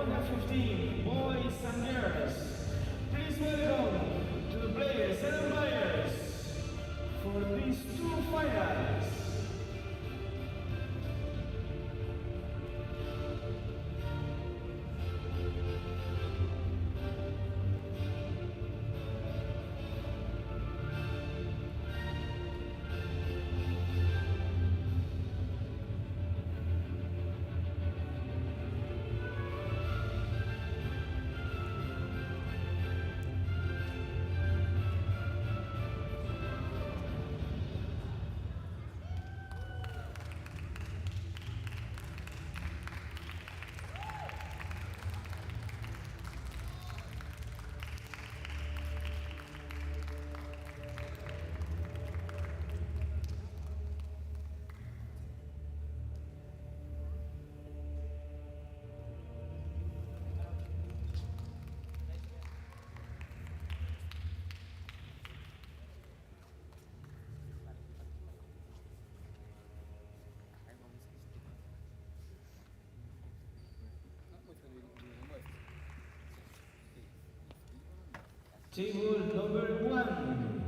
under 15 boys and girls. Please welcome to the players and umpires for these two finals. Table number 1.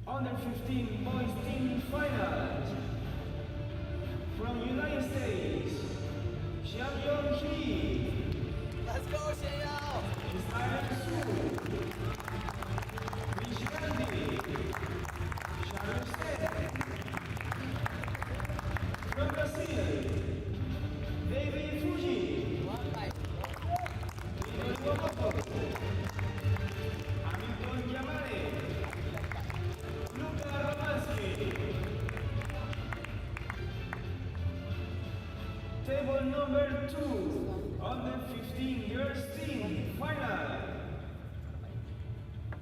Under 15 boys team final. From United States, Xiang. Let's go, Xiao! Israel Su. Charleston. From Brazil, David Fuji. Table number 2, under 15 girls team final.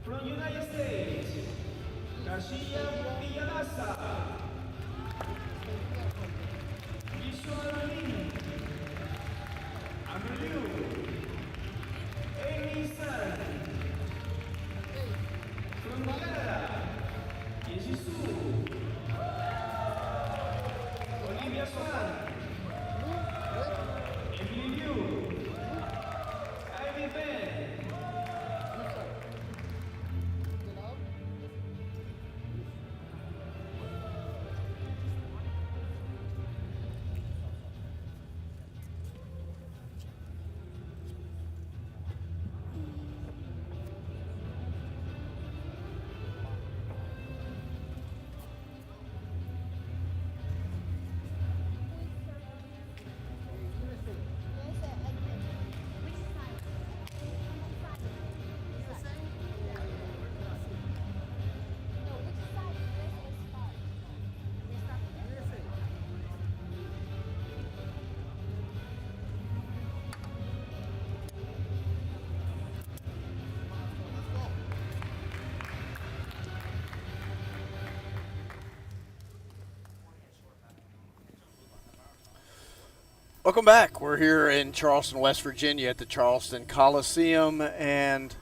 From United States, Garcia Villalasa, Visual Lin, Ameliu, Amy San. From Canada, Yejisu, Olivia Swan, Emily Liu, Ivy Ben. Welcome back. We're here in Charleston, West Virginia at the Charleston Coliseum and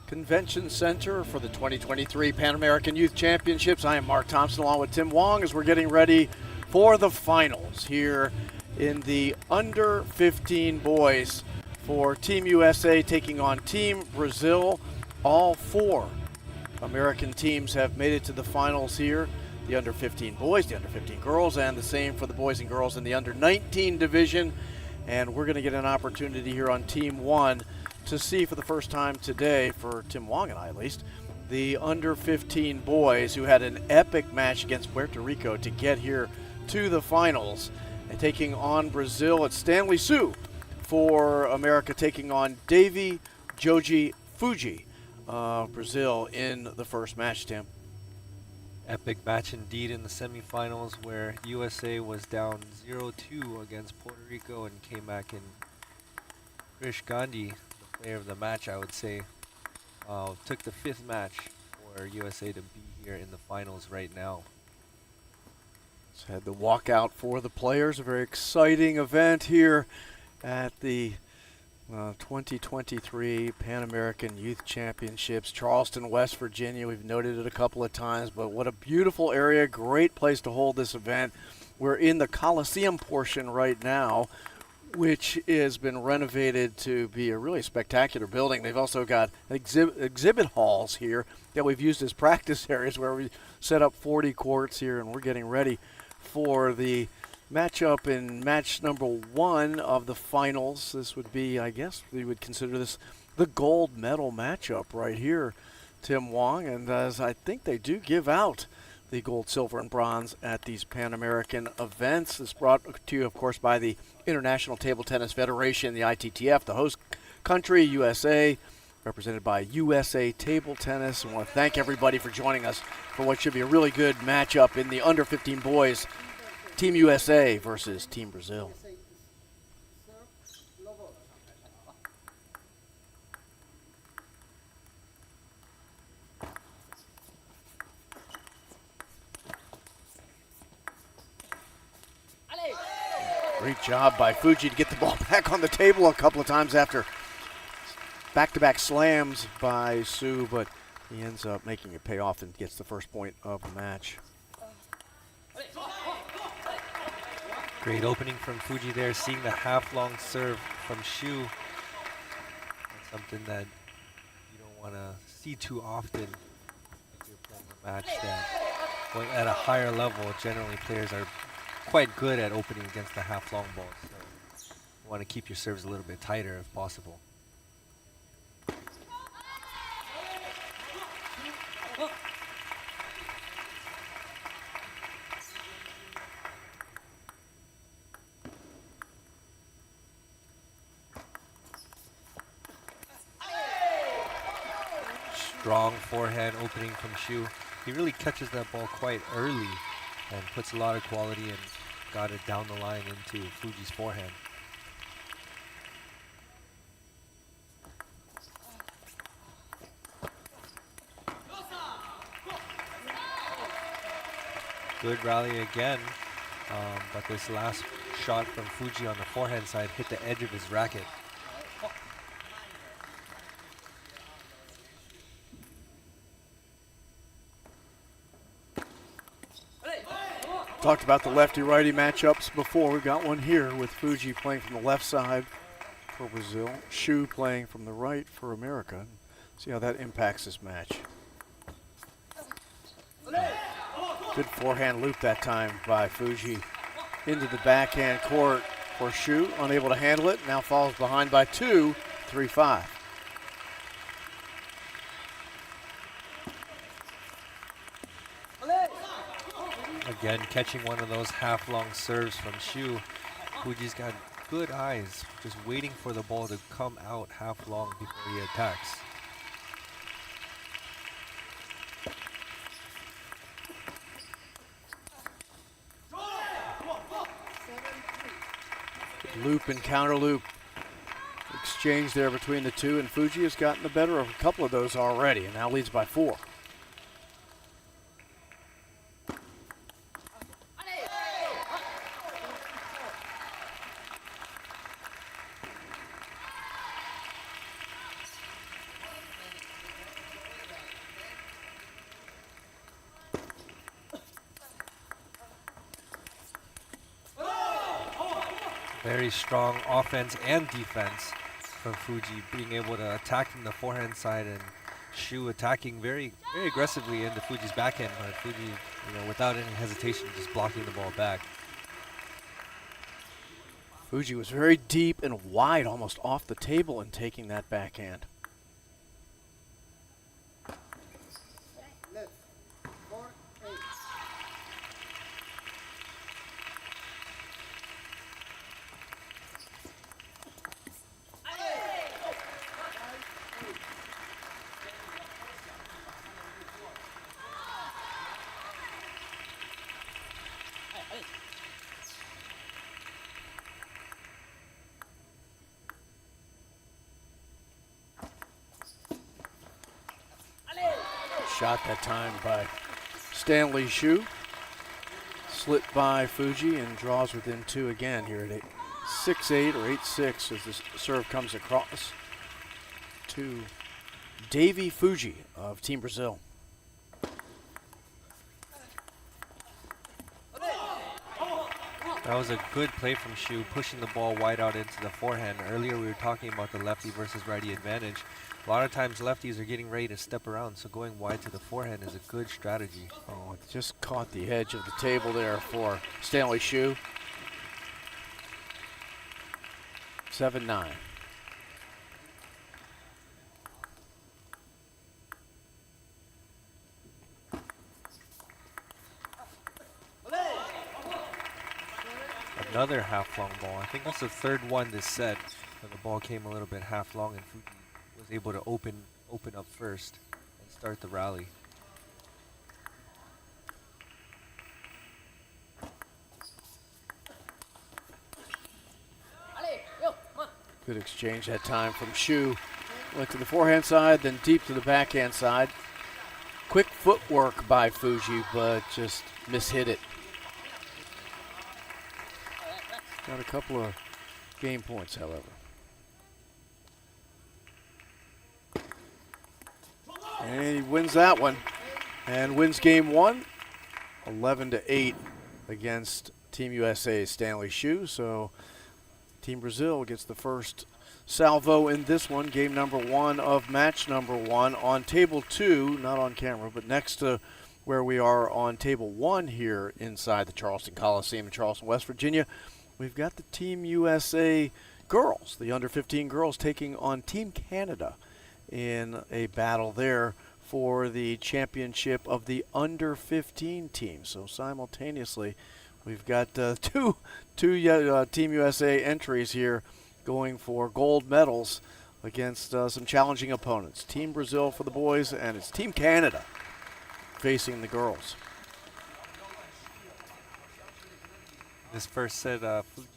Convention Center for the 2023 Pan American Youth Championships. I am Mark Thompson along with Tim Wong as we're getting ready for the finals here in the under 15 boys for Team USA taking on Team Brazil. All 4 American teams have made it to the finals here. The under 15 boys, the under 15 girls, and the same for the boys and girls in the under 19 division. And we're going to get an opportunity here on Team 1 to see for the first time today, for Tim Wong and I at least, the under 15 boys who had an epic match against Puerto Rico to get here to the finals. And taking on Brazil, it's Stanley Su for America taking on Davy Joji Fuji, Brazil in the first match, Tim. Epic match indeed in the semifinals where USA was down 0-2 against Puerto Rico and came back in. Krish Gandhi, the player of the match, I would say, took the 5th match for USA to be here in the finals right now. Just had the walkout for the players, a very exciting event here at the 2023 Pan American Youth Championships, Charleston, West Virginia. We've noted it a couple of times, but what a beautiful area, great place to hold this event We're in the Coliseum portion right now, which has been renovated to be a really spectacular building. They've also got exhibit halls here that we've used as practice areas where we set up 40 courts here, and we're getting ready for the matchup in match number 1 of the finals. This would be, I guess we would consider this the gold medal matchup right here, Tim Wong, and as I think they do give out the gold, silver, and bronze at these Pan American events. This brought to you, of course, by the International Table Tennis Federation, the ITTF, the host country, USA, represented by USA Table Tennis. I want to thank everybody for joining us for what should be a really good matchup in the under 15 boys, Team USA versus Team Brazil. Great job by Fuji to get the ball back on the table a couple of times after back-to-back slams by Su, but he ends up making it pay off and gets the first point of the match. Great opening from Fuji there, seeing the half-long serve from Shu. That's something that you don't want to see too often if you're playing a match that, well, at a higher level, generally players are quite good at opening against the half-long ball. So you want to keep your serves a little bit tighter if possible. Strong forehand opening from Shu. He really catches that ball quite early and puts a lot of quality and got it down the line into Fuji's forehand. Good rally again, but this last shot from Fuji on the forehand side hit the edge of his racket. Talked about the lefty-righty matchups before. We've got one here with Fuji playing from the left side for Brazil, Shu playing from the right for America. See how that impacts this match. Good forehand loop that time by Fuji into the backhand court for Shu, unable to handle it, now falls behind by 2, 3-5. Again, catching one of those half-long serves from Shu. Fuji's got good eyes, just waiting for the ball to come out half-long before he attacks. Loop and counter loop exchange there between the two, and Fuji has gotten the better of a couple of those already and now leads by 4. Very strong offense and defense from Fuji, being able to attack from the forehand side, and Shu attacking very aggressively into Fuji's backhand, but Fuji, without any hesitation, just blocking the ball back. Fuji was very deep and wide, almost off the table, in taking that backhand. Shot that time by Stanley Shu. Slit by Fuji and draws within 2 again here at 6-8 or 8-6 as the serve comes across to Davey Fuji of Team Brazil. That was a good play from Shu, pushing the ball wide out into the forehand. Earlier we were talking about the lefty versus righty advantage. A lot of times lefties are getting ready to step around, so going wide to the forehand is a good strategy. Oh, it just caught the edge of the table there for Stanley Shu. 7-9. Another half-long ball. I think that's the third one this set. So the ball came a little bit half-long, and Fuji was able to open up first and start the rally. Good exchange that time from Shu. Went to the forehand side, then deep to the backhand side. Quick footwork by Fuji, but just mishit it. Got a couple of game points, however. And he wins that one and wins game one, 11-8 against Team USA's Stanley Shu. So Team Brazil gets the first salvo in this one, game number one of match number one on table two, not on camera, but next to where we are on table one here inside the Charleston Coliseum in Charleston, West Virginia. We've got the Team USA girls, the under 15 girls, taking on Team Canada in a battle there for the championship of the under 15 team. So simultaneously, we've got two Team USA entries here going for gold medals against some challenging opponents. Team Brazil for the boys, and it's Team Canada facing the girls. This first set, Fuji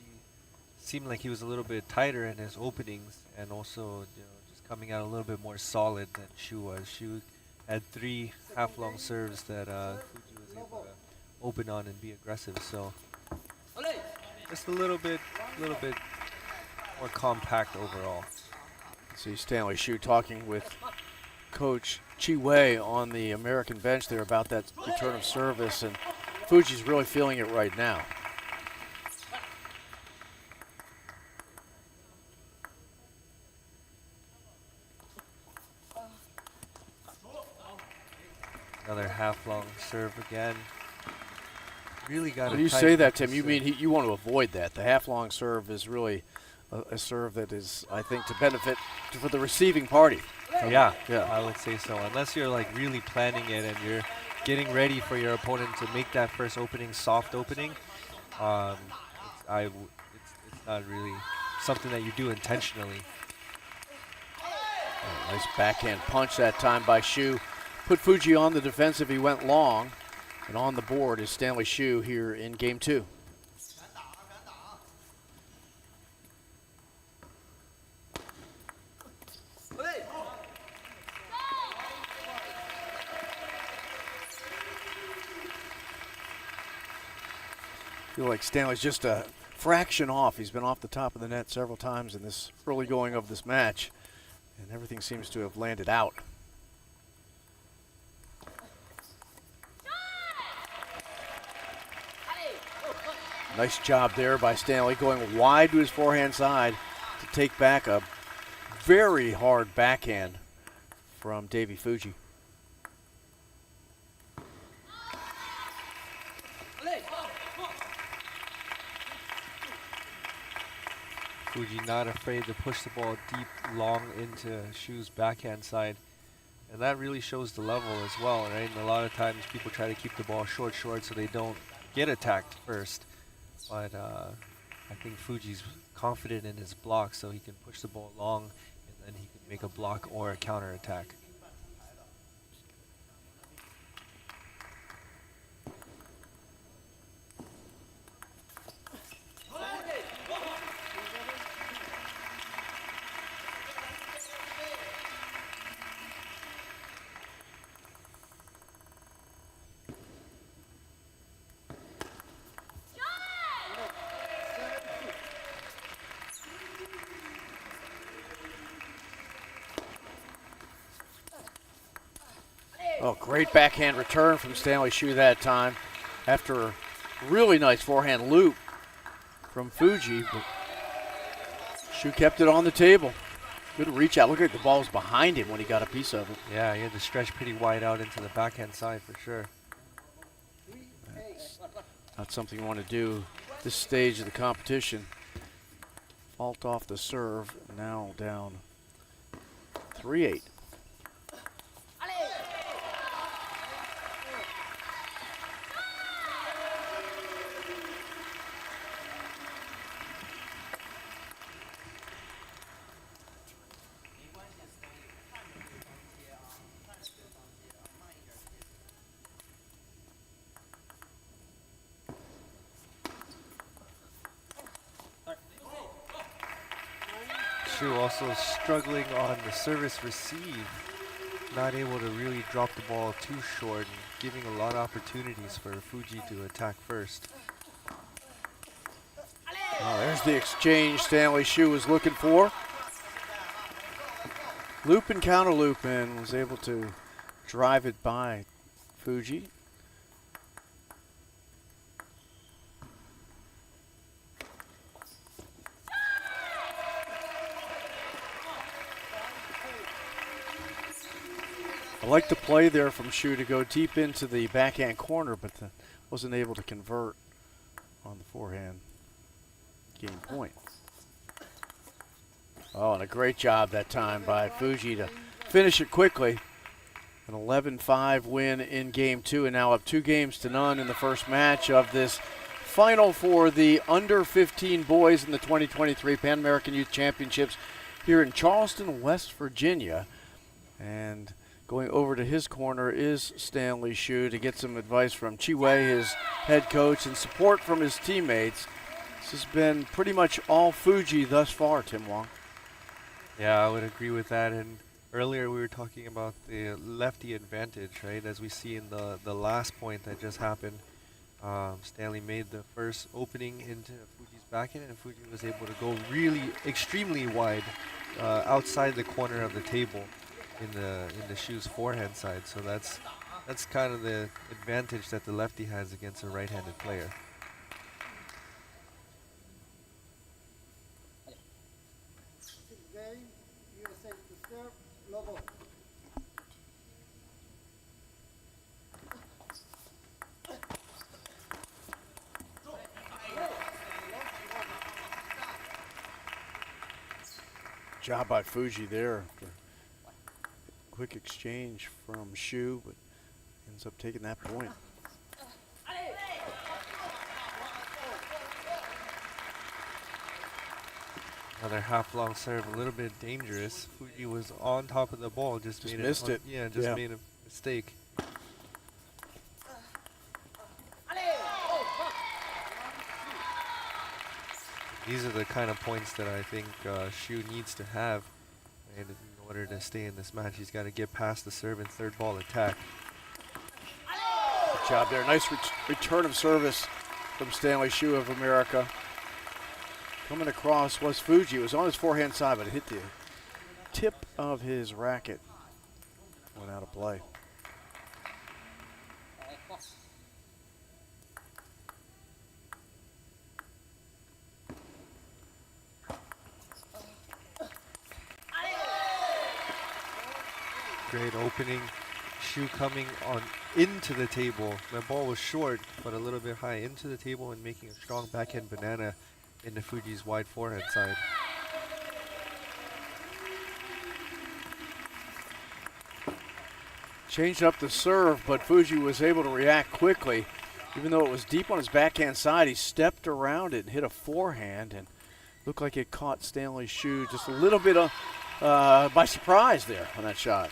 seemed like he was a little bit tighter in his openings, and also just coming out a little bit more solid than Shu was. Shu had 3 half-long serves that Fuji was able to open on and be aggressive. So just a little bit more compact overall. See Stanley Shu talking with Coach Chi Wei on the American bench there about that return of service, and Fuji's really feeling it right now. Another half-long serve again. Really got to. When you say that, Tim, you mean you want to avoid that. The half-long serve is really a serve that is, I think, to benefit for the receiving party. Yeah, I would say so. Unless you're like really planning it and you're getting ready for your opponent to make that first opening, soft opening, it's not really something that you do intentionally. Oh, nice backhand punch that time by Shu. Put Fuji on the defensive. He went long. And on the board is Stanley Shu here in game two. I feel like Stanley's just a fraction off. He's been off the top of the net several times in this early going of this match, and everything seems to have landed out. Nice job there by Stanley, going wide to his forehand side to take back a very hard backhand from Davey Fuji. Fuji not afraid to push the ball deep, long into Shu's backhand side. And that really shows the level as well, right? And a lot of times people try to keep the ball short so they don't get attacked first. But I think Fuji's confident in his block, so he can push the ball long, and then he can make a block or a counter attack. Oh, great backhand return from Stanley Shu that time after a really nice forehand loop from Fuji, but Shu kept it on the table. Good reach out. Look at the ball's behind him when he got a piece of it. Yeah, he had to stretch pretty wide out into the backhand side for sure. That's not something you want to do at this stage of the competition. Fault off the serve, now down 3-8. Shu also struggling on the service receive, not able to really drop the ball too short and giving a lot of opportunities for Fuji to attack first. Oh, there's the exchange Stanley Shu was looking for. Loop and counter loop, and was able to drive it by Fuji. I like the play there from Shu to go deep into the backhand corner, but wasn't able to convert on the forehand. Game point. Oh, and a great job that time by Fuji to finish it quickly. An 11-5 win in game 2, and now up 2-0 in the first match of this final for the under 15 boys in the 2023 Pan American Youth Championships here in Charleston, West Virginia. And going over to his corner is Stanley Shu to get some advice from Chi Wei, his head coach, and support from his teammates. This has been pretty much all Fuji thus far, Tim Wong. Yeah, I would agree with that. And earlier we were talking about the lefty advantage, right? As we see in the last point that just happened, Stanley made the first opening into Fuji's backhand, and Fuji was able to go really extremely wide outside the corner of the table in the Shu's forehand side. So that's kind of the advantage that the lefty has against a right-handed player. Job by Fuji there. Quick exchange from Shu, but ends up taking that point. Another half-long serve, a little bit dangerous. Fuji was on top of the ball, just missed it. Yeah, just made a mistake. These are the kind of points that I think Shu needs to have, and in order to stay in this match, he's got to get past the serve and third ball attack. Good job there. Nice return of service from Stanley Shu of America. Coming across was Fuji. It was on his forehand side, but it hit the tip of his racket. Went out of play. Great opening. Shu coming on into the table. The ball was short, but a little bit high into the table and making a strong backhand banana into Fuji's wide forehand side. Changed up the serve, but Fuji was able to react quickly. Even though it was deep on his backhand side, he stepped around it and hit a forehand, and looked like it caught Stanley Shu just a little bit by surprise there on that shot.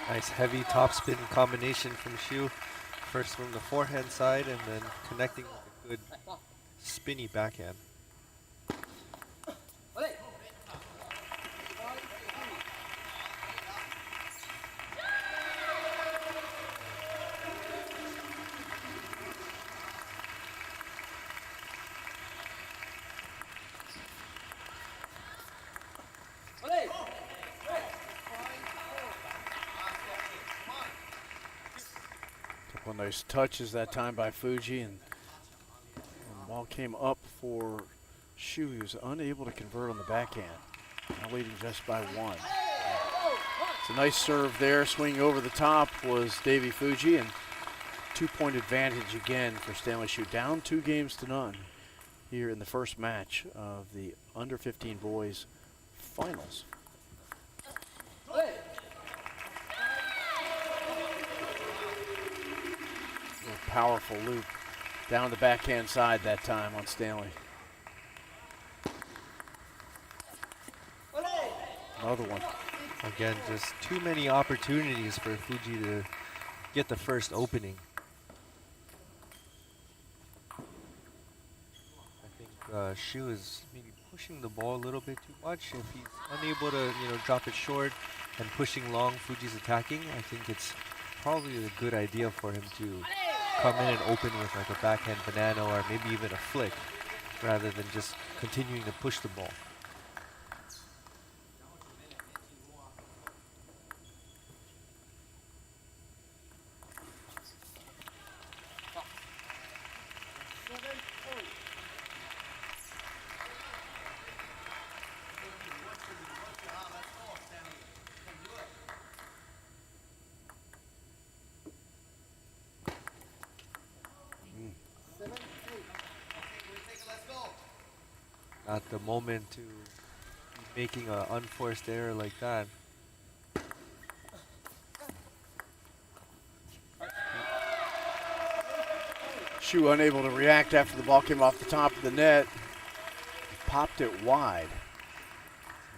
Nice heavy topspin combination from Shu. First from the forehand side and then connecting with a good spinny backhand. Couple nice touches that time by Fuji, and the ball came up for Shu. He was unable to convert on the backhand. Now leading just by 1. It's a nice serve there. Swinging over the top was Davey Fuji, and 2-point advantage again for Stanley Shu. Down 2-0 here in the first match of the under 15 boys finals. Powerful loop down the backhand side that time on Stanley. Another one. Again, just too many opportunities for Fuji to get the first opening. I think Shu is maybe pushing the ball a little bit too much. If he's unable to, drop it short and pushing long, Fuji's attacking. I think it's probably a good idea for him to come in and open with like a backhand banana or maybe even a flick rather than just continuing to push the ball. Not the moment to be making an unforced error like that. Shu unable to react after the ball came off the top of the net. Popped it wide.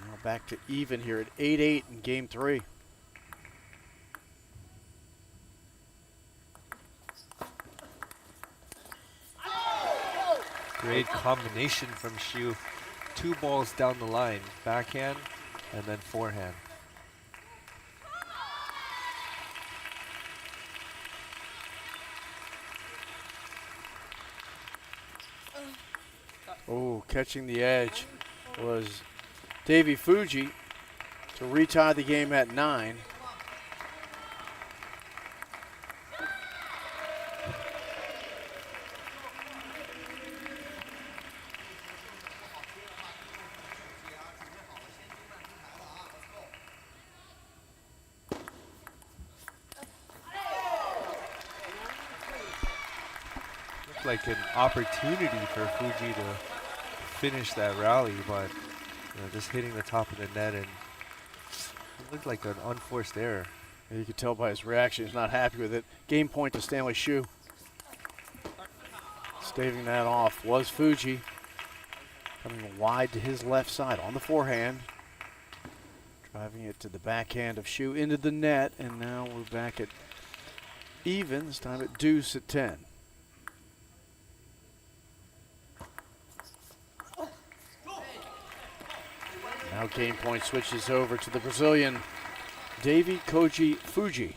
Now back to even here at 8-8 in game 3. Great combination from Shu. 2 balls down the line, backhand and then forehand. Oh, catching the edge was Davey Fuji to retie the game at 9. Like an opportunity for Fuji to finish that rally, but just hitting the top of the net, and it looked like an unforced error. You could tell by his reaction he's not happy with it. Game point to Stanley Shu. Staving that off was Fuji. Coming wide to his left side on the forehand. Driving it to the backhand of Shu into the net, and now we're back at even, this time at deuce at 10. Now game point switches over to the Brazilian Davey Koji Fuji.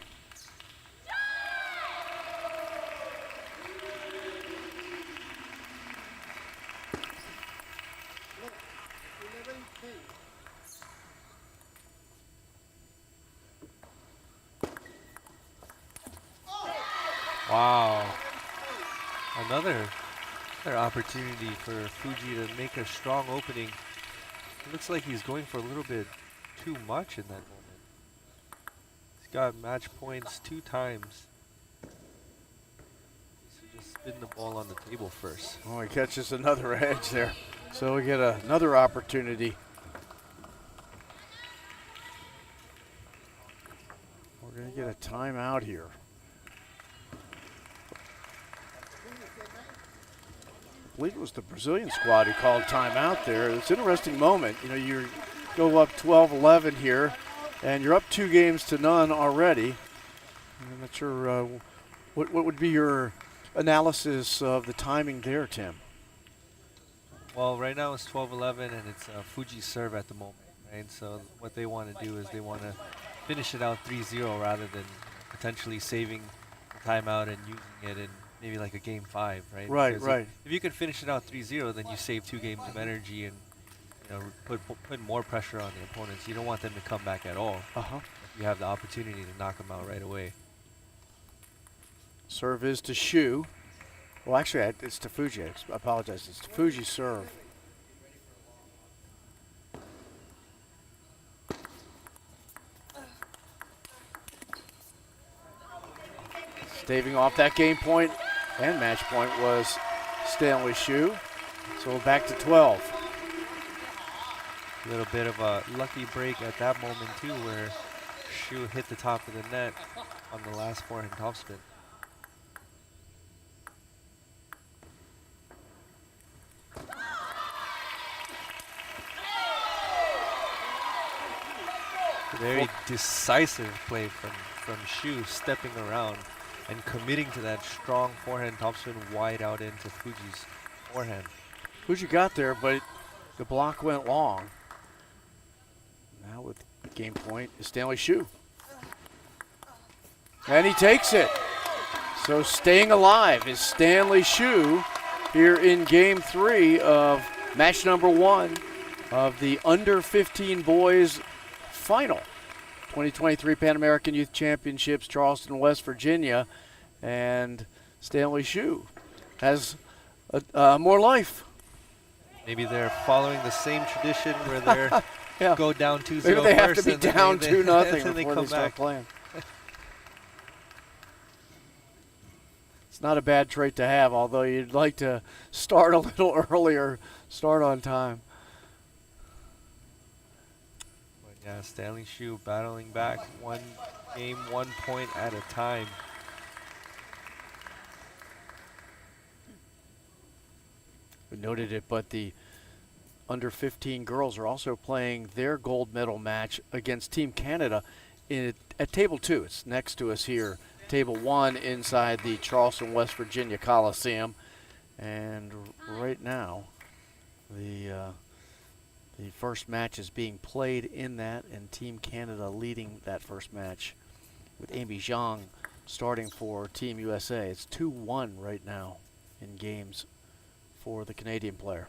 Wow. Another opportunity for Fuji to make a strong opening. It looks like he's going for a little bit too much in that moment. He's got match points 2 times. So just spin the ball on the table first. Oh, he catches another edge there. So we get another opportunity. We're going to get a timeout here. I believe it was the Brazilian squad who called timeout there. It's an interesting moment. You go up 12-11 here, and you're up 2-0 already. I'm not sure what would be your analysis of the timing there, Tim. Well, right now it's 12-11, and it's Fuji's serve at the moment, right? So what they want to do is they want to finish it out 3-0 rather than potentially saving the timeout and using it in maybe like a game 5, right? Right, because right. If you can finish it out 3-0, then you save 2 games of energy and put more pressure on the opponents. You don't want them to come back at all. Uh-huh. If you have the opportunity to knock them out right away. Serve is to Shu. Well, actually, it's to Fuji. I apologize. It's to Fuji's serve. Staving off that game point and match point was Stanley Shu. So we're back to 12. A little bit of a lucky break at that moment too, where Shu hit the top of the net on the last forehand topspin. Very decisive play from Shu, stepping around and committing to that strong forehand topspin wide out into Fuji's forehand. Fuji got there, but the block went long. Now with game point is Stanley Shu. And he takes it. So staying alive is Stanley Shu here in game 3 of match number 1 of the under 15 boys final. 2023 Pan American Youth Championships, Charleston, West Virginia. And Stanley Shu has more life. Maybe they're following the same tradition where they're yeah. go down 2-0 Maybe they have to first be and then down they 2-0 they before come they start back. playing. It's not a bad trait to have, although you'd like to start a little earlier, start on time. But yeah, Stanley Shu battling back, one game, 1 point at a time. We noted it, but the under 15 girls are also playing their gold medal match against Team Canada at table 2. It's next to us here. Table 1 inside the Charleston, West Virginia Coliseum. And right now, the first match is being played in that, and Team Canada leading that first match with Amy Zhang starting for Team USA. It's 2-1 right now in games for the Canadian player.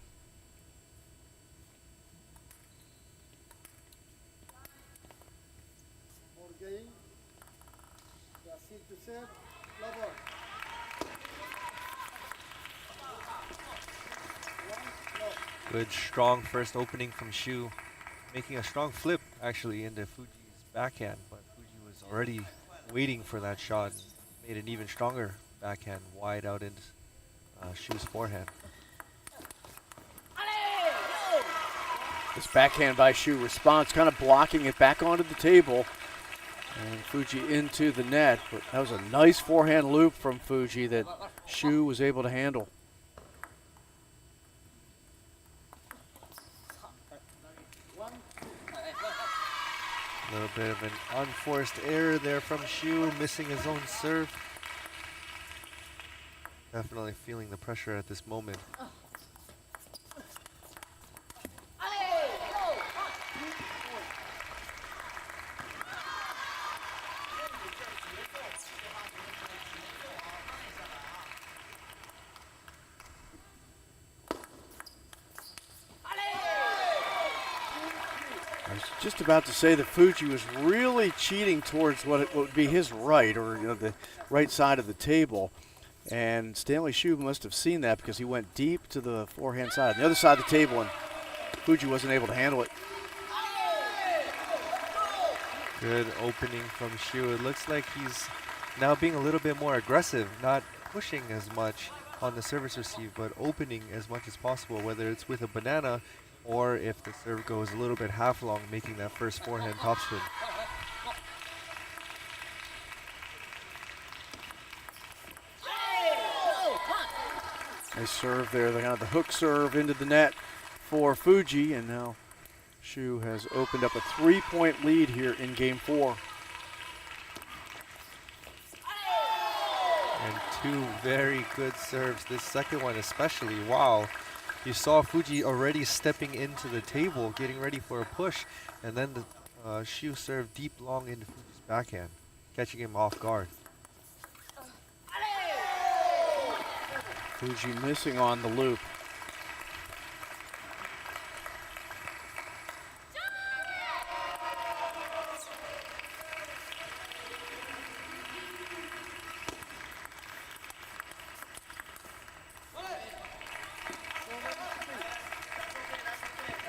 Good, strong first opening from Shu, making a strong flip actually into Fuji's backhand, but Fuji was already waiting for that shot and made an even stronger backhand wide out into Shu's forehand. This backhand by Shu response, kind of blocking it back onto the table. And Fuji into the net, but that was a nice forehand loop from Fuji that Shu was able to handle. A little bit of an unforced error there from Shu, missing his own serve. Definitely feeling the pressure at this moment. I was just about to say that Fuji was really cheating towards what would be his right, or the right side of the table. And Stanley Shu must have seen that because he went deep to the forehand side, the other side of the table, and Fuji wasn't able to handle it. Good opening from Shu. It looks like he's now being a little bit more aggressive, not pushing as much on the service receive, but opening as much as possible, whether it's with a banana or if the serve goes a little bit half long, making that first forehand topspin. Nice serve there, the kind of the hook serve into the net for Fuji, and now Shu has opened up a 3-point lead here in game 4. And two very good serves. This second one especially, wow. You saw Fuji already stepping into the table, getting ready for a push, and then the Shu serve deep long into Fuji's backhand, catching him off guard. Fuji missing on the loop.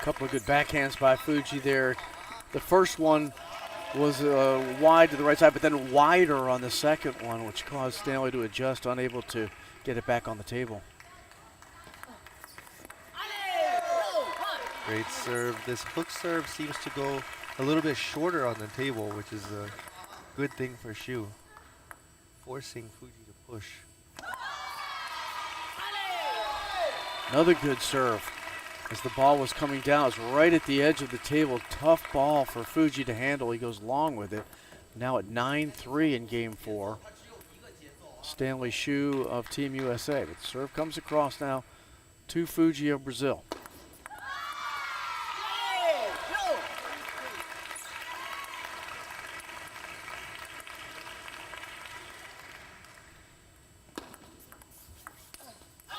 couple of good backhands by Fuji there. The first one was wide to the right side, but then wider on the second one, which caused Stanley to adjust, unable to get it back on the table. Great serve. This hook serve seems to go a little bit shorter on the table, which is a good thing for Xu, forcing Fuji to push. Another good serve. As the ball was coming down, it's right at the edge of the table. Tough ball for Fuji to handle. He goes long with it. Now at 9-3 in game 4. Stanley Xu of Team USA. But the serve comes across now to Fuji of Brazil.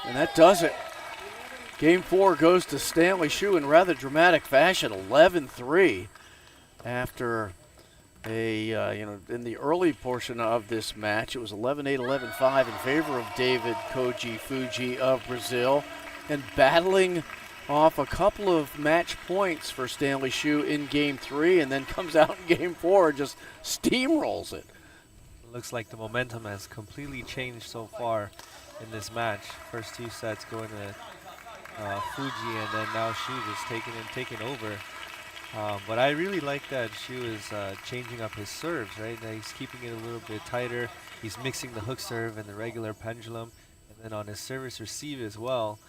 And that does it. Game 4 goes to Stanley Xu in rather dramatic fashion, 11-3, after in the early portion of this match, it was 11-8, 11-5 in favor of David Koji Fuji of Brazil, and battling off a couple of match points for Stanley Xu in Game 3, and then comes out in Game 4 and just steamrolls it. It looks like the momentum has completely changed so far in this match. First 2 sets going to Fuji, and then now Xu just taking over. But I really like that Xu is changing up his serves, right? He's keeping it a little bit tighter. He's mixing the hook serve and the regular pendulum. And then on his service receive as well,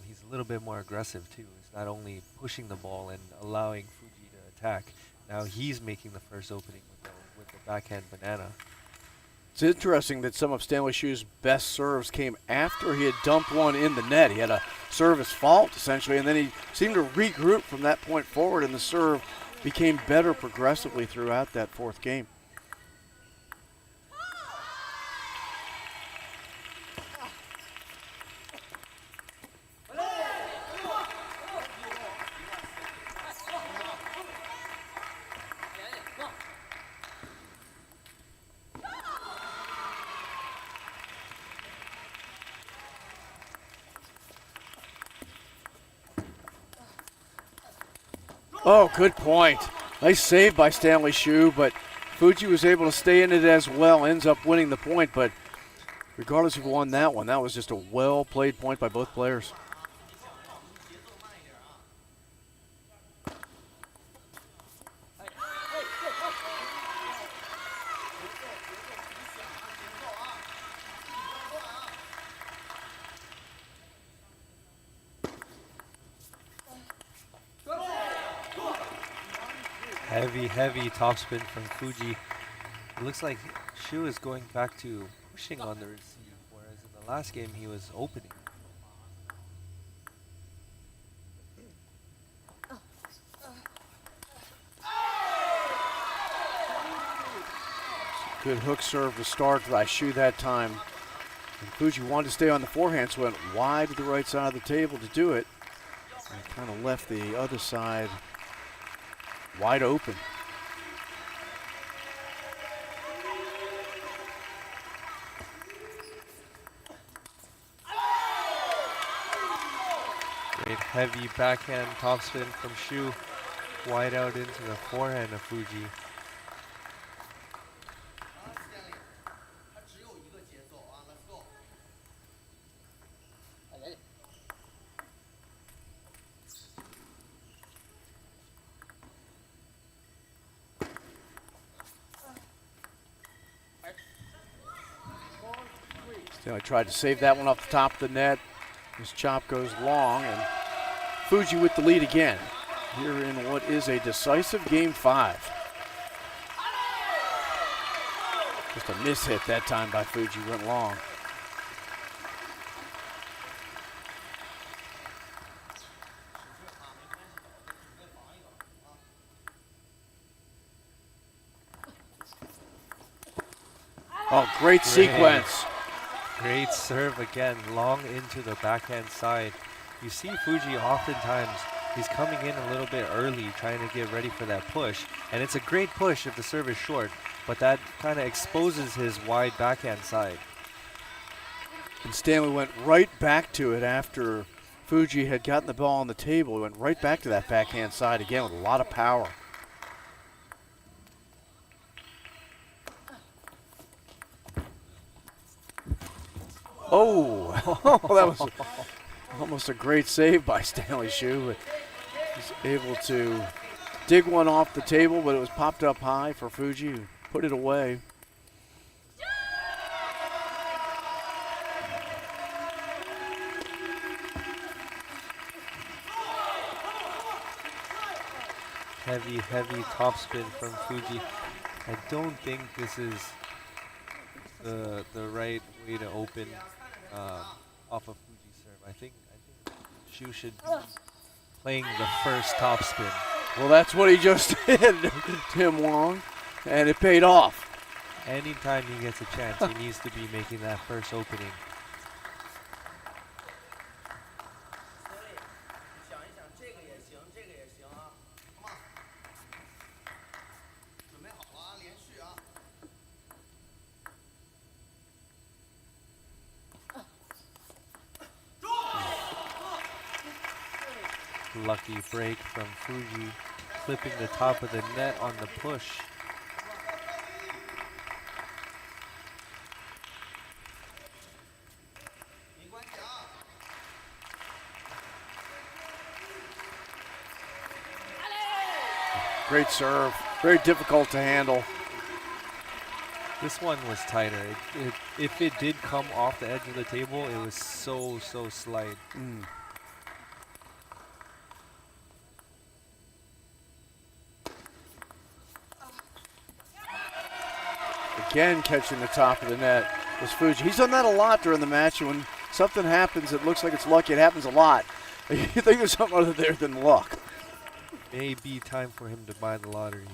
he's a little bit more aggressive too. He's not only pushing the ball and allowing Fuji to attack, now he's making the first opening with the backhand banana. It's interesting that some of Stanley Xu's best serves came after he had dumped one in the net. He had a service fault, essentially, and then he seemed to regroup from that point forward, and the serve became better progressively throughout that 4th game. Oh, good point. Nice save by Stanley Xu, but Fuji was able to stay in it as well, ends up winning the point, but regardless of who won that one, that was just a well-played point by both players. Heavy topspin from Fuji. It looks like Xu is going back to pushing on the receive, whereas in the last game he was opening. Good hook serve to start by Xu that time. And Fuji wanted to stay on the forehand, so went wide to the right side of the table to do it. And kind of left the other side wide open. Great heavy backhand topspin from Xu, wide out into the forehand of Fuji. Stanley tried to save that one off the top of the net. His chop goes long, and Fuji with the lead again here in what is a decisive Game 5. Just a mishit that time by Fuji, went long. Oh, great sequence. Great serve again, long into the backhand side. You see Fuji oftentimes, he's coming in a little bit early, trying to get ready for that push. And it's a great push if the serve is short, but that kind of exposes his wide backhand side. And Stanley went right back to it after Fuji had gotten the ball on the table. He went right back to that backhand side again with a lot of power. Oh, that was almost a great save by Stanley Hsu. But he's able to dig one off the table, but it was popped up high for Fuji, who put it away. Heavy topspin from Fuji. I don't think this is the right way to open off of Fuji's serve. I think Hsu should be playing the first topspin. Well, that's what he just did, Tim Wong, and it paid off. Anytime he gets a chance, he needs to be making that first opening. Lucky break from Fuji, clipping the top of the net on the push. Great serve, very difficult to handle. This one was tighter. If it did come off the edge of the table, it was so slight. Again, catching the top of the net was Fuji. He's done that a lot during the match. When something happens, it looks like it's lucky. It happens a lot. You think there's something other there than luck. May be time for him to buy the lottery.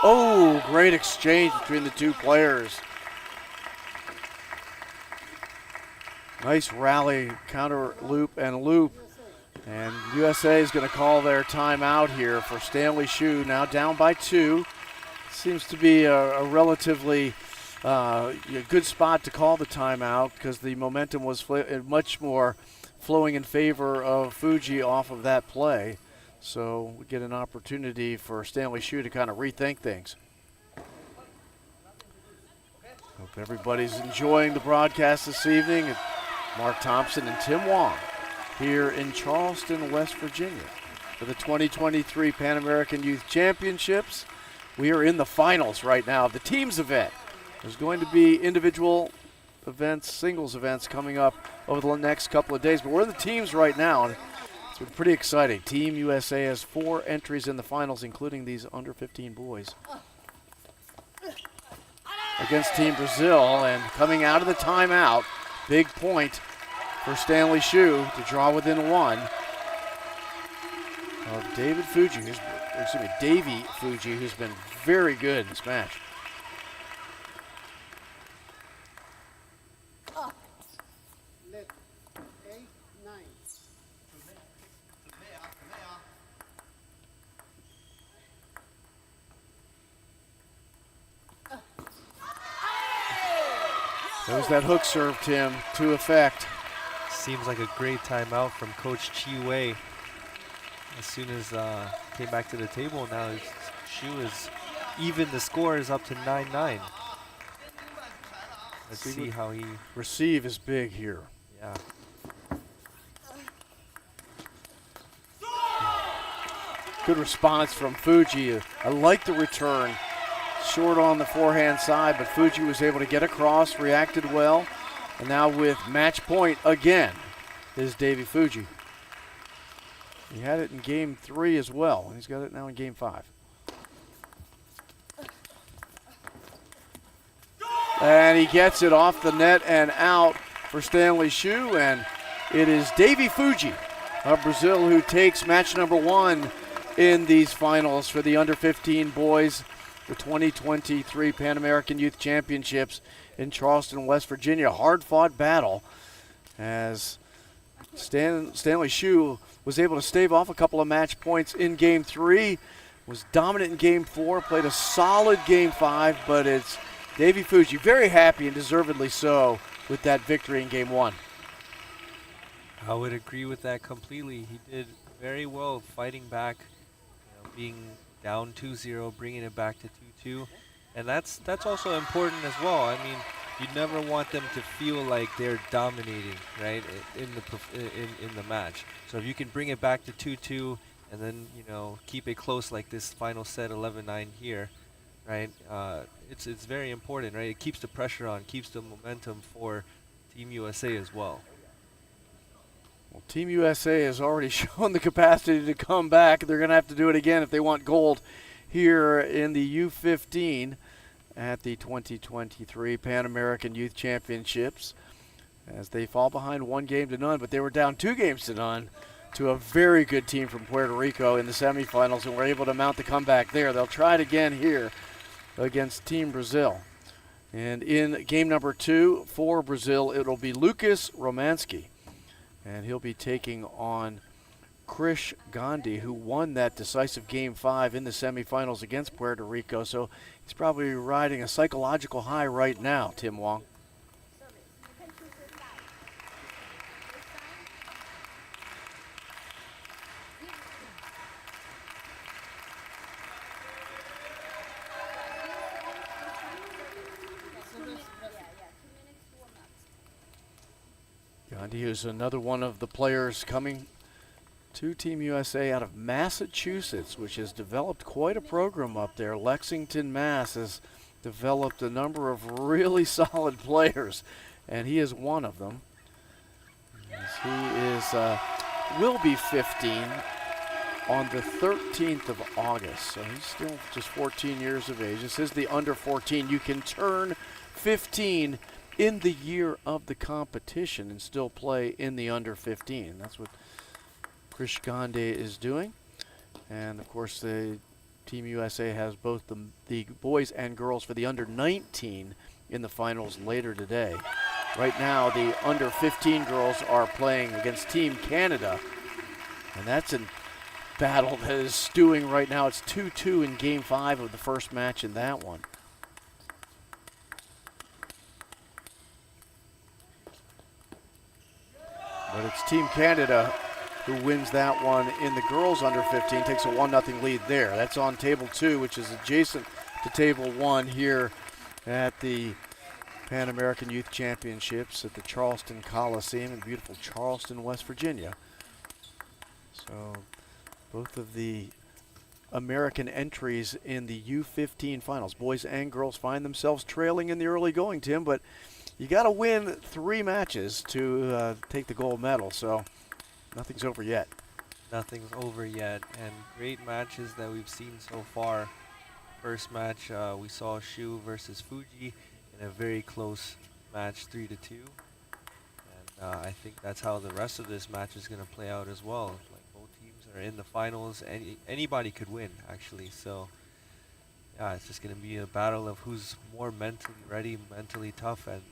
Oh, great exchange between the two players. Nice rally, counter loop and loop. And USA is going to call their timeout here for Stanley Hsu, now down by 2. Seems to be a relatively good spot to call the timeout because the momentum was much more flowing in favor of Fuji off of that play. So we get an opportunity for Stanley Hsu to kind of rethink things. Hope everybody's enjoying the broadcast this evening. Mark Thompson and Tim Wong here in Charleston, West Virginia for the 2023 Pan American Youth Championships. We are in the finals right now of the teams event. There's going to be individual events, singles events coming up over the next couple of days, but we're in the teams right now, and it's been pretty exciting. Team USA has 4 entries in the finals, including these under 15 boys, against Team Brazil. And coming out of the timeout, big point for Stanley Hsu to draw within 1 of Davy Fuji, who's been very good in this match. There's that hook serve, Tim, to effect. Seems like a great timeout from Coach Chi Wei. As soon as came back to the table, now Hsu is even. The score is up to 9-9. Let's see how he receive is big here. Yeah. Good response from Fuji. I like the return. Short on the forehand side, but Fuji was able to get across, reacted well, and now with match point again is Davy Fuji. He had it in game 3 as well, and he's got it now in game 5. And he gets it off the net and out for Stanley Hsu, and it is Davy Fuji of Brazil who takes match number 1 in these finals for the under 15 boys, the 2023 Pan American Youth Championships in Charleston, West Virginia. Hard-fought battle as Stanley Hsu was able to stave off a couple of match points in game 3, was dominant in game 4, played a solid game 5, but it's Davy Fuji very happy and deservedly so with that victory in game 1. I would agree with that completely. He did very well fighting back, being down 2-0, bringing it back to 2-2. And that's also important as well. I mean, you never want them to feel like they're dominating, right, in the match. So if you can bring it back to 2-2 and then, keep it close like this final set 11-9 here, right? It's very important, right? It keeps the pressure on, keeps the momentum for Team USA as well. Well, Team USA has already shown the capacity to come back. They're going to have to do it again if they want gold here in the U15 at the 2023 Pan American Youth Championships, as they fall behind 1-0, but they were down 2-0 to a very good team from Puerto Rico in the semifinals and were able to mount the comeback there. They'll try it again here against Team Brazil. And in game number 2 for Brazil, it'll be Lucas Romanski, and he'll be taking on Krish Gandhi, who won that decisive Game 5 in the semifinals against Puerto Rico. So he's probably riding a psychological high right now, Tim Wong. Gandhi is another one of the players coming to Team USA out of Massachusetts, which has developed quite a program up there. Lexington, Mass has developed a number of really solid players, and he is one of them. As he will be 15 on the 13th of August, so he's still just 14 years of age. This is the under 14. You can turn 15 in the year of the competition and still play in the under 15. That's what Krish Gandhi is doing. And of course, the Team USA has both the boys and girls for the under 19 in the finals later today. Right now, the under 15 girls are playing against Team Canada, and that's a battle that is stewing right now. It's 2-2 in Game 5 of the first match in that one. But it's Team Canada who wins that one in the girls under 15, takes a 1-0 lead there. That's on table 2, which is adjacent to table 1 here at the Pan American Youth Championships at the Charleston Coliseum in beautiful Charleston, West Virginia. So both of the American entries in the U15 finals, boys and girls, find themselves trailing in the early going, Tim, but you got to win 3 matches to take the gold medal, so nothing's over yet. Nothing's over yet, and great matches that we've seen so far. First match, we saw Shu versus Fuji in a very close match, 3-2. And I think that's how the rest of this match is going to play out as well. Like, both teams are in the finals. Anybody could win, actually. So, yeah, it's just going to be a battle of who's more mentally ready, mentally tough, and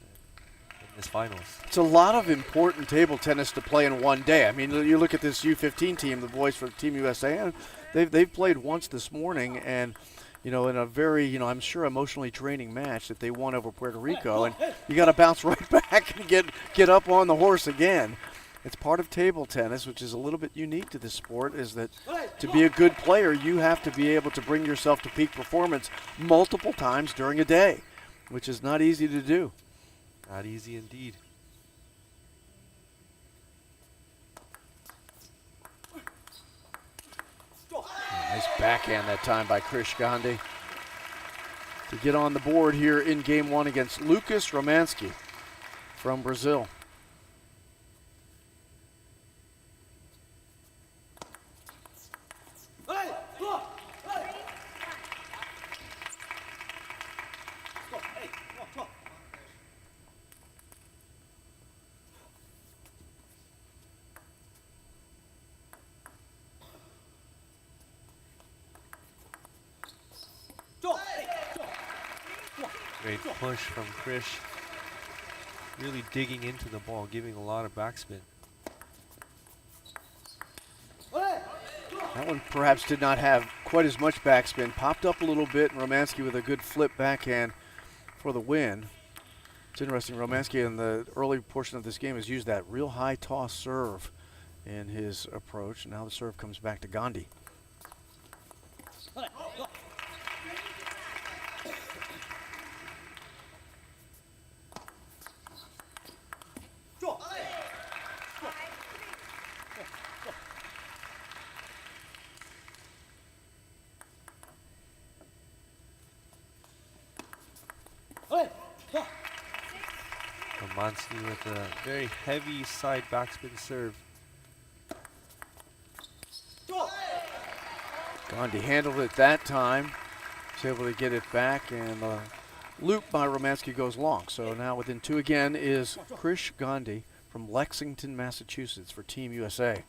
in this finals. It's a lot of important table tennis to play in one day. I mean, you look at this U15 team, the boys for Team USA, and they've played once this morning, and in a very, I'm sure emotionally draining match that they won over Puerto Rico, and you got to bounce right back and get up on the horse again. It's part of table tennis, which is a little bit unique to this sport, is that to be a good player, you have to be able to bring yourself to peak performance multiple times during a day, which is not easy to do. Not easy indeed. Nice backhand that time by Krish Gandhi to get on the board here in Game 1 against Lucas Romanski from Brazil. Great push from Krish. Really digging into the ball, giving a lot of backspin. That one perhaps did not have quite as much backspin. Popped up a little bit, and Romanski with a good flip backhand for the win. It's interesting, Romansky in the early portion of this game has used that real high toss serve in his approach. Now the serve comes back to Gandhi. Romansky with a very heavy side backspin serve. Gandhi handled it that time. Was able to get it back, and the loop by Romansky goes long. So now within 2 again is Krish Gandhi from Lexington, Massachusetts for Team USA.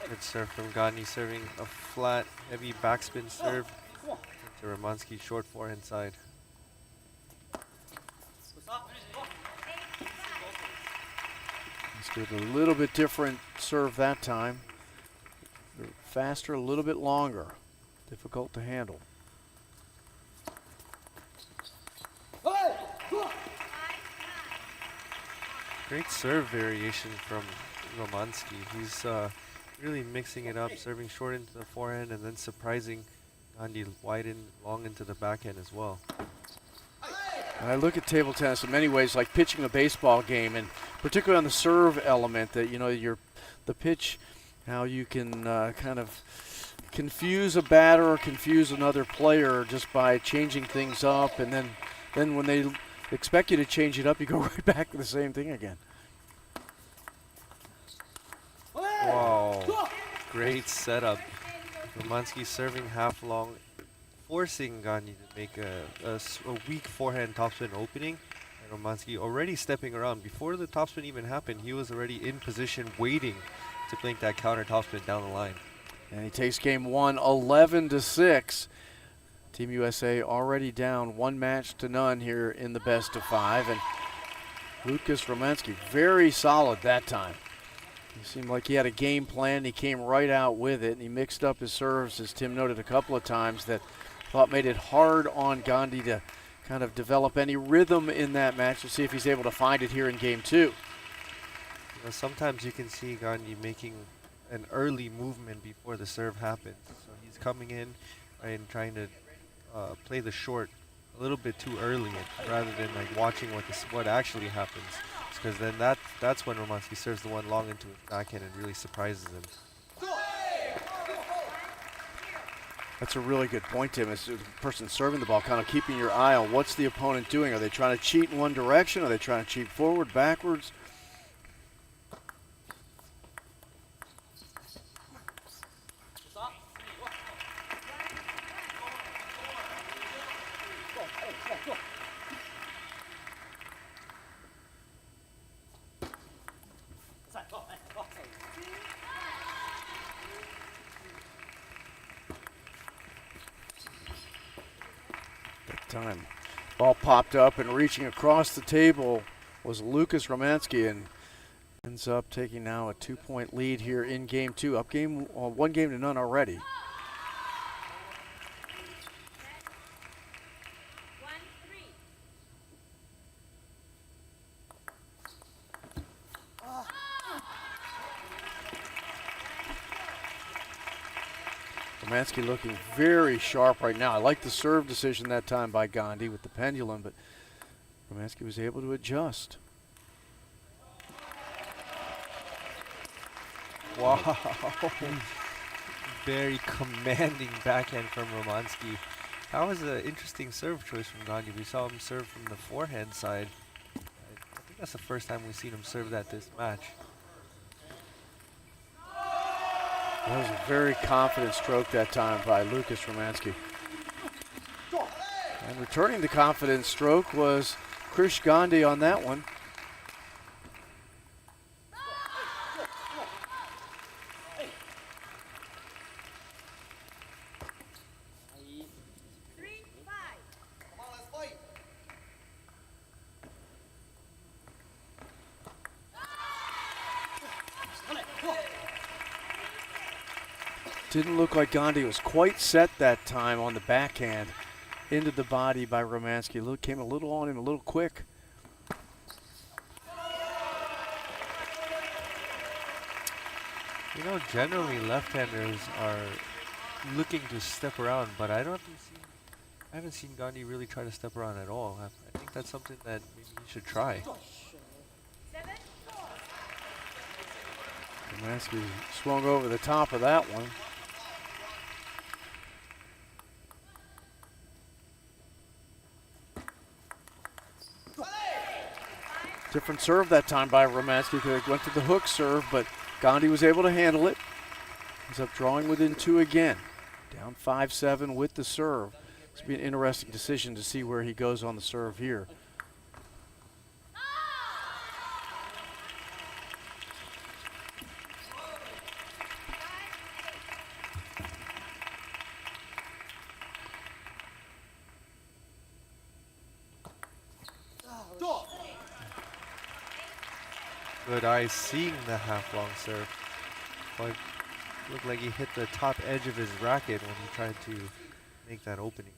Good serve from Gandhi, serving a flat, heavy backspin serve to Romansky, short forehand side. Let's do it a little bit different serve that time. Faster, a little bit longer. Difficult to handle. Great serve variation from Romansky. He's really mixing it up, serving short into the forehand and then surprising Gandhi wide and long into the backhand as well. I look at table tennis in many ways like pitching a baseball game, and particularly on the serve element, that the pitch, how you can kind of confuse a batter or confuse another player just by changing things up, and then when they expect you to change it up, you go right back to the same thing again. Wow, great setup. Romansky serving half long, forcing Gandhi to make a weak forehand topspin opening. And Romansky already stepping around. Before the topspin even happened, he was already in position waiting to make that counter topspin down the line. And he takes game 1, 11-6. Team USA already down 1-0 here in the best of 5. And Lucas Romansky, very solid that time. He seemed like he had a game plan. He came right out with it, and he mixed up his serves, as Tim noted a couple of times, that thought made it hard on Gandhi to kind of develop any rhythm in that match. We'll see if he's able to find it here in game 2. You know, sometimes you can see Gandhi making an early movement before the serve happens. So he's coming in, right, and trying to play the short a little bit too early, rather than like watching what actually happens. Because then that's when Romansky serves the one long into his backhand and really surprises him. That's a really good point, Tim. As the person serving the ball, kind of keeping your eye on what's the opponent doing. Are they trying to cheat in one direction? Are they trying to cheat forward, backwards? Time. Ball popped up, and reaching across the table was Lucas Romansky, and ends up taking now a 2-point lead here in game 2. Up 1-0 already. Romansky looking very sharp right now. I like the serve decision that time by Gandhi with the pendulum, but Romansky was able to adjust. Wow. Very commanding backhand from Romansky. That was an interesting serve choice from Gandhi. We saw him serve from the forehand side. I think that's the first time we've seen him serve that this match. That was a very confident stroke that time by Lucas Romansky. And returning the confident stroke was Krish Gandhi on that one. Didn't look like Gandhi was quite set that time on the backhand. Into the body by Romanski. Came a little on him, a little quick. You know, generally left-handers are looking to step around, but I haven't seen Gandhi really try to step around at all. I think that's something that maybe he should try. Romanski swung over the top of that one. Different serve that time by Romanski. He went to the hook serve, but Gandhi was able to handle it. He's up drawing within 2 again. Down 5-7 with the serve. It's going to be an interesting decision to see where he goes on the serve here. Good eye seeing the half-long serve. But looked like he hit the top edge of his racket when he tried to make that opening.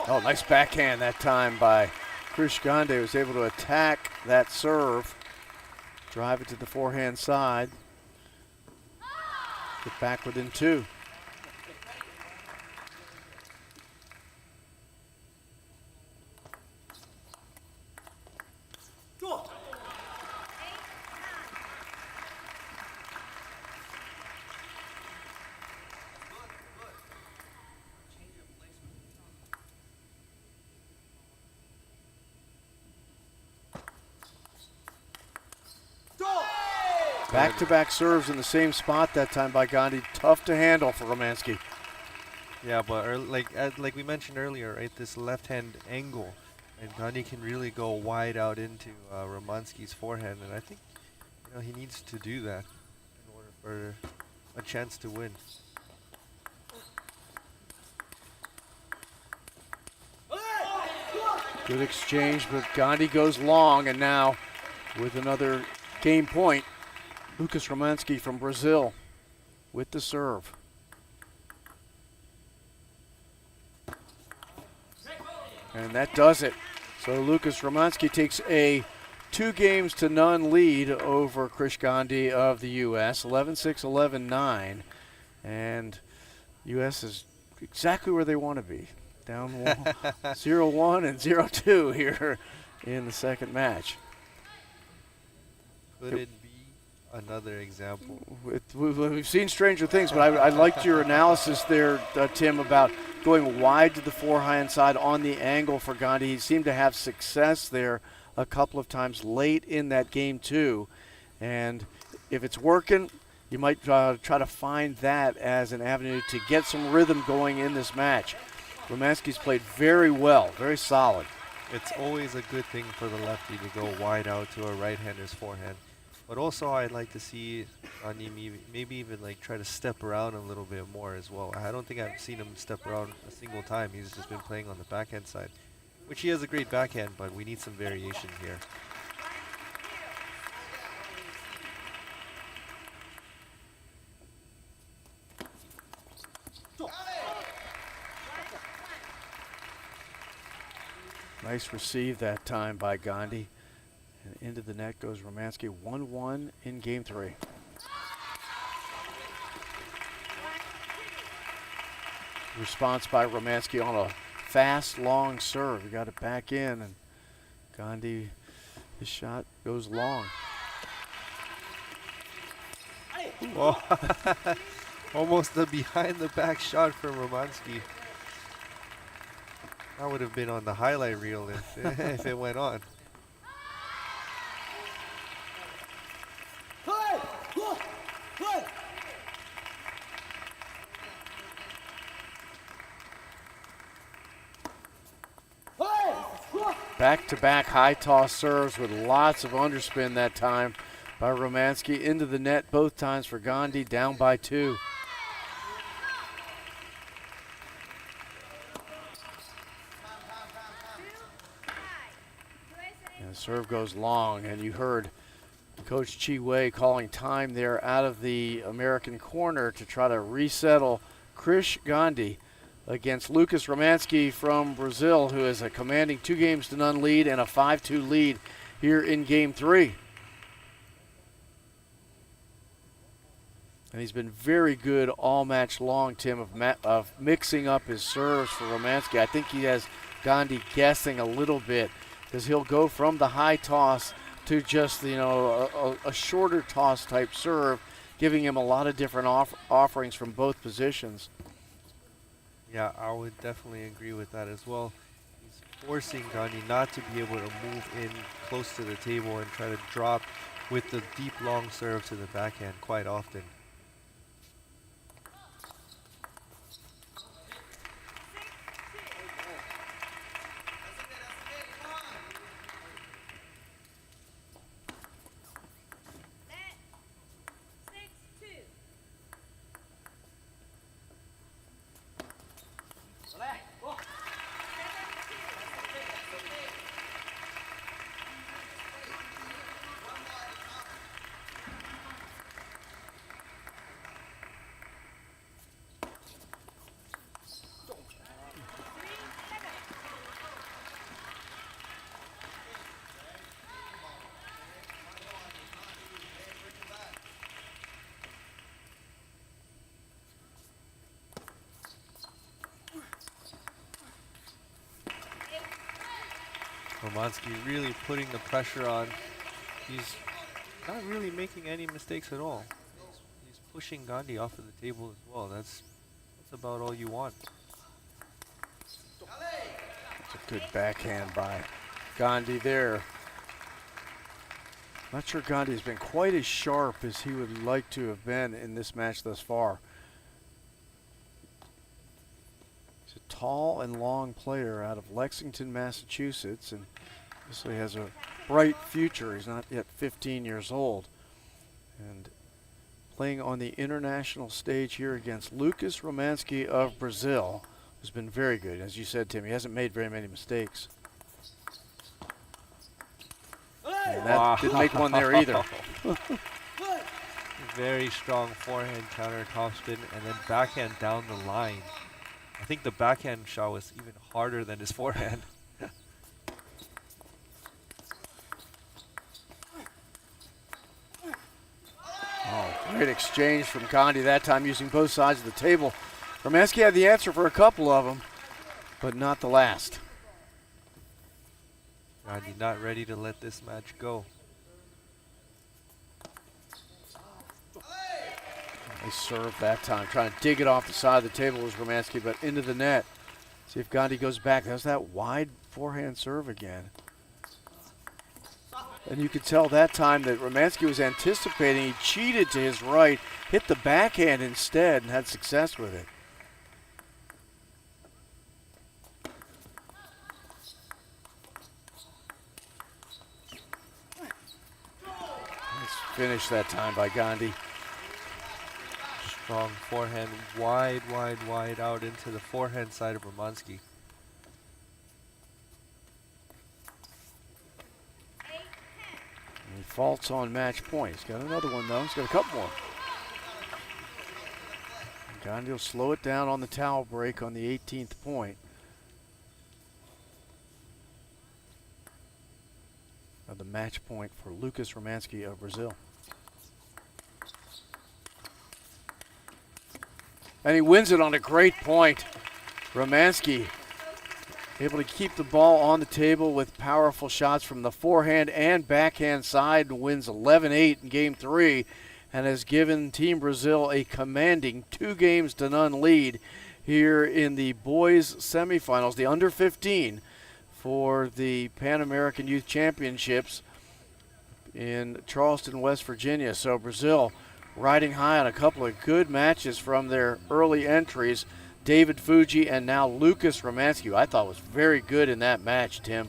Oh, nice backhand that time by Krish Gandhi. Was able to attack that serve. Drive it to the forehand side. Get back within 2. Back-to-back serves in the same spot that time by Gandhi. Tough to handle for Romanski. Yeah, but like we mentioned earlier, right, this left-hand angle, and Gandhi can really go wide out into Romanski's forehand, and I think he needs to do that in order for a chance to win. Good exchange, but Gandhi goes long, and now with another game point, Lucas Romanski from Brazil with the serve. And that does it. So Lucas Romanski takes a 2-0 lead over Krish Gandhi of the U.S., 11-6, 11-9. And U.S. is exactly where they want to be. Down 0-1 and 0-2 here in the second match. Could it be another example? We've seen stranger things, but I liked your analysis there, Tim, about going wide to the forehand side on the angle for Gandhi. He seemed to have success there a couple of times late in that game too. And if it's working, you might try to find that as an avenue to get some rhythm going in this match. Romanski's played very well, very solid. It's always a good thing for the lefty to go wide out to a right-hander's forehand. But also I'd like to see Gandhi maybe even try to step around a little bit more as well. I don't think I've seen him step around a single time. He's just been playing on the backhand side, which he has a great backhand, but we need some variation here. Nice receive that time by Gandhi. And into the net goes Romanski, 1-1 in game 3. Response by Romanski on a fast, long serve. He got it back in, and Gandhi, his shot goes long. Oh, almost a behind-the-back shot from Romanski. That would have been on the highlight reel if it went on. Back-to-back high toss serves with lots of underspin that time by Romansky into the net both times for Gandhi, down by 2. And the serve goes long, and you heard Coach Chi Wei calling time there out of the American corner to try to resettle Krish Gandhi against Lucas Romansky from Brazil, who has a commanding 2-0 lead and a 5-2 lead here in Game 3. And he's been very good all match long, Tim, of mixing up his serves for Romansky. I think he has Gandhi guessing a little bit, because he'll go from the high toss to just, a shorter toss type serve, giving him a lot of different offerings from both positions. Yeah, I would definitely agree with that as well. He's forcing Gandhi not to be able to move in close to the table and try to drop with the deep long serve to the backhand quite often. Romansky really putting the pressure on. He's not really making any mistakes at all. He's pushing Gandhi off of the table as well. That's about all you want. That's a good backhand by Gandhi there. Not sure Gandhi's been quite as sharp as he would like to have been in this match thus far. He's a tall and long player out of Lexington, Massachusetts, and obviously has a bright future. He's not yet 15 years old. And playing on the international stage here against Lucas Romansky of Brazil, who's been very good. As you said, Tim, he hasn't made very many mistakes. And that didn't make one there either. Very strong forehand counter topspin and then backhand down the line. I think the backhand shot was even harder than his forehand. Oh, great exchange from Gandhi that time, using both sides of the table. Romansky had the answer for a couple of them, but not the last. Gandhi not ready to let this match go. Nice serve that time, trying to dig it off the side of the table was Romansky, but into the net. See if Gandhi goes back. There's that wide forehand serve again. And you could tell that time that Romansky was anticipating. He cheated to his right, hit the backhand instead, and had success with it. Nice finish that time by Gandhi. Strong forehand, wide out into the forehand side of Romansky. He faults on match point. He's got another one though. He's got a couple more. Gandhi will slow it down on the towel break on the 18th point. Now the match point for Lucas Romansky of Brazil. And he wins it on a great point. Romansky able to keep the ball on the table with powerful shots from the forehand and backhand side, and wins 11-8 in Game 3 and has given Team Brazil a commanding 2-0 lead here in the boys semifinals, the under 15 for the Pan American Youth Championships in Charleston, West Virginia. So Brazil riding high on a couple of good matches from their early entries. David Fuji and now Lucas Romansky, who I thought was very good in that match, Tim.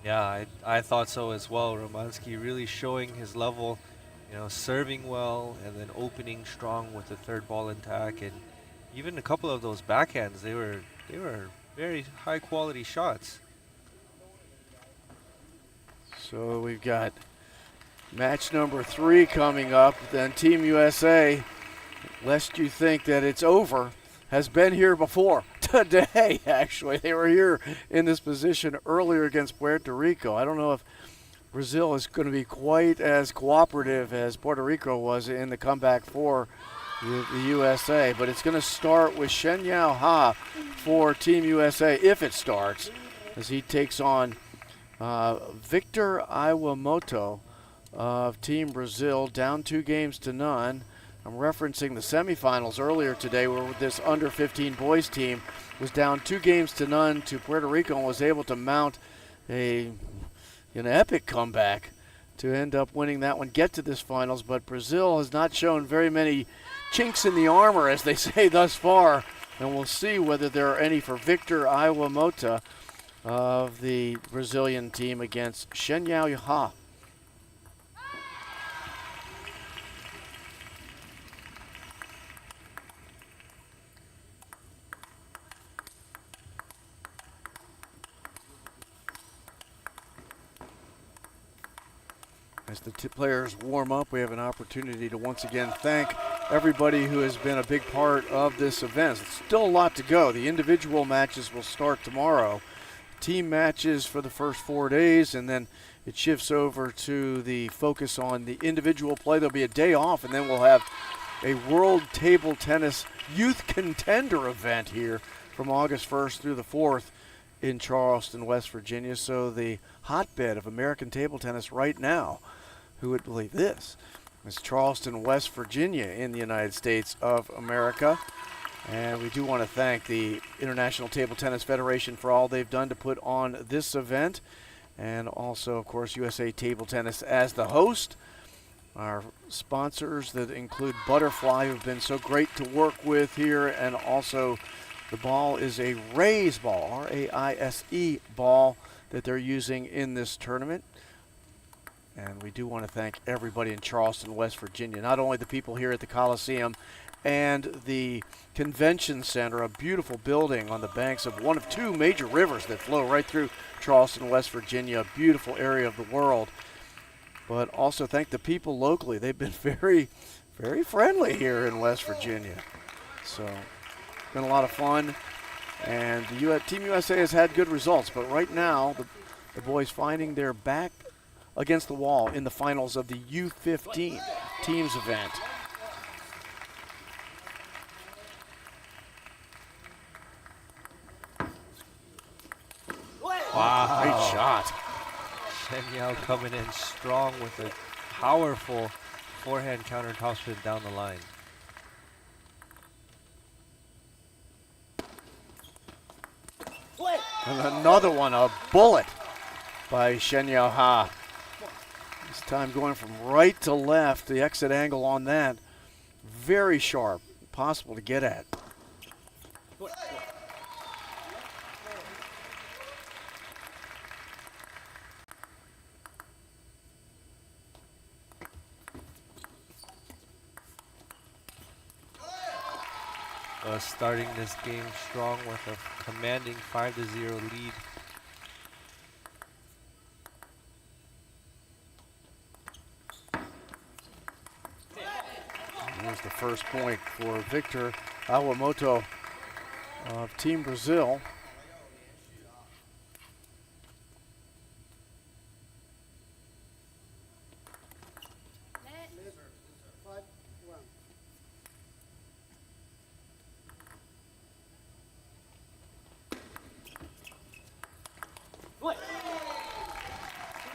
Yeah, I thought so as well. Romansky really showing his level serving well and then opening strong with the third ball attack, and even a couple of those backhands, they were very high quality shots. So we've got match number 3 coming up. Then Team USA, lest you think that it's over, has been here before. Today, actually. They were here in this position earlier against Puerto Rico. I don't know if Brazil is going to be quite as cooperative as Puerto Rico was in the comeback for the USA, but it's going to start with Shen Yao Ha for Team USA, if it starts, as he takes on Victor Iwamoto of Team Brazil, down 2-0. I'm referencing the semifinals earlier today where this under 15 boys team was down 2-0 to Puerto Rico and was able to mount an epic comeback to end up winning that one, get to this finals. But Brazil has not shown very many chinks in the armor, as they say, thus far, and we'll see whether there are any for Victor Iwamoto of the Brazilian team against Shen Yao Ha. As the players warm up, we have an opportunity to once again thank everybody who has been a big part of this event. It's still a lot to go. The individual matches will start tomorrow. Team matches for the first 4 days, and then it shifts over to the focus on the individual play. There'll be a day off, and then we'll have a World Table Tennis Youth Contender event here from August 1st through the 4th in Charleston, West Virginia. So the hotbed of American table tennis right now, who would believe this, is Charleston, West Virginia in the United States of America. And we do want to thank the International Table Tennis Federation for all they've done to put on this event. And also, of course, USA Table Tennis as the host. Our sponsors that include Butterfly, who've been so great to work with here. And also, the ball is a Raise ball, R-A-I-S-E ball, that they're using in this tournament. And we do want to thank everybody in Charleston, West Virginia, not only the people here at the Coliseum and the Convention Center, a beautiful building on the banks of one of 2 major rivers that flow right through Charleston, West Virginia, a beautiful area of the world, but also thank the people locally. They've been very, very friendly here in West Virginia. So it's been a lot of fun, and Team USA has had good results, but right now the boys finding their back against the wall in the finals of the U15 teams event. Wow. Great shot. Shen Yao coming in strong with a powerful forehand counter topspin down the line. And another one, a bullet by Shen Yao Ha. This time going from right to left, the exit angle on that, very sharp, possible to get at. Starting this game strong with a commanding 5-0 lead. Here's the first point for Victor Iwamoto of Team Brazil.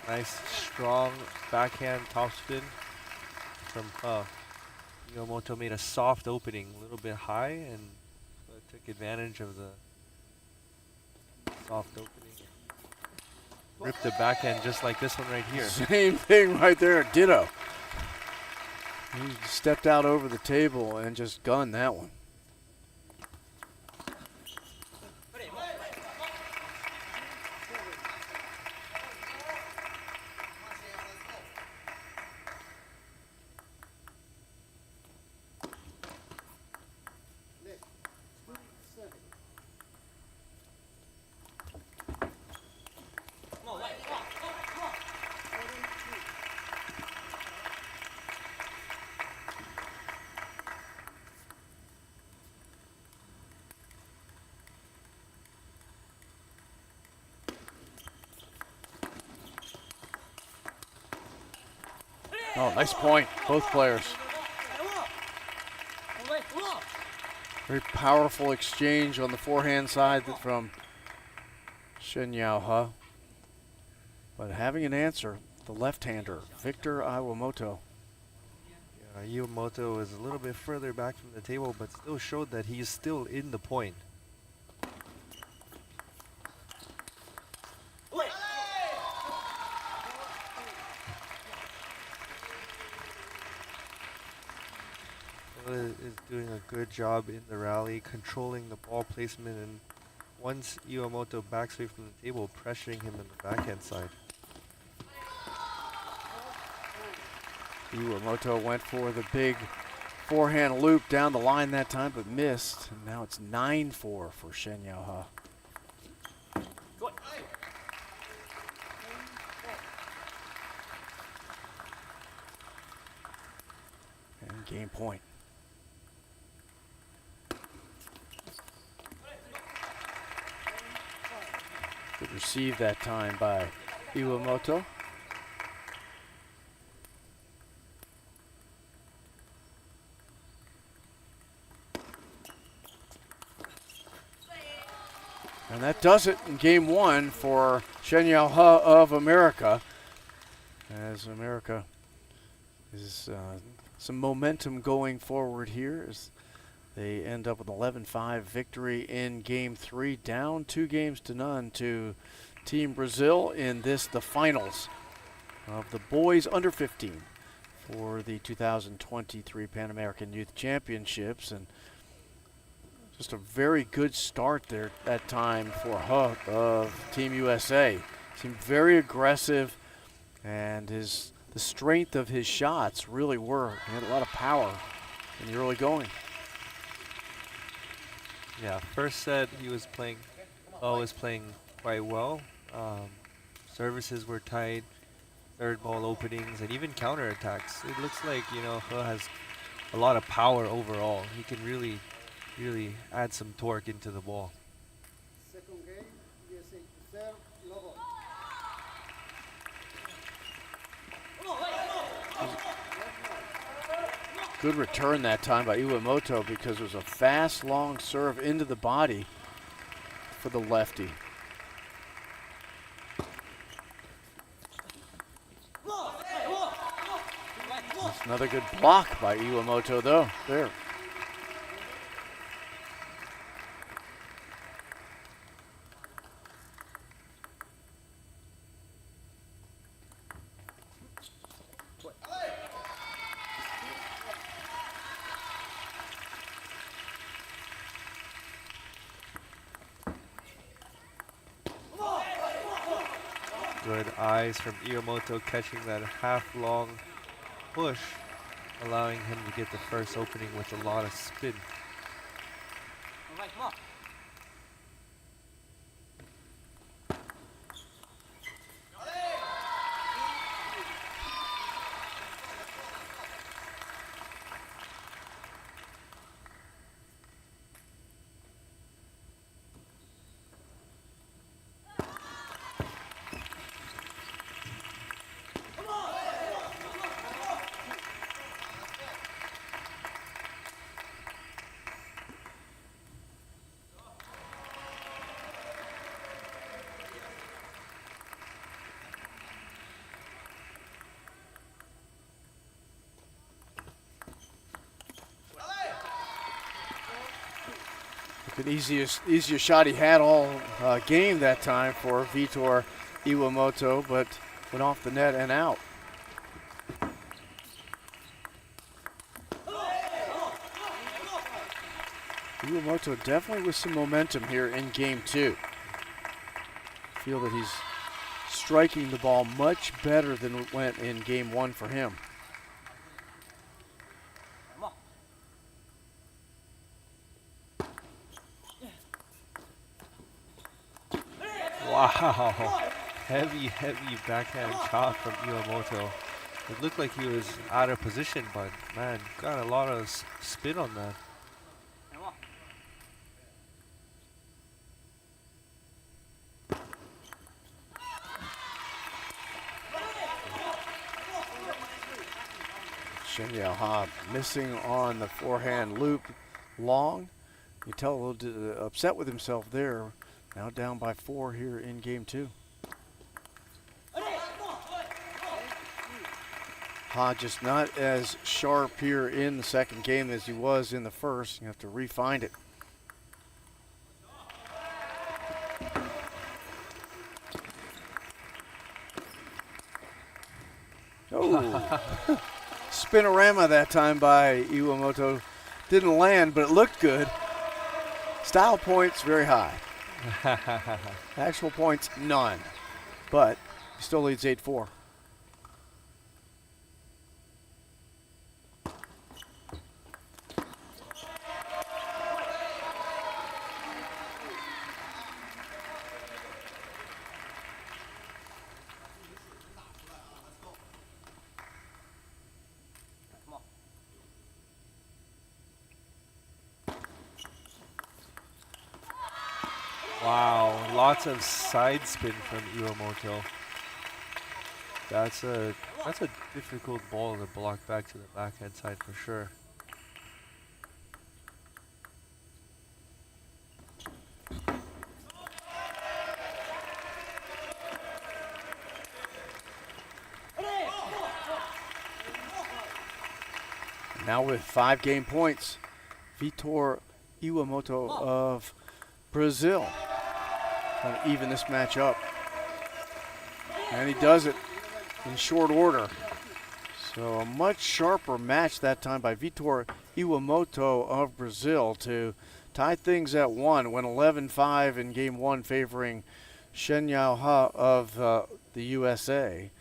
Nice, strong backhand topspin from Iwamoto. Made a soft opening, a little bit high, and took advantage of the soft opening. Ripped the backhand just like this one right here. Same thing right there, ditto. He stepped out over the table and just gunned that one. Oh, nice point, both players. Very powerful exchange on the forehand side from Shen Yao He. But having an answer, the left-hander, Victor Iwamoto. Yeah, Iwamoto is a little bit further back from the table, but still showed that he's still in the point. Is doing a good job in the rally, controlling the ball placement, and once Iwamoto backs away from the table, pressuring him on the backhand side. Iwamoto went for the big forehand loop down the line that time, but missed. And now it's 9-4 for Shen Yao He. And game point. Good receive that time by Iwamoto. And that does it in game one for Shen Yao He of America, as America is some momentum going forward here as they end up with an 11-5 victory in game three, down 2-0 to Team Brazil in the finals of the boys under 15 for the 2023 Pan American Youth Championships. And just a very good start there that time for He of Team USA. Seemed very aggressive, and the strength of his shots really were. He had a lot of power in the early going. Yeah, first set he was playing quite well. Services were tight, third ball openings, and even counterattacks. It looks like, He has a lot of power overall. He can really add some torque into the ball. Second game, USA to serve, no ball. Good return that time by Iwamoto because it was a fast, long serve into the body for the lefty. That's another good block by Iwamoto though, there. Good eyes from Iwamoto catching that half-long push, allowing him to get the first opening with a lot of spin. The easiest shot he had all game that time for Vitor Iwamoto, but went off the net and out. Iwamoto definitely with some momentum here in game two. Feel that he's striking the ball much better than it went in game one for him. Wow, heavy backhand shot from Iwamoto. It looked like he was out of position, but man, got a lot of spin on that. Shenyao Ha missing on the forehand loop long. You tell a little upset with himself there. Now down by 4 here in game 2. Ha just not as sharp here in the second game as he was in the first. You have to re-find it. Oh, spinorama that time by Iwamoto. Didn't land, but it looked good. Style points very high. Actual points, none. But he still leads 8-4. Wow, lots of side spin from Iwamoto. That's a difficult ball to block back to the backhand side for sure. Now with 5 game points, Vitor Iwamoto of Brazil trying to even this match up. And he does it in short order. So a much sharper match that time by Vitor Iwamoto of Brazil to tie things at 1, went 11-5 in game 1 favoring Shenyao Ha of the USA.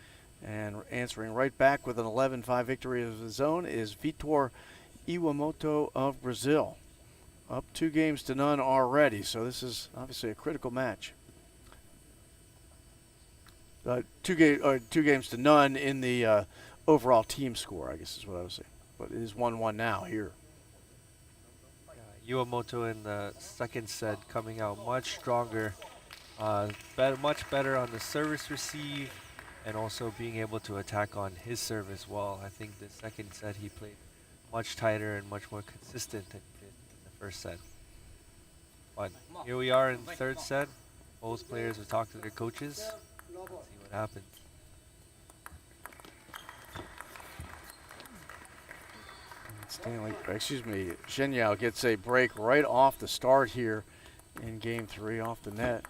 And answering right back with an 11-5 victory of his own is Vitor Iwamoto of Brazil. Up 2 games to none already, so this is obviously a critical match. 2 games to none in the overall team score, I guess is what I was saying. But it is 1-1 now here. Iwamoto in the second set coming out much stronger, much better on the service receive, and also being able to attack on his serve as well. I think the second set he played much tighter and much more consistent than he did in the first set. But here we are in the third set. Both players will talk to their coaches. See what happens. Shenyao gets a break right off the start here in game 3 off the net.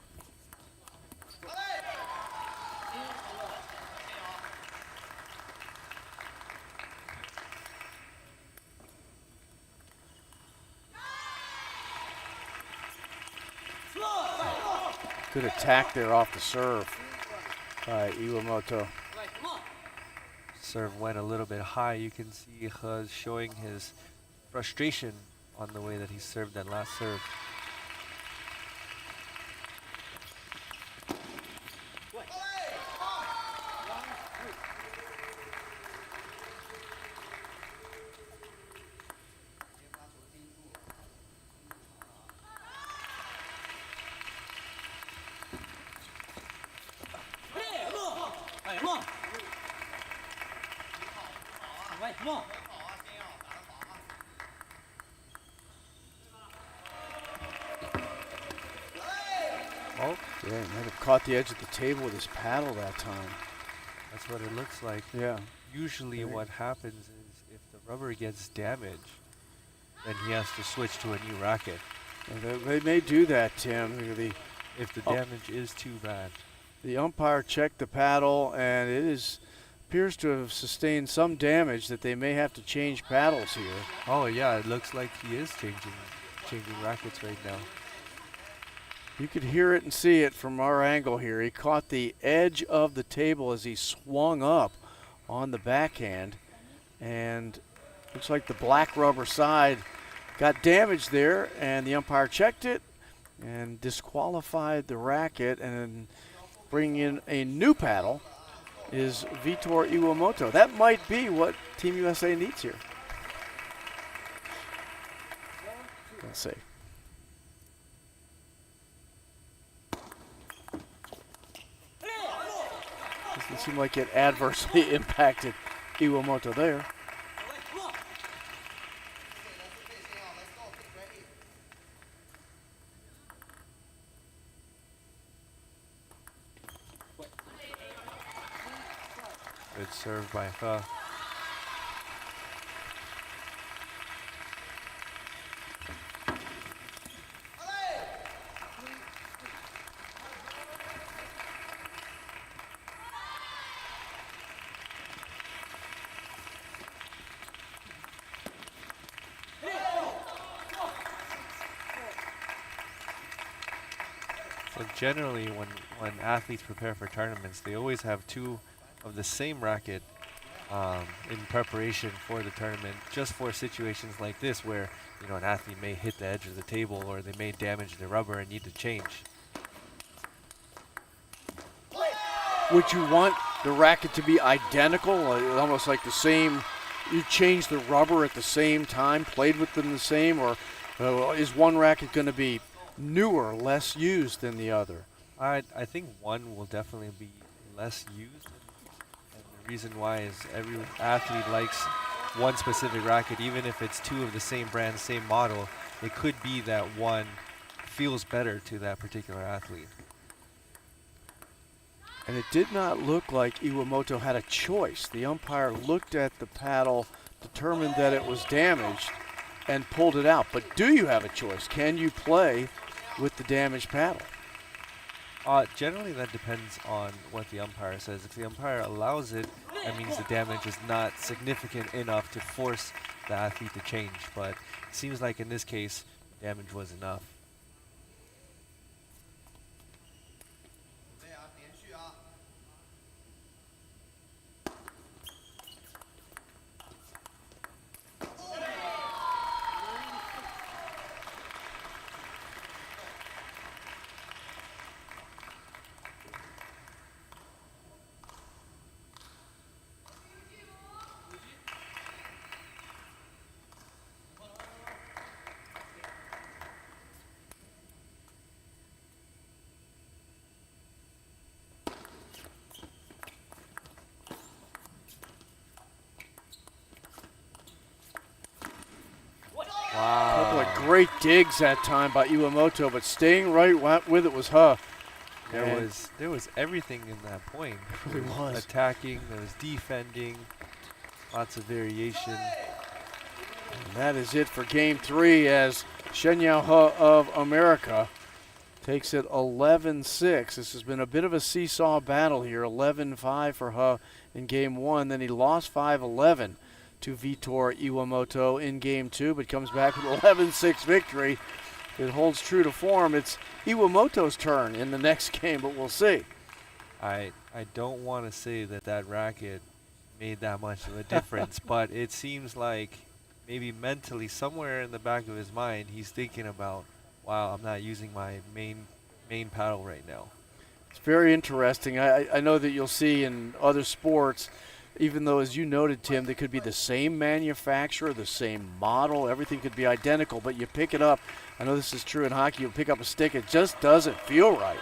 Good attack there off the serve by Iwamoto. Serve went a little bit high. You can see He showing his frustration on the way that he served that last serve. Oh, yeah, he might have caught the edge of the table with his paddle that time. That's what it looks like. Yeah. Usually what happens is if the rubber gets damaged, then he has to switch to a new racket. They may do that, Tim. If the damage is too bad. The umpire checked the paddle, and it appears to have sustained some damage that they may have to change paddles here. Oh yeah, it looks like he is changing rackets right now. You could hear it and see it from our angle here. He caught the edge of the table as he swung up on the backhand, and looks like the black rubber side got damaged there, and the umpire checked it and disqualified the racket, and bringing in a new paddle is Vitor Iwamoto. That might be what Team USA needs here. Let's see. Doesn't seem like it adversely impacted Iwamoto there. Good serve by He. So generally, when athletes prepare for tournaments, they always have two of the same racket in preparation for the tournament, just for situations like this where an athlete may hit the edge of the table or they may damage the rubber and need to change. Would you want the racket to be identical, almost like the same? You change the rubber at the same time, played with them the same, or is one racket going to be newer, less used than the other? I think one will definitely be less used, and the reason why is every athlete likes one specific racket, even if it's two of the same brand, same model. It could be that one feels better to that particular athlete. And it did not look like Iwamoto had a choice. The umpire looked at the paddle, determined that it was damaged, and pulled it out. But do you have a choice? Can you play with the damaged paddle? Generally, that depends on what the umpire says. If the umpire allows it, that means the damage is not significant enough to force the athlete to change. But it seems like in this case, damage was enough. A couple of great digs that time by Iwamoto, but staying right with it was He. There was everything in that point. It really was. Attacking, there was defending, lots of variation. And that is it for game 3 as Shenyao He of America takes it 11-6. This has been a bit of a seesaw battle here. 11-5 for He in game 1. Then he lost 5-11 to Vitor Iwamoto in game 2, but comes back with 11-6 victory. It holds true to form. It's Iwamoto's turn in the next game, but we'll see. I don't want to say that racket made that much of a difference, but it seems like maybe mentally somewhere in the back of his mind he's thinking about, wow, I'm not using my main paddle right now. It's very interesting. I know that you'll see in other sports, even though, as you noted, Tim, they could be the same manufacturer, the same model, everything could be identical, but you pick it up. I know this is true in hockey. You pick up a stick, it just doesn't feel right.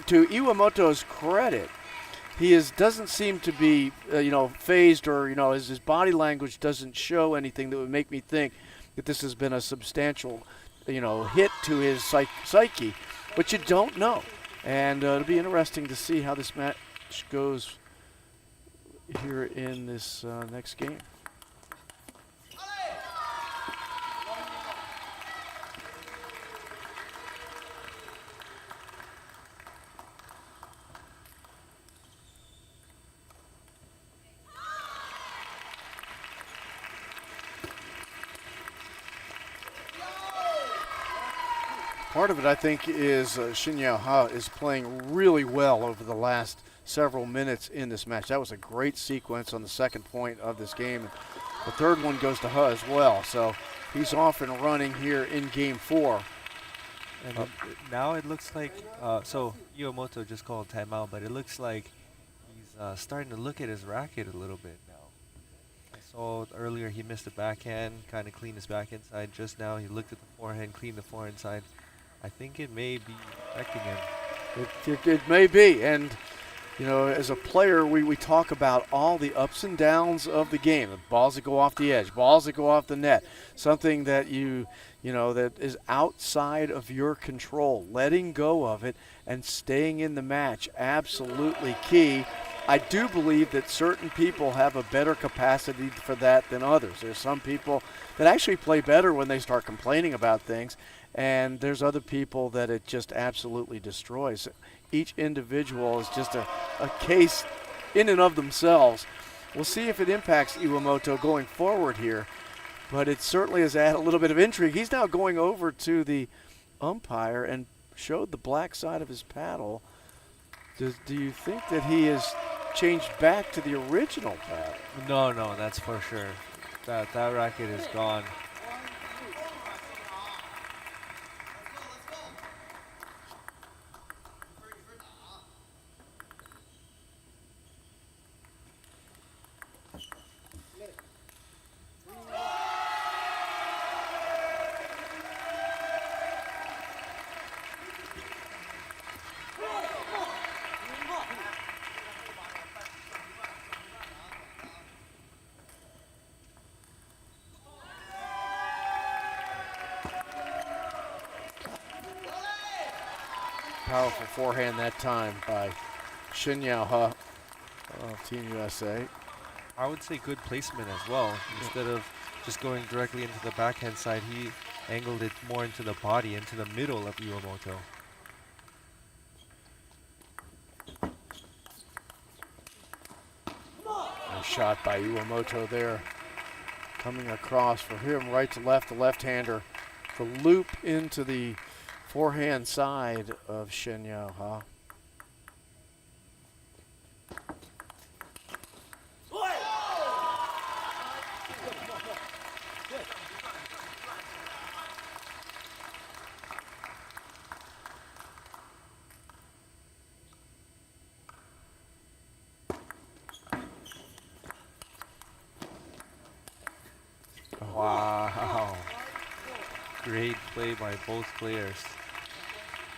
To Iwamoto's credit, he doesn't seem to be, phased, or his body language doesn't show anything that would make me think that this has been a substantial, hit to his psyche. But you don't know, and it'll be interesting to see how this match goes here in this next game. Part of it, I think, is Shenyao He is playing really well over the last several minutes in this match. That was a great sequence on the second point of this game. The third one goes to He as well. So he's off and running here in game 4. And now it looks like, so Iwamoto just called timeout, but it looks like he's starting to look at his racket a little bit now. I saw earlier he missed a backhand, kind of cleaned his backhand side. Just now he looked at the forehand, cleaned the forehand side. I think it may be affecting him. It may be, and as a player, we talk about all the ups and downs of the game. The balls that go off the edge, balls that go off the net, something that that is outside of your control. Letting go of it and staying in the match, absolutely key. I do believe that certain people have a better capacity for that than others. There's some people that actually play better when they start complaining about things, and there's other people that it just absolutely destroys. Each individual is just a case in and of themselves. We'll see if it impacts Iwamoto going forward here, but it certainly has added a little bit of intrigue. He's now going over to the umpire and showed the black side of his paddle. Do you think that he has changed back to the original paddle? No, that's for sure. That racket is gone. Powerful forehand that time by Shin Yao-he of Team USA. I would say good placement as well. Instead of just going directly into the backhand side, he angled it more into the body, into the middle of Iwamoto. Nice shot by Iwamoto there. Coming across for him, right to left, the left-hander. The loop into the forehand side of Shin Yao-he. Wow. Great play by both players.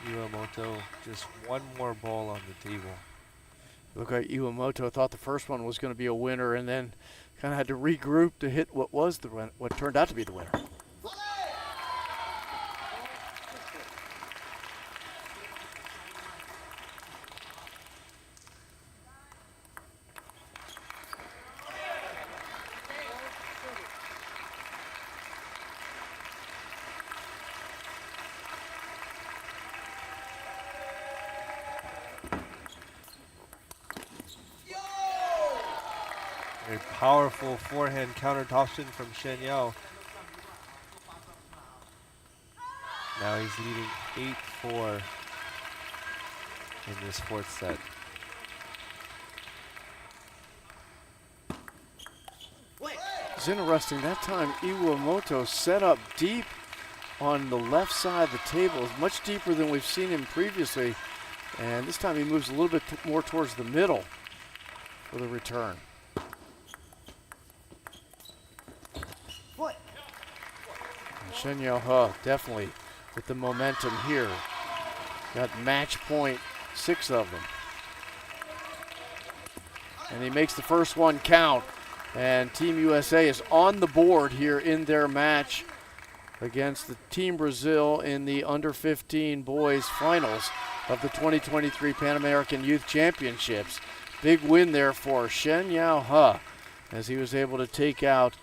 Iwamoto just one more ball on the table. Look like Iwamoto thought the first one was going to be a winner and then kind of had to regroup to hit what turned out to be the winner. Very powerful forehand counter option from Shen Yao. Now he's leading 8-4 in this fourth set. It's interesting, that time Iwamoto set up deep on the left side of the table, much deeper than we've seen him previously, and this time he moves a little bit more towards the middle for the return. Shen Yao-he definitely with the momentum here. Got match point, 6 of them. And he makes the first one count. And Team USA is on the board here in their match against the Team Brazil in the under-15 boys finals of the 2023 Pan American Youth Championships. Big win there for Shen Yao-he as he was able to take out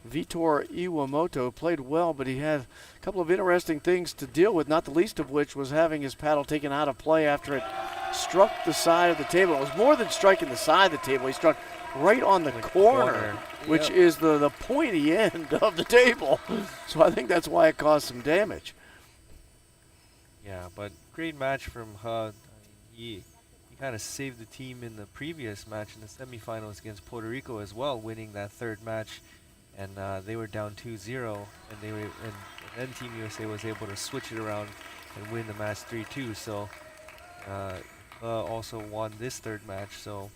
Vitor Iwamoto. Played well, but he had a couple of interesting things to deal with, not the least of which was having his paddle taken out of play after it struck the side of the table. It was more than striking the side of the table. He struck right on the corner, which is the pointy end of the table. So I think that's why it caused some damage. Yeah, but great match from He. I mean, he kind of saved the team in the previous match in the semifinals against Puerto Rico as well, winning that third match. And they were down 2-0, and then Team USA was able to switch it around and win the match 3-2. So also won this third match. So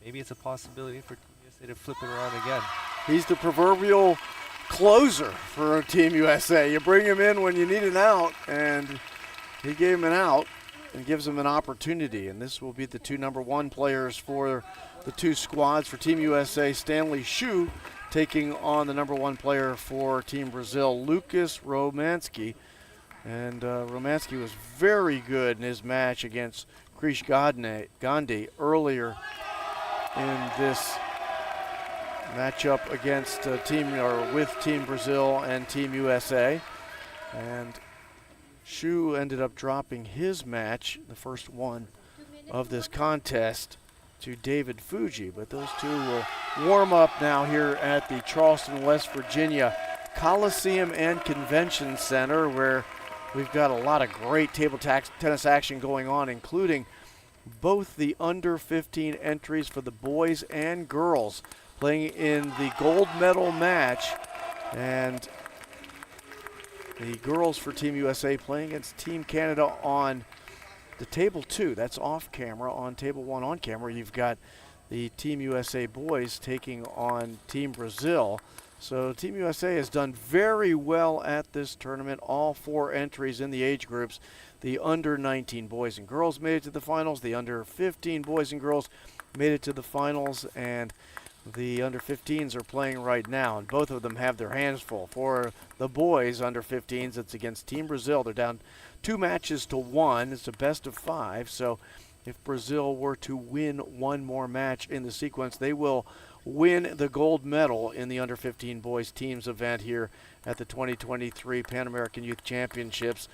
maybe it's a possibility for Team USA to flip it around again. He's the proverbial closer for Team USA. You bring him in when you need an out, and he gave him an out and gives him an opportunity. And this will be the two #1 players for the two squads for Team USA. Stanley Hsu taking on the #1 player for Team Brazil, Lucas Romanski. And Romanski was very good in his match against Krish Gandhi earlier in this matchup against with Team Brazil and Team USA. And Shu ended up dropping his match, the first one of this contest, to David Fuji. But those two will warm up now here at the Charleston, West Virginia Coliseum and Convention Center, where we've got a lot of great table tennis action going on, including both the under 15 entries for the boys and girls playing in the gold medal match, and the girls for Team USA playing against Team Canada on the table 2. That's off camera. On table 1 on camera, you've got the Team USA boys taking on Team Brazil. So Team USA has done very well at this tournament. All 4 entries in the age groups. The under 19 boys and girls made it to the finals. The under 15 boys and girls made it to the finals, and the under 15s are playing right now, and both of them have their hands full. For the boys under 15s, it's against Team Brazil. They're down 2 matches to 1. It's a best of 5. So if Brazil were to win one more match in the sequence, they will win the gold medal in the under 15 boys teams event here at the 2023 Pan American Youth Championships.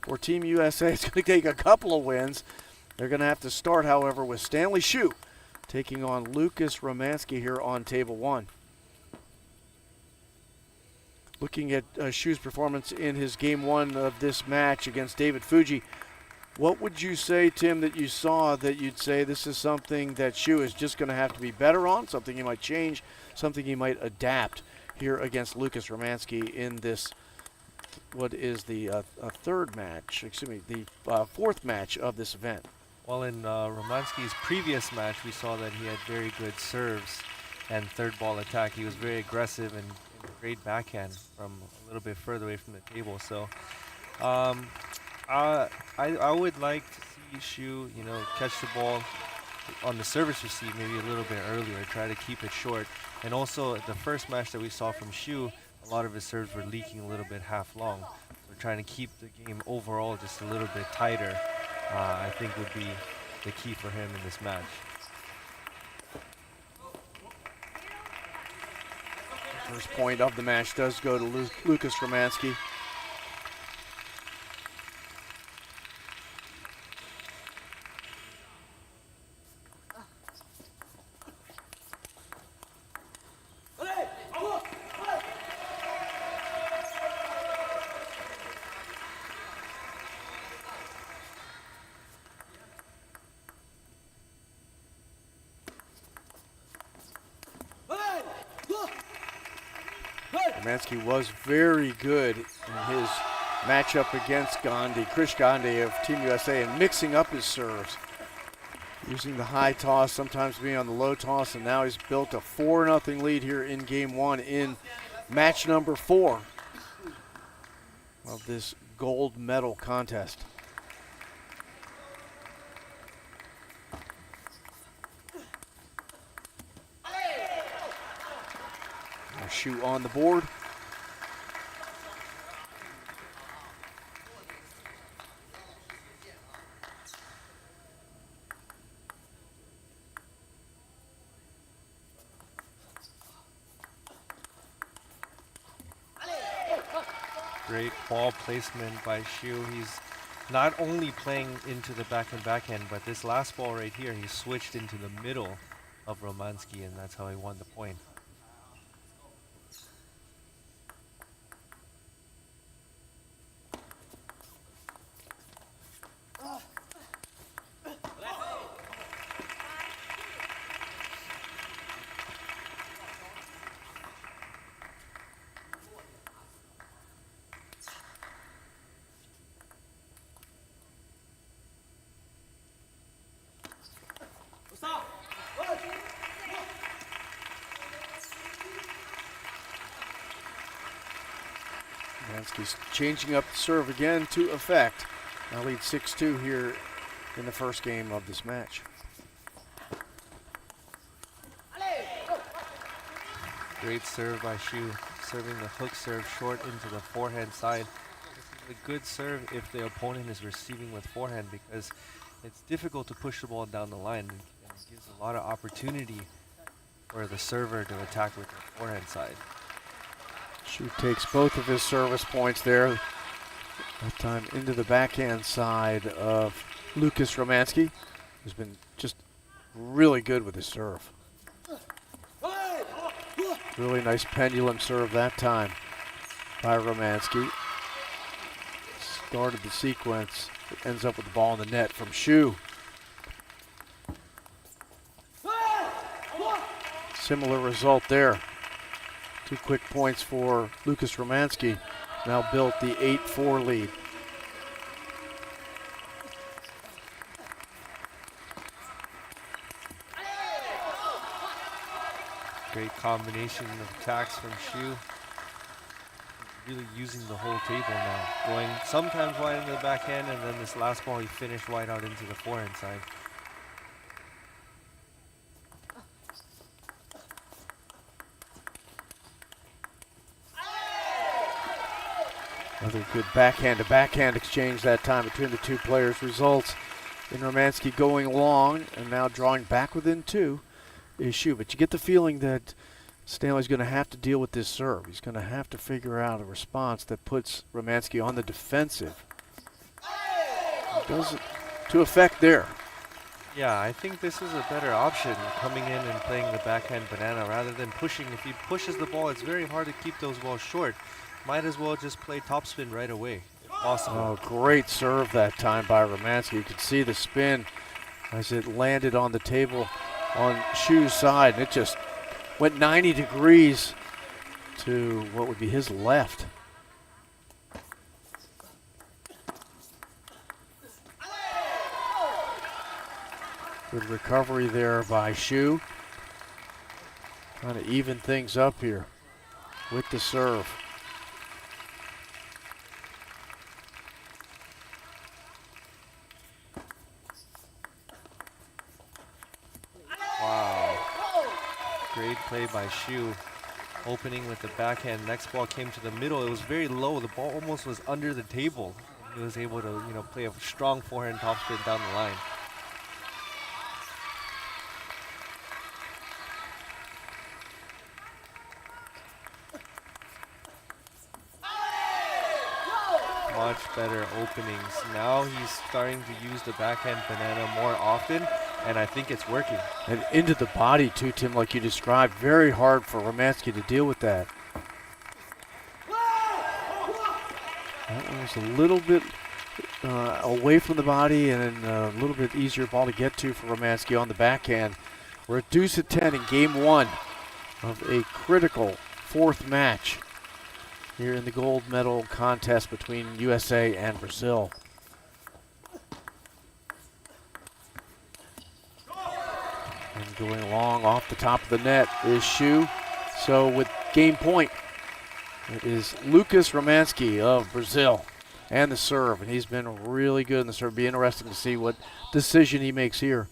For Team USA, it's going to take a couple of wins. They're going to have to start, however, with Stanley Shu taking on Lucas Romanski here on table 1. Looking at Shu's performance in his game 1 of this match against David Fuji, what would you say, Tim, that you saw that you'd say this is something that Shu is just going to have to be better on, something he might change, something he might adapt here against Lucas Romanski in this, what is the third match, the 4th match of this event? Well, in Romanski's previous match, we saw that he had very good serves and third ball attack. He was very aggressive and great backhand from a little bit further away from the table. So I would like to see Shu, catch the ball on the service receive maybe a little bit earlier, try to keep it short. And also the first match that we saw from Shu, a lot of his serves were leaking a little bit half long. So trying to keep the game overall just a little bit tighter, I think would be the key for him in this match. First point of the match does go to Lucas Romanski. Romanski was very good in his matchup against Gandhi, Krish Gandhi of Team USA, and mixing up his serves. Using the high toss, sometimes being on the low toss, and now he's built a 4-0 lead here in game 1 in match number 4 of this gold medal contest. Shu on the board. Great ball placement by Shu. He's not only playing into the backhand, but this last ball right here, he switched into the middle of Romanski, and that's how he won the point. Romanski's changing up the serve again to effect. Now leads 6-2 here in the first game of this match. Great serve by Shu, serving the hook serve short into the forehand side. This is a good serve if the opponent is receiving with forehand, because it's difficult to push the ball down the line. And and gives a lot of opportunity for the server to attack with the forehand side. Shu takes both of his service points there. That time into the backhand side of Lucas Romanski, who's been just really good with his serve. Really nice pendulum serve that time by Romanski. Started the sequence, it ends up with the ball in the net from Shu. Similar result there. 2 quick points for Lucas Romanski. Now built the 8-4 lead. Great combination of attacks from Shu. Really using the whole table now. Going sometimes wide into the backhand, and then this last ball he finished wide out into the forehand side. Another good backhand to backhand exchange that time between the two players. Results in Romanski going long and now drawing back within 2 is Shu. But you get the feeling that Stanley's going to have to deal with this serve. He's going to have to figure out a response that puts Romanski on the defensive. Does it to effect there. Yeah, I think this is a better option, coming in and playing the backhand banana rather than pushing. If he pushes the ball, it's very hard to keep those balls short. Might as well just play topspin right away, if possible. Oh, great serve that time by Romanski. You could see the spin as it landed on the table on Shu's side, and it just went 90 degrees to what would be his left. Good recovery there by Shu. Trying to even things up here with the serve. Wow. Great play by Shu. Opening with the backhand. Next ball came to the middle. It was very low. The ball almost was under the table. He was able to, play a strong forehand topspin down the line. Much better openings. Now he's starting to use the backhand banana more often, and I think it's working. And into the body too, Tim, like you described. Very hard for Romanski to deal with that. That one was a little bit away from the body and a little bit easier ball to get to for Romanski on the backhand. We're at deuce at 10 in game 1 of a critical 4th match here in the gold medal contest between USA and Brazil. And going long off the top of the net is Shu. So with game point, it is Lucas Romanski of Brazil and the serve. And he's been really good in the serve. It'll be interesting to see what decision he makes here.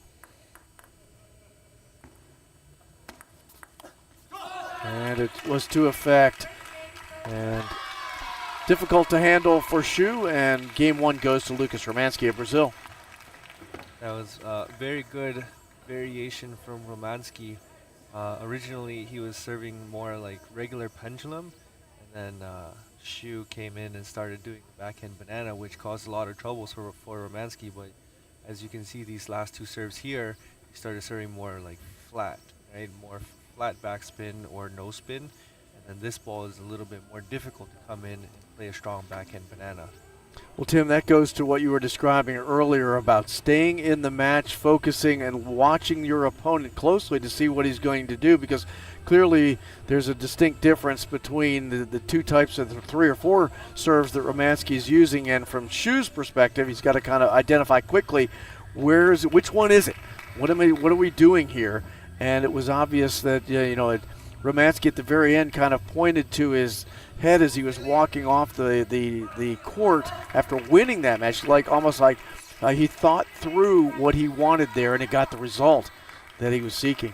And it was to effect. And difficult to handle for Shu, and game 1 goes to Lucas Romanski of Brazil. That was very good variation from Romanski. Originally, he was serving more like regular pendulum, and then Shu came in and started doing the backhand banana, which caused a lot of troubles for Romanski. But as you can see, these last 2 serves here, he started serving more like flat, right? More flat backspin or no spin. And this ball is a little bit more difficult to come in and play a strong backhand banana. Well, Tim, that goes to what you were describing earlier about staying in the match, focusing and watching your opponent closely to see what he's going to do, because clearly there's a distinct difference between the 2 types of the 3 or 4 serves that Romanski is using, and from Shu's perspective, he's got to kind of identify quickly which one is it? What are we doing here? And it was obvious that Romanski at the very end kind of pointed to his head as he was walking off the court after winning that match, almost like he thought through what he wanted there, and it got the result that he was seeking.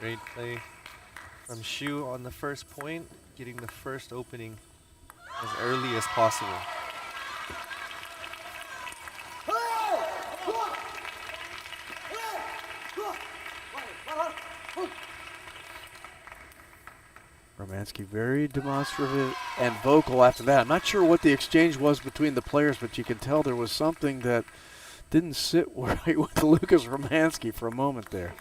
Great play from Shu on the first point, getting the first opening as early as possible. Romansky very demonstrative and vocal after that. I'm not sure what the exchange was between the players, but you can tell there was something that didn't sit right with Lucas Romansky for a moment there.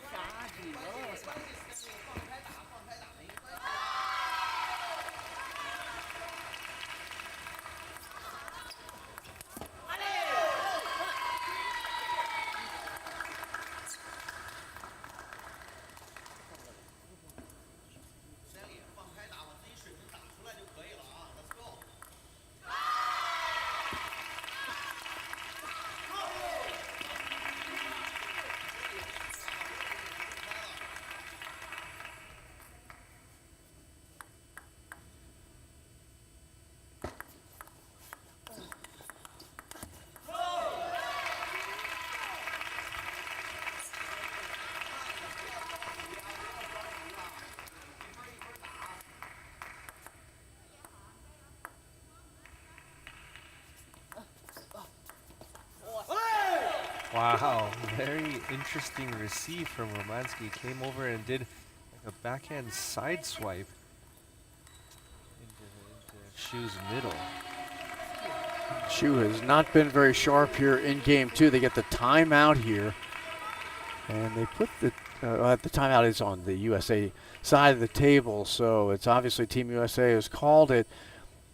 Wow, very interesting receive from Romansky. Came over and did like a backhand side swipe into Shu's middle. Shu has not been very sharp here in game two. They get the timeout here. And they put the timeout is on the USA side of the table, so it's obviously Team USA has called it.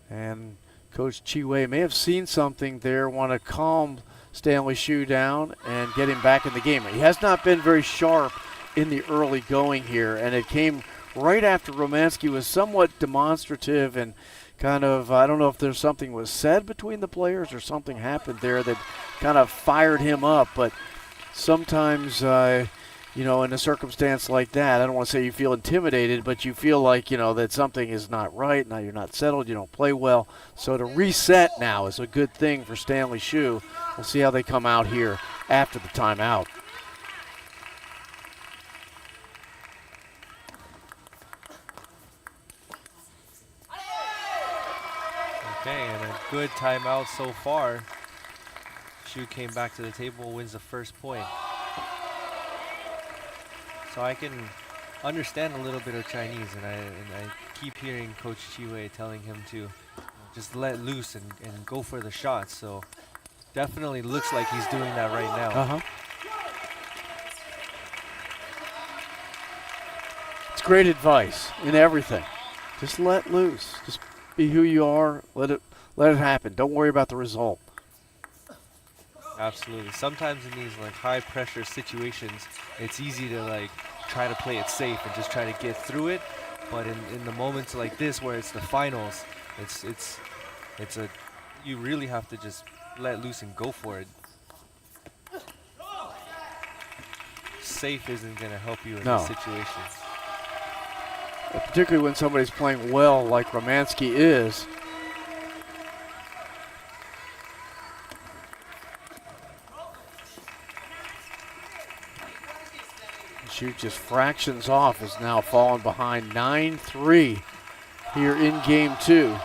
And Coach Chi-Wei may have seen something there, want to calm Stanley Shu down and get him back in the game. He has not been very sharp in the early going here, and it came right after Romansky was somewhat demonstrative and kind of, I don't know if there's something was said between the players or something happened there that kind of fired him up, but sometimes, you know, in a circumstance like that, I don't want to say you feel intimidated, but you feel like, you know, that something is not right. Now you're not settled. You don't play well. So to reset now is a good thing for Stanley Shu. We'll see how they come out here after the timeout. Okay, and a good timeout so far. Shu came back to the table, wins the first point. So I can understand a little bit of Chinese, and I keep hearing Coach Chi-Wei telling him to just let loose and go for the shots. So definitely looks like he's doing that right now. It's great advice in everything. Just let loose. Just be who you are. Let it happen. Don't worry about the result. Absolutely. Sometimes in these like high pressure situations, it's easy to like try to play it safe and just try to get through it. But in the moments like this where it's the finals, you really have to just let loose and go for it. Safe isn't going to help you in this situation. Particularly when somebody's playing well like Romansky is. Shu just fractions off, is now fallen behind 9-3 here in game two.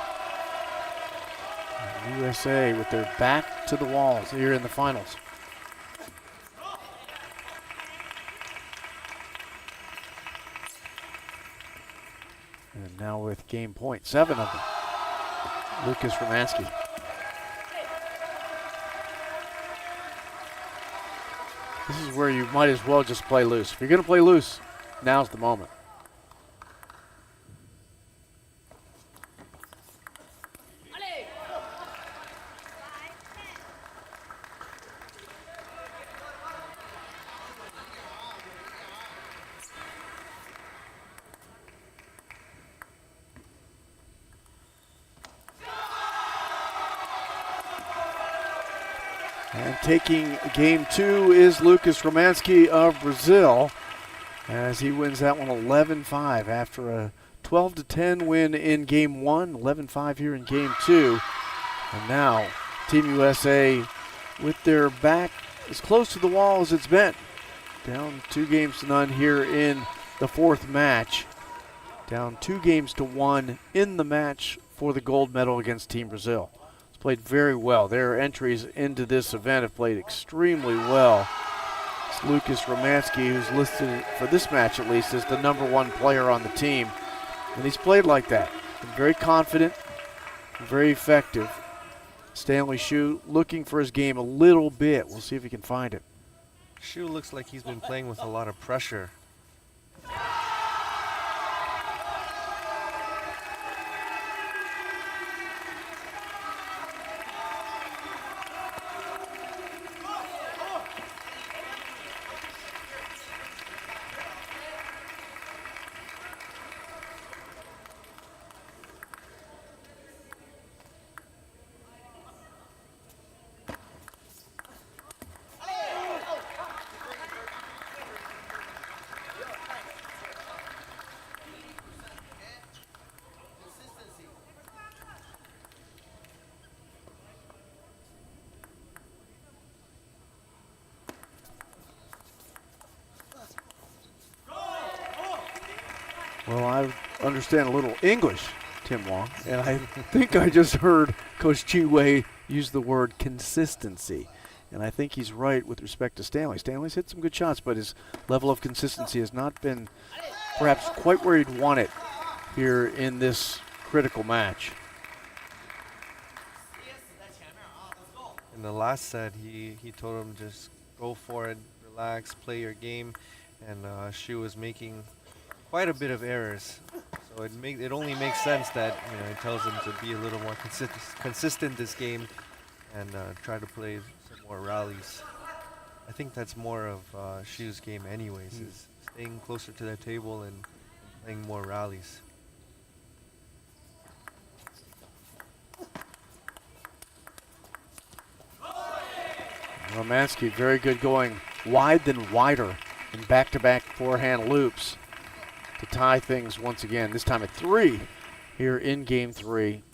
And USA with their back to the walls here in the finals. And now with game point, 7 of them, Lucas Romansky. This is where you might as well just play loose. If you're going to play loose, now's the moment. And taking game two is Lucas Romansky of Brazil, as he wins that one 11-5 after a 12-10 win in game one, 11-5 here in game two. And now Team USA with their back as close to the wall as it's been. Down 2-0 here in the fourth match. down 2-1 in the match for the gold medal against Team Brazil. It's played very well. Their entries into this event have played extremely well. It's Lucas Romanski, who's listed for this match at least as the #1 player on the team. And he's played like that. Been very confident, very effective. Stanley Hsu looking for his game a little bit. We'll see if he can find it. Hsu looks like he's been playing with a lot of pressure. Well, I understand a little English, Tim Wong, and I think I just heard Coach Chi Wei use the word consistency. And I think he's right with respect to Stanley. Stanley's hit some good shots, but his level of consistency has not been perhaps quite where he'd want it here in this critical match. In the last set, he told him just go for it, relax, play your game, and Hsu was making quite a bit of errors. So it only makes sense that he tells him to be a little more consistent this game and try to play some more rallies. I think that's more of Hsu's game anyways, is staying closer to the table and playing more rallies. Romanski, very good going wide then wider in back-to-back forehand loops to tie things once again, this time at 3 here in game 3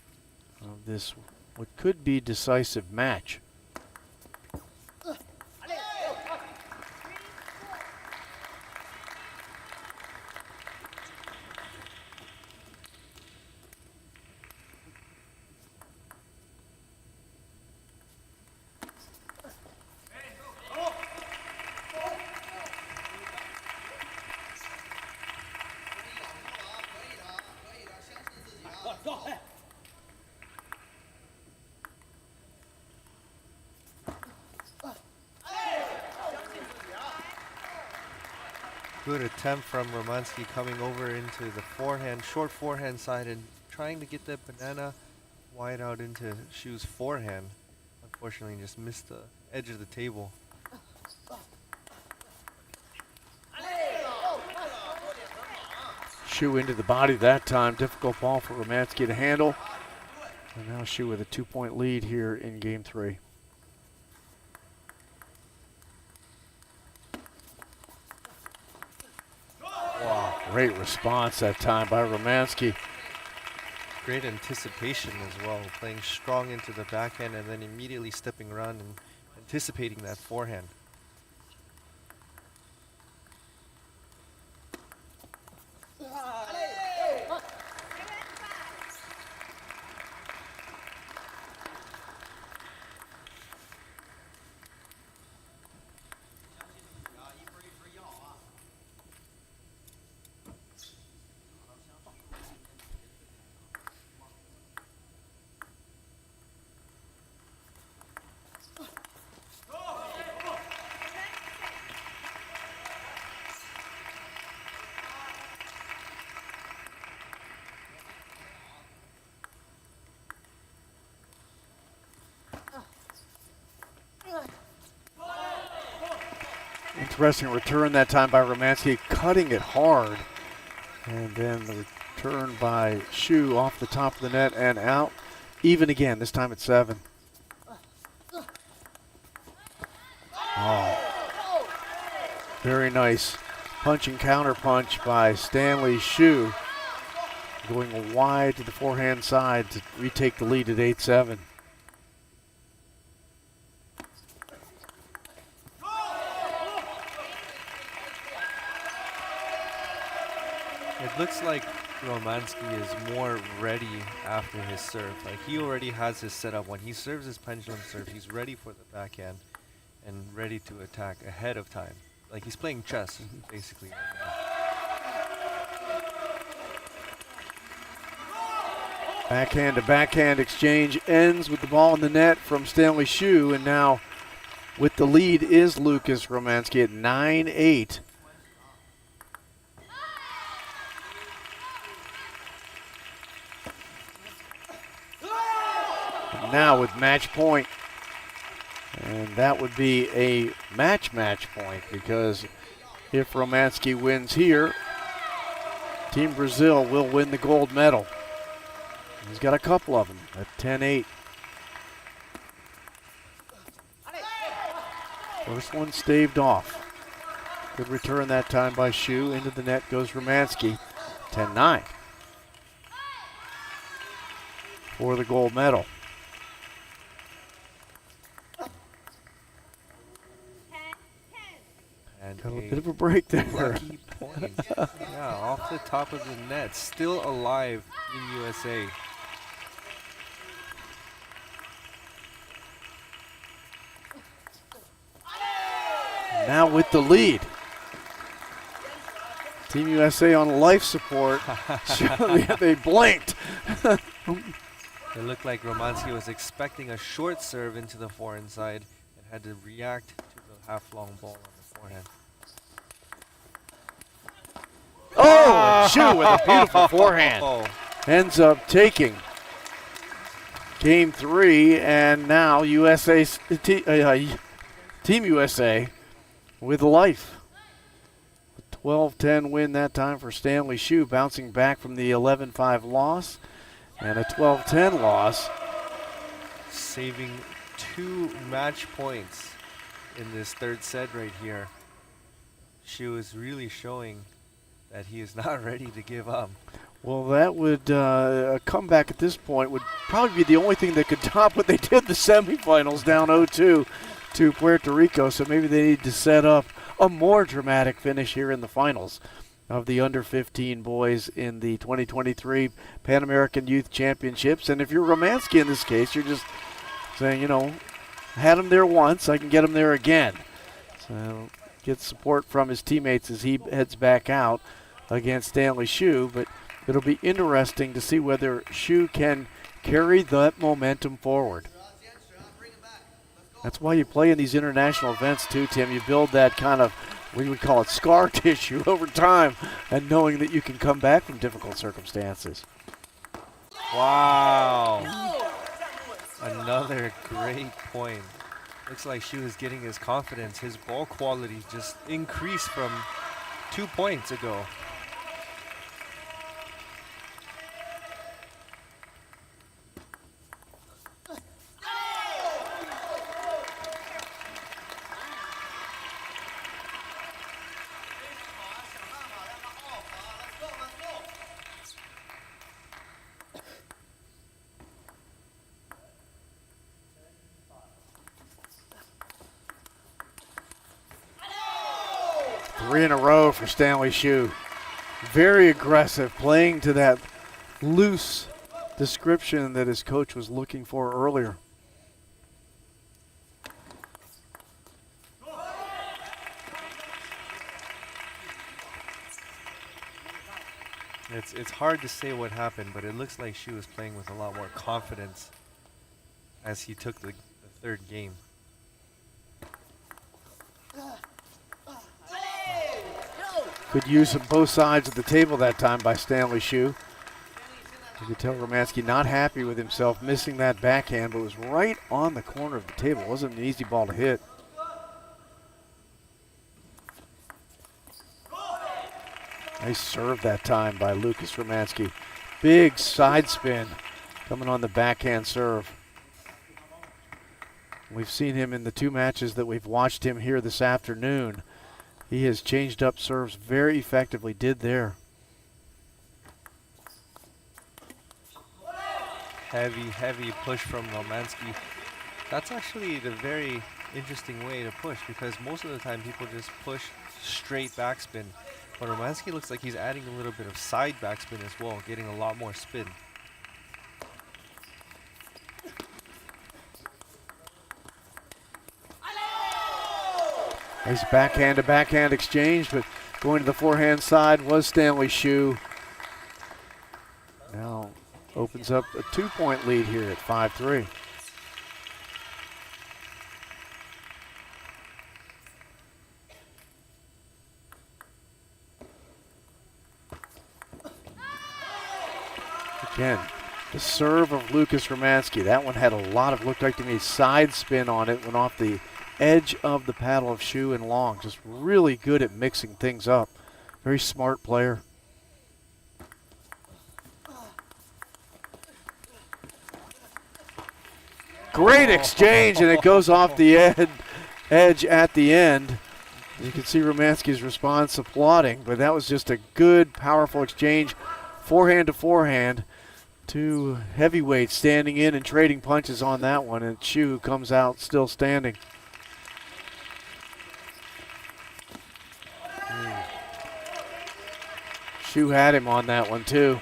of this what could be decisive match. Good attempt from Romanski coming over into the forehand, short forehand side and trying to get that banana wide out into Hsu's forehand. Unfortunately, just missed the edge of the table. Hsu into the body that time. Difficult ball for Romanski to handle. And now Hsu with a 2-point lead here in game 3. Wow, great response that time by Romanski. Great anticipation as well, playing strong into the backhand and then immediately stepping around and anticipating that forehand. Interesting return that time by Romanski, cutting it hard. And then the return by Hsu off the top of the net and out. Even again, this time at 7. Oh, very nice punch and counter punch by Stanley Hsu. Going wide to the forehand side to retake the lead at 8-7. It looks like Romansky is more ready after his serve. Like, he already has his setup. When he serves his pendulum serve, he's ready for the backhand and ready to attack ahead of time. Like, he's playing chess, basically, right now. Backhand to backhand exchange ends with the ball in the net from Stanley Hsu, and now with the lead is Lucas Romansky at 9-8. Now with match point, and that would be a match point, because if Romansky wins here, Team Brazil will win the gold medal. He's got a couple of them at 10-8. First one staved off. Good return that time by Hsu. Into the net goes Romansky. 10-9 for the gold medal. And Got a bit of a break there. lucky point. Yeah, off the top of the net. Still alive in USA. Now with the lead. Team USA on life support. They blinked. It looked like Romansky was expecting a short serve into the forehand side and had to react to the half-long ball on the forehand. Oh, Hsu with a beautiful forehand. Ends up taking game 3, and now Team USA with life. A 12-10 win that time for Stanley Hsu, bouncing back from the 11-5 loss, and a 12-10 loss. Saving 2 match points in this third set right here. Hsu is really showing that he is not ready to give up. Well, that would, a comeback at this point would probably be the only thing that could top what they did in the semifinals, down 0-2 to Puerto Rico. So maybe they need to set up a more dramatic finish here in the finals of the under-15 boys in the 2023 Pan American Youth Championships. And if you're Romansky in this case, you're just saying, you know, I had him there once, I can get him there again. So get support from his teammates as he heads back out against Stanley Hsu, but it'll be interesting to see whether Hsu can carry that momentum forward. That's why you play in these international events too, Tim. You build that kind of, we would call it scar tissue over time, and knowing that you can come back from difficult circumstances. Wow. Another great point. Looks like Hsu is getting his confidence. His ball quality just increased from 2 points ago. Three in a row for Stanley Hsu. Very aggressive, playing to that loose description that his coach was looking for earlier. It's hard to say what happened, but it looks like Hsu was playing with a lot more confidence as he took the third game. Good use of both sides of the table that time by Stanley Hsu. You could tell Romansky not happy with himself, missing that backhand, but was right on the corner of the table. It wasn't an easy ball to hit. Nice serve that time by Lucas Romansky. Big side spin coming on the backhand serve. We've seen him in the 2 matches that we've watched him here this afternoon. He has changed up serves very effectively, did there. Heavy push from Romansky. That's actually the very interesting way to push, because most of the time people just push straight backspin. But Romanski looks like he's adding a little bit of side backspin as well, getting a lot more spin. Nice backhand to backhand exchange, but going to the forehand side was Stanley Hsu. Now opens up a 2-point lead here at 5-3. Again, the serve of Lucas Romanski. That one had a lot of, looked like to me, side spin on it. Went off the edge of the paddle of Hsu and long. Just really good at mixing things up. Very smart player. Great exchange, and it goes off the edge at the end. You can see Romanski's response applauding, but that was just a good, powerful exchange. Forehand to forehand. Two heavyweights standing in and trading punches on that one, and Hsu comes out still standing. Hsu had him on that one too.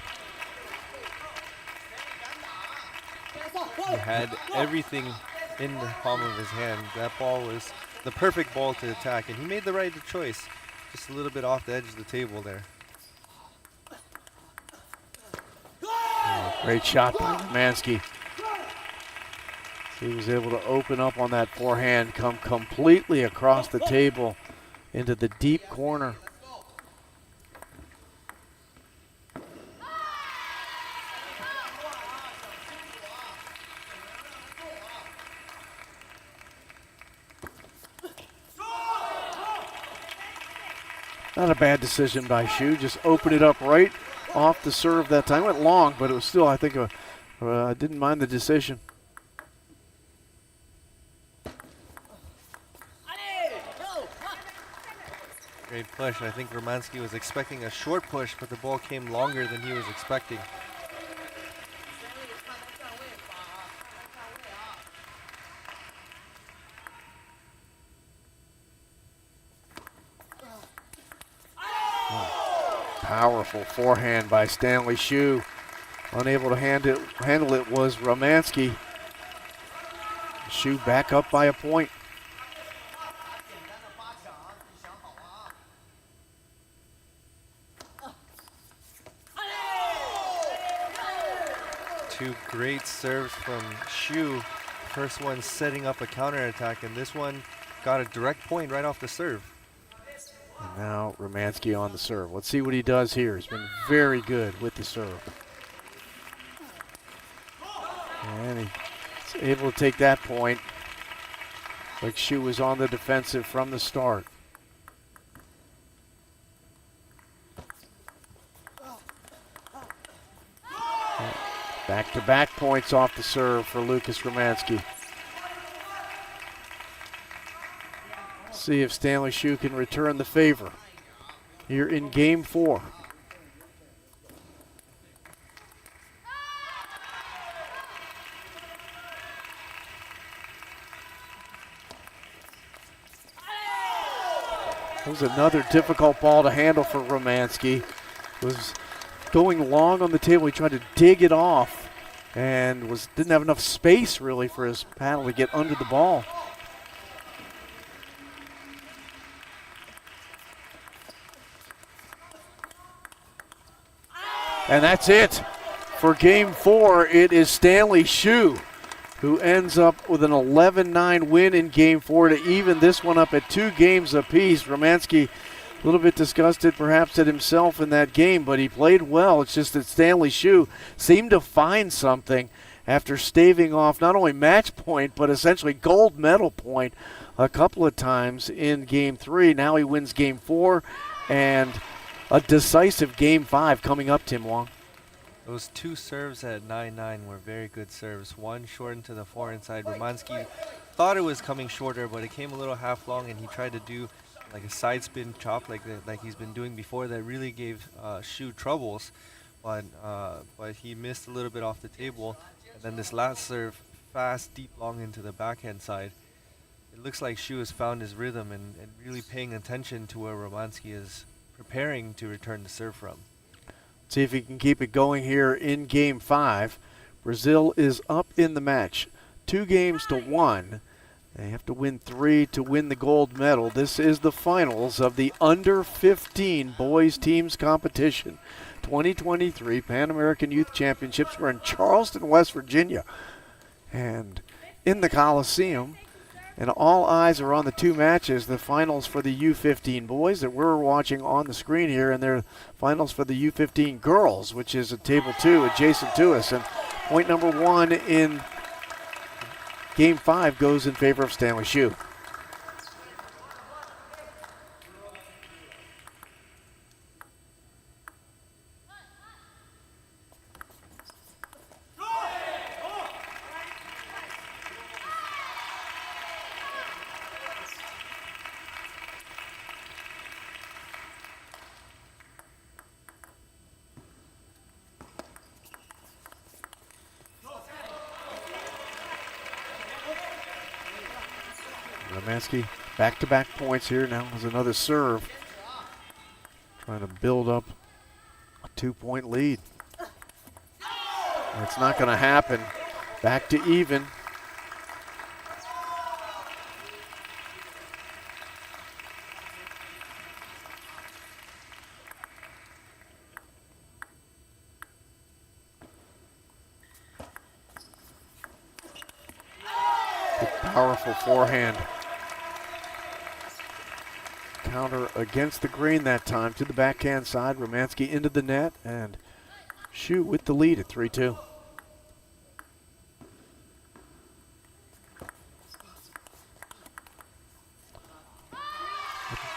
He had everything in the palm of his hand. That ball was the perfect ball to attack, and he made the right choice. Just a little bit off the edge of the table there. Great shot by Romanski. He was able to open up on that forehand, come completely across the table into the deep corner. Not a bad decision by Hsu. Just open it up right off the serve that time. Went long, but it was still, I think, I didn't mind the decision. Great push. I think Romanski was expecting a short push, but the ball came longer than he was expecting. Powerful forehand by Stanley Hsu. Unable to handle it was Romanski. Hsu back up by a point. Two great serves from Hsu. First one setting up a counterattack, and this one got a direct point right off the serve. And now Romanski on the serve. Let's see what he does here. He's been very good with the serve. And he's able to take that point. Like Hsu was on the defensive from the start. Back-to-back points off the serve for Lucas Romanski. See if Stanley Hsu can return the favor here in Game 4. That was another difficult ball to handle for Romanski. Was going long on the table. He tried to dig it off and didn't have enough space really for his paddle to get under the ball. And that's it for Game 4. It is Stanley Hsu who ends up with an 11-9 win in Game 4 to even this one up at 2 games apiece. Romanski a little bit disgusted perhaps at himself in that game, but he played well. It's just that Stanley Hsu seemed to find something after staving off not only match point, but essentially gold medal point a couple of times in Game 3. Now he wins Game 4 and a decisive Game 5 coming up, Tim Wong. Those two serves at 9-9 were very good serves. One shortened to the forehand side. Romanski thought it was coming shorter, but it came a little half long, and he tried to do like a side spin chop like he's been doing before. That really gave Hsu troubles, but he missed a little bit off the table. And then this last serve, fast, deep, long into the backhand side. It looks like Hsu has found his rhythm and really paying attention to where Romanski is preparing to return the serve from. See if he can keep it going here in Game 5. Brazil is up in the match 2-1. They have to win 3 to win the gold medal. This is the finals of the under 15 boys teams competition. 2023 Pan American Youth Championships. We're in Charleston, West Virginia, and in the Coliseum. And all eyes are on the two matches, the finals for the U15 boys that we're watching on the screen here, and their finals for the U15 girls, which is at table 2 adjacent to us. And point number 1 in Game 5 goes in favor of Stanley Hsu. Romanski, back-to-back points here. Now has another serve. Trying to build up a 2-point lead. It's not going to happen. Back to even. Good, powerful forehand. Counter against the green that time to the backhand side. Romanski into the net, and Hsu with the lead at 3-2.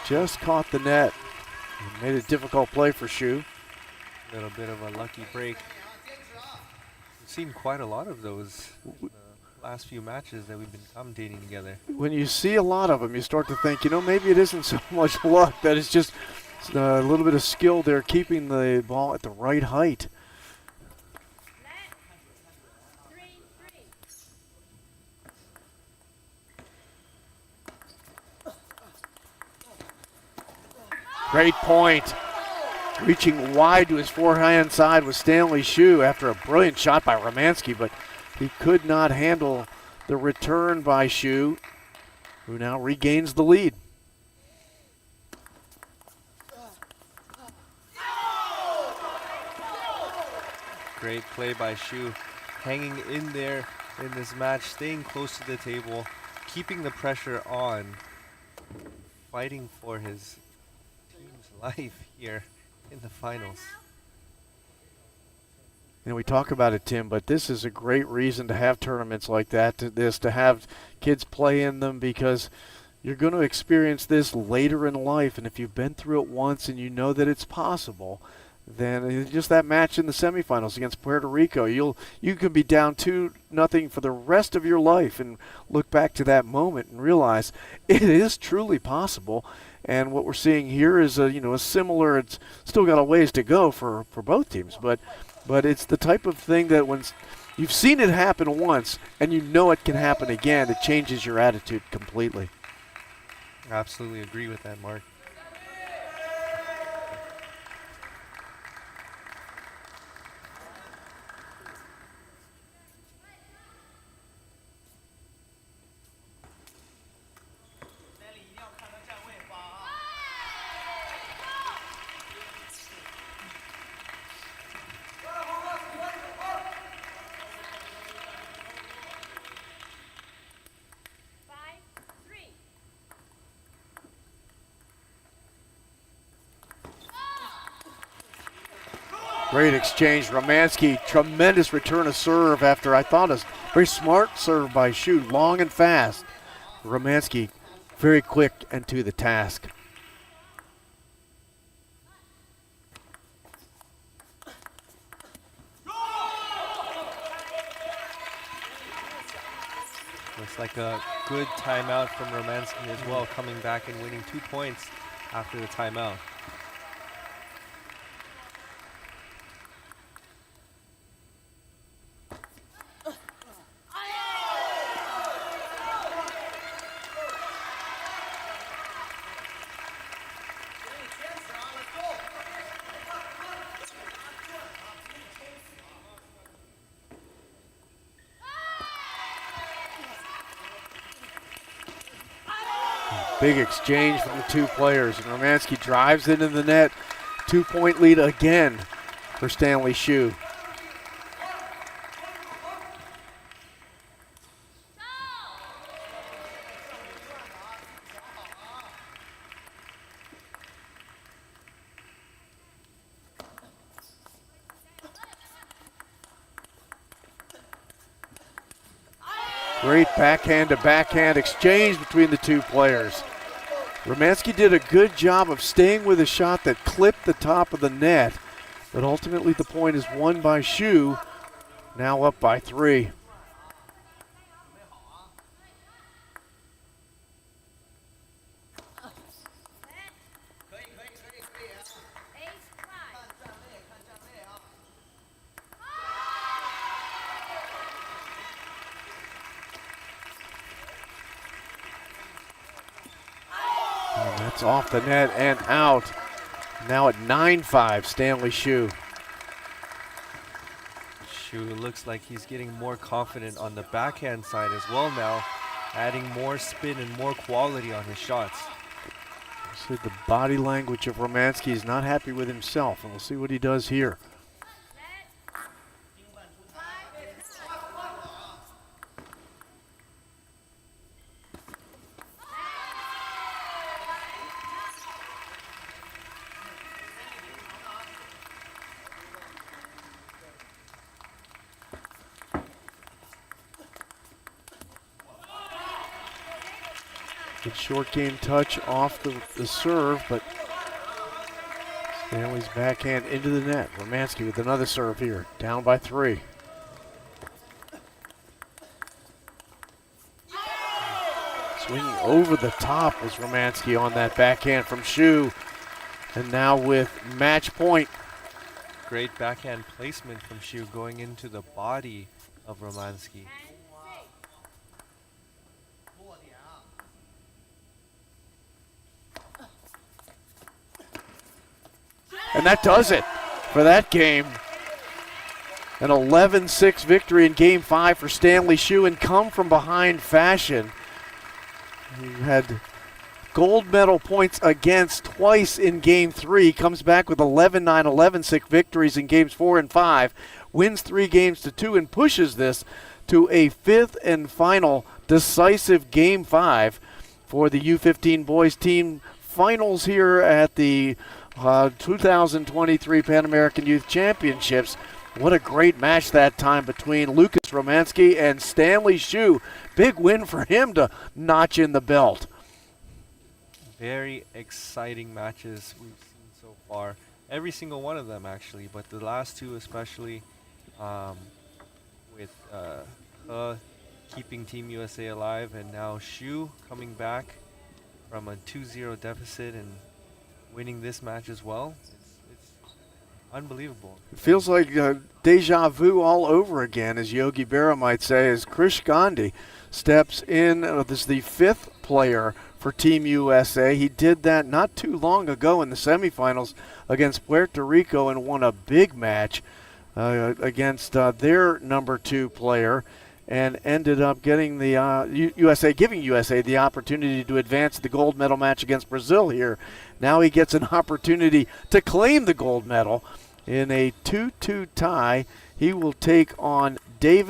Just caught the net and made a difficult play for Hsu. A little bit of a lucky break. We've seen quite a lot of those in the last few matches that we've been commentating together. When you see a lot of them, you start to think, you know, maybe it isn't so much luck, that it's just a little bit of skill there, keeping the ball at the right height. Great point. Reaching wide to his forehand side was Stanley Hsu after a brilliant shot by Romanski, but he could not handle the return by Hsu, who now regains the lead. Great play by Hsu, hanging in there in this match, staying close to the table, keeping the pressure on, fighting for his team's life here in the finals. You know, we talk about it, Tim, but this is a great reason to have tournaments like that, to have kids play in them, because you're going to experience this later in life, and if you've been through it once and you know that it's possible, then just that match in the semifinals against Puerto Rico, you can be down 2-0 for the rest of your life and look back to that moment and realize it is truly possible. And what we're seeing here is a similar. It's still got a ways to go for both teams, but it's the type of thing that when you've seen it happen once and you know it can happen again, it changes your attitude completely. Absolutely agree with that, Mark. Great exchange. Romanski, tremendous return of serve after I thought a very smart serve by Hsu, long and fast. Romanski, very quick and to the task. Looks like a good timeout from Romanski as well, coming back and winning 2 points after the timeout. Big exchange from the two players. And Romanski drives into the net. 2-point lead again for Stanley Hsu. Great backhand-to-backhand exchange between the two players. Romanski did a good job of staying with a shot that clipped the top of the net, but ultimately the point is won by Hsu, now up by 3. And that's off the net and out. Now at 9-5, Stanley Hsu. Hsu looks like he's getting more confident on the backhand side as well now, adding more spin and more quality on his shots. See, the body language of Romanski is not happy with himself, and we'll see what he does here. Good short game touch off the serve, but Stanley's backhand into the net. Romanski with another serve here, down by 3. Swinging over the top was Romanski on that backhand from Hsu. And now with match point. Great backhand placement from Hsu going into the body of Romanski. And that does it for that game. An 11-6 victory in Game 5 for Stanley Hsu in come-from-behind fashion. He had gold medal points against twice in Game 3. Comes back with 11-9, 11-6 victories in Games 4 and 5. Wins 3 games to 2 and pushes this to a 5th and final decisive Game 5 for the U15 boys team finals here at the 2023 Pan American Youth Championships. What a great match that time between Lucas Romanski and Stanley Hsu. Big win for him to notch in the belt. Very exciting matches we've seen so far. Every single one of them actually, but the last two especially, with keeping Team USA alive, and now Hsu coming back from a 2-0 deficit and winning this match as well. It's unbelievable. It feels like deja vu all over again, as Yogi Berra might say, as Krish Gandhi steps in. This is the 5th player for Team USA. He did that not too long ago in the semifinals against Puerto Rico and won a big match against their number 2 player, and ended up getting the giving USA the opportunity to advance the gold medal match against Brazil here. Now he gets an opportunity to claim the gold medal in a 2-2 tie. He will take on Joji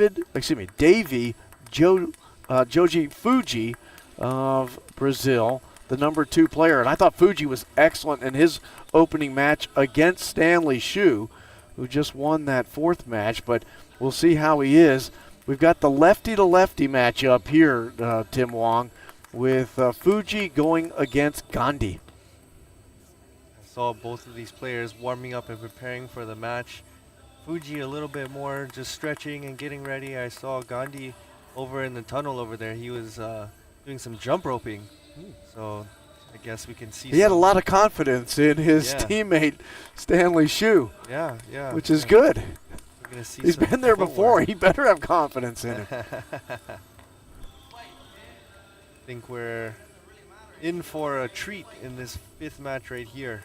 Fuji of Brazil, the number 2 player. And I thought Fuji was excellent in his opening match against Stanley Hsu, who just won that 4th match, but we'll see how he is. We've got the lefty-to-lefty matchup here, Tim Wong, with Fuji going against Gandhi. I saw both of these players warming up and preparing for the match. Fuji a little bit more just stretching and getting ready. I saw Gandhi over in the tunnel over there. He was doing some jump roping. So I guess we can see. He had a lot of confidence in his teammate, Stanley Hsu. Yeah. Which is good. We're gonna see. He's been there before. He better have confidence in it. I think we're in for a treat in this 5th match right here.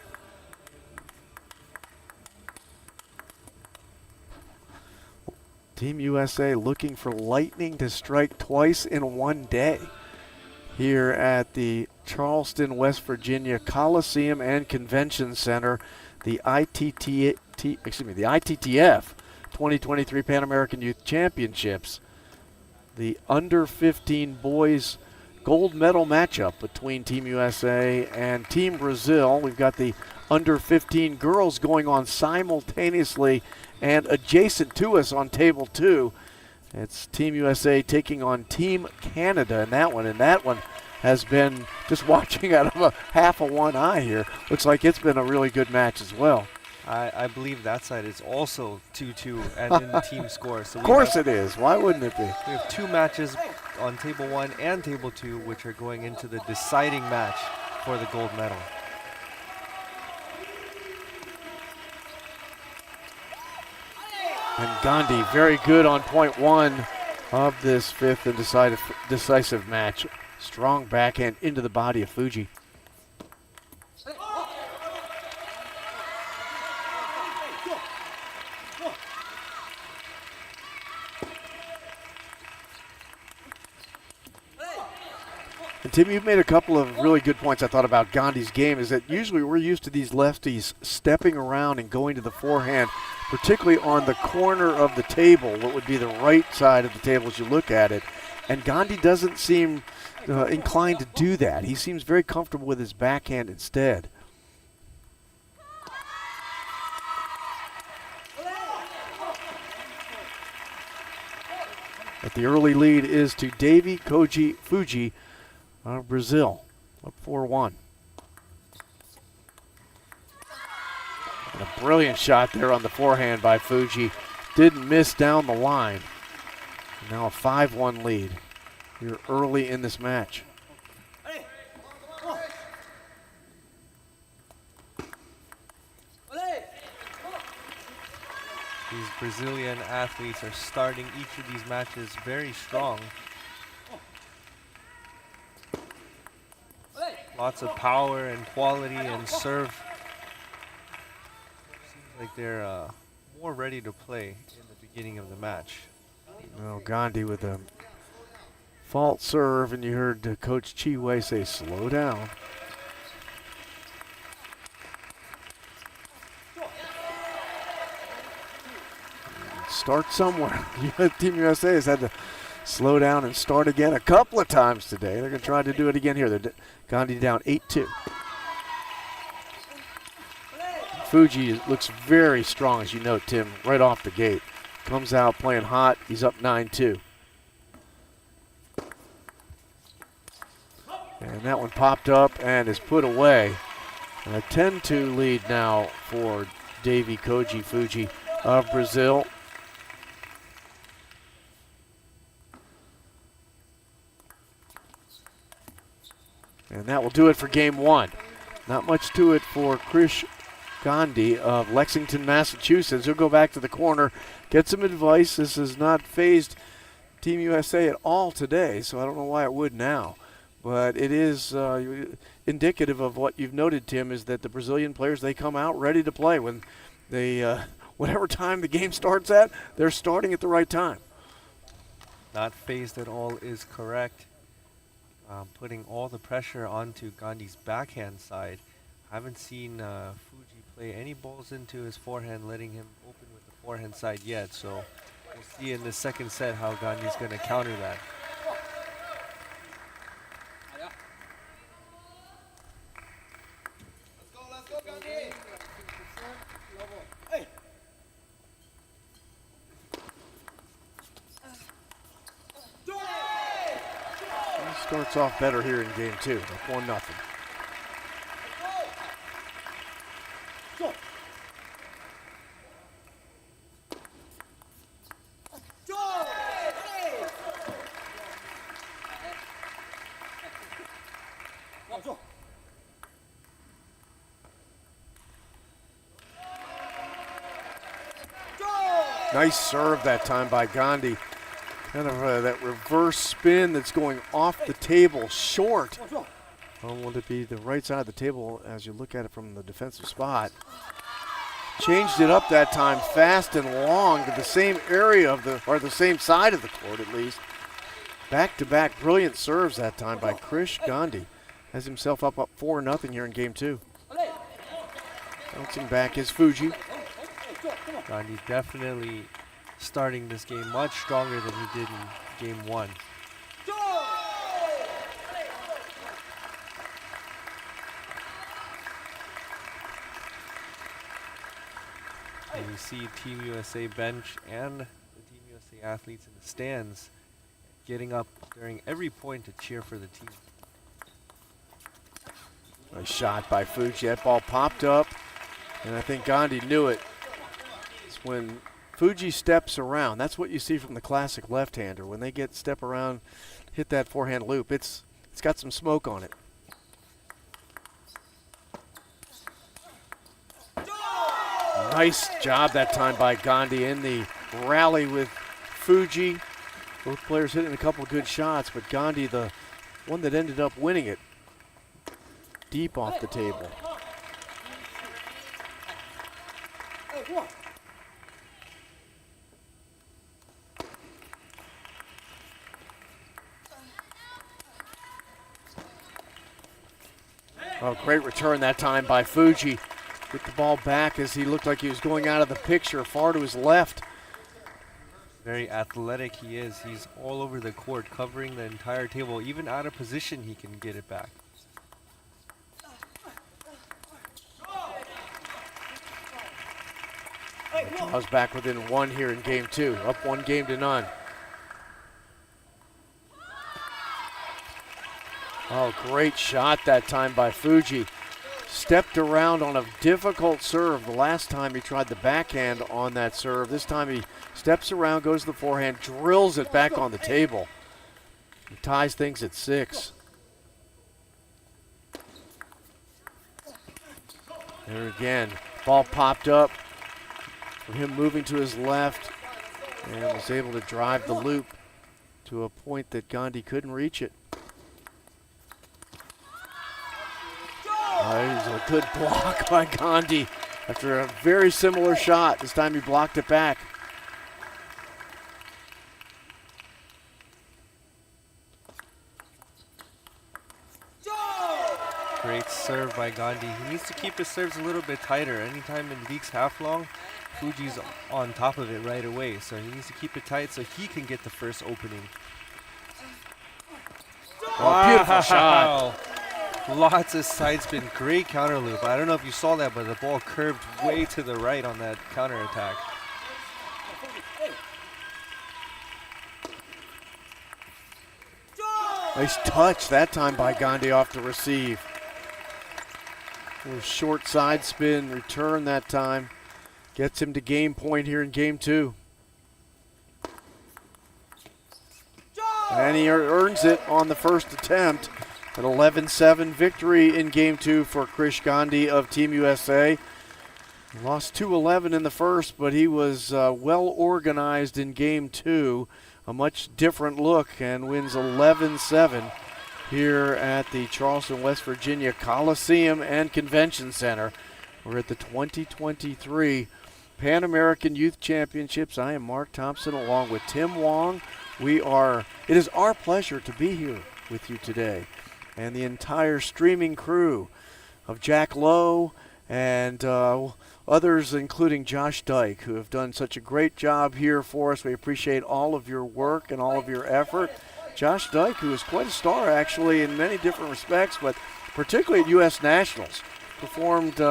Team USA looking for lightning to strike twice in one day. here at the Charleston, West Virginia Coliseum and Convention Center. The ITTF 2023 Pan American Youth Championships. The under 15 boys gold medal matchup between Team USA and Team Brazil. We've got the under 15 girls going on simultaneously and adjacent to us on table 2. It's Team USA taking on Team Canada in that one, and that one has been, just watching out of a half of one eye here, looks like it's been a really good match as well. I believe that side is also 2-2 and in the team score. So of course it is. Why wouldn't it be? We have 2 matches on table 1 and table 2, which are going into the deciding match for the gold medal. And Gandhi very good on point 1 of this 5th and decisive match. Strong backhand into the body of Fuji. And Tim, you've made a couple of really good points I thought about Gandhi's game, is that usually we're used to these lefties stepping around and going to the forehand, particularly on the corner of the table, what would be the right side of the table as you look at it. And Gandhi doesn't seem inclined to do that. He seems very comfortable with his backhand instead. But the early lead is to Davy Koji Fuji of Brazil, up 4-1. And a brilliant shot there on the forehand by Fuji. Didn't miss down the line. Now a 5-1 lead here early in this match. These Brazilian athletes are starting each of these matches very strong. Lots of power and quality and serve. Seems like they're more ready to play in the beginning of the match. Well, Gandhi with a fault serve, and you heard Coach Chi Wei say, slow down. Start somewhere. Team USA has had to slow down and start again a couple of times today. They're going to try to do it again here. They're Gandhi down 8-2. Fuji looks very strong, as you know, Tim, right off the gate. Comes out playing hot. He's up 9-2. And that one popped up and is put away. And a 10-2 lead now for Davy Koji Fuji of Brazil. And that will do it for game 1. Not much to it for Krish Gandhi of Lexington, Massachusetts. He'll go back to the corner, get some advice. This has not fazed Team USA at all today, so I don't know why it would now. But it is indicative of what you've noted, Tim, is that the Brazilian players, they come out ready to play. When they, whatever time the game starts at, they're starting at the right time. Not phased at all is correct. Putting all the pressure onto Gandhi's backhand side. Haven't seen Fuji play any balls into his forehand, letting him open with the forehand side yet. So we'll see in the second set how Gandhi's going to counter that. Let's go, Gandhi! Starts off better here in game 2, up 1-0. Nice serve that time by Gandhi. Kind of that reverse spin that's going off the table short. Oh, will it be the right side of the table as you look at it from the defensive spot? Changed it up that time, fast and long, to the same area of the, or the same side of the court at least. Back-to-back brilliant serves that time by Krish Gandhi. Has himself up 4-0 here in game 2. Bouncing back is Fuji. Gandhi definitely starting this game much stronger than he did in game 1. And you see Team USA bench and the Team USA athletes in the stands getting up during every point to cheer for the team. Nice shot by Fuji. That ball popped up, and I think Gandhi knew it. It's when Fuji steps around. That's what you see from the classic left-hander. When they step around, hit that forehand loop, it's got some smoke on it. Nice job that time by Gandhi in the rally with Fuji. Both players hitting a couple of good shots, but Gandhi, the one that ended up winning it, deep off the table. Oh, great return that time by Fuji. Get the ball back as he looked like he was going out of the picture, far to his left. Very athletic he is. He's all over the court, covering the entire table. Even out of position, he can get it back. I was back within 1 here in game 2, up 1-0. Oh, great shot that time by Fuji. Stepped around on a difficult serve the last time he tried the backhand on that serve. This time he steps around, goes to the forehand, drills it back on the table. He ties things at 6. There again, ball popped up for him moving to his left and was able to drive the loop to a point that Gandhi couldn't reach it. That is a good block by Gandhi after a very similar shot. This time he blocked it back. Great serve by Gandhi. He needs to keep his serves a little bit tighter. Anytime it leaks half long, Fuji's on top of it right away. So he needs to keep it tight so he can get the first opening. Oh, beautiful shot. Lots of side spin, great counter loop. I don't know if you saw that, but the ball curved way to the right on that counter attack. Nice touch that time by Gandhi off the receive. A little short side spin return that time. Gets him to game point here in game 2. And he earns it on the first attempt. An 11-7 victory in game 2 for Krish Gandhi of Team USA. Lost 2-11 in the first, but he was well organized in game 2. A much different look, and wins 11-7 here at the Charleston, West Virginia Coliseum and Convention Center. We're at the 2023 Pan American Youth Championships. I am Mark Thompson along with Tim Wong. It is our pleasure to be here with you today. And the entire streaming crew of Jack Lowe and others, including Josh Dyke, who have done such a great job here for us. We appreciate all of your work and all of your effort. Josh Dyke, who is quite a star, actually, in many different respects, but particularly at U.S. Nationals, performed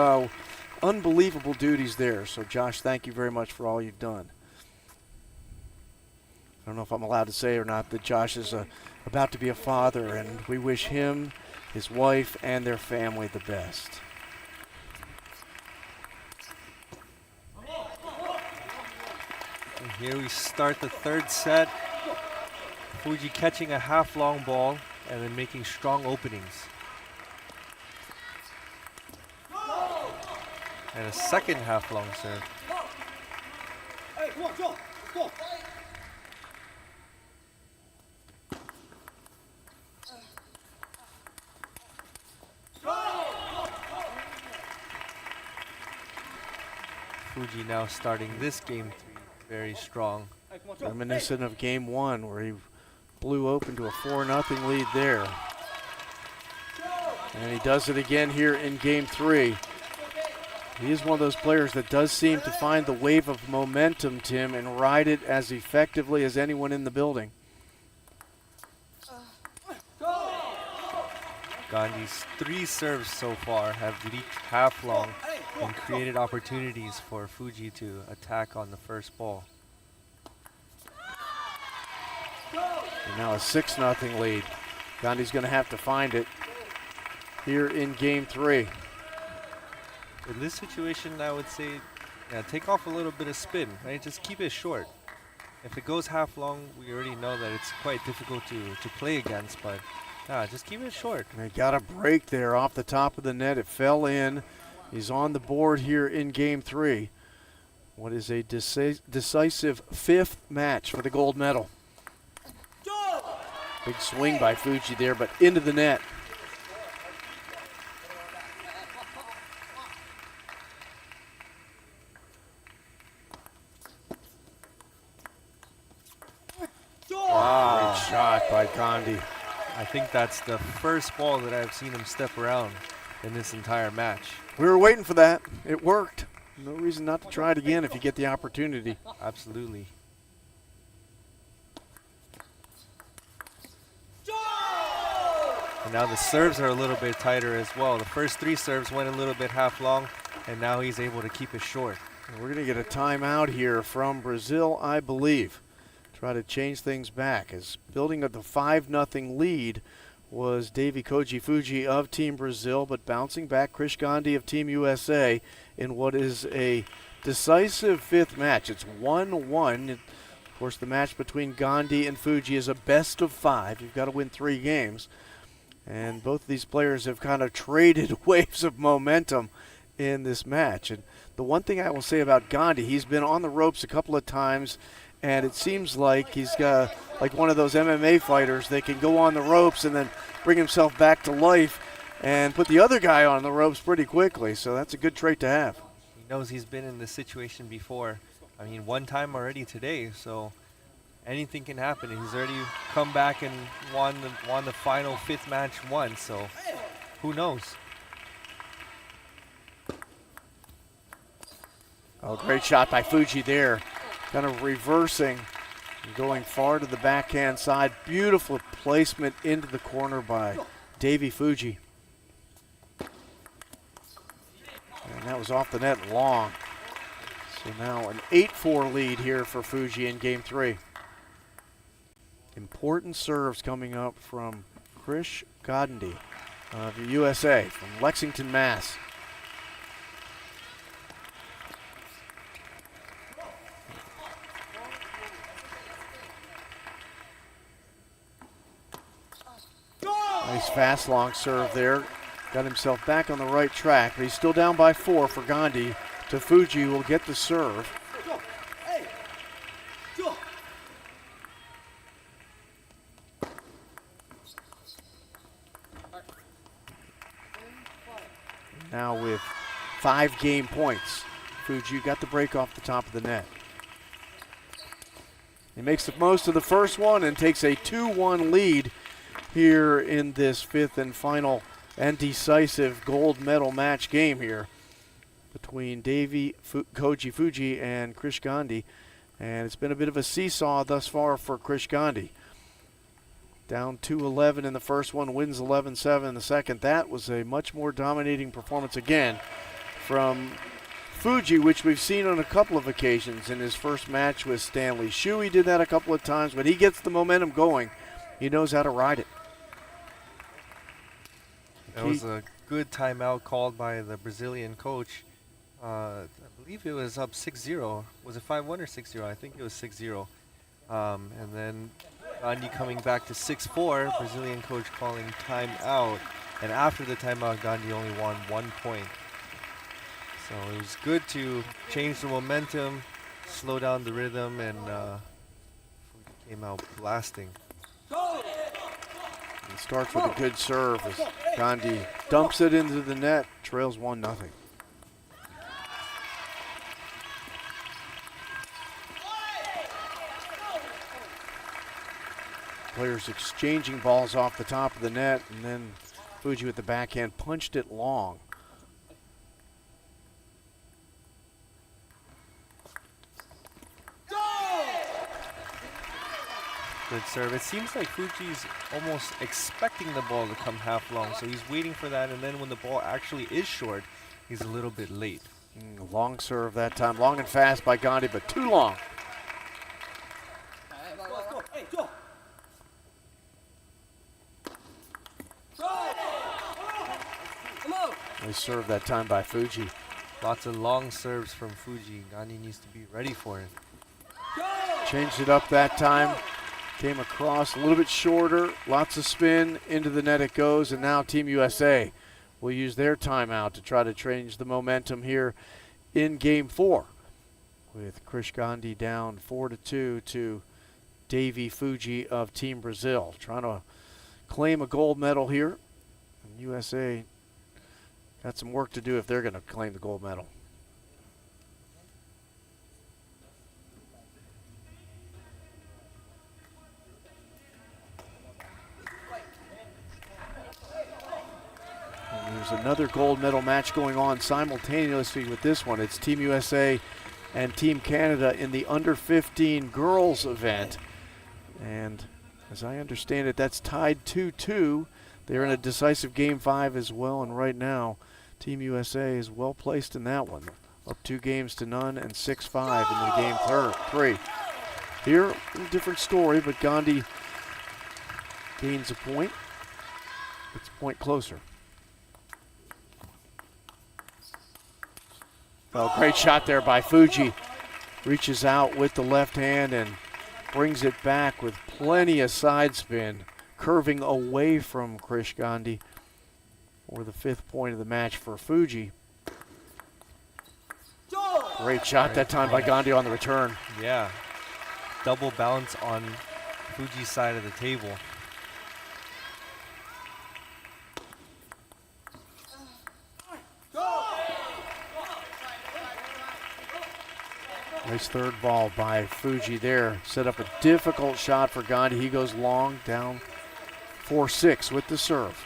unbelievable duties there. So, Josh, thank you very much for all you've done. I don't know if I'm allowed to say or not that Josh is about to be a father, and we wish him, his wife, and their family the best. And here we start the third set. Fuji catching a half-long ball and then making strong openings. And a second half-long serve. Hey, come on, Joe. Let's go. Fuji now starting this game 3 very strong. Reminiscent of game 1, where he blew open to a 4-0 lead there. And he does it again here in game 3. He is one of those players that does seem to find the wave of momentum, Tim, and ride it as effectively as anyone in the building. Gandhi's 3 serves so far have leaked half long and created opportunities for Fuji to attack on the first ball. And now a 6-0 lead. Gandhi's going to have to find it here in game 3. In this situation, I would say, yeah, take off a little bit of spin, right? Just keep it short. If it goes half long, we already know that it's quite difficult to play against, but just keep it short. They got a break there off the top of the net. It fell in. He's on the board here in game 3. What is a decisive 5th match for the gold medal. Big swing by Fuji there, but into the net. Wow, great shot by Gandhi. I think that's the first ball that I've seen him step around in this entire match. We were waiting for that. It worked. No reason not to try it again if you get the opportunity. Absolutely. And now the serves are a little bit tighter as well. The first 3 serves went a little bit half long, and now he's able to keep it short. And we're going to get a timeout here from Brazil, I believe. Try to change things back, as building up the 5-0 lead was Davy Koji Fuji of Team Brazil, but bouncing back Krish Gandhi of Team USA in what is a decisive 5th match. It's 1-1. Of course, the match between Gandhi and Fuji is a best of 5. You've got to win 3 games. And both of these players have kind of traded waves of momentum in this match. And the one thing I will say about Gandhi, he's been on the ropes a couple of times, and it seems like he's got like one of those MMA fighters that can go on the ropes and then bring himself back to life and put the other guy on the ropes pretty quickly. So that's a good trait to have. He knows he's been in this situation before. I mean, one time already today, so anything can happen. He's already come back and won the final 5th match once, so who knows? Oh, great shot by Fuji there. Kind of reversing and going far to the backhand side. Beautiful placement into the corner by Davy Fuji. And that was off the net long. So now an 8-4 lead here for Fuji in game 3. Important serves coming up from Krish Gandhi of the USA from Lexington, Mass. Nice fast long serve there. Got himself back on the right track, but he's still down by 4 for Gandhi. To Fuji will get the serve. Now with 5 game points, Fuji got the break off the top of the net. He makes the most of the first one and takes a 2-1 lead here in this 5th and final and decisive gold medal match game here between Davy Koji Fuji and Krish Gandhi. And it's been a bit of a seesaw thus far for Krish Gandhi. Down 2-11 in the first one, wins 11-7 in the second. That was a much more dominating performance again from Fuji, which we've seen on a couple of occasions in his first match with Stanley Shu. He did that a couple of times, but he gets the momentum going. He knows how to ride it. That was a good timeout called by the Brazilian coach. I believe it was up 6-0. Was it 5-1 or 6-0? I think it was 6-0. And then Gandhi coming back to 6-4. Brazilian coach calling timeout. And after the timeout, Gandhi only won 1 point. So it was good to change the momentum, slow down the rhythm, and came out blasting. It starts with a good serve as Gandhi dumps it into the net, trails 1-0. Players exchanging balls off the top of the net, and then Fuji with the backhand punched it long. Good serve. It seems like Fuji's almost expecting the ball to come half long, so he's waiting for that, and then when the ball actually is short, he's a little bit late. Long serve that time, long and fast by Gandhi, but too long. Nice serve that time by Fuji. Lots of long serves from Fuji. Gandhi needs to be ready for it. Changed it up that time. Came across a little bit shorter, lots of spin, into the net it goes, and now Team USA will use their timeout to try to change the momentum here in Game 4. With Krish Gandhi down 4-2 to Davy Fuji of Team Brazil. Trying to claim a gold medal here. And USA got some work to do if they're going to claim the gold medal. There's another gold medal match going on simultaneously with this one. It's Team USA and Team Canada in the under-15 girls event. And as I understand it, that's tied 2-2. They're in a decisive Game 5 as well, and right now Team USA is well placed in that one. Up 2-0 and 6-5 in the Game 3. Here, a different story, but Gandhi gains a point. It's a point closer. Oh, great shot there by Fuji. Reaches out with the left hand and brings it back with plenty of side spin, curving away from Krish Gandhi for the 5th point of the match for Fuji. Great shot that time by Gandhi on the return. Yeah, double bounce on Fuji's side of the table. Nice third ball by Fuji there. Set up a difficult shot for Gandhi. He goes long, down 4-6 with the serve.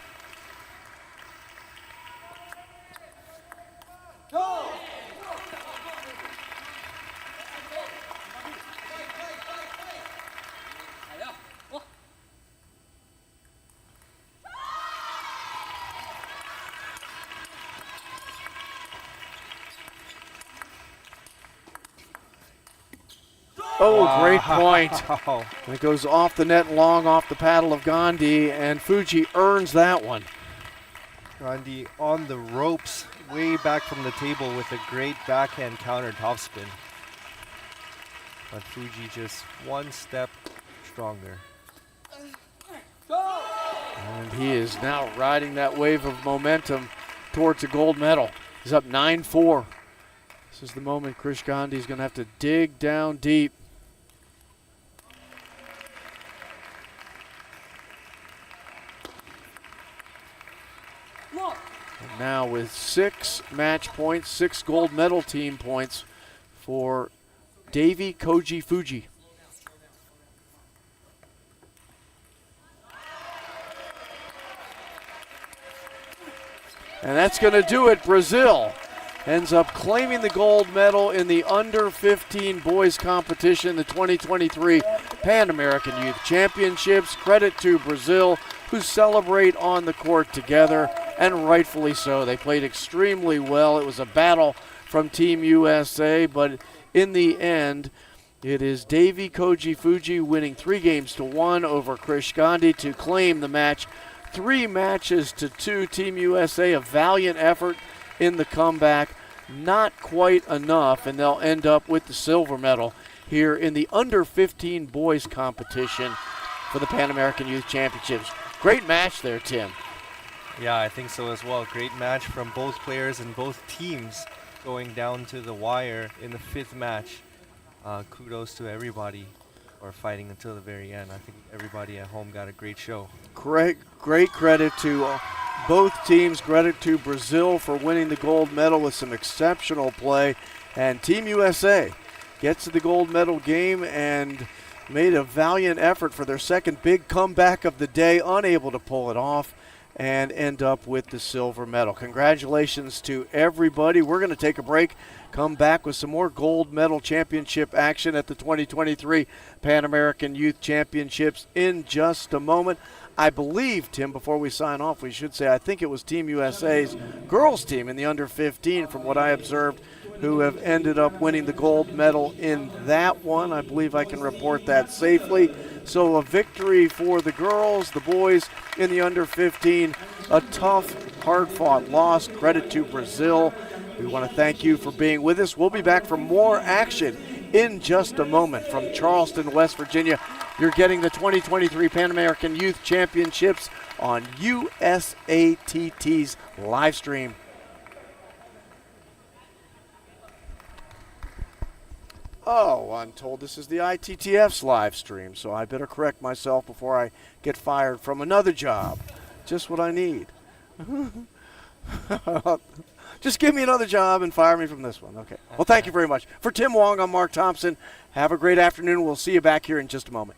Oh, great point. And it goes off the net long, off the paddle of Gandhi, and Fuji earns that one. Gandhi on the ropes, way back from the table with a great backhand counter topspin. But Fuji just one step stronger. And he is now riding that wave of momentum towards a gold medal. He's up 9-4. This is the moment Krish Gandhi is going to have to dig down deep. And now with 6 match points, 6 gold medal team points for Davy Koji Fuji. And that's going to do it. Brazil ends up claiming the gold medal in the under-15 boys competition, the 2023 Pan American Youth Championships. Credit to Brazil, who celebrate on the court together, and rightfully so. They played extremely well. It was a battle from Team USA, but in the end, it is Davy Koji Fuji winning 3-1 over Krish Gandhi to claim the match. 3-2. Team USA, a valiant effort in the comeback. Not quite enough, and they'll end up with the silver medal here in the under-15 boys competition for the Pan American Youth Championships. Great match there, Tim. Yeah, I think so as well. Great match from both players and both teams going down to the wire in the 5th match. Kudos to everybody for fighting until the very end. I think everybody at home got a great show. Great credit to both teams. Credit to Brazil for winning the gold medal with some exceptional play. And Team USA gets to the gold medal game, and made a valiant effort for their second big comeback of the day, unable to pull it off and end up with the silver medal. Congratulations to everybody. We're going to take a break, come back with some more gold medal championship action at the 2023 Pan American Youth Championships in just a moment. I believe, Tim, before we sign off, we should say I think it was Team USA's girls team in the under 15, from what I observed, who have ended up winning the gold medal in that one. I believe I can report that safely. So a victory for the girls. The boys in the under 15, a tough, hard-fought loss. Credit to Brazil. We want to thank you for being with us. We'll be back for more action in just a moment from Charleston, West Virginia. You're getting the 2023 Pan American Youth Championships on USATT's live stream. Oh, I'm told this is the ITTF's live stream, so I better correct myself before I get fired from another job. Just what I need. Just give me another job and fire me from this one. Okay. Well, thank you very much. For Tim Wong, I'm Mark Thompson. Have a great afternoon. We'll see you back here in just a moment.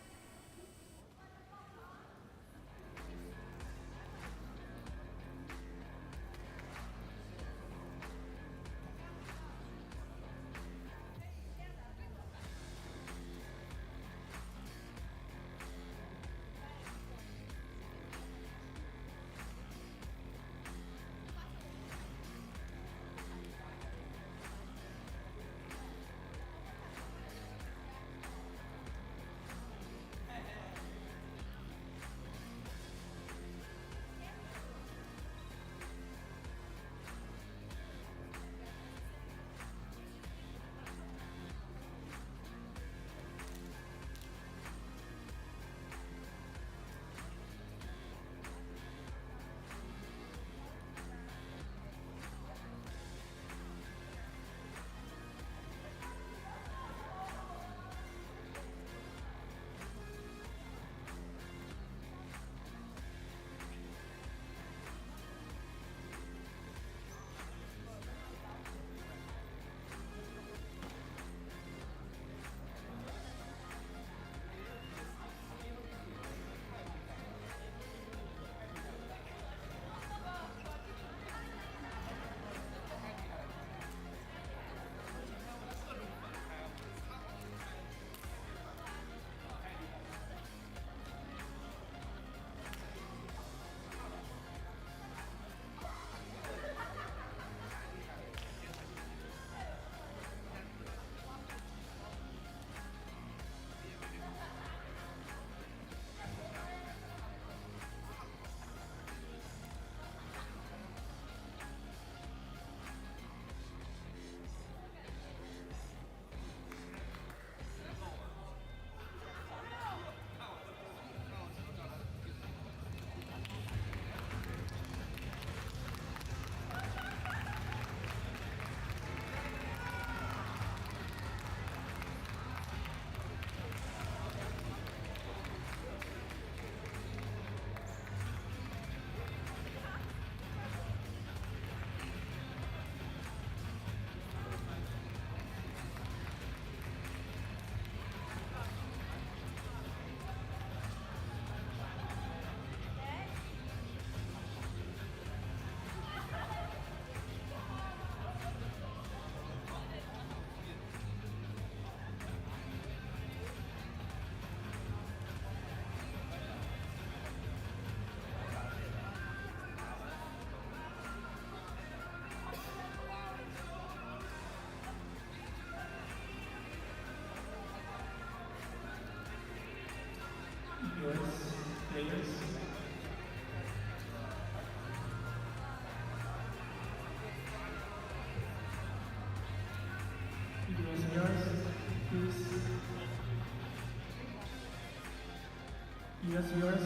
Yes, yours.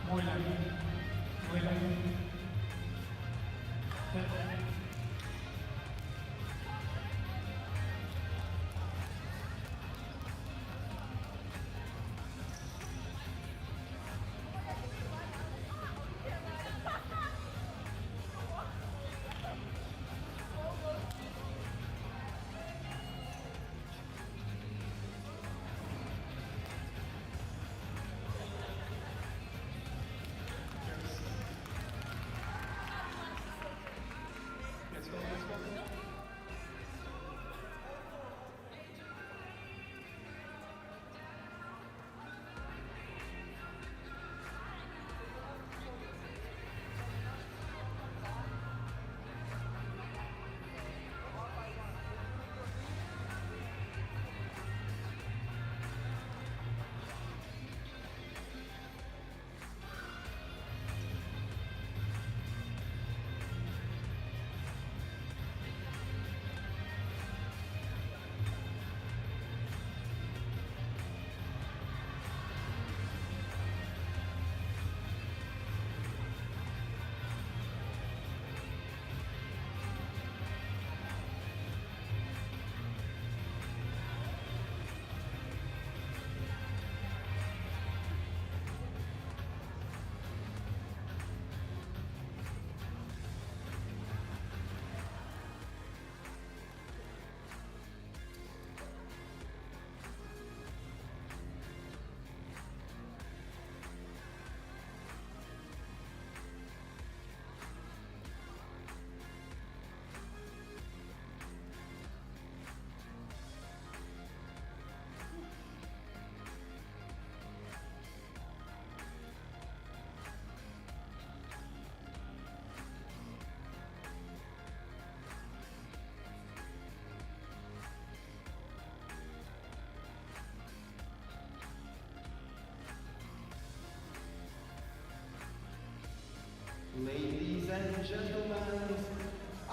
Muy bien. Muy bien.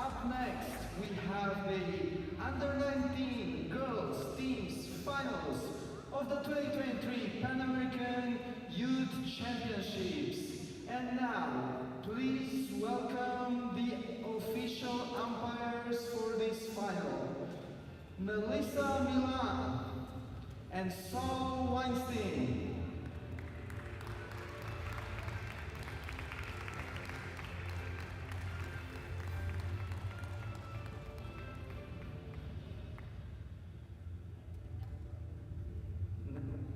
Up next, we have the Under-19 Girls Teams Finals of the 2023 Pan American Youth Championships. And now, please welcome the official umpires for this final. Melissa Milan and Saul Weinstein.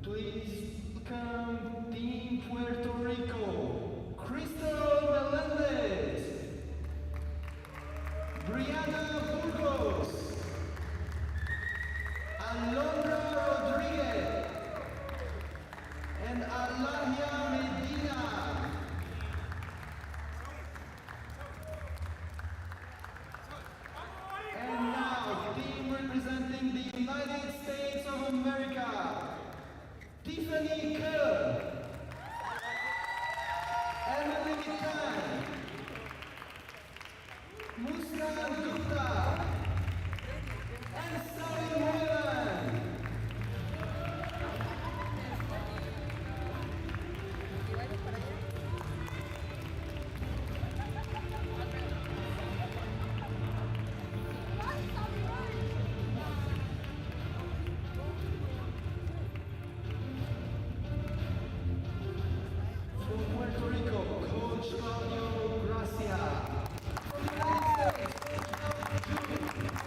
Please welcome Team Puerto Rico, Crystal Melendez, Brianna Burgos, Alondra Rodriguez, and Alahia Medina. And now, team representing the United States of America, Tiffany Kerr, Emily Tan, Muskan Gupta, and Sally Moylan. From Puerto Rico, Coach Claudio Gracia. From the United States, Coach Claudio.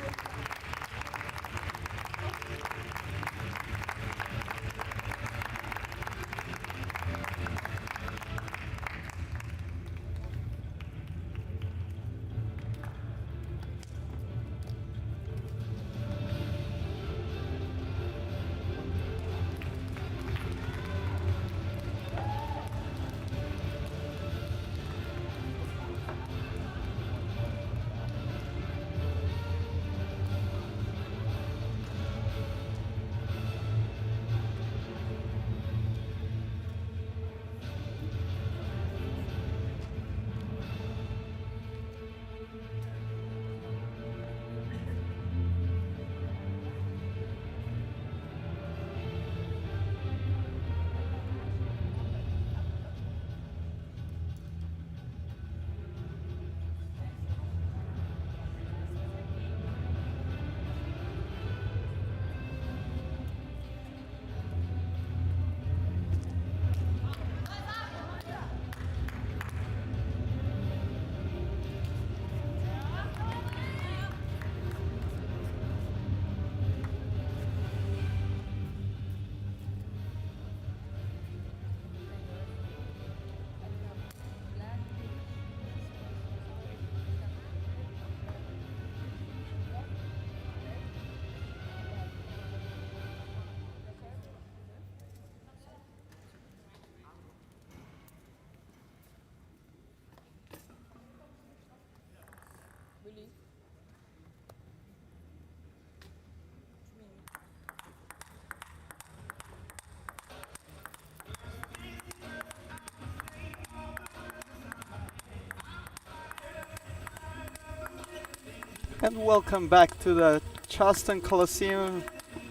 And welcome back to the Charleston Coliseum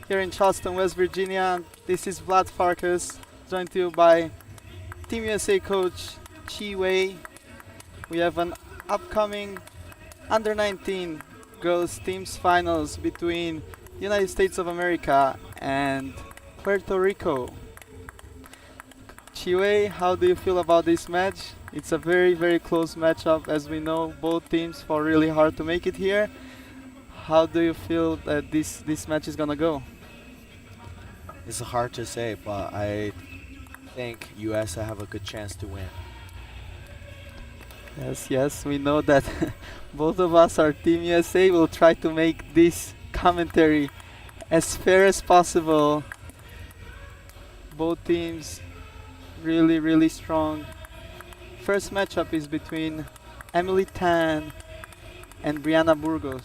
here in Charleston, West Virginia. This is Vlad Farkas, joined to you by Team USA coach Chi Wei. We have an upcoming Under-19 Girls Teams Finals between United States of America and Puerto Rico. Chi Wei, how do you feel about this match? It's a very, very close matchup. As we know, both teams fought really hard to make it here. How do you feel that this match is gonna go? It's hard to say, but I think US have a good chance to win. Yes, we know that both of us are Team USA. We'll try to make this commentary as fair as possible. Both teams really, really strong. First matchup is between Emily Tan and Brianna Burgos.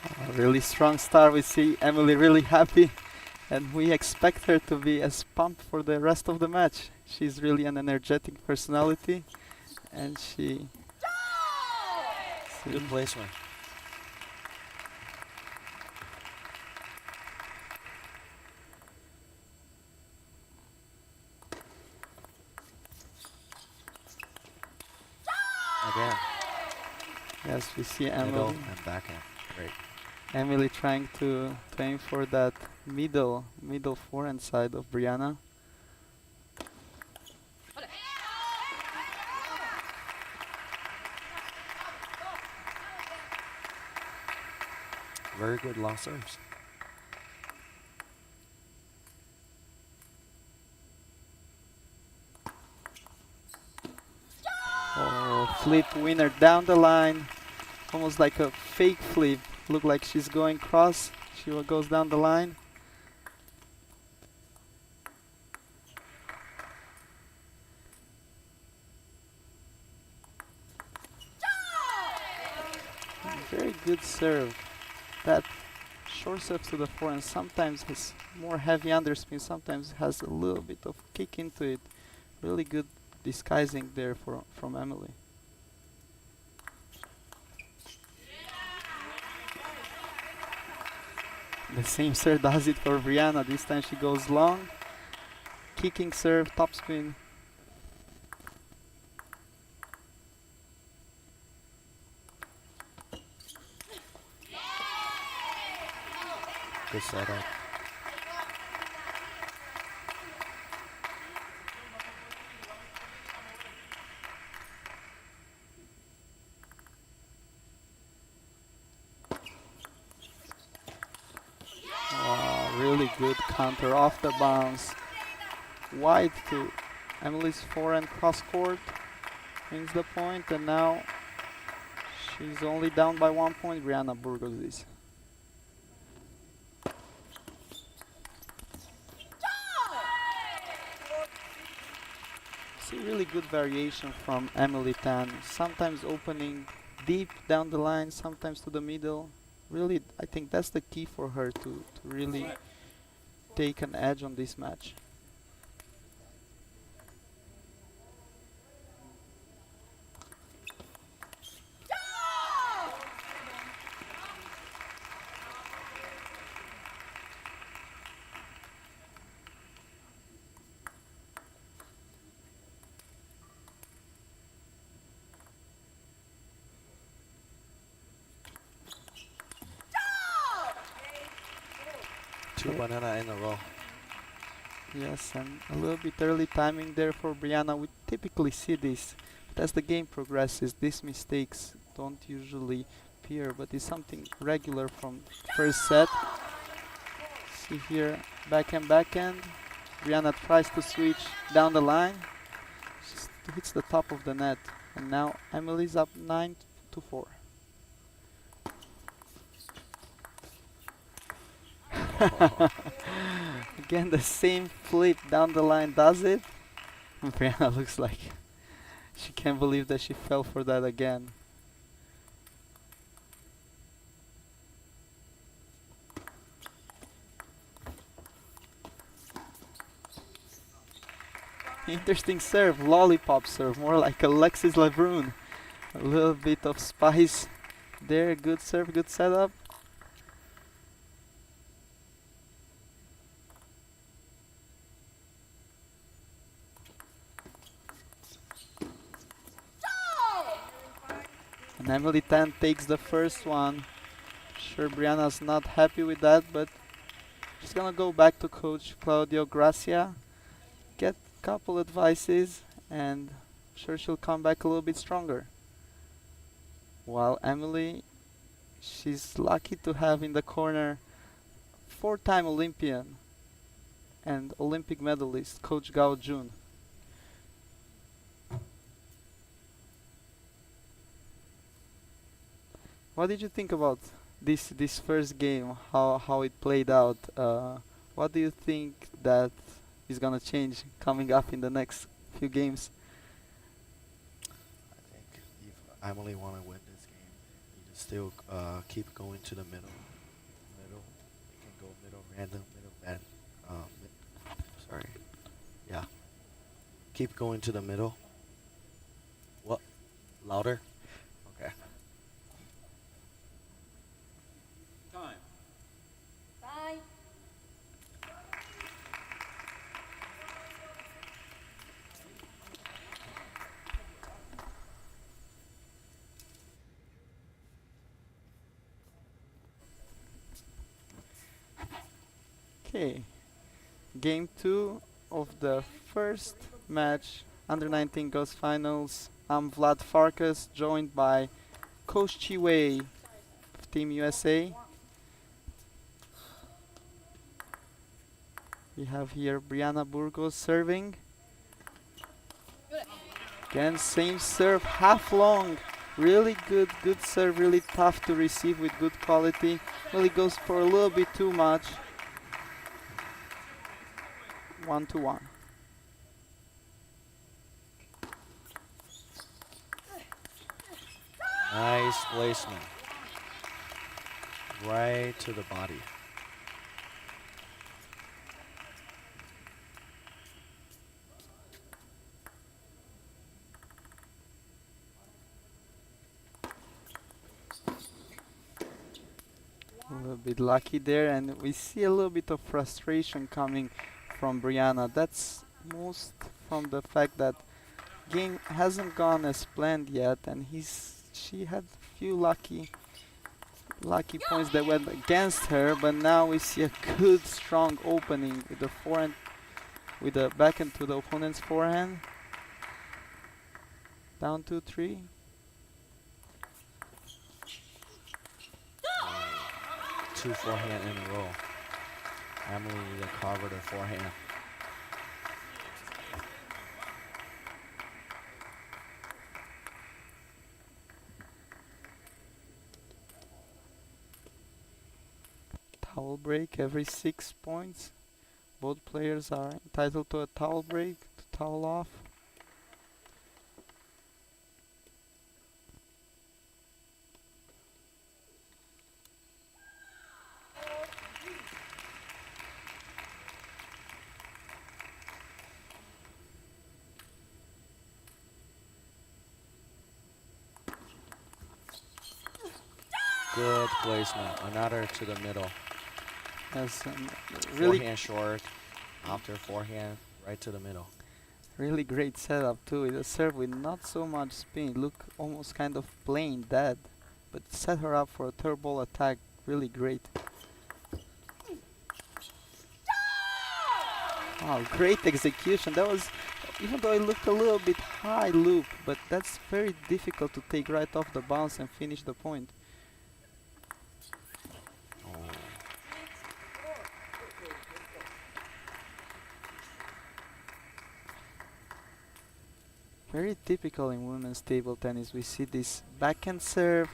A really strong start. We see Emily really happy, and we expect her to be as pumped for the rest of the match. She's really an energetic personality, and she. Good placement. Again, Yes, we see middle Emily. and backhand. Great. Emily trying to aim for that middle forehand side of Brianna. Very good long serves. Oh, flip winner down the line, almost like a fake flip. Look like she's going cross. She goes down the line. Very good serve. That short serve to the forehand sometimes has more heavy underspin, sometimes has a little bit of kick into it. Really good disguising there from Emily. The same serve does it for Brianna. This time she goes long. Kicking serve, topspin. Good setup. Wow, really good counter off the bounce. Wide to Emily's forehand cross court. Wins the point, and now she's only down by 1 point. Brianna Burgos is. See really good variation from Emily Tan. Sometimes opening deep down the line, sometimes to the middle. Really, I think that's the key for her to really take an edge on this match. Two banana in a row. Yes, and a little bit early timing there for Brianna. We typically see this, but as the game progresses, these mistakes don't usually appear, but it's something regular from first set. See here, backhand. Brianna tries to switch down the line. She hits the top of the net, and now Emily's up 9-4. Again, the same flip down the line does it. Brianna looks like she can't believe that she fell for that again. Interesting serve, lollipop serve, more like Alexis Lebrun. A little bit of spice there, good serve, good setup. And Emily Tan takes the first one. Sure, Brianna's not happy with that, but she's gonna go back to Coach Claudio Gracia, get a couple advices, and sure she'll come back a little bit stronger. While Emily, she's lucky to have in the corner four-time Olympian and Olympic medalist Coach Gao Jun. What did you think about this first game? How it played out? What do you think that is gonna change coming up in the next few games? I think if Emily want to win this game, you Still keep going to the middle. Middle. You can go middle random, middle man. Sorry. Yeah. Keep going to the middle. What? Louder? Okay. Time. Bye. Okay. Game 2 of the first match, Under 19 Girls Finals. I'm Vlad Farkas, joined by Coach Chi Wei of Team USA. We have here Brianna Burgos serving. Again, same serve, half long. Really good serve, really tough to receive with good quality. Really goes for a little bit too much. 1-1. Nice placement. Right to the body. A little bit lucky there, and we see a little bit of frustration coming from Brianna. That's most from the fact that game hasn't gone as planned yet, and she had a few lucky points that went against her, but now we see a good strong opening with the forehand, with the backhand to the opponent's forehand. Down 2-3. Two forehand in a row. Emily recovered her forehand. Towel break every 6 points. Both players are entitled to a towel break to towel off. Good placement. Another to the middle. As really Forehand short. After forehand, right to the middle. really great setup too, with a serve with not so much spin. Look almost kind of plain dead, but set her up for a third ball attack. Really great. Wow, great execution. That was, even though it looked a little bit high loop, but that's very difficult to take right off the bounce and finish the point. Very typical in women's table tennis. We see this backhand serve,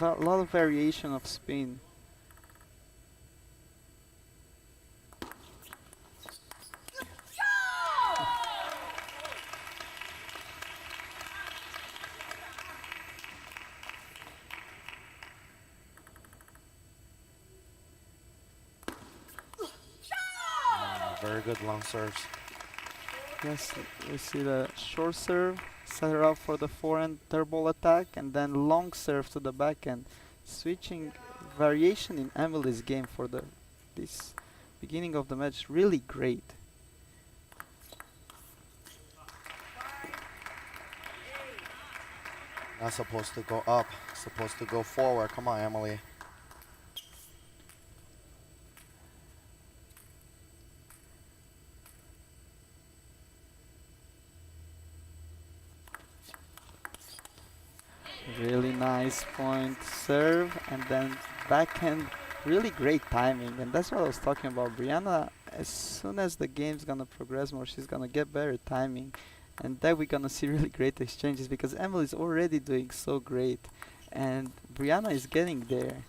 a lot of variation of spin. Very good long serves. Yes, we see the short serve, set her up for the forehand third ball attack, and then long serve to the backhand. Switching variation in Emily's game for this beginning of the match, really great. Not supposed to go up, supposed to go forward. Come on, Emily. Really nice point serve, and then backhand, really great timing. And that's what I was talking about. Brianna, as soon as the game's gonna progress more, she's gonna get better timing, and then we're gonna see really great exchanges, because Emily's already doing so great and Brianna is getting there.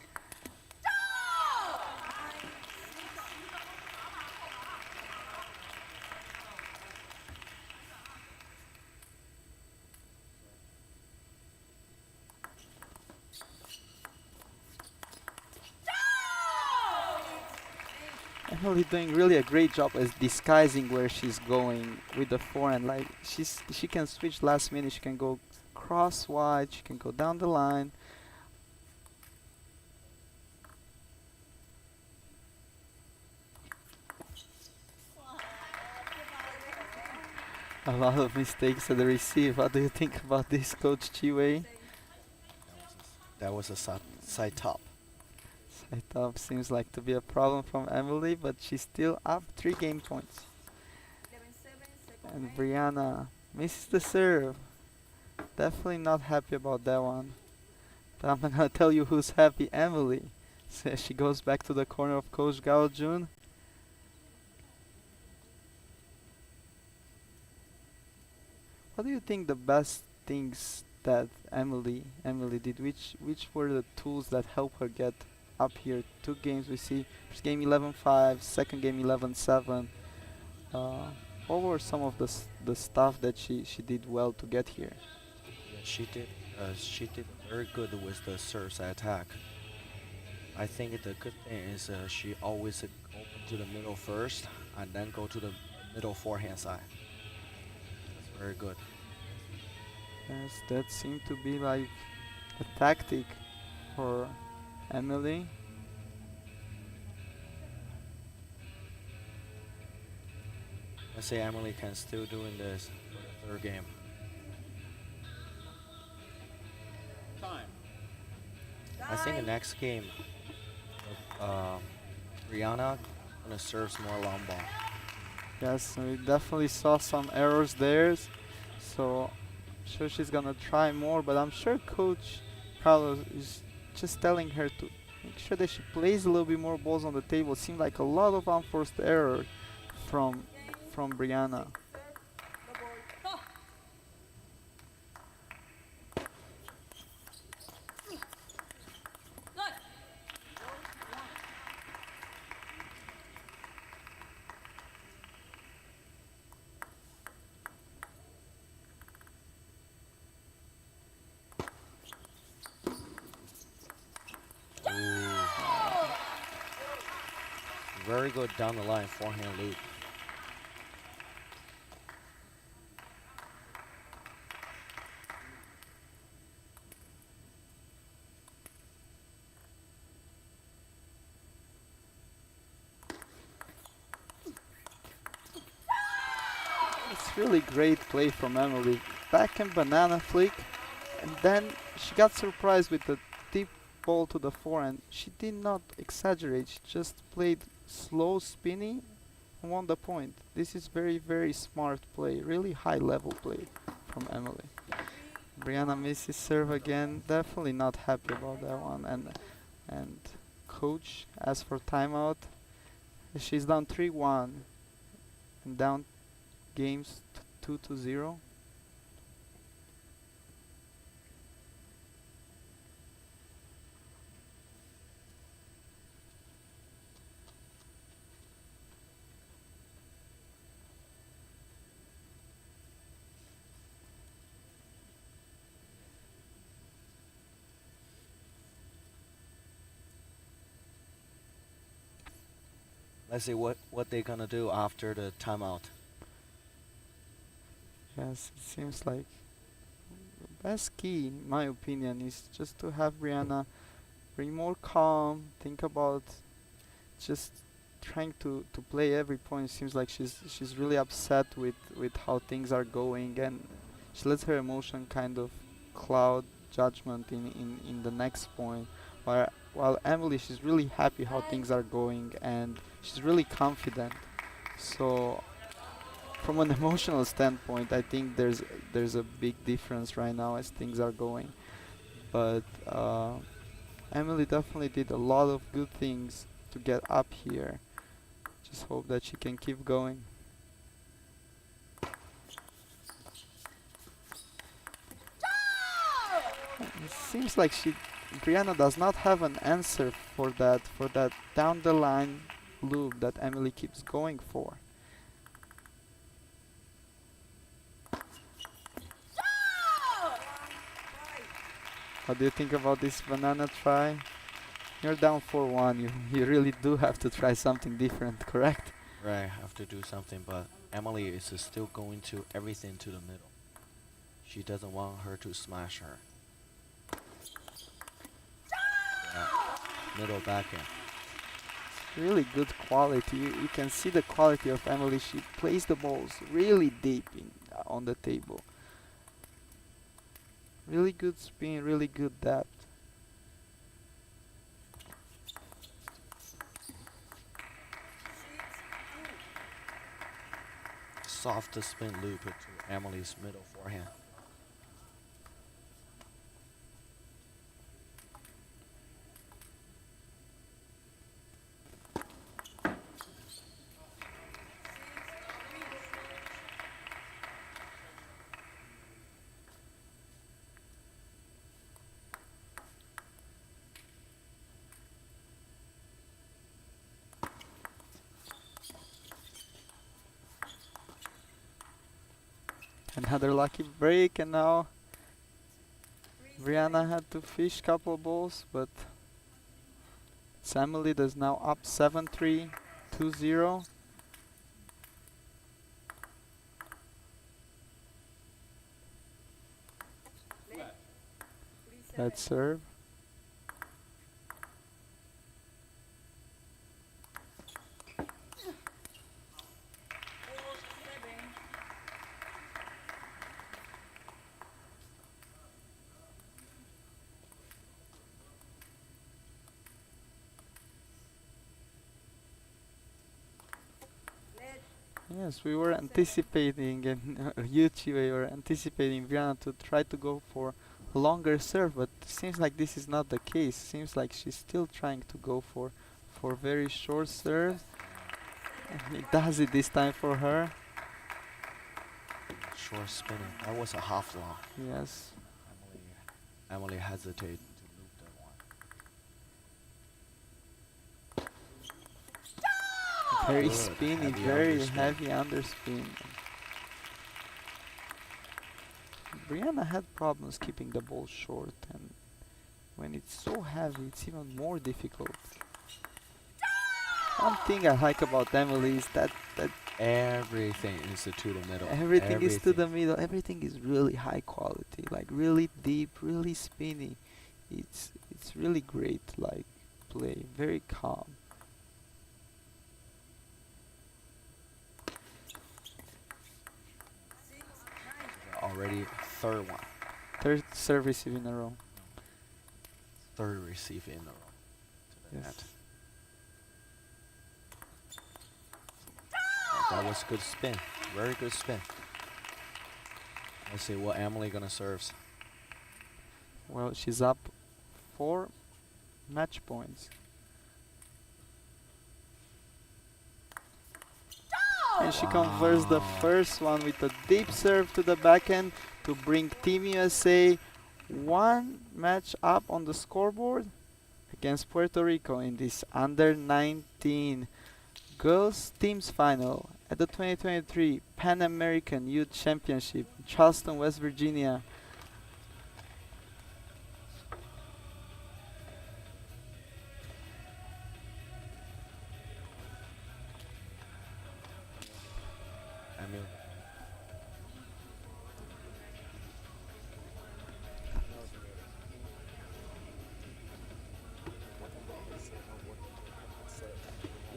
Emily doing really a great job as disguising where she's going with the forehand. Like she can switch last minute. She can go cross wide. She can go down the line. A lot of mistakes at the receive. What do you think about this, Coach Chiwei? That was a side top. Side top seems like to be a problem from Emily, but she's still up 3 game points. 11-7, And second game. Brianna misses the serve. Definitely not happy about that one. But I'm not gonna tell you who's happy. Emily. So she goes back to the corner of Coach Gao Jun. What do you think the best things that Emily did? Which were the tools that helped her get up here? 2 games we see. First game 11-5, second game 11-7. What were some of the stuff that she did well to get here? Yeah, she did very good with the serves attack. I think the good thing is she always open to the middle first and then go to the middle forehand side. That's very good. Yes, that seemed to be like a tactic for Emily. I say Emily can still doing this for the 3rd game. I think the next game, Rihanna gonna serve more long ball. Yes, we definitely saw some errors there. So I'm sure she's gonna try more, but I'm sure Coach Carlos is just telling her to make sure that she plays a little bit more balls on the table. It seemed like a lot of unforced error from Brianna. The ball. Good. Very good down the line forehand loop. It's really great play from Emily. Backhand banana flick, and then she got surprised with the deep ball to the forehand. She did not exaggerate. She just played slow, spinny, and won the point. This is very, very smart play. Really high level play from Emily. Brianna misses serve again. Definitely not happy about that one. And coach asked for timeout. She's down 3-1 and down games 2-0. Let's see what they're gonna do after the timeout. Yes, it seems like the best key, in my opinion, is just to have Brianna be more calm, think about just trying to play every point. Seems like she's really upset with how things are going, and she lets her emotion kind of cloud judgment in the next point. While Emily, she's really happy how things are going, and she's really confident. So from an emotional standpoint, I think there's a big difference right now as things are going. But Emily definitely did a lot of good things to get up here. Just hope that she can keep going. It seems like Brianna does not have an answer for that down the line loop that Emily keeps going for. What do you think about this banana try? You're down 4-1. You really do have to try something different, correct? Right, have to do something, but Emily is still going to everything to the middle. She doesn't want her to smash her. Yeah, middle backhand. Really good quality. You can see the quality of Emily. She plays the balls really deep on the table. Really good spin, really good depth. Soft spin loop to Emily's middle forehand. Another lucky break, and now Brianna had to fish couple balls, but Emily is now up 7-3, 2-0. Let's serve. Yes, we were anticipating, and you two were anticipating Brianna to try to go for a longer serve, but seems like this is not the case. Seems like she's still trying to go for very short serves, and it does it this time for her. Short spinning. That was a half long. Yes. Emily hesitated to loop that one. Very Good, spinny, heavy very underspin. heavy underspin. Brianna had problems keeping the ball short, and when it's so heavy, it's even more difficult. One thing I like about Emily is that Everything is to the middle. everything is to the middle. Everything is really high quality, like really deep, really spinny. It's really great, like play, very calm. Already third one. Third serve receive in a row. Third receive in a row. To the Yes. net. That was good spin. Very good spin. Let's see what Emily gonna serve. Well, she's up 4 match points. And she converts the first one with a deep serve to the backhand to bring Team USA 1 match up on the scoreboard against Puerto Rico in this under-19 girls teams final at the 2023 Pan American Youth Championship in Charleston, West Virginia. Emily.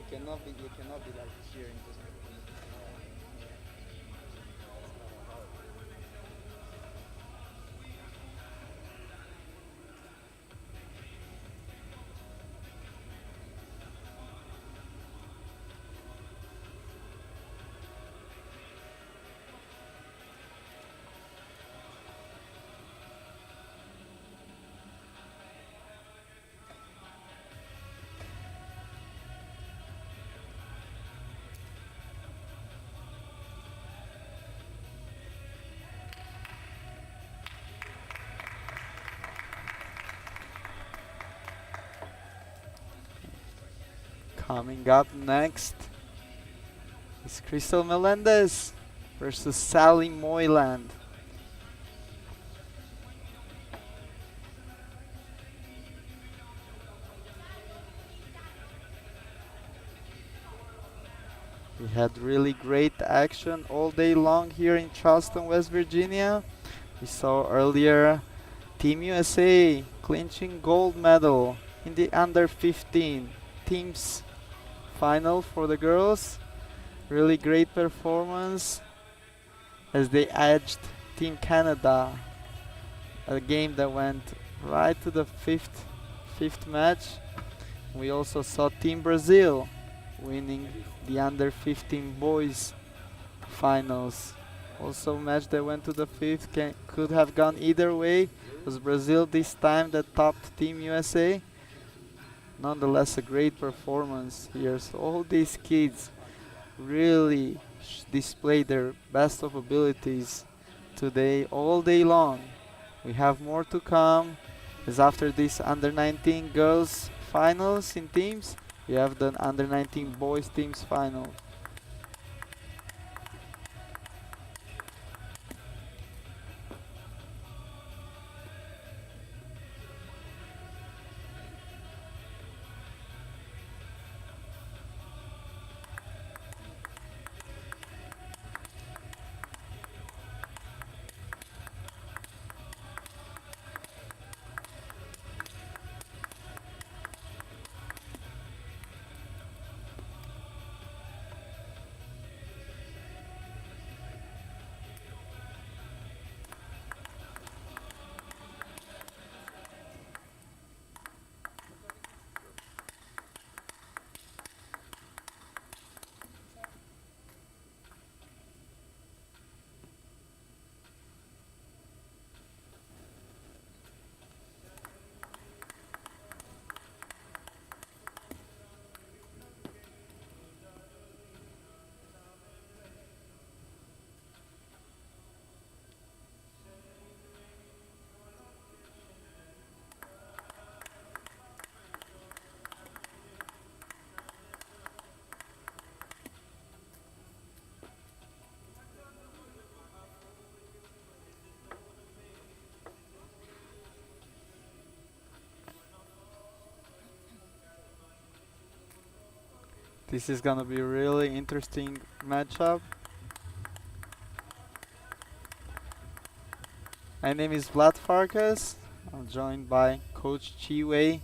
You cannot be like cheering just Coming up next is Crystal Melendez versus Sally Moyland. We had really great action all day long here in Charleston, West Virginia. We saw earlier Team USA clinching gold medal in the under 15 teams final for the girls. Really great performance as they edged Team Canada, a game that went right to the fifth match. We also saw Team Brazil winning the under 15 boys finals. Also a match that went to the fifth, could have gone either way. It was Brazil this time that topped Team USA. Nonetheless, a great performance here. So all these kids really displayed their best of abilities today, all day long. We have more to come, as after this under 19 girls finals in teams, we have the under 19 boys teams final. This is gonna be a really interesting matchup. My name is Vlad Farkas. I'm joined by Coach Chi Wei.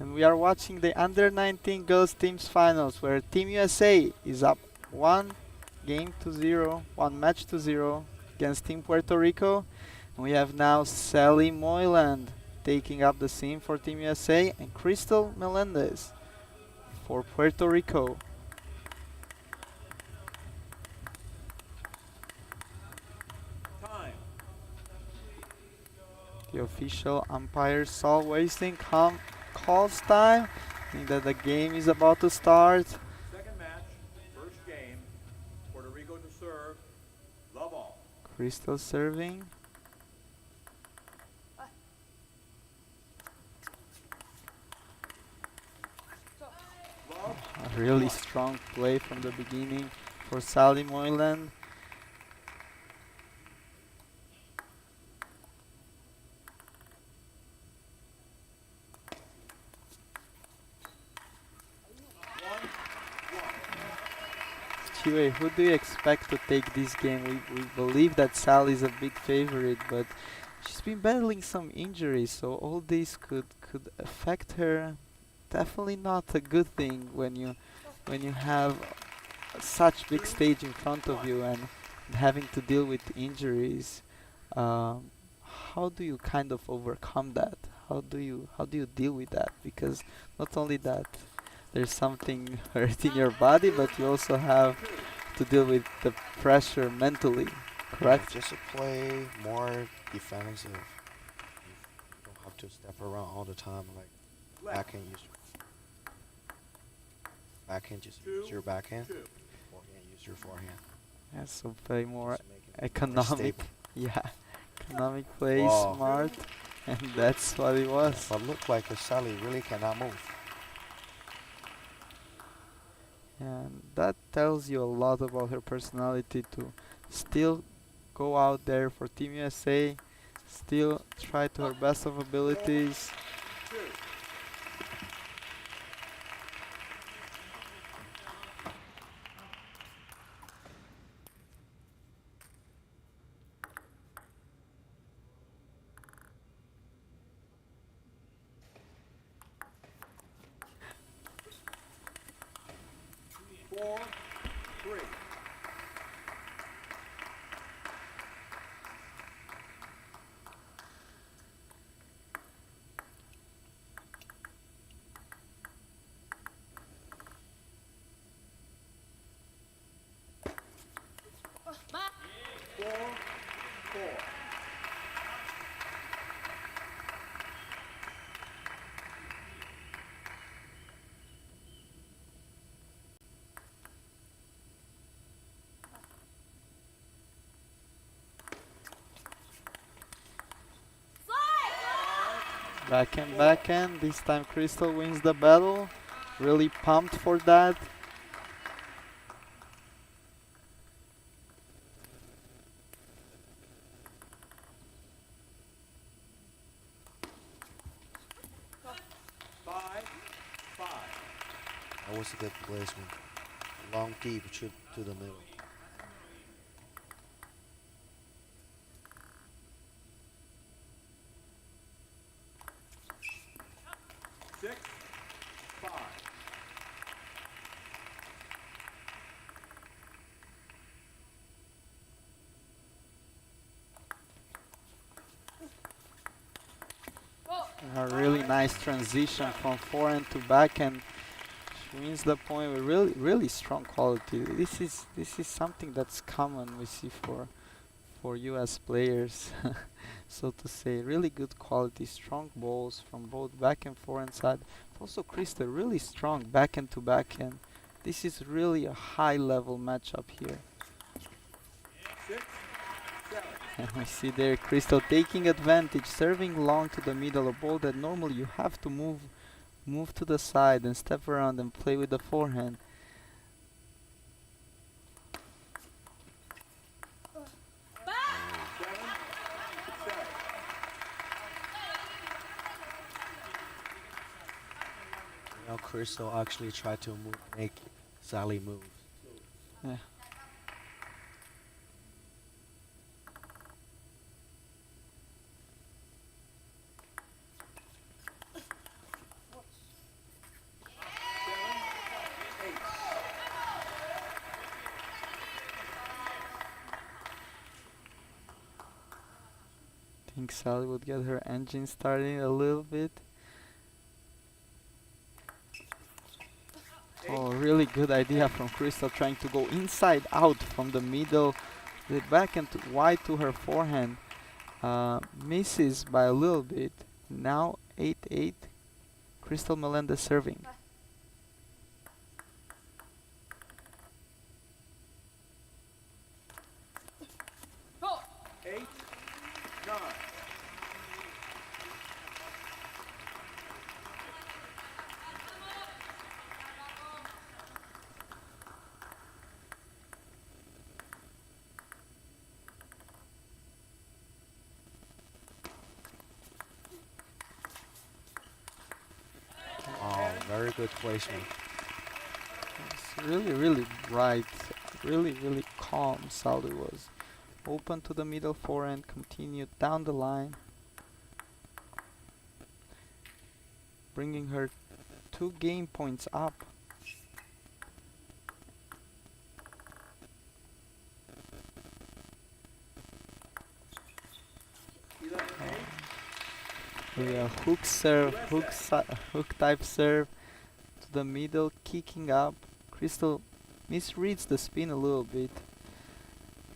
And we are watching the under 19 girls teams finals, where Team USA is up 1 match to 0 against Team Puerto Rico. And we have now Sally Moyland taking up the scene for Team USA, and Crystal Melendez for Puerto Rico. Time. The official umpire saw wasting calls time, meaning that the game is about to start. Second match, first game. Puerto Rico to serve. Love all. Crystal serving. A really strong play from the beginning for Sally Moyland. Chile, who do you expect to take this game? We believe that Sally is a big favorite, but she's been battling some injuries, so all this could affect her. Definitely not a good thing when you have such big stage in front of you and having to deal with injuries. How do you kind of overcome that? How do you deal with that? Because not only that there's something hurting your body, but you also have to deal with the pressure mentally, correct? Just to play more defensive. You don't have to step around all the time. Like backhand, just use your backhand. Forehand, use your forehand. Yeah, so play more Just to make it more economic. stable. Yeah, economic play, Wow. smart, and that's what it was. But look like Sally really cannot move. And that tells you a lot about her personality to still go out there for Team USA, still try to her best of abilities. 4-3. Four, four. Backhand. This time Crystal wins the battle. Really pumped for that. That was a good placement. Long deep shoot to the middle. Six, five. A really nice transition from forehand to backhand. She wins the point with really strong quality. This is something that's common we see for US players, so to say. Really good quality, strong balls from both back and forehand side. Also Crystal really strong backhand to backhand. This is really a high level matchup here. 6, 7. And we see there Crystal taking advantage, serving long to the middle, a ball that normally you have to move to the side and step around and play with the forehand. Now Crystal actually tried to make Sally move. Yeah. I think Sally would get her engine starting a little bit. Oh, really good idea from Crystal, trying to go inside out from the middle, the backhand wide to her forehand. Misses by a little bit. Now 8-8. Crystal Melendez serving. Eight, 9. Oh, very good placement. It's really bright, really calm. Sally was open to the middle forehand, continued down the line, bringing her 2 game points up. Yeah, hook serve, hook type serve to the middle, kicking up. Crystal misreads the spin a little bit.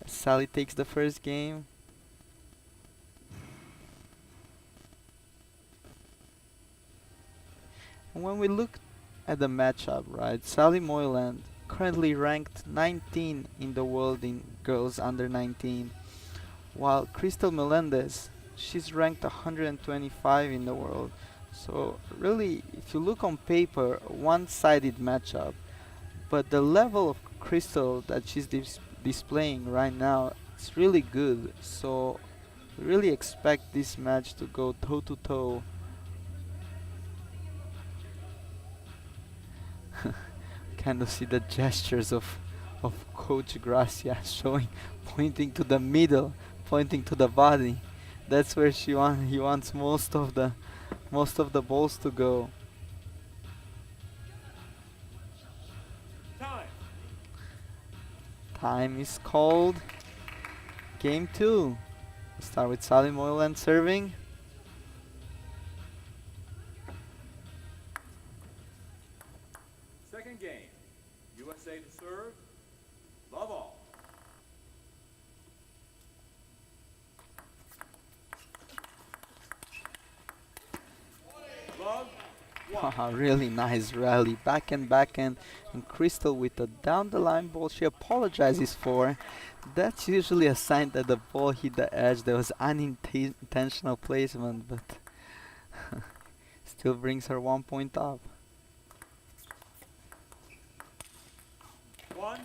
Sally takes the first game. And when we look at the matchup, right, Sally Moyland currently ranked 19 in the world in girls under 19, while Crystal Melendez, she's ranked 125 in the world. So really, if you look on paper, one-sided matchup, but the level of Crystal that she's displaying right now is really good. So really expect this match to go toe to toe. Kind of see the gestures of Coach Gracia showing, pointing to the middle, pointing to the body. That's where he wants most of the balls to go. Time. Time is called. Game 2. We start with Sally Moylan serving. Second game. USA to serve. Love all. Love one. Really nice rally. Backhand. And Crystal with a down the line ball she apologizes for. That's usually a sign that the ball hit the edge. There was unintentional placement, but still brings her 1 point up. 1-1.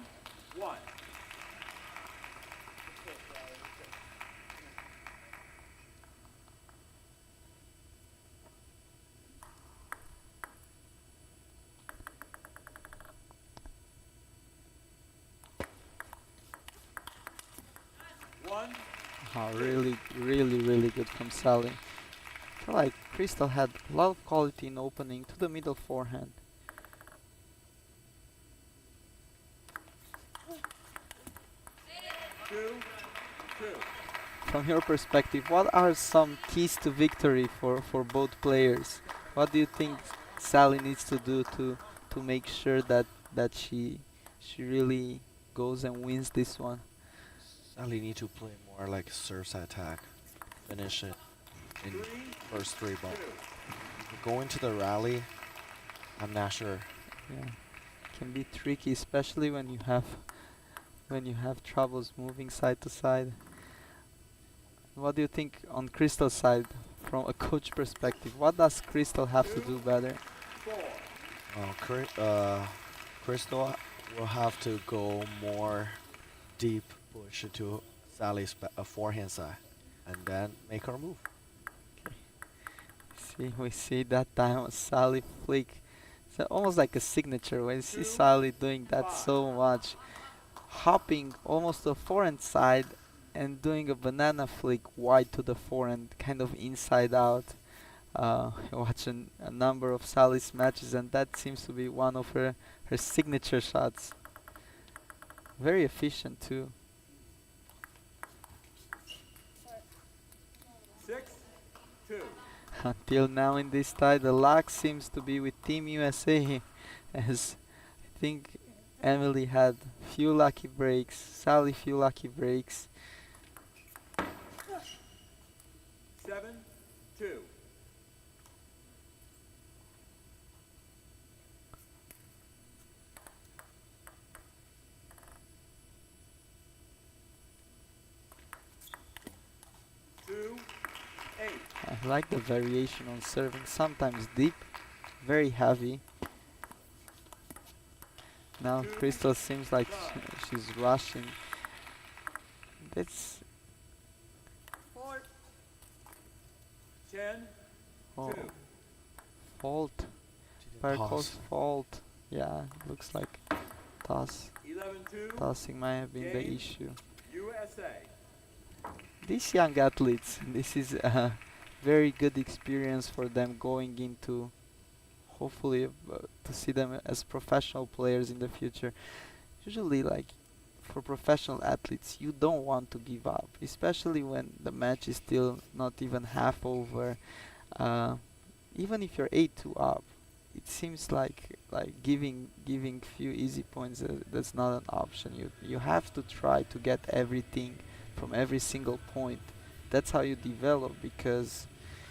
Really good from Sally. I feel like Crystal had a lot of quality in opening to the middle forehand. 2-2. From your perspective, what are some keys to victory for both players? What do you think Sally needs to do to make sure that she really goes and wins this one? Sally need to play more like serves attack. Finish it in first 3 balls. Going to the rally, I'm not sure. Yeah, can be tricky, especially when you have troubles moving side to side. What do you think on Crystal's side, from a coach perspective? What does Crystal have to do better? 4. Crystal will have to go more deep push to Sally's forehand side, and then make her move. We see that time Sally flick. It's almost like a signature when you see Sally doing that so much. Hopping almost to the forehand side and doing a banana flick wide to the forehand, kind of inside out. Watching a number of Sally's matches, and that seems to be one of her signature shots. Very efficient too. 6-2. Until now in this tie, the luck seems to be with Team USA, as I think Emily had few lucky breaks, Sally few lucky breaks. 7-2. I like the variation on serving, sometimes deep, very heavy. Now Crystal seems like she's rushing. That's 4. 10. oh, 2. fault. Parkour's fault. Yeah, looks like toss. 11-2. Tossing might have been the Game. issue. USA. These young athletes, this is a very good experience for them going into, hopefully to see them as professional players in the future. Usually, like for professional athletes, you don't want to give up, especially when the match is still not even half over. Even if you're 8-2 up, it seems like giving few easy points, that's not an option. You have to try to get everything from every single point. That's how you develop, because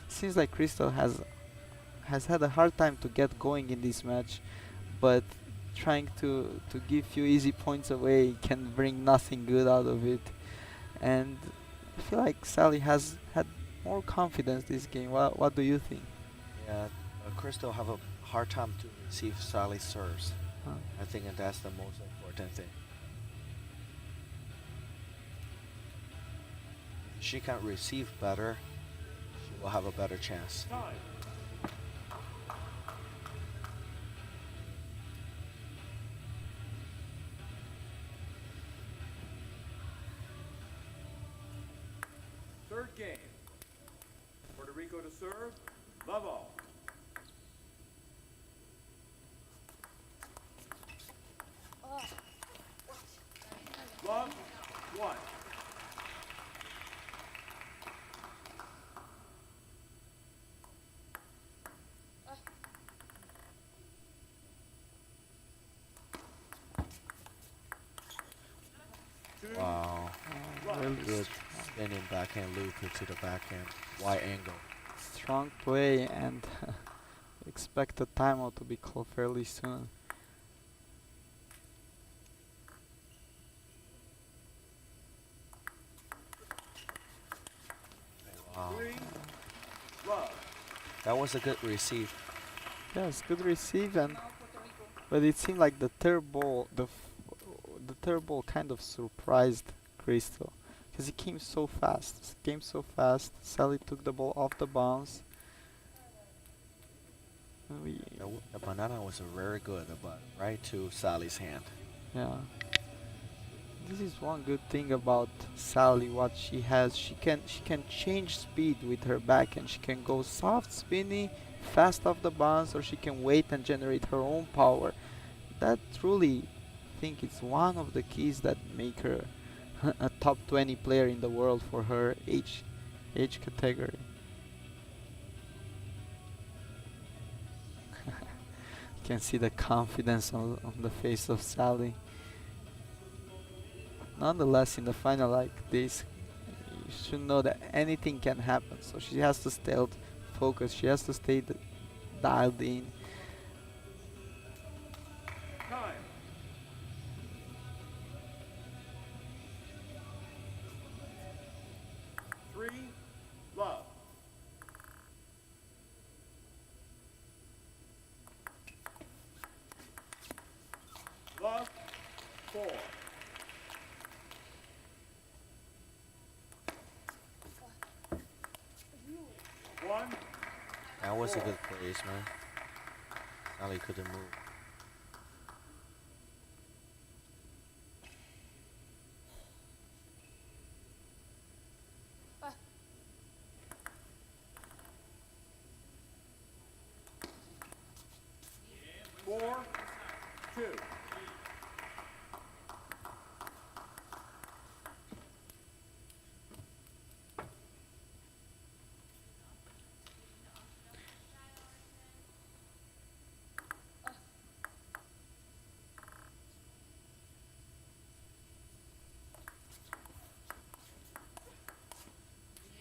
it seems like Crystal has had a hard time to get going in this match, but trying to give few easy points away can bring nothing good out of it. And I feel like Sally has had more confidence this game. What do you think? Yeah, Crystal have a hard time to receive Sally's serves. I think that's the most important thing. If she can receive better, she will have a better chance. Time. Third game. Puerto Rico to serve. Love all. Wow. Really Good spinning backhand loop into the backhand. Wide angle. strong play, and expect the timeout to be called fairly soon. Wow. 3, love. That was a good receive. Yes, good receive, and but it seemed like the third ball, the third ball kind of surprised Crystal, because he came so fast. Came so fast. Sally took the ball off the bounce. And The banana was very good, but right to Sally's hand. yeah. This is one good thing about Sally. What she has, she can change speed with her backhand. She can go soft, spinny, fast off the bounce, or she can wait and generate her own power. That truly, I think, it's one of the keys that make her a top 20 player in the world for her age category. You can see the confidence on the face of Sally. Nonetheless, in the final like this, you should know that anything can happen. So she has to stay focused. She has to stay dialed in. Time. Three, love. Love, 4. One, That was a good place, man. Sally couldn't move. four, 2.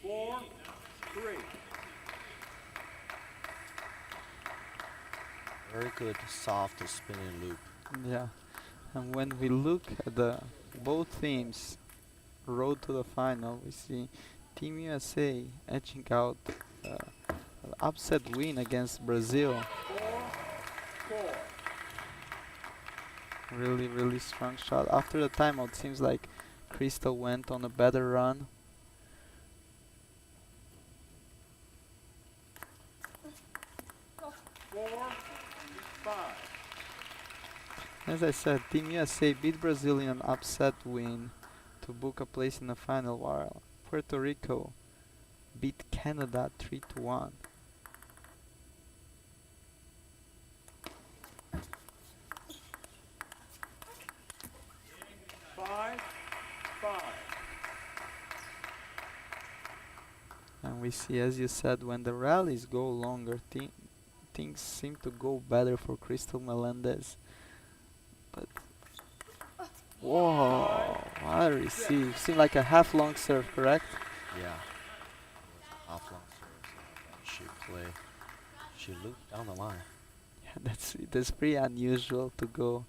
Four, 3. Very good, soft spinning loop. Yeah. And when we look at the both teams' road to the final, we see Team USA edging out an upset win against Brazil. 4. Really, really strong shot. After the timeout, seems like Crystal went on a better run. Four, 5. As I said, Team USA beat Brazil in an upset win to book a place in the final, while Puerto Rico beat Canada 3-1. Five, 5. And we see, as you said, when the rallies go longer, things seem to go better for Crystal Melendez. But whoa, what a receive! Seemed like a half long serve, correct? Yeah. It was off long service. And she looped down the line. Yeah, that's pretty unusual to go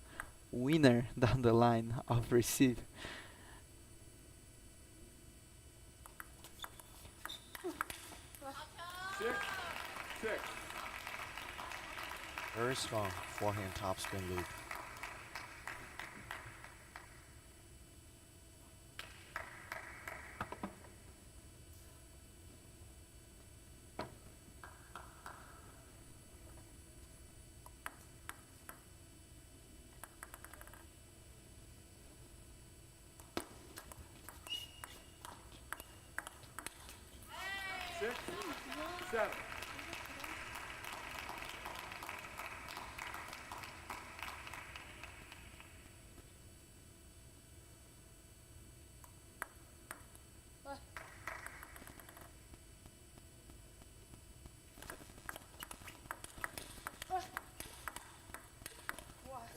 winner down the line of receive. Six, 6. Very strong forehand topspin loop. Six, 7.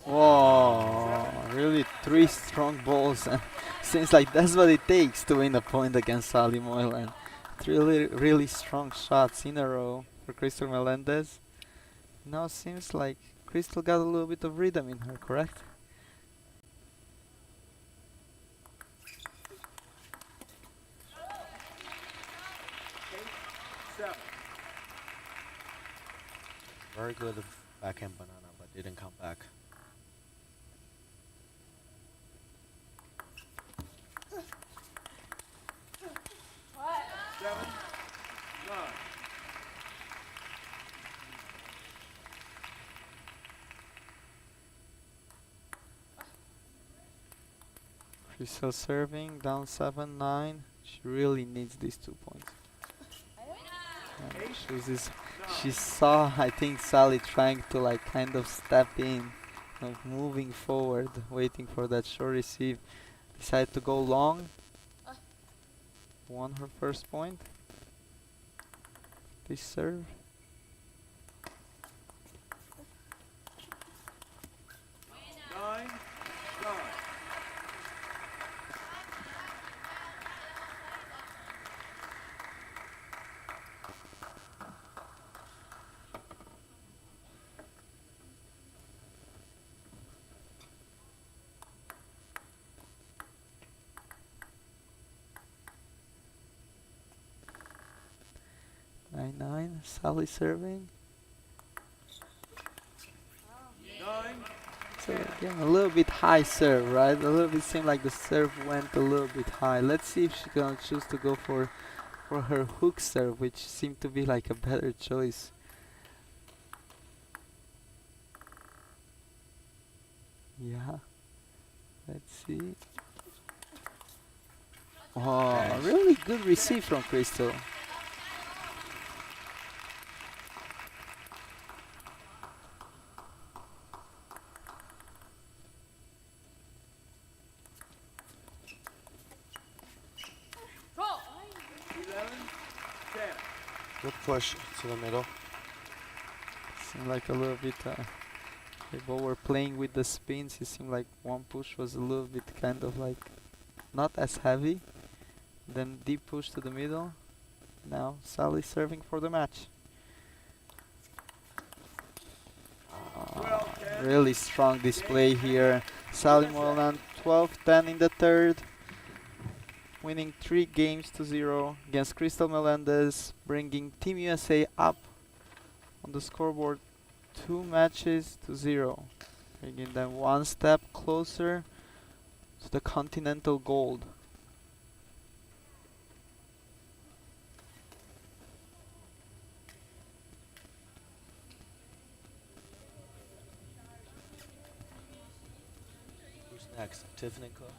Whoa, really three strong balls and Seems like that's what it takes to win a point against Sally Moylan. Three really strong shots in a row for Crystal Melendez. Now seems like Crystal got a little bit of rhythm in her, correct? Seven. Very good backhand banana, but didn't come back. Seven. Nine. Crystal serving, down 7-9. She really needs these 2 points. She saw, I think, Sally trying to like kind of step in, moving forward, waiting for that short receive. Decided to go long. Won her first point. This serve. Nine. Nine. Nine. Sally serving. Nine. So again, a little bit high serve, right? A little bit seemed like the serve went a little bit high. Let's see if she's gonna choose to go for her hook serve, which seemed to be like a better choice. Yeah. Let's see. Oh, really good receive from Crystal. Roll. 11. 10. Good push to the middle. Seemed like a little bit. They both were playing with the spins. It seemed like one push was a little bit kind of like not as heavy. Then deep push to the middle. Now Sally serving for the match. Really strong display here. Sally Moylan 12-10 in the third. Winning 3 games to 0 against Crystal Melendez, bringing Team USA up on the scoreboard 2 matches to 0, bringing them one step closer to the Continental Gold. Who's next? Tiffany Cook.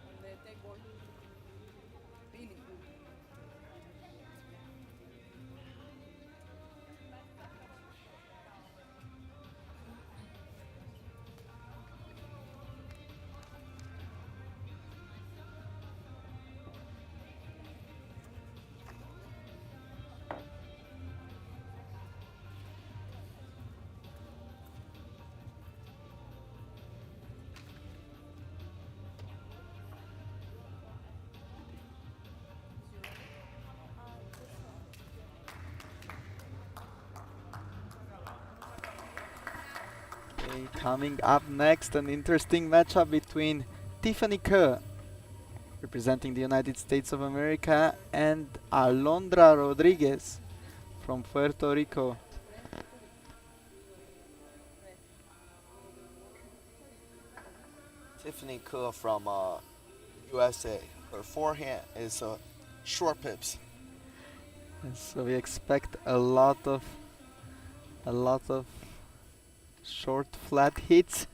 On the table. Really good. Okay, coming up next, an interesting matchup between Tiffany Kerr, representing the United States of America, and Alondra Rodriguez from Puerto Rico. Tiffany Cook from USA. Her forehand is short pips. And so we expect a lot of short flat hits.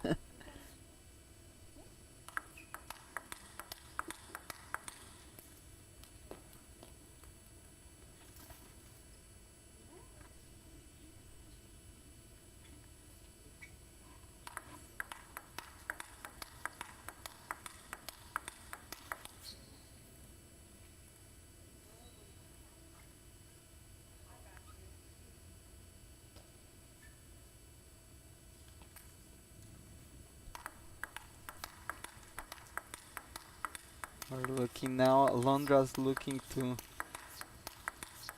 We're looking now. Alondra's looking to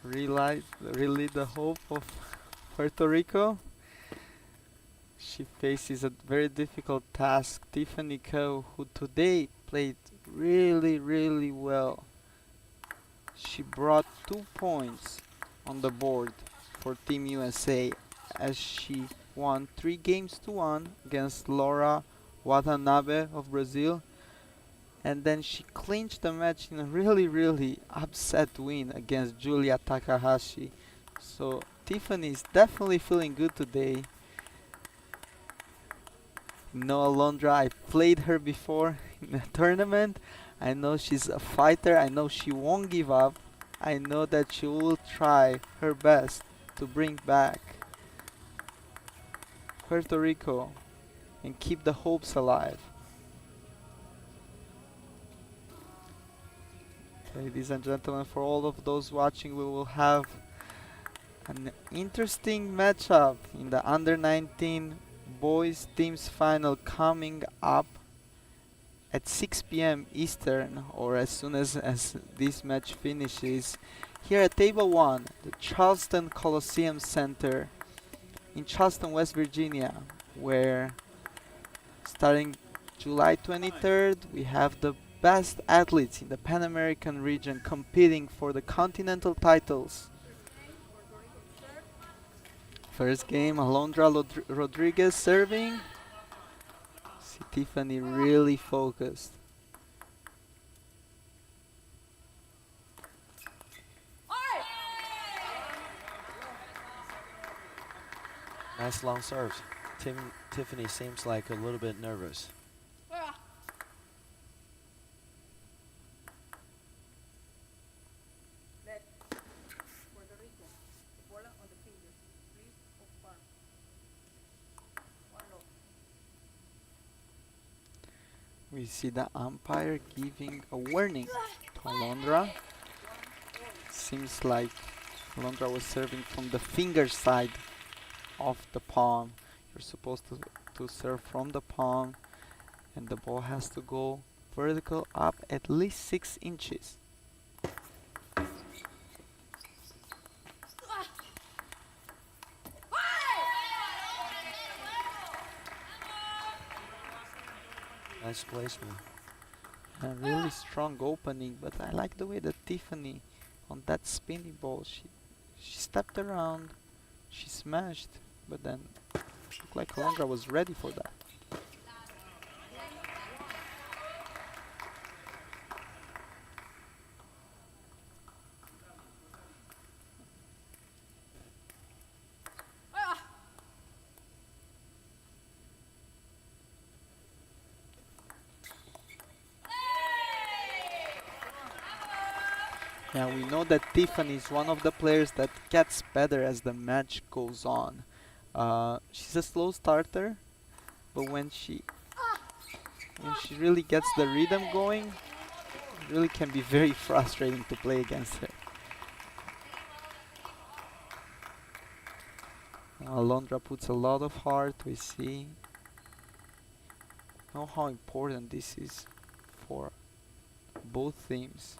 relight the hope of Puerto Rico. She faces a very difficult task. Tiffany Coe, who today played really, really well. She brought 2 points on the board for Team USA as she won 3 games to 1 against Laura Watanabe of Brazil. And then she clinched the match in a really, really upset win against Julia Takahashi. So Tiffany is definitely feeling good today. No, Alondra, I played her before in a tournament. I know she's a fighter. I know she won't give up. I know that she will try her best to bring back Puerto Rico and keep the hopes alive. Ladies and gentlemen, for all of those watching, we will have an interesting matchup in the Under-19 boys teams final coming up at 6 p.m. Eastern, or as soon as this match finishes, here at Table 1, the Charleston Convention Center in Charleston, West Virginia, where starting July 23rd, we have the best athletes in the Pan American region competing for the continental titles. First game, Alondra Rodriguez serving. See Tiffany really focused. Nice long serves. Tiffany seems like a little bit nervous. We see the umpire giving a warning to Alondra. Seems like Alondra was serving from the finger side of the palm. You're supposed to serve from the palm, and the ball has to go vertical up at least 6 inches. Nice placement. A really strong opening, but I like the way that Tiffany on that spinning ball, she stepped around, she smashed, but then looked like Alondra was ready for that. Yeah, we know that Tiffany is one of the players that gets better as the match goes on. She's a slow starter, but when she really gets the rhythm going, it really can be very frustrating to play against her. Alondra puts a lot of heart. We see know how important this is for both teams.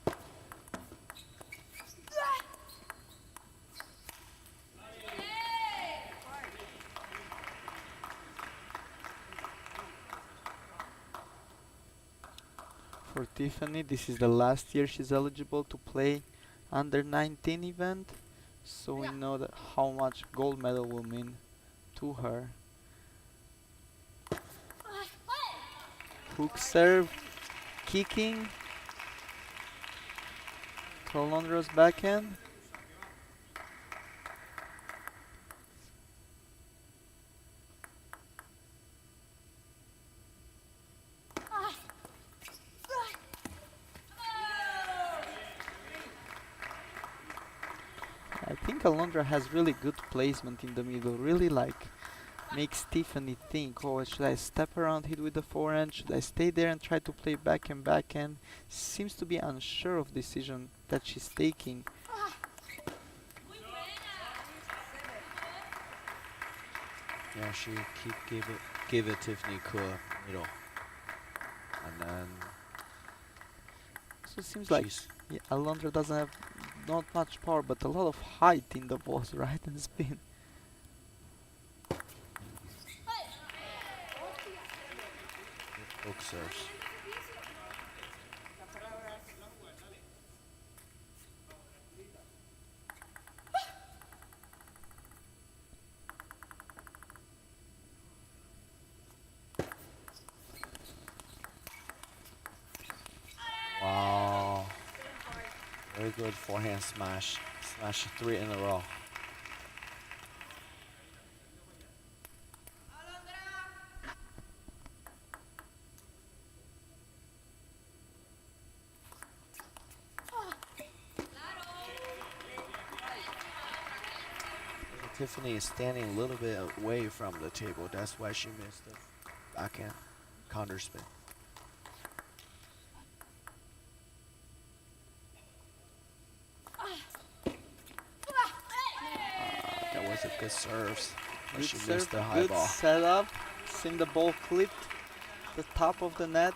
For Tiffany, this is the last year she's eligible to play under 19 event, so we know that how much gold medal will mean to her. Hook serve, kicking to Alondra's backhand. I think Alondra has really good placement in the middle, really makes Tiffany think, oh, should I step around, hit with the forehand, should I stay there and try to play backhand? Seems to be unsure of decision that she's taking. Yeah, she gave it Tiffany Kua middle. And then Also seems like She's Alondra doesn't have not much power, but a lot of height in the balls, right? And spin. hook serves. Wow. Very good forehand smash. Smash 3 in a row. Tiffany is standing a little bit away from the table. That's why she missed the backhand counter spin. That was a good serve. But Good she serve, missed the high good ball. setup. Seen the ball clipped the top of the net.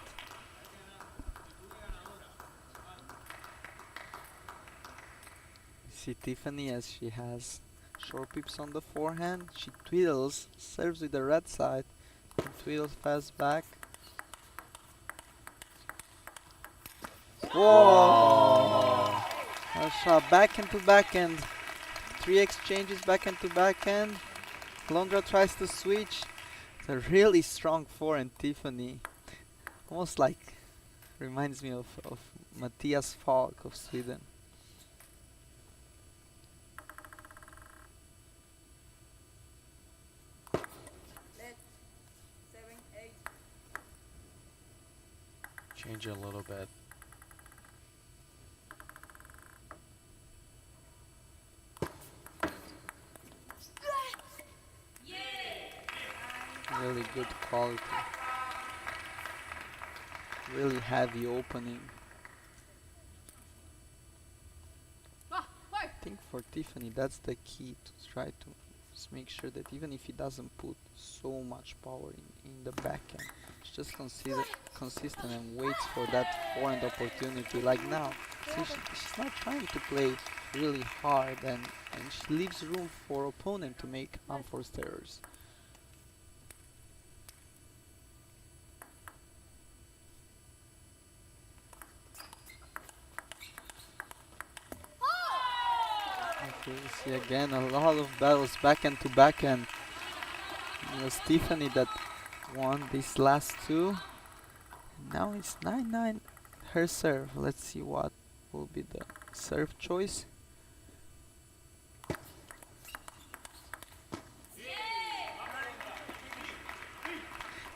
See Tiffany as she has short pips on the forehand. She twiddles, serves with the red side, and twiddles fast back. Whoa! A shot backhand to backhand. 3 exchanges backhand to backhand. Londra tries to switch. It's a really strong forehand, Tiffany. Almost like reminds me of Matthias Falk of Sweden. Let 7, 8. Change it a little bit. Really good quality. Really heavy opening. I think for Tiffany that's the key, to try to make sure that even if he doesn't put so much power in the backhand, she just consistent and waits for that forehand opportunity. Like now, see, she's not trying to play really hard, and she leaves room for opponent to make unforced errors. Okay, we see again a lot of battles backhand to backhand. It was Tiffany that won these last two. Now it's 9-9 her serve. Let's see what will be the serve choice.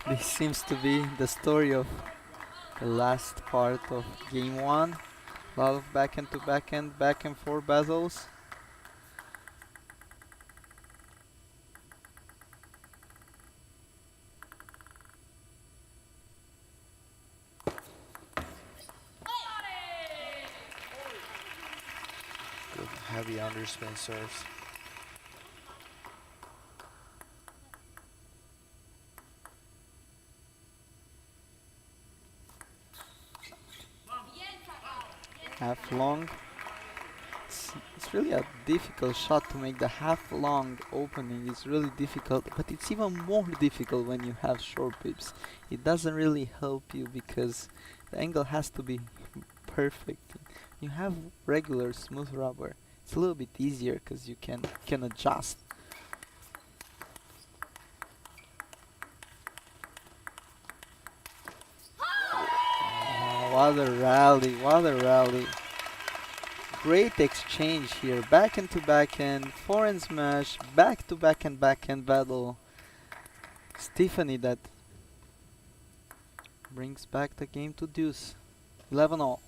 This seems to be the story of the last part of game one. A lot of backhand to backhand, back and forth battles. Good heavy underspin serves. Half long. It's really a difficult shot to make. The half long opening is really difficult, but it's even more difficult when you have short pips. It doesn't really help you because the angle has to be perfect. You have regular smooth rubber. It's a little bit easier because you can adjust. Oh, what a rally, what a rally. Great exchange here, backhand to backhand, forehand smash, back to backhand battle. Tiffany that brings back the game to deuce. 11-all.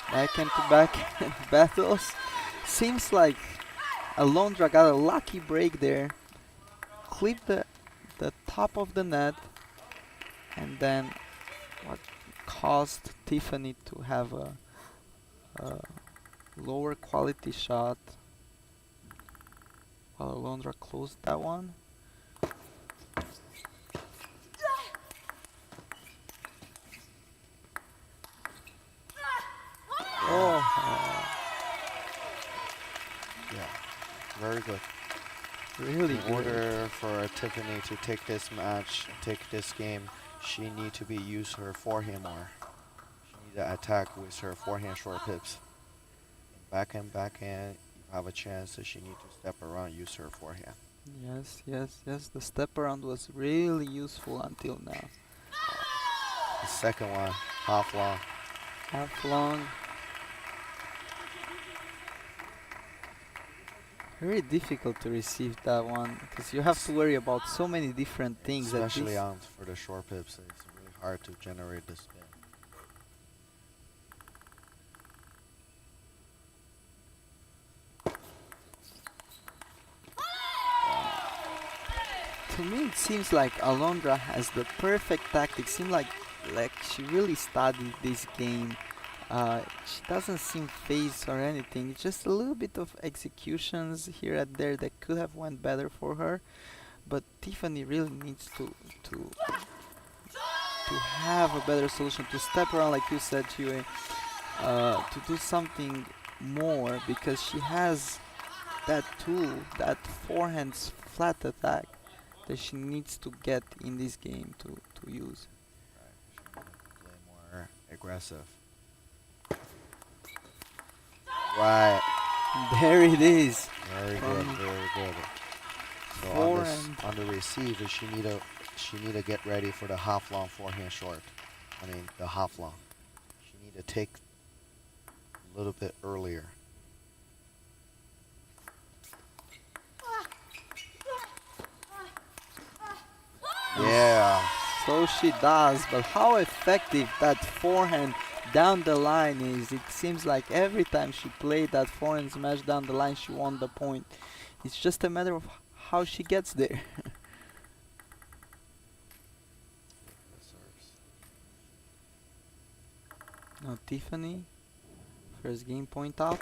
Backhand to backhand battles. Seems like Alondra got a lucky break there. Clipped the top of the net, and then what caused Tiffany to have a lower quality shot. While Alondra closed that one. Oh, Yeah, very good. really In good. order for Tiffany to take this match, take this game, she need to be use her forehand more. She need to attack with her forehand short pips. Backhand, you have a chance that she need to step around, use her forehand. Yes, yes, yes. The step around was really useful until now. The second one, half long. Half long. Very difficult to receive that one because you have to worry about so many different things. At Especially this for the short pips, it's really hard to generate the spin. To me, it seems like Alondra has the perfect tactics. Seems like she really studied this game. She doesn't seem phased or anything. It's just a little bit of executions here and there that could have went better for her. But Tiffany really needs to have a better solution, to step around, like you said, Chue, to do something more, because she has that tool, that forehand flat attack that she needs to get in this game to use. Right, she needs to play more aggressive. Right. There it is. Very good, very good. So on the receive, she need to get ready for the half long forehand short. I mean the half long. She need to take a little bit earlier. Yeah. So she does, but how effective that forehand down the line is. It seems like every time she played that forehand smash down the line, she won the point. It's just a matter of how she gets there. Now Tiffany, first game point up.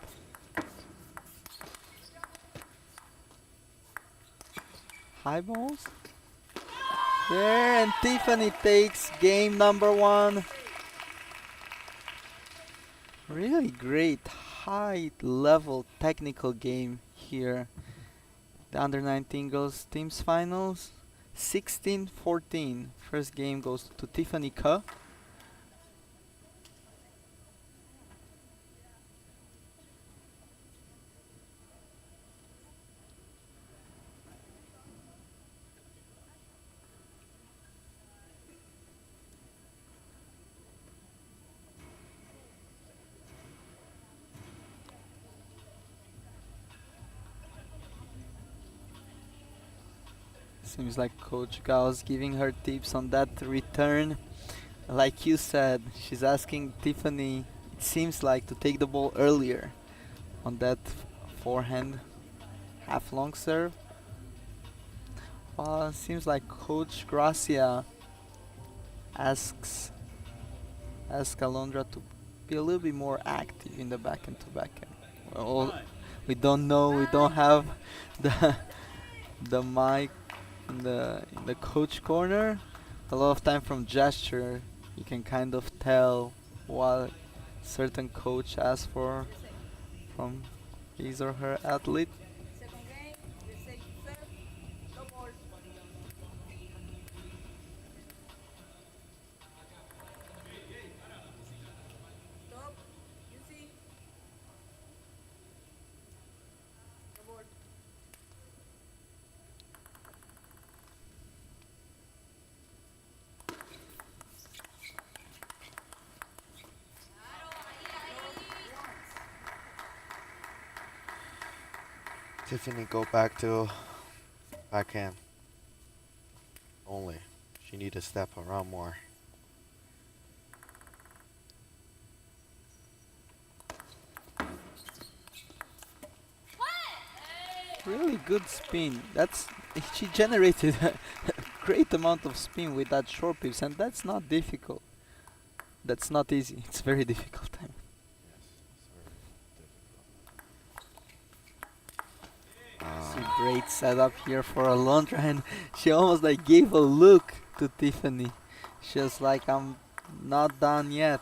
High balls. There, and Tiffany takes game number 1. Really great high level technical game here. The under 19 girls teams finals 16-14. First game goes to Tiffany Ke. Seems like Coach Gao's giving her tips on that return. Like you said, she's asking Tiffany, it seems like, to take the ball earlier on that forehand half long serve. Well, it seems like Coach Gracia asks Alondra to be a little bit more active in the backhand to backhand. Well, we don't know, we don't have the mic in the coach corner. A lot of time from gesture you can kind of tell what certain coach asks for from his or her athlete. Second game, reset serve, double. Stop, you see. Double. Tiffany go back to backhand only. She need to step around more. Really good spin. She generated a great amount of spin with that short pips, and that's not difficult. That's not easy. It's very difficult. Yes, it's very difficult. See, Great setup here for Alondra, and she almost like gave a look to Tiffany. She was like, I'm not done yet.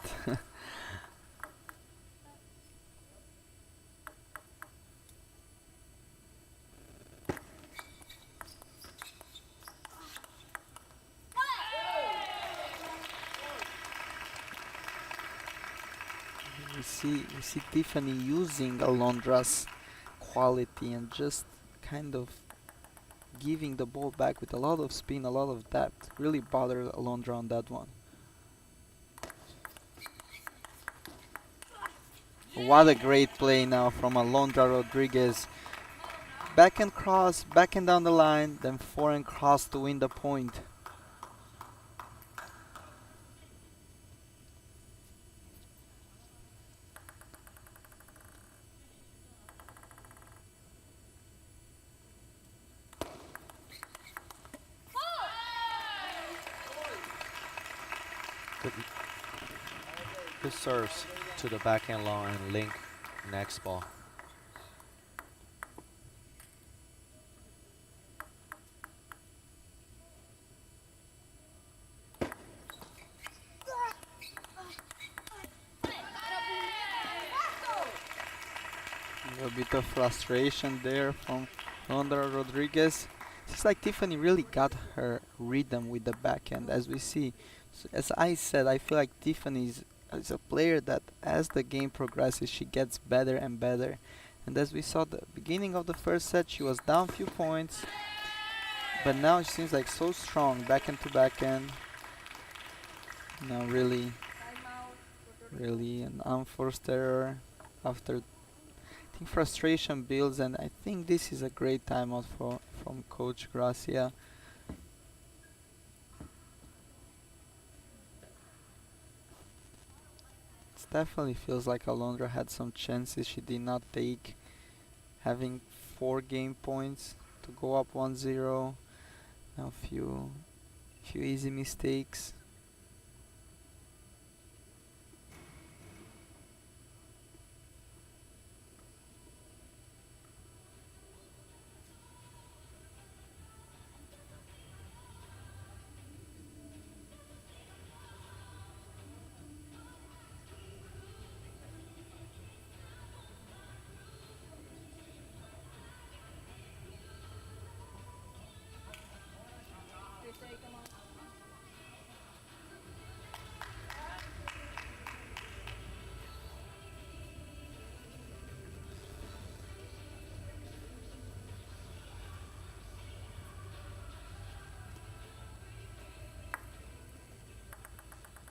We see Tiffany using Alondra's quality and just kind of giving the ball back with a lot of spin, a lot of depth. Really bothered Alondra on that one. What a great play now from Alondra Rodriguez. Backhand cross, backhand down the line, then forehand cross to win the point. Good serves to the backhand long and link next ball. A little bit of frustration there from Alondra Rodriguez. It's like Tiffany really got her rhythm with the backhand, as we see. As I said, I feel like Tiffany is a player that as the game progresses, she gets better and better. And as we saw the beginning of the first set, she was down few points, but now she seems like so strong, backhand to backhand. Now really an unforced error after. I think frustration builds, and I think this is a great timeout from Coach Gracia. It definitely feels like Alondra had some chances she did not take, having 4 game points to go up 1-0. Now few easy mistakes.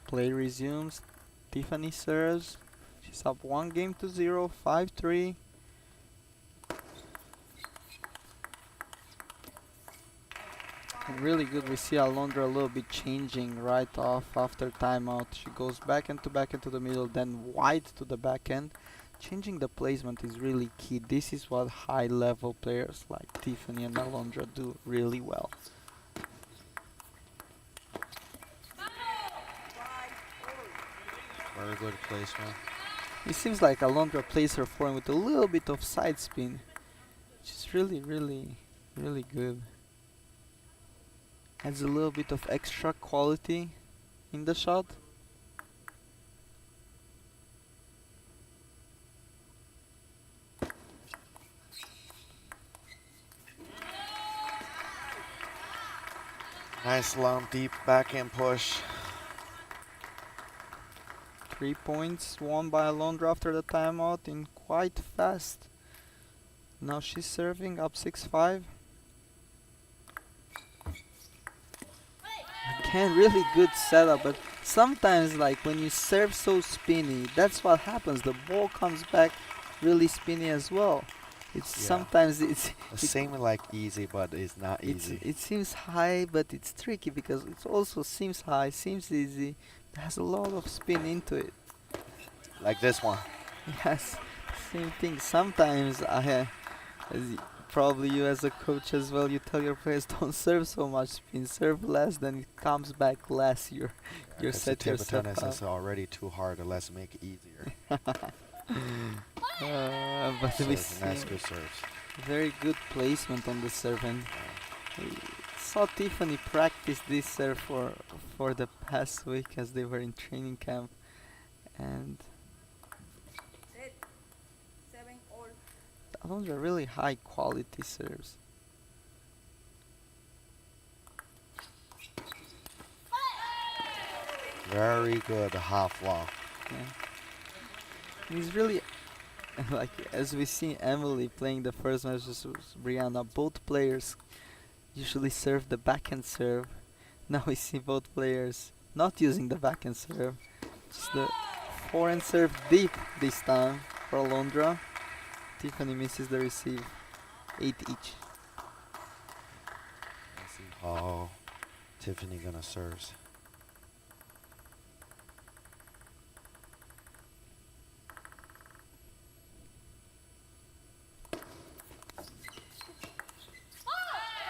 Play resumes. Tiffany serves. She's up 1-0, 5-3. Really good. We see Alondra a little bit changing right off after timeout. She goes back into the middle, then wide to the backhand. Changing the placement is really key. This is what high level players like Tiffany and Alondra do really well. Very good placement. It seems like Alondra plays her forehand with a little bit of side spin, which is really good. Adds a little bit of extra quality in the shot. Nice long deep backhand push. 3 points won by Alondra after the timeout in quite fast. Now she's serving up 6-5. Again, really good setup, but sometimes like when you serve so spinny, that's what happens. The ball comes back really spinny as well. It's sometimes it's Same like easy, but it's not easy. it seems high, but it's tricky because it also seems high, seems easy. It has a lot of spin into it. Like this one. Yes, same thing. Sometimes probably you as a coach as well, you tell your players don't serve so much spin, serve less, then it comes back less. You're set table yourself tennis up. is already too hard. Let's make it easier. But we see Nice good serves. Very good placement on the serve, and I saw Tiffany practice this serve for the past week as they were in training camp, and Set. 7 all. those are really high quality serves. Very good half long. Yeah. He's really like, as we see Emily playing the first match versus Brianna, both players usually serve the backhand serve. Now we see both players not using the backhand serve, just the forehand serve deep this time for Alondra. Tiffany misses the receive, 8 each. Let's see how Tiffany gonna serve.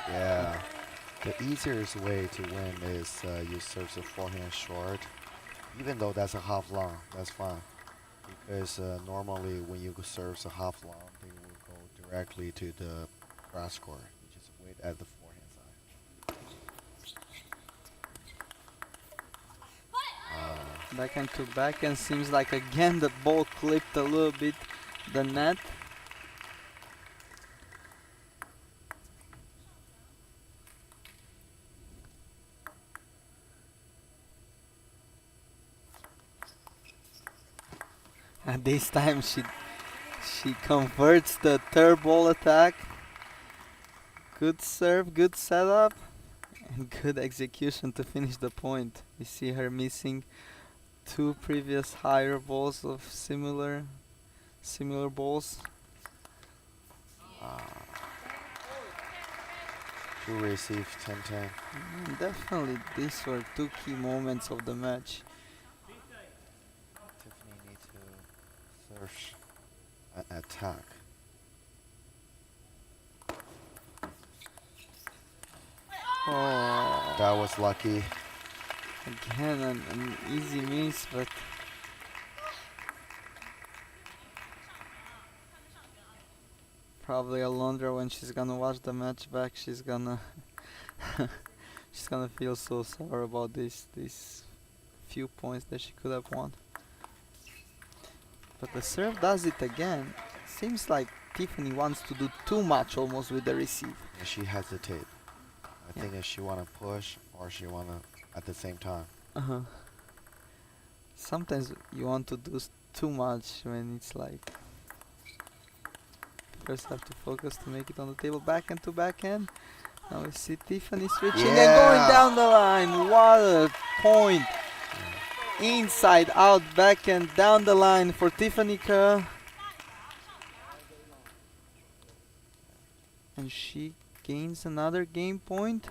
Yeah, the easiest way to win is you serve the forehand short. Even though that's a half long, that's fine. Because normally when you serve the half long, they will go directly to the grass court. You just wait at the forehand side. Backhand to backhand, seems like again the ball clipped a little bit the net. And this time she converts the third ball attack. Good serve, good setup, and good execution to finish the point. We see her missing 2 previous higher balls of similar balls. To receive 10-10. Definitely, these were 2 key moments of the match. Tiffany need to search an attack. Oh, That was lucky. again an easy miss, but probably Alondra, when she's gonna watch the match back, she's gonna she's gonna feel so sorry about these few points that she could have won. But the serve does it again. Seems like Tiffany wants to do too much almost with the receive. And she hesitate. I think if she wanna push or she wanna at the same time. Sometimes you want to do too much when it's like first have to focus to make it on the table. Backhand to backhand. Now we see Tiffany switching and going down the line. What a point! Inside out backhand down the line for Tiffany Kerr. And she gains another game point.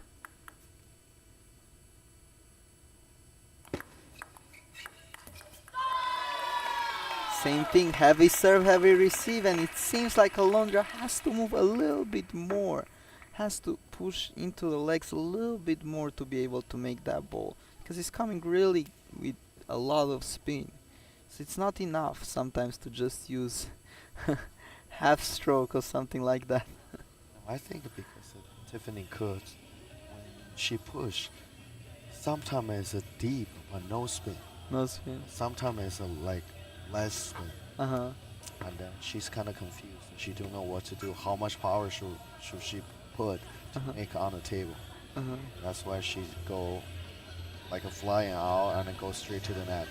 Same thing, heavy serve, heavy receive, and it seems like Alondra has to move a little bit more. Has to push into the legs a little bit more to be able to make that ball. Because it's coming really with a lot of spin. So it's not enough sometimes to just use half stroke or something like that. I think because Tiffany could, when she push, sometimes it's a deep but no spin. No spin. Sometimes it's a like less spin. Uh-huh. And then she's kind of confused. She don't know what to do. How much power should she put to make on the table? That's why she go like a flying out and then go straight to the net.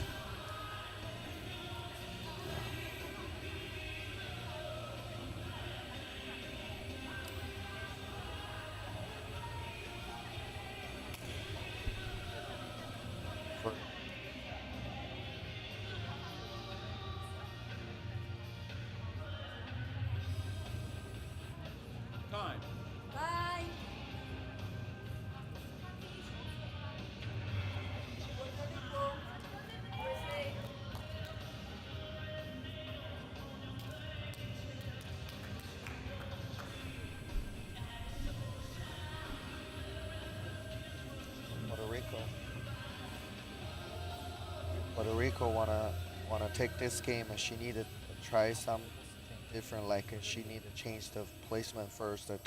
Time. Bye. USA. Puerto Rico wanna take this game, and she needed to try something different. Like she need to change the placement first to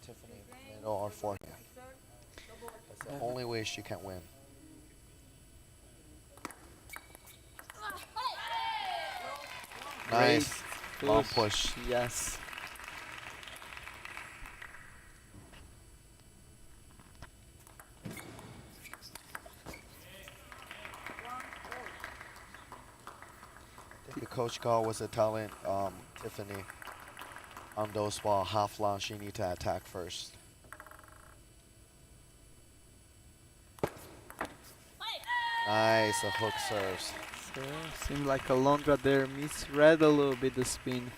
Tiffany middle or forehand. That's the only way she can win. Great Nice long push. Yes. I think the coach call was telling Tiffany on those ball half long she need to attack first. Nice, a hook serves. So seemed like Alondra there misread a little bit the spin.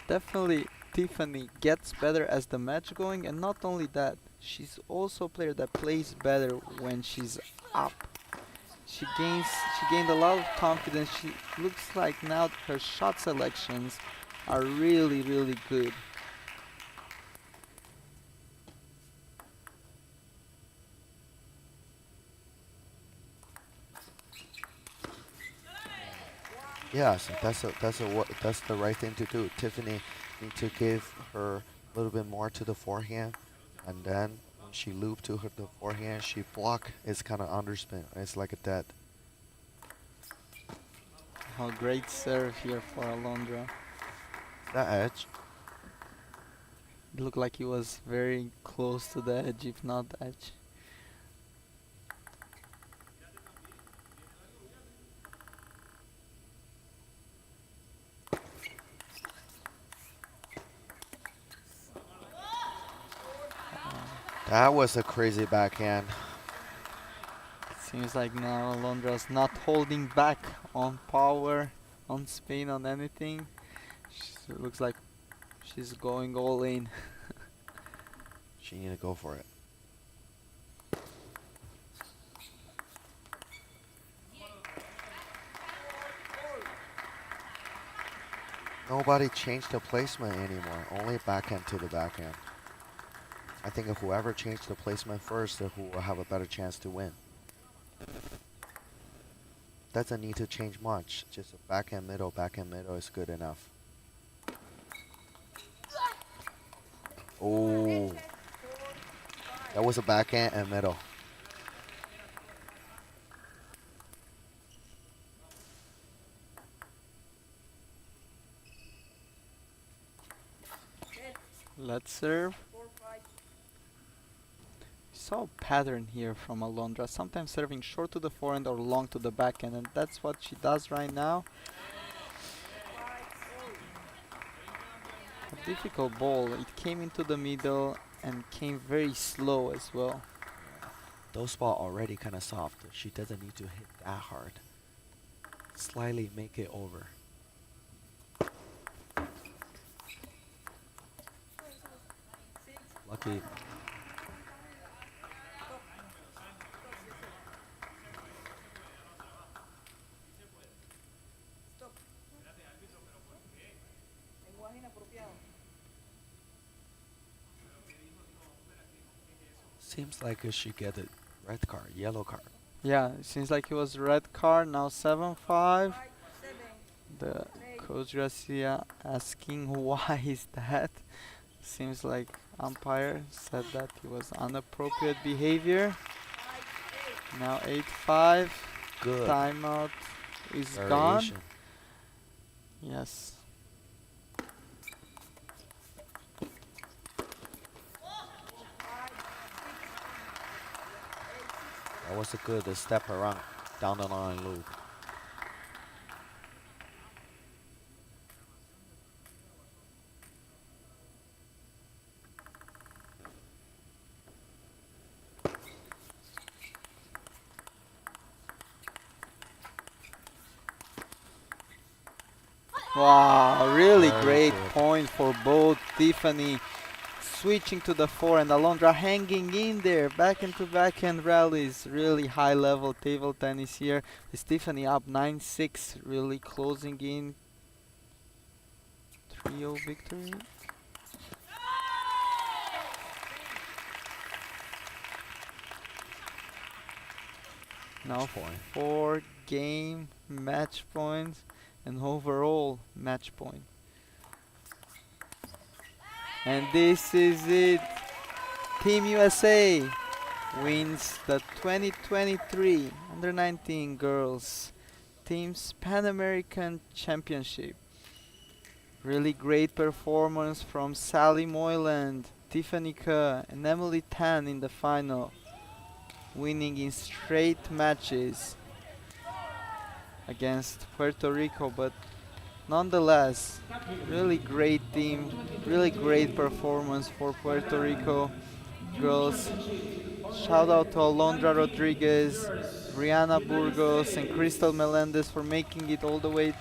Definitely Tiffany gets better as the match going, and not only that, she's also a player that plays better when she's up. She gained a lot of confidence. She looks like now her shot selections are really, really good. Yes, that's the right thing to do. Tiffany need to give her a little bit more to the forehand, and then when she loop to her the forehand, she block is kind of underspin. It's like a dead. Oh, great serve here for Alondra. That edge. It looked like he was very close to the edge, if not the edge. That was a crazy backhand. Seems like now Alondra's not holding back on power, on spin, on anything. It looks like she's going all in. She need to go for it. Nobody changed the placement anymore. Only backhand to the backhand. I think if whoever changed the placement first, who will have a better chance to win. Doesn't need to change much. Just a backhand middle is good enough. Oh, that was a backhand and middle. Let's serve. Saw a pattern here from Alondra, sometimes serving short to the forehand or long to the backhand, and that's what she does right now. A difficult ball. It came into the middle and came very slow as well. Those ball already kind of soft. She doesn't need to hit that hard. Slightly make it over. Lucky. Seems like she get a red card, yellow card. Yeah, it seems like it was red card, now 7-5. The Coach Garcia asking why is that? Seems like umpire said that it was inappropriate behavior. Now 8-5. Good. Timeout is gone. Variation. Yes. That was a good step around down the line loop. Wow, really Very great good. point for both. Tiffany switching to the forehand, Alondra hanging in there, back into backhand rallies. Really high level table tennis here. Is Tiffany up 9-6, really closing in. 3-0 victory. Now Point. 4 game match points and overall match point. And this is it. Team USA wins the 2023 Under 19 Girls Teams Pan American Championship. Really great performance from Sally Moyland, Tiffany Ke, and Emily Tan in the final, winning in straight matches against Puerto Rico, but nonetheless, really great team, really great performance for Puerto Rico girls. Shout out to Alondra Rodriguez, Brianna Burgos, and Crystal Melendez for making it all the way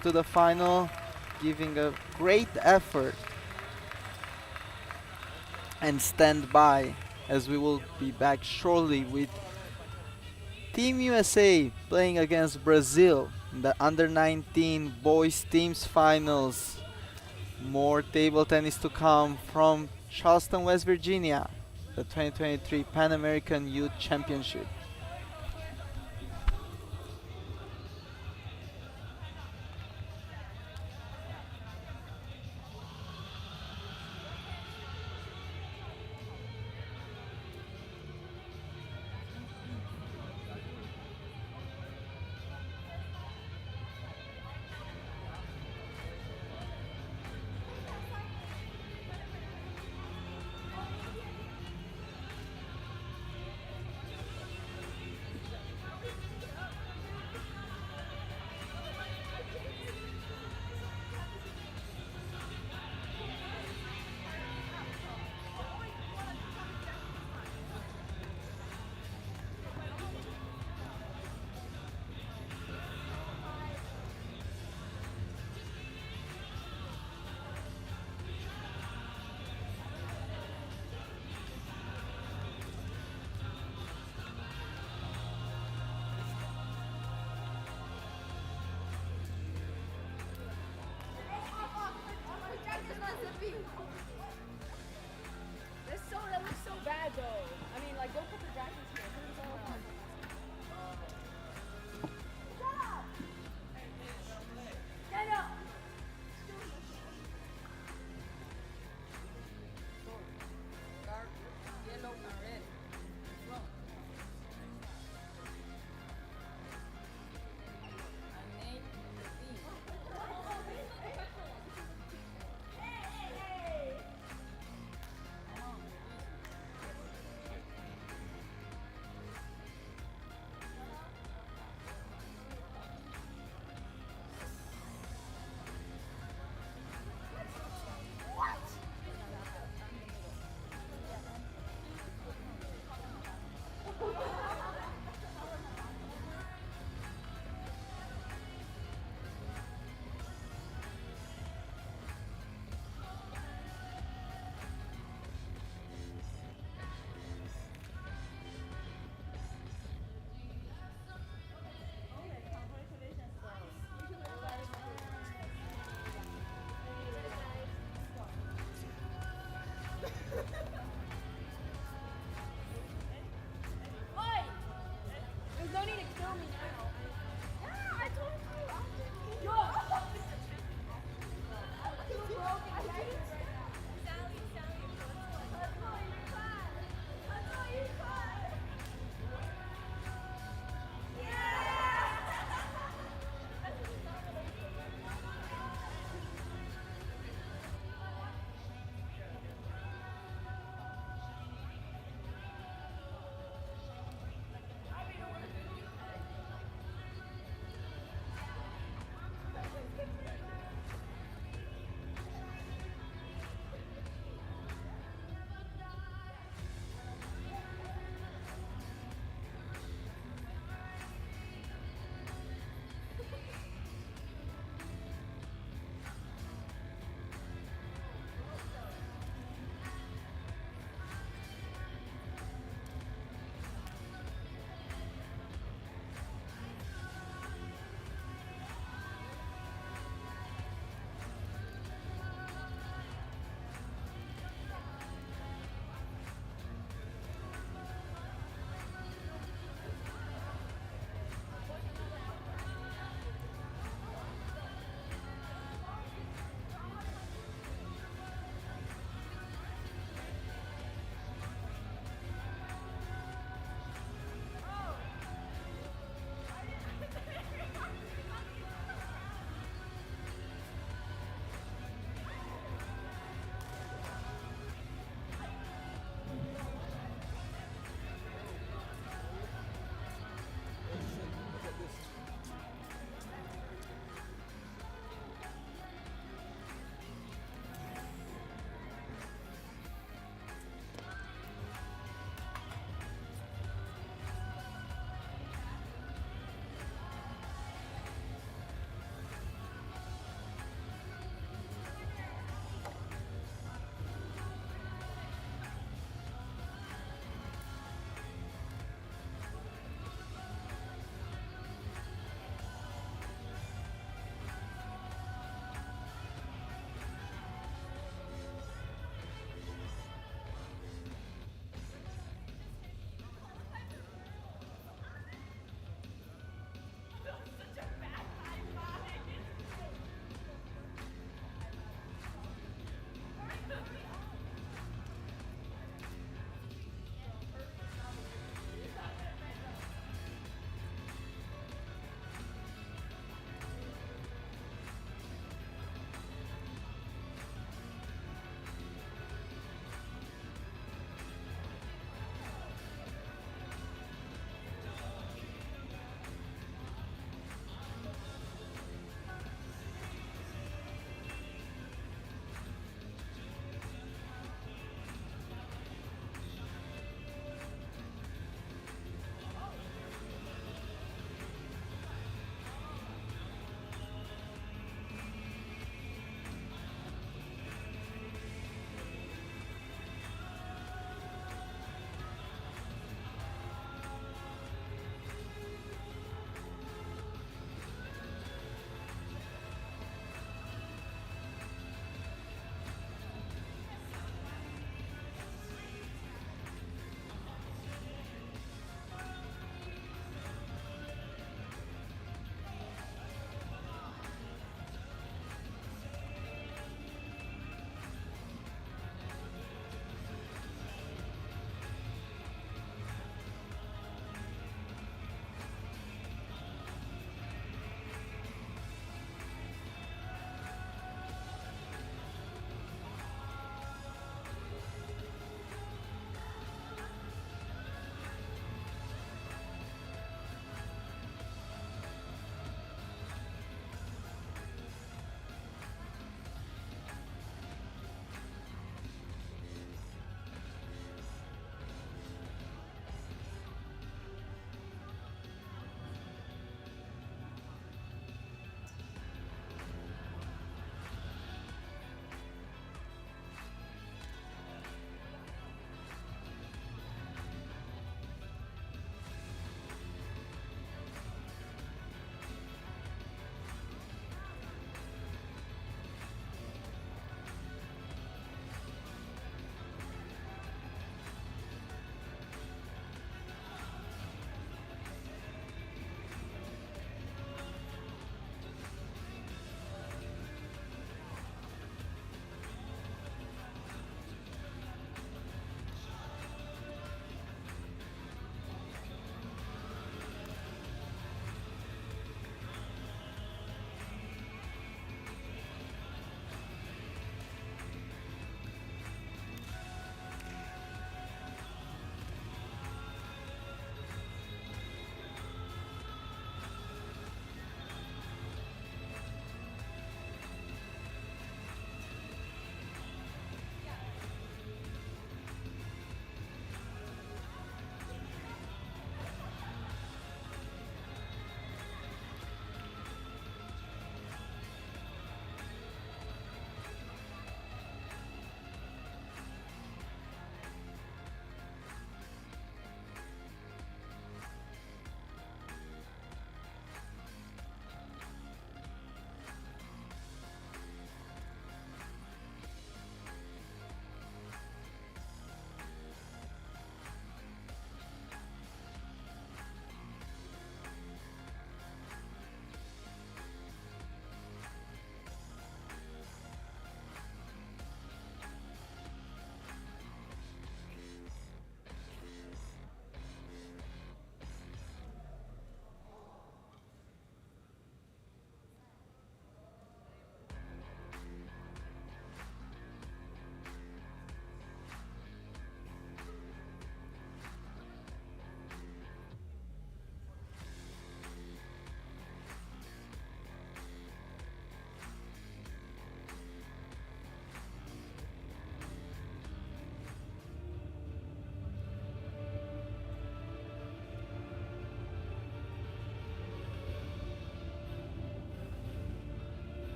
to the final, giving a great effort. And stand by, as we will be back shortly with Team USA playing against Brazil in the Under 19 Boys Teams Finals. More table tennis to come from Charleston, West Virginia, the 2023 Pan American Youth Championship.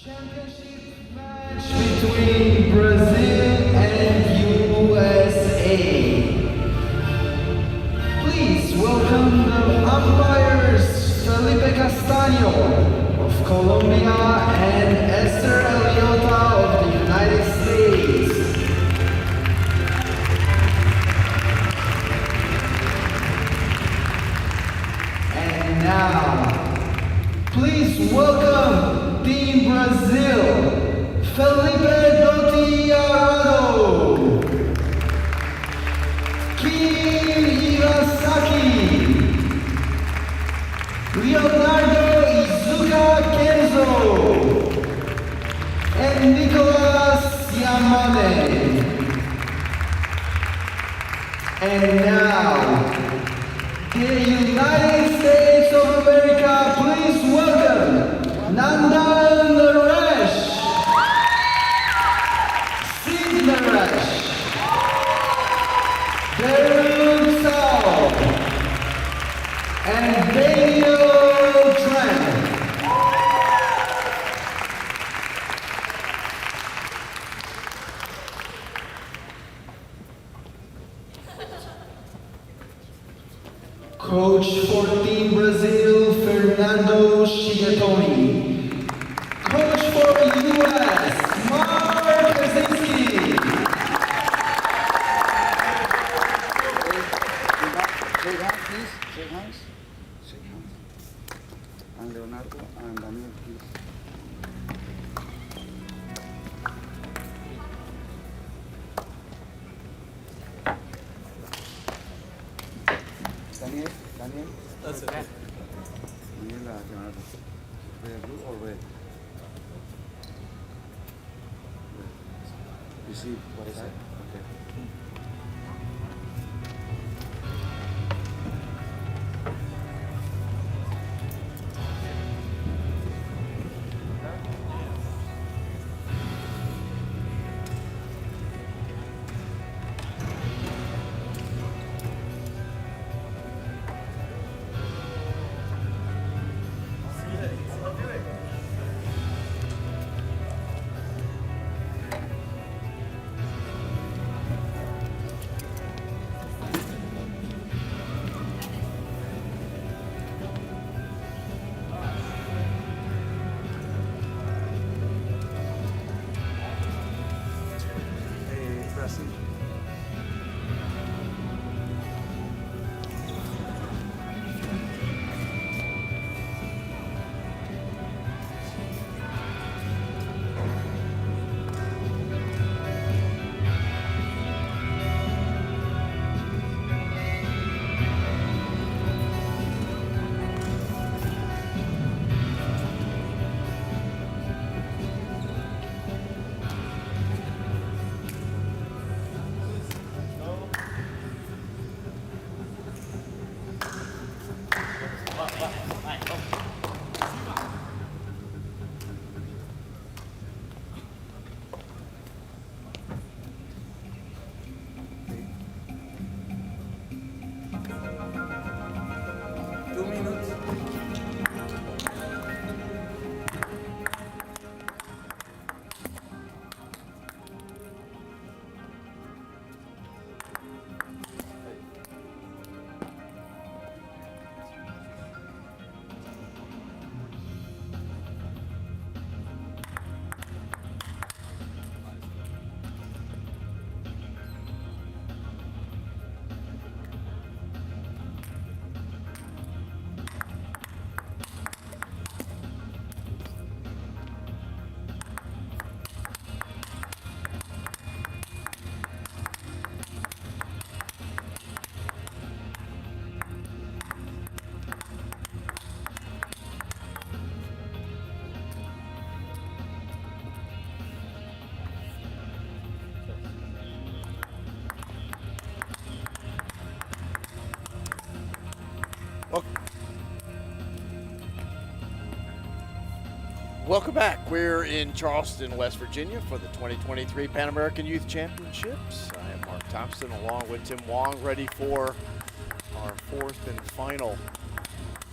Championship match between Brazil and USA. Please welcome the umpires Felipe Castaño of Colombia and Esther Eliota of the United States. And now, please welcome Team Brazil, Felipe Dotiarado, Kim Iwasaki, Leonardo Izuka Kenzo, and Nicolas Yamane. And now, the United States of America, please welcome Nandan Naresh, Sid Naresh, Darren Sao, and Daniel Tran. Coach for Team Brazil, Fernando Shigatoni. Coach for US, Mark Kaczynski. Shake hands, please. Shake hands. Shake hands. And Leonardo and Daniel, please. Daniel. That's okay. Daniel, Leonardo. Blue or red? You see what I said? Okay. Welcome back. We're in Charleston, West Virginia for the 2023 Pan American Youth Championships. I am Mark Thompson along with Tim Wong, ready for our fourth and final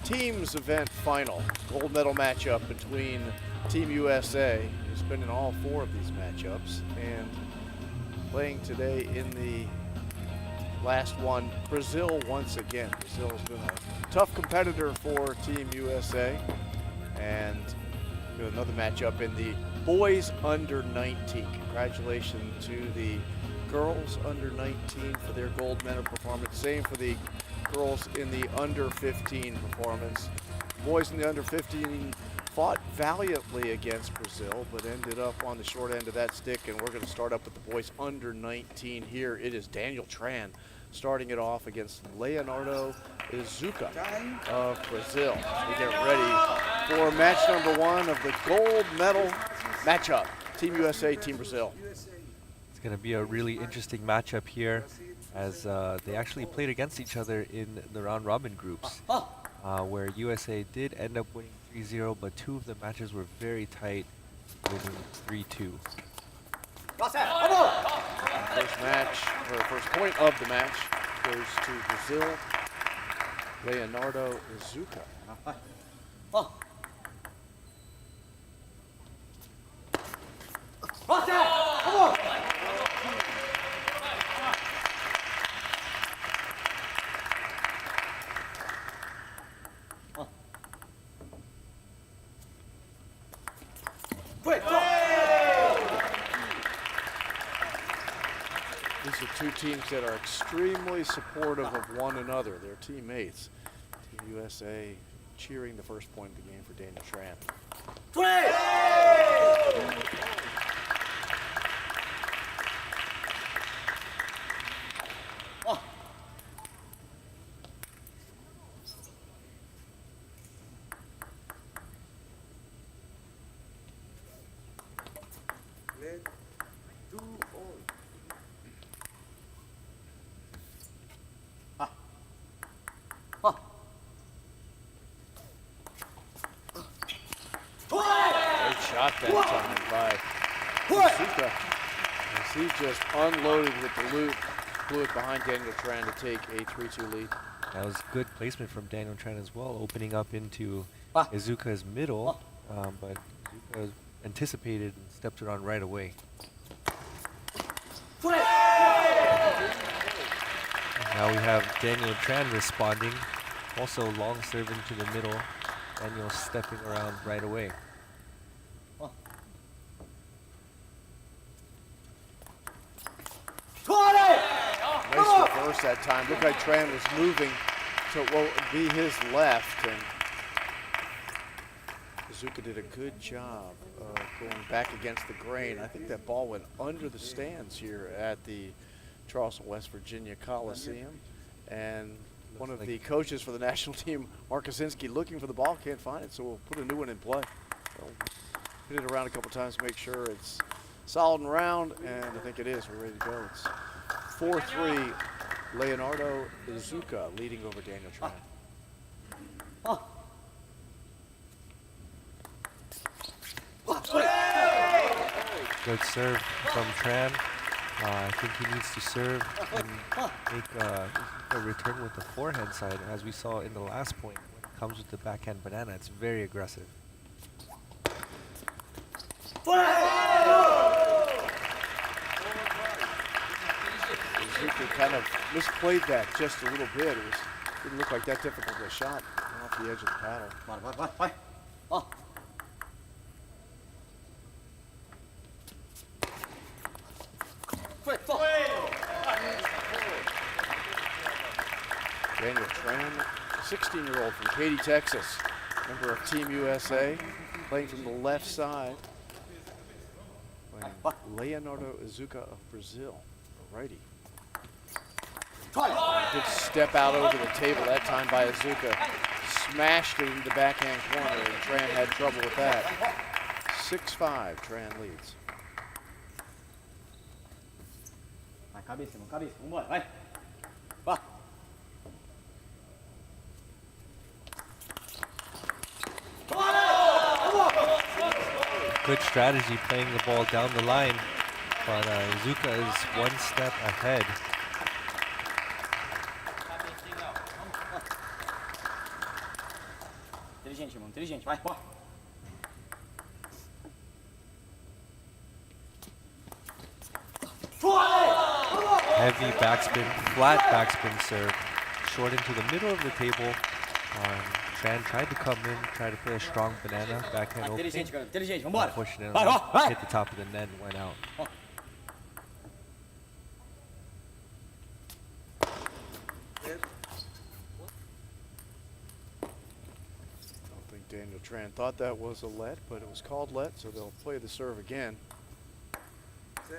teams event final. Gold medal matchup between Team USA has been in all 4 of these matchups, and playing today in the last one, Brazil once again. Brazil has been a tough competitor for Team USA, and another matchup in the boys under 19. Congratulations to the girls under 19 for their gold medal performance. Same for the girls in the under 15 performance. Boys in the under 15 fought valiantly against Brazil, but ended up on the short end of that stick, and we're going to start up with the boys under 19 here. It is Daniel Tran starting it off against Leonardo Izuka of Brazil. We get ready for match number 1 of the gold medal matchup. Team USA, Team Brazil. It's going to be a really interesting matchup here, as they actually played against each other in the round robin groups, where USA did end up winning 3-0, but 2 of the matches were very tight, winning 3-2. First match, or first point of the match, goes to Brazil. Leonardo Izuka. These are 2 teams that are extremely supportive of one another, their teammates. Team USA cheering the first point of the game for Daniel Tran. Shot that time by Izuka. As he just unloaded with the loop, blew it behind Daniel Tran to take a 3-2 lead. That was good placement from Daniel Tran as well, opening up into Izuka's middle, but Izuka anticipated and stepped it on right away. Now we have Daniel Tran responding, also long serve into the middle. Daniel stepping around right away. Nice reverse that time. Looked like Tran was moving to what would be his left, and Izuka did a good job of going back against the grain. I think that ball went under the stands here at the Charleston, West Virginia Coliseum, and one of the coaches for the national team, Mark Kosinski, looking for the ball, can't find it, so we'll put a new one in play. So hit it around a couple times to make sure it's solid and round, and I think it is. We're ready to go. It's 4-3, Leonardo Izuka leading over Daniel Tran. Good serve from Tran. I think he needs to serve and make a return with the forehand side, as we saw in the last point. When it comes with the backhand banana, it's very aggressive. Izuka kind of misplayed that just a little bit. It didn't look like that difficult of a shot off the edge of the paddle. Daniel Tran, 16-year-old from Katy, Texas, member of Team USA, playing from the left side. Leonardo Izuka of Brazil, a righty. Good step out over the table that time by Izuka. Smashed it into the backhand corner, and Tran had trouble with that. 6-5, Tran leads. Good strategy playing the ball down the line, but Izuka is one step ahead. heavy backspin, flat backspin serve, short into the middle of the table. Tran tried to come in, tried to play a strong banana, backhand opening. Unfortunately, hit the top of the net and went out. I don't think Daniel Tran thought that was a let, but it was called let, so they'll play the serve again. 7-6.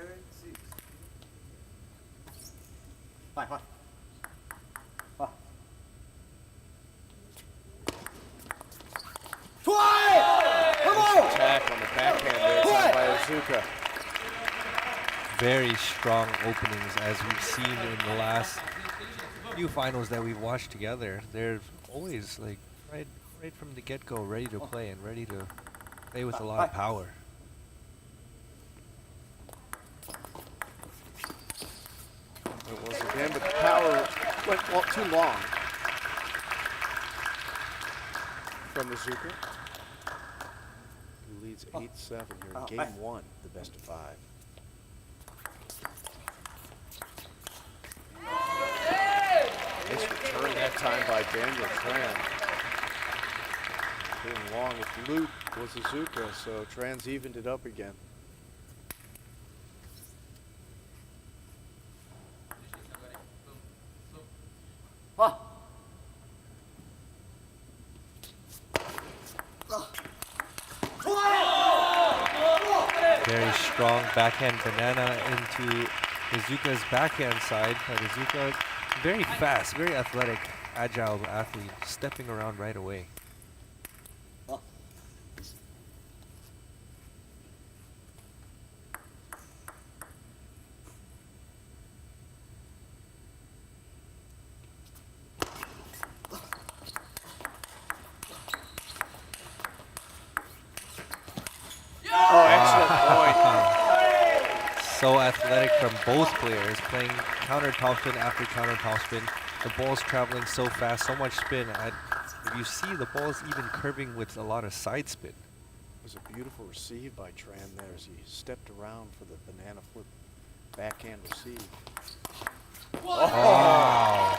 Attack on the backhand there by Azuka. Very strong openings, as we've seen in the last few finals that we've watched together. They're always like right from the get-go, ready to play and ready to play with a lot of power. It was again, but the power went too long from Azuka, who leads 8-7 here in game 1, the best of 5. Nice return that time by Daniel Tran. Getting long with Luke was Azuka, so Tran's evened it up again. Very strong backhand banana into Azuka's backhand side. But Azuka, very fast, very athletic, agile athlete, stepping around right away. Oh, excellent point. So athletic from both players, playing counter topspin after counter topspin. The ball's traveling so fast, so much spin. If you see, the ball's even curving with a lot of side spin. It was a beautiful receive by Tran there as he stepped around for the banana flip backhand receive. Wow.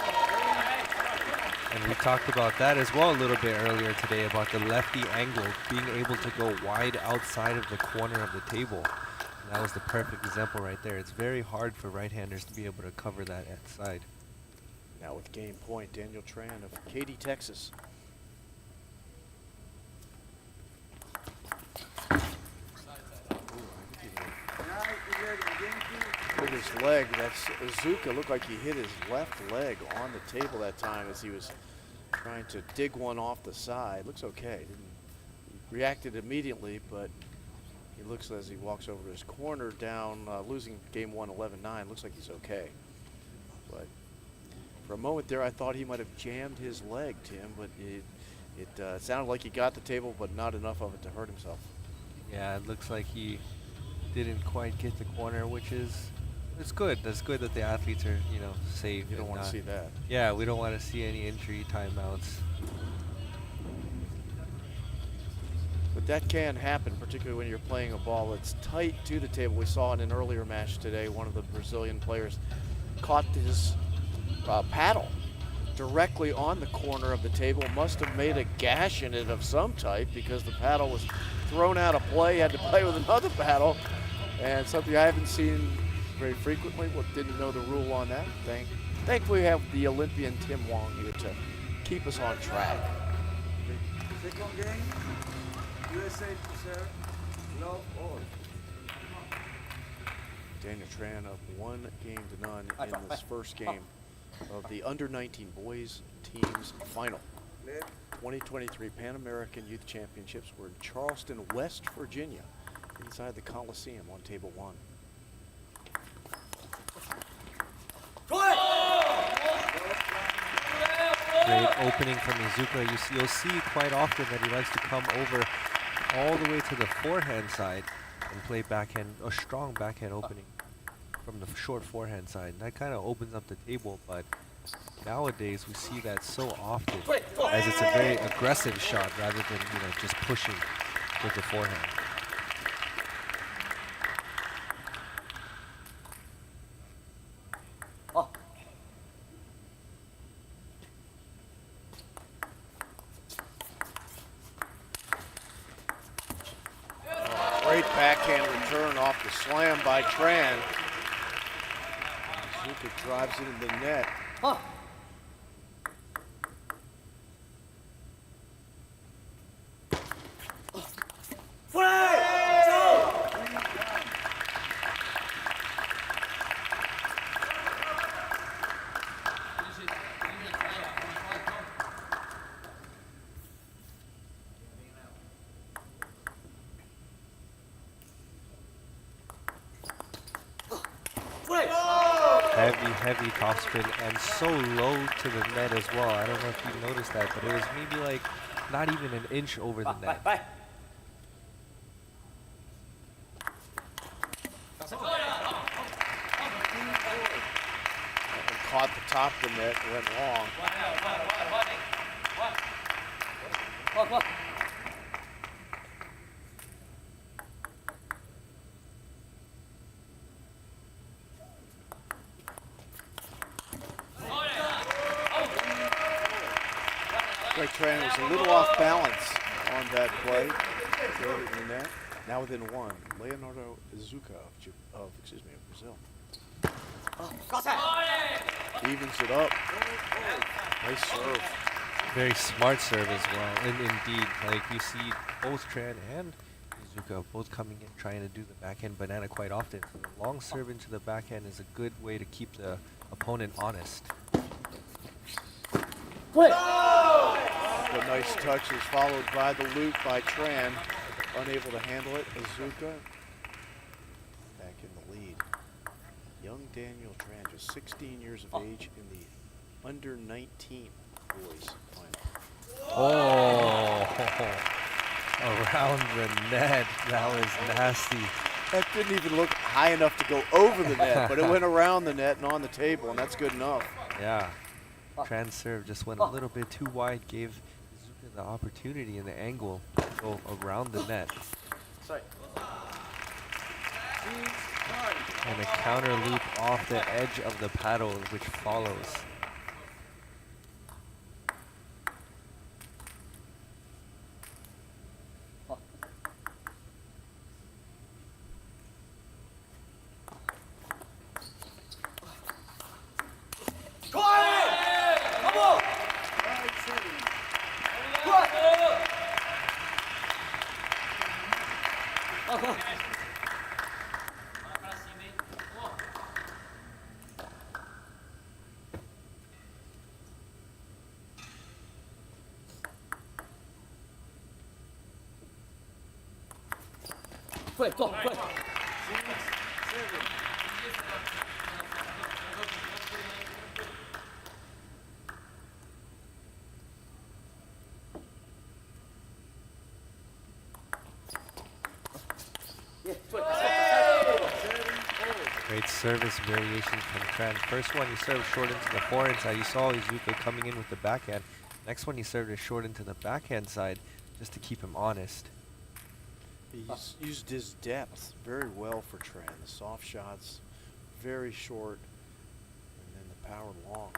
And we talked about that as well a little bit earlier today, about the lefty angle, being able to go wide outside of the corner of the table. And that was the perfect example right there. It's very hard for right-handers to be able to cover that side. Now with game point, Daniel Tran of Katy, Texas. With his leg, that's Azuka. Looked like he hit his left leg on the table that time as he was trying to dig one off the side. Looks okay. He reacted immediately, but he looks as he walks over to his corner down, losing game 1, 11-9. Looks like he's okay. But for a moment there, I thought he might have jammed his leg, Tim, but it sounded like he got the table, but not enough of it to hurt himself. Yeah, it looks like he didn't quite get the corner, which is, it's good. That's good that the athletes are, you know, safe. You don't want to see that. Yeah, we don't want to see any injury timeouts. But that can happen, particularly when you're playing a ball that's tight to the table. We saw in an earlier match today, one of the Brazilian players caught his paddle directly on the corner of the table. Must have made a gash in it of some type because the paddle was thrown out of play, had to play with another paddle, and something I haven't seen very frequently. Didn't know the rule on that. Thankfully we have the Olympian Tim Wong here to keep us on track. Second game, USA to serve, love all. Daniel Tran up 1-0 in this first game of the under-19 boys teams final. 2023 Pan American Youth Championships were in Charleston, West Virginia, inside the Coliseum on table 1. Great opening from Azuka. You'll see quite often that he likes to come over all the way to the forehand side and play backhand, a strong backhand opening from the short forehand side. That kind of opens up the table, but nowadays we see that so often as it's a very aggressive shot rather than, you know, just pushing with the forehand. backhand return off the slam by Tran. Zuka drives it into the net. Heavy topspin and so low to the net as well. I don't know if you noticed that, but it was maybe like not even an inch over the net. Caught the top of the net, went long. Tran was a little off balance on that play. Drove it in the net. Now within one. Leonardo Zuka of Brazil. Evens it up. Nice serve. Very smart serve as well. And indeed, like you see both Tran and Zuka both coming in trying to do the backhand banana quite often. So the long serve into the backhand is a good way to keep the opponent honest. The nice touch is followed by the loop by Tran. Unable to handle it. Azuka back in the lead. Young Daniel Tran, just 16 years of age in the under 19 boys final. Oh, around the net. That was nasty. That didn't even look high enough to go over the net, but it went around the net and on the table, and that's good enough. Yeah. Tran's serve just went a little bit too wide, gave Zuka the opportunity and the angle to go around the net. And a counter loop off the edge of the paddle, which follows. Great service variation from Tran. First one, he served short into the forehand side. You saw Izuka coming in with the backhand. Next one, he served it short into the backhand side just to keep him honest. He's used his depth very well for Tran. The soft shots, very short, and then the power long.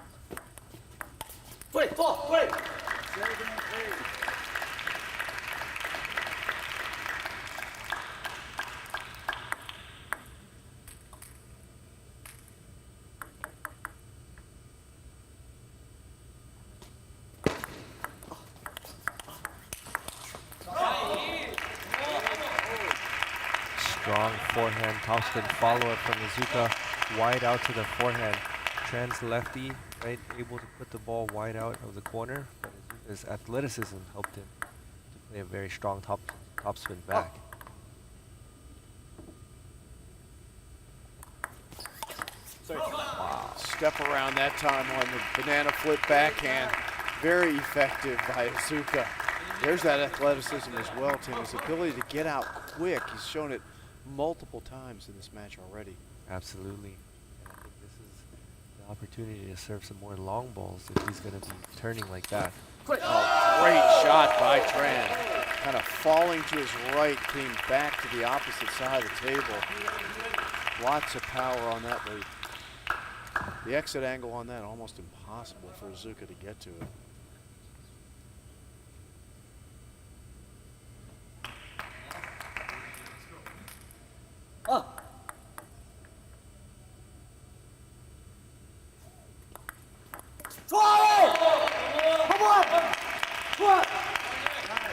Strong forehand topspin follow-up from Izuka, wide out to the forehand. Tran's lefty, right, able to put the ball wide out of the corner, but Izuka's athleticism helped him to play a very strong topspin back. Wow. Step around that time on the banana flip backhand. Very effective by Izuka. There's that athleticism as well, Tim. His ability to get out quick. He's shown it multiple times in this match already. Absolutely. And I think this is the opportunity to serve some more long balls if he's going to be turning like that. Oh, great shot by Tran. Kind of falling to his right, came back to the opposite side of the table. Lots of power on that lead. The exit angle on that, almost impossible for Izuka to get to it.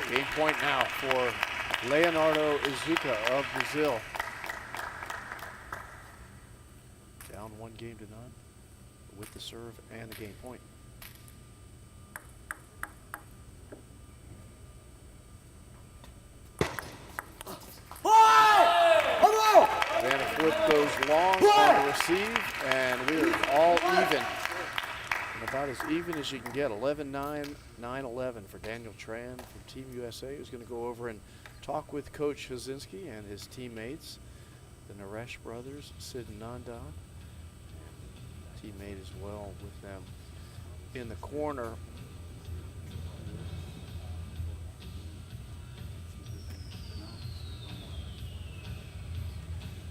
Game point now for Leonardo Izuka of Brazil. Down 1-0 with the serve and the game point. Vanna Flip goes long on the receive, and we are all even. And about as even as you can get. 11-9, 9-11 for Daniel Tran from Team USA, who's going to go over and talk with Coach Hazinski and his teammates, the Naresh brothers, Sid and Nanda, and teammate as well with them in the corner.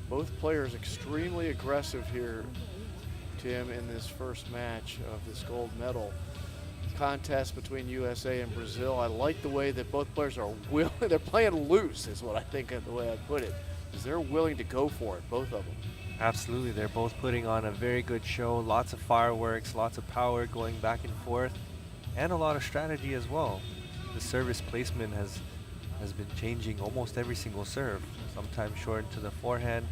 Both players extremely aggressive here, Tim, in this first match of this gold medal contest between USA and Brazil. I like the way that both players are willing. They're playing loose is what I think of the way I put it, because they're willing to go for it, both of them. Absolutely, they're both putting on a very good show. Lots of fireworks, lots of power going back and forth, and a lot of strategy as well. The service placement has been changing almost every single serve. Sometimes short into the forehand,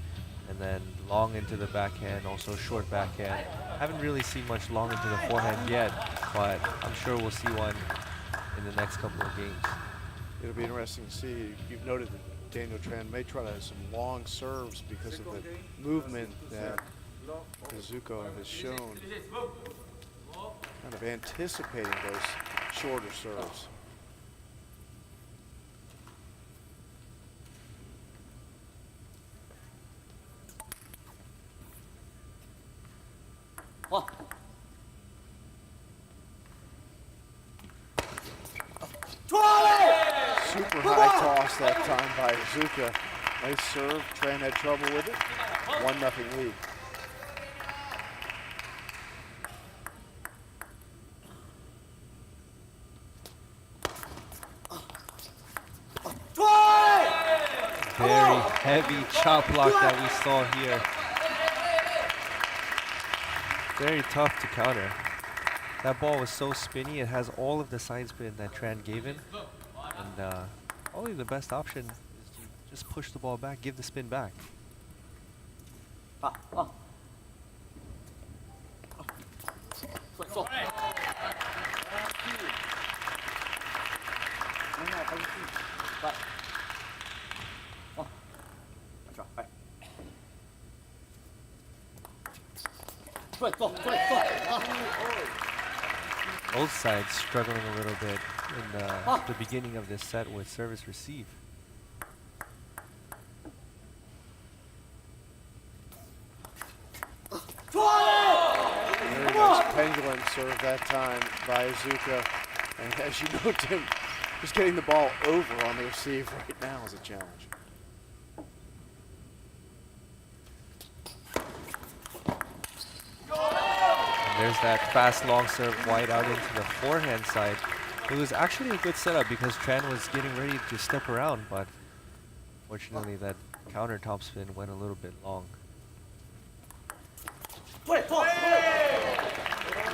and then long into the backhand, also short backhand. Haven't really seen much long into the forehand yet, but I'm sure we'll see one in the next couple of games. It'll be interesting to see. You've noted that Daniel Tran may try to have some long serves because of the movement that Izuka has shown, kind of anticipating those shorter serves. Super high toss that time by Izuka. Nice serve. Tran had trouble with it. 1-0 lead. Very heavy chop block that we saw here. Very tough to counter. That ball was so spinny, it has all of the side spin that Tran gave it. And probably the best option is to just push the ball back, give the spin back. Both sides struggling a little bit in the beginning of this set with service receive. Very nice pendulum serve that time by Izuka. And as you know, Tim, just getting the ball over on the receive right now is a challenge. There's that fast long serve wide out into the forehand side. It was actually a good setup because Tran was getting ready to step around, but fortunately that counter topspin went a little bit long.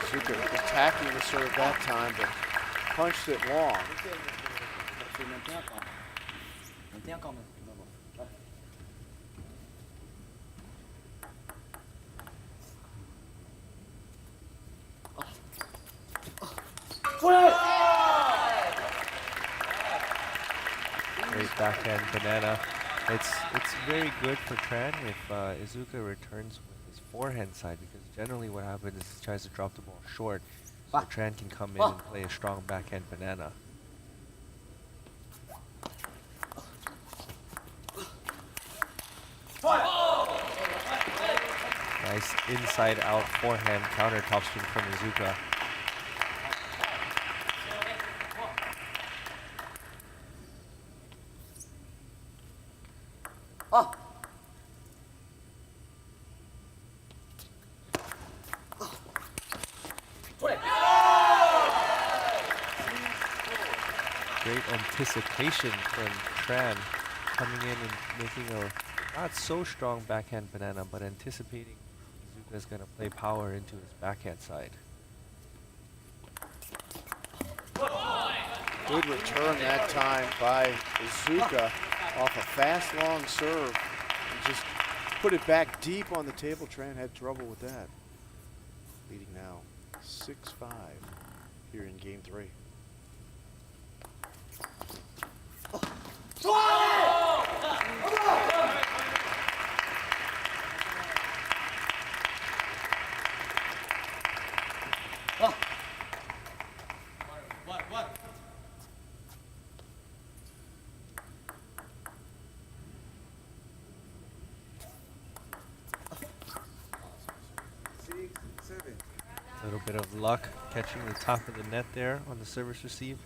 Izuka attacking the serve that time, but punched it long. Great backhand banana. It's very good for Tran if Izuka returns with his forehand side, because generally what happens is he tries to drop the ball short, so Tran can come in and play a strong backhand banana. Nice inside out forehand counter topspin from Izuka. Great anticipation from Tran coming in and making a not so strong backhand banana, but anticipating Izuka is going to play power into his backhand side. Good return that time by Izuka off a fast, long serve. And just put it back deep on the table. Tran had trouble with that. Leading now 6-5 here in game 3. A little bit of luck catching the top of the net there on the service receive.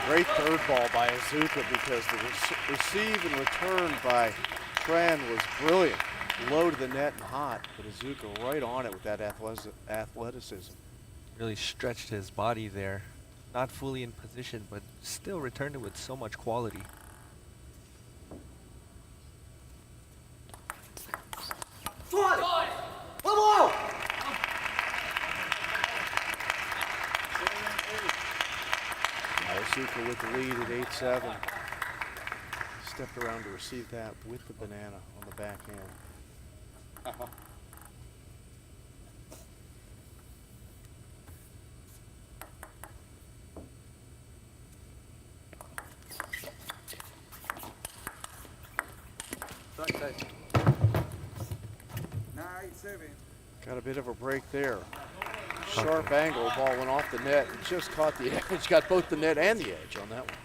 Great third ball by Izuka because the receive and return by Tran was brilliant. Low to the net and hot, but Izuka right on it with that athleticism. Really stretched his body there. Not fully in position, but still returned it with so much quality. Izuka with the lead at 8-7. Stepped around to receive that with the banana on the backhand. Got a bit of a break there. Sharp angle, ball went off the net and just caught the edge. Got both the net and the edge on that one.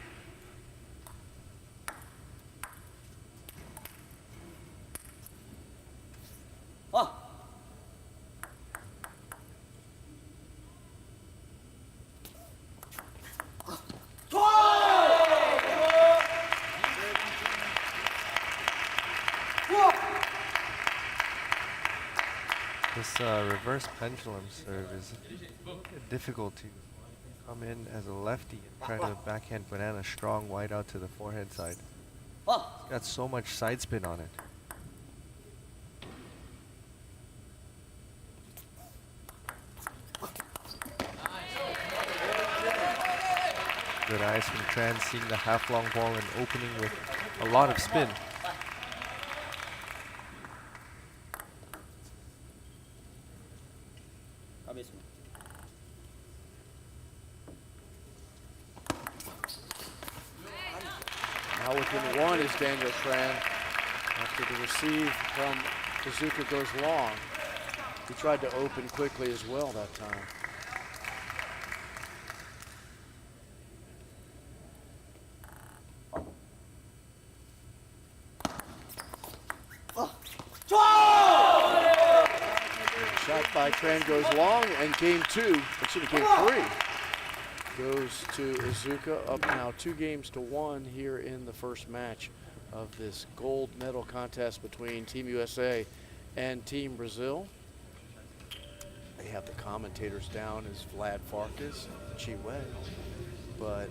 This reverse pendulum serve is difficult to come in as a lefty and try to backhand banana strong wide out to the forehand side. It's got so much side spin on it. Good eyes from Tran, seeing the half-long ball and opening with a lot of spin. Now within one is Daniel Tran. After the receive from Izuka goes long. He tried to open quickly as well that time. Shot by Tran goes long, and game 2, actually game 3, goes to Izuka, up now 2-1 here in the first match of this gold medal contest between Team USA and Team Brazil. They have the commentators down as Vlad Farkas and Chi Wei, but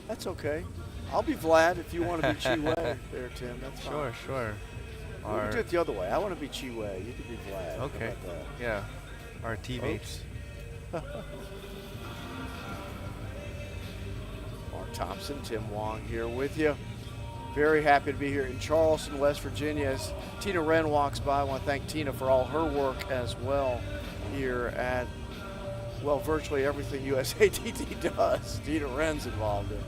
that's okay. I'll be Vlad if you want to be Chi Wei there, Tim. That's fine. Sure. We can do it the other way. I want to be Chi Wei. You can be Vlad. Okay. How about that? Yeah. Our teammates. Mark Thompson, Tim Wong here with you. Very happy to be here in Charleston, West Virginia. As Tina Wren walks by, I want to thank Tina for all her work as well here at, well, virtually everything USA TT does. Tina Wren's involved in.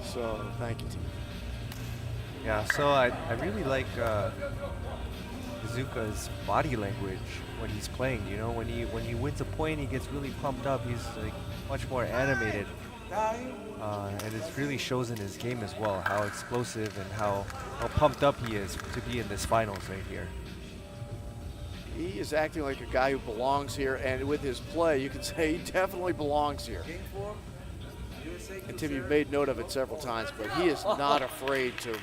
So thank you, Tina. Yeah, so I really like Izuka's body language when he's playing. You know, when he wins a point, he gets really pumped up. He's like much more animated, and it really shows in his game as well. How explosive and how pumped up he is to be in this finals right here. He is acting like a guy who belongs here, and with his play, you can say he definitely belongs here. And Tim, you've made note of it several times, but he is not afraid to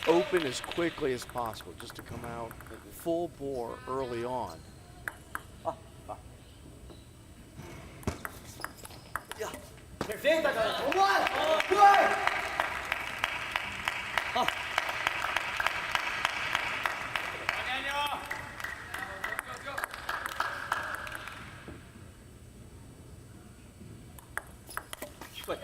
open as quickly as possible, just to come out full bore early on. Like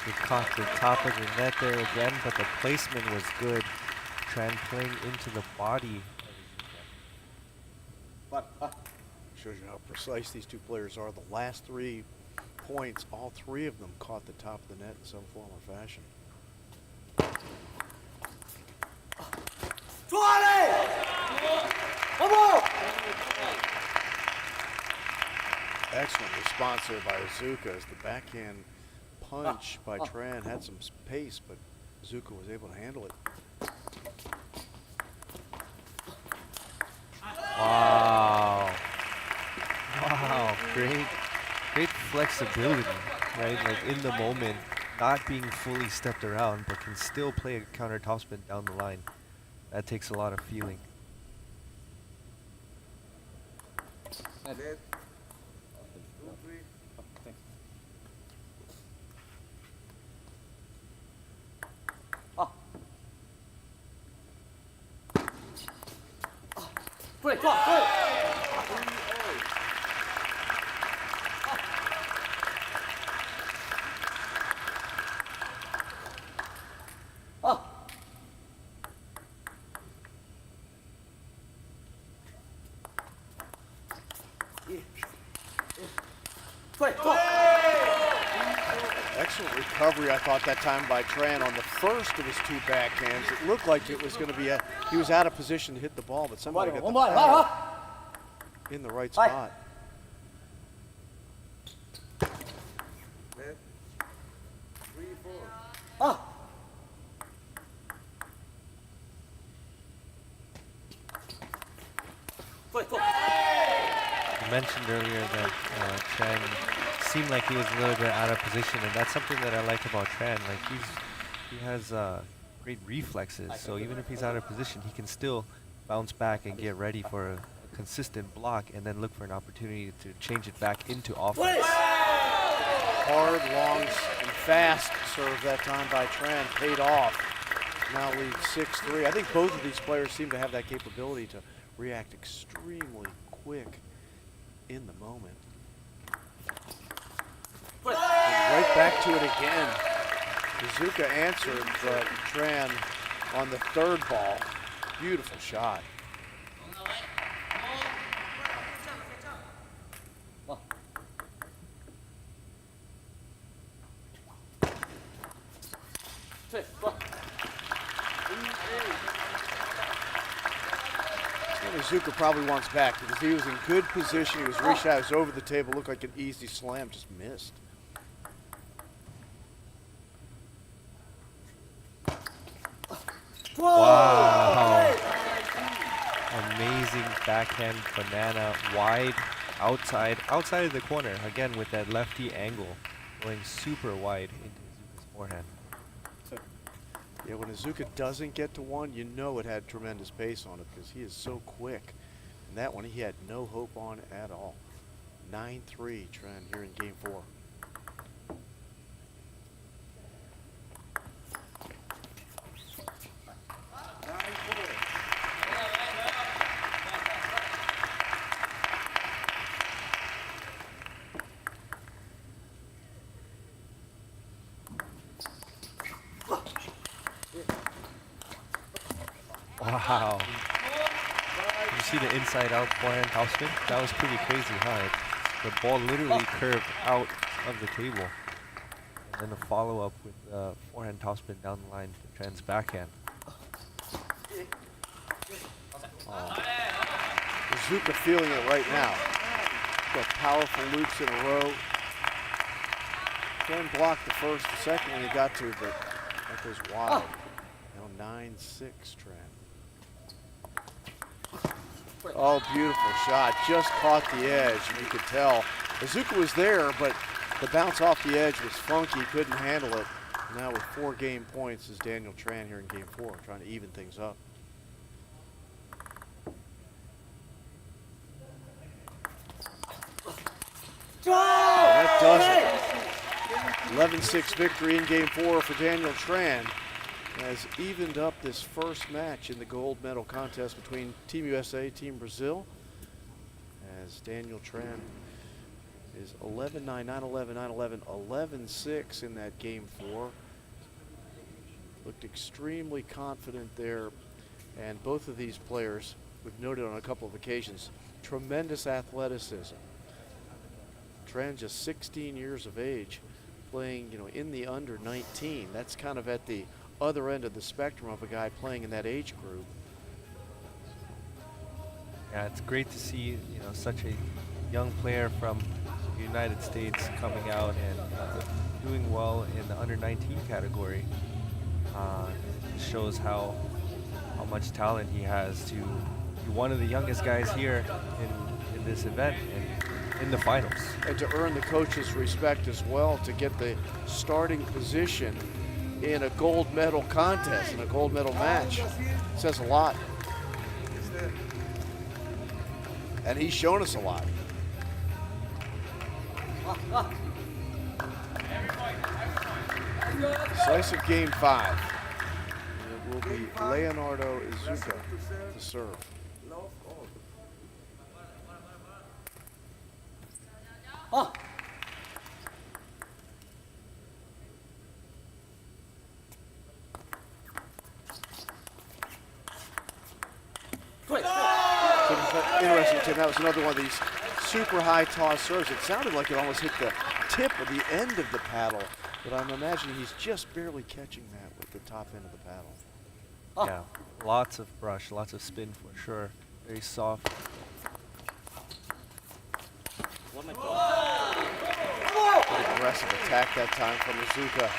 he caught the top of the net there again, but the placement was good. Tran playing into the body. Shows you how precise these two players are. The last 3 points, all 3 of them caught the top of the net in some form or fashion. Excellent response there by Iizuka as the backhand punch by Tran had some pace, but Iizuka was able to handle it. Wow. Wow, great flexibility, right? Like in the moment, not being fully stepped around, but can still play a counter topspin down the line. That takes a lot of feeling. Excellent recovery, I thought, that time by Tran on the first of his 2 backhands. It looked like it was going to be he was out of position to hit the ball, but somebody got the power in the right spot. You mentioned earlier that Tran seemed like he was a little bit out of position, and that's something that I like about Tran. Like he has great reflexes, so even if he's out of position, he can still bounce back and get ready for a consistent block, and then look for an opportunity to change it back into offense. Hard, long, and fast serve that time by Tran paid off. Now leads 6-3. I think both of these players seem to have that capability to react extremely quick in the moment. And right back to it again. Iizuka answered, but Tran on the 3rd ball. Beautiful shot. Iizuka probably wants back because he was in good position. He was reached out, he was over the table, looked like an easy slam, just missed. Wow. Amazing backhand banana wide outside of the corner. Again with that lefty angle going super wide into Iizuka's forehand. Yeah, when Iizuka doesn't get to one, you know it had tremendous pace on it because he is so quick. And that one he had no hope on at all. 9-3 Tran here in game 4. Wow. Did you see the inside-out forehand topspin? That was pretty crazy, huh? The ball literally curved out of the table. And then a follow-up with forehand topspin down the line to Tran's backhand. Iizuka feeling it right now. Got powerful loops in a row. Tran blocked the first, the second one he got to, but that goes wide. Now 9-6 Tran. Oh, beautiful shot. Just caught the edge, and you could tell. Iizuka was there, but the bounce off the edge was funky. Couldn't handle it. Now with 4 game points is Daniel Tran here in game 4, trying to even things up. 11-6 victory in Game 4 for Daniel Tran has evened up this first match in the gold medal contest between Team USA, Team Brazil, as Daniel Tran is 11-9, 9-11, 9-11, 11-6 in that Game 4. Looked extremely confident there, and both of these players, we've noted on a couple of occasions, tremendous athleticism. Tran just 16 years of age, playing, in the under 19. That's kind of at the other end of the spectrum of a guy playing in that age group. Yeah, it's great to see such a young player from the United States coming out and doing well in the under 19 category. It shows how much talent he has to be one of the youngest guys here in this event and in the finals. And to earn the coach's respect as well, to get the starting position in a gold medal contest, in a gold medal match, says a lot. And he's shown us a lot. Decisive Game 5. It will be Leonardo Izuka to serve. Interesting, Tim. That was another one of these super high toss serves. It sounded like it almost hit the tip of the end of the paddle, but I'm imagining he's just barely catching that with the top end of the paddle. Yeah, lots of brush, lots of spin for sure. Very soft. Good aggressive attack that time from Izuka.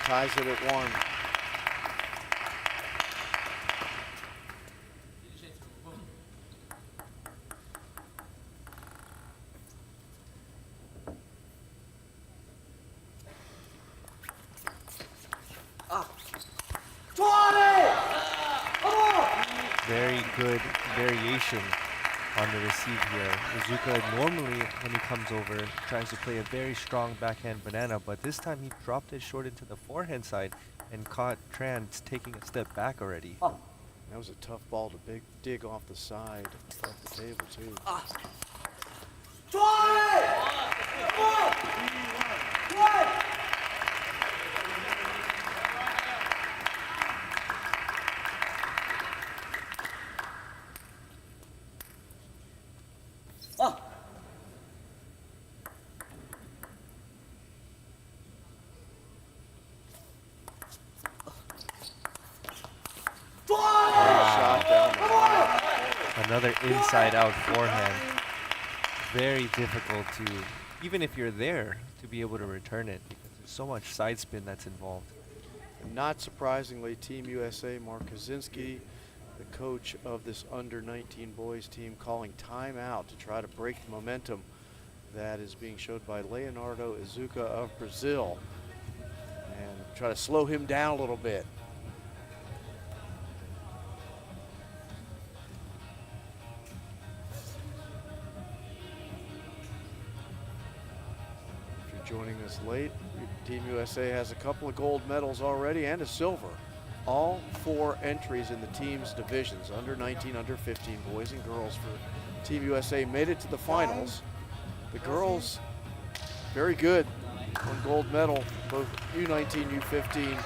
Ties it at 1. Very good variation on the receive here. Izuka normally, when he comes over, tries to play a very strong backhand banana, but this time he dropped it short into the forehand side and caught Tran taking a step back already. That was a tough ball to dig off the side of the table, too. Shot down the line. Another inside-out forehand. Very difficult to, even if you're there, to be able to return it because there's so much side spin that's involved. And not surprisingly, Team USA, Mark Kaczynski, the coach of this under-19 boys team, calling timeout to try to break the momentum that is being showed by Leonardo Izuka of Brazil and try to slow him down a little bit. Joining us late, Team USA has a couple of gold medals already and a silver. All 4 entries in the team's divisions, under 19, under 15, boys and girls for Team USA made it to the finals. The girls, very good, one gold medal, both U19, U15,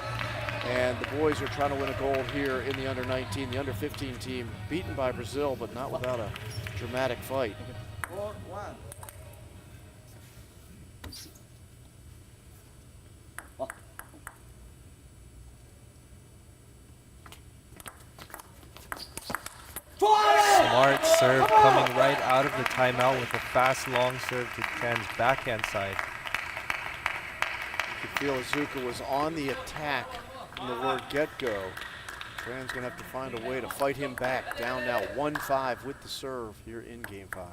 and the boys are trying to win a gold here in the under 19. The under 15 team beaten by Brazil, but not without a dramatic fight. 4-1. Smart serve coming right out of the timeout with a fast long serve to Tran's backhand side. You could feel Izuka was on the attack from the word get-go. Tran's gonna have to find a way to fight him back. Down now 1-5 with the serve here in Game 5.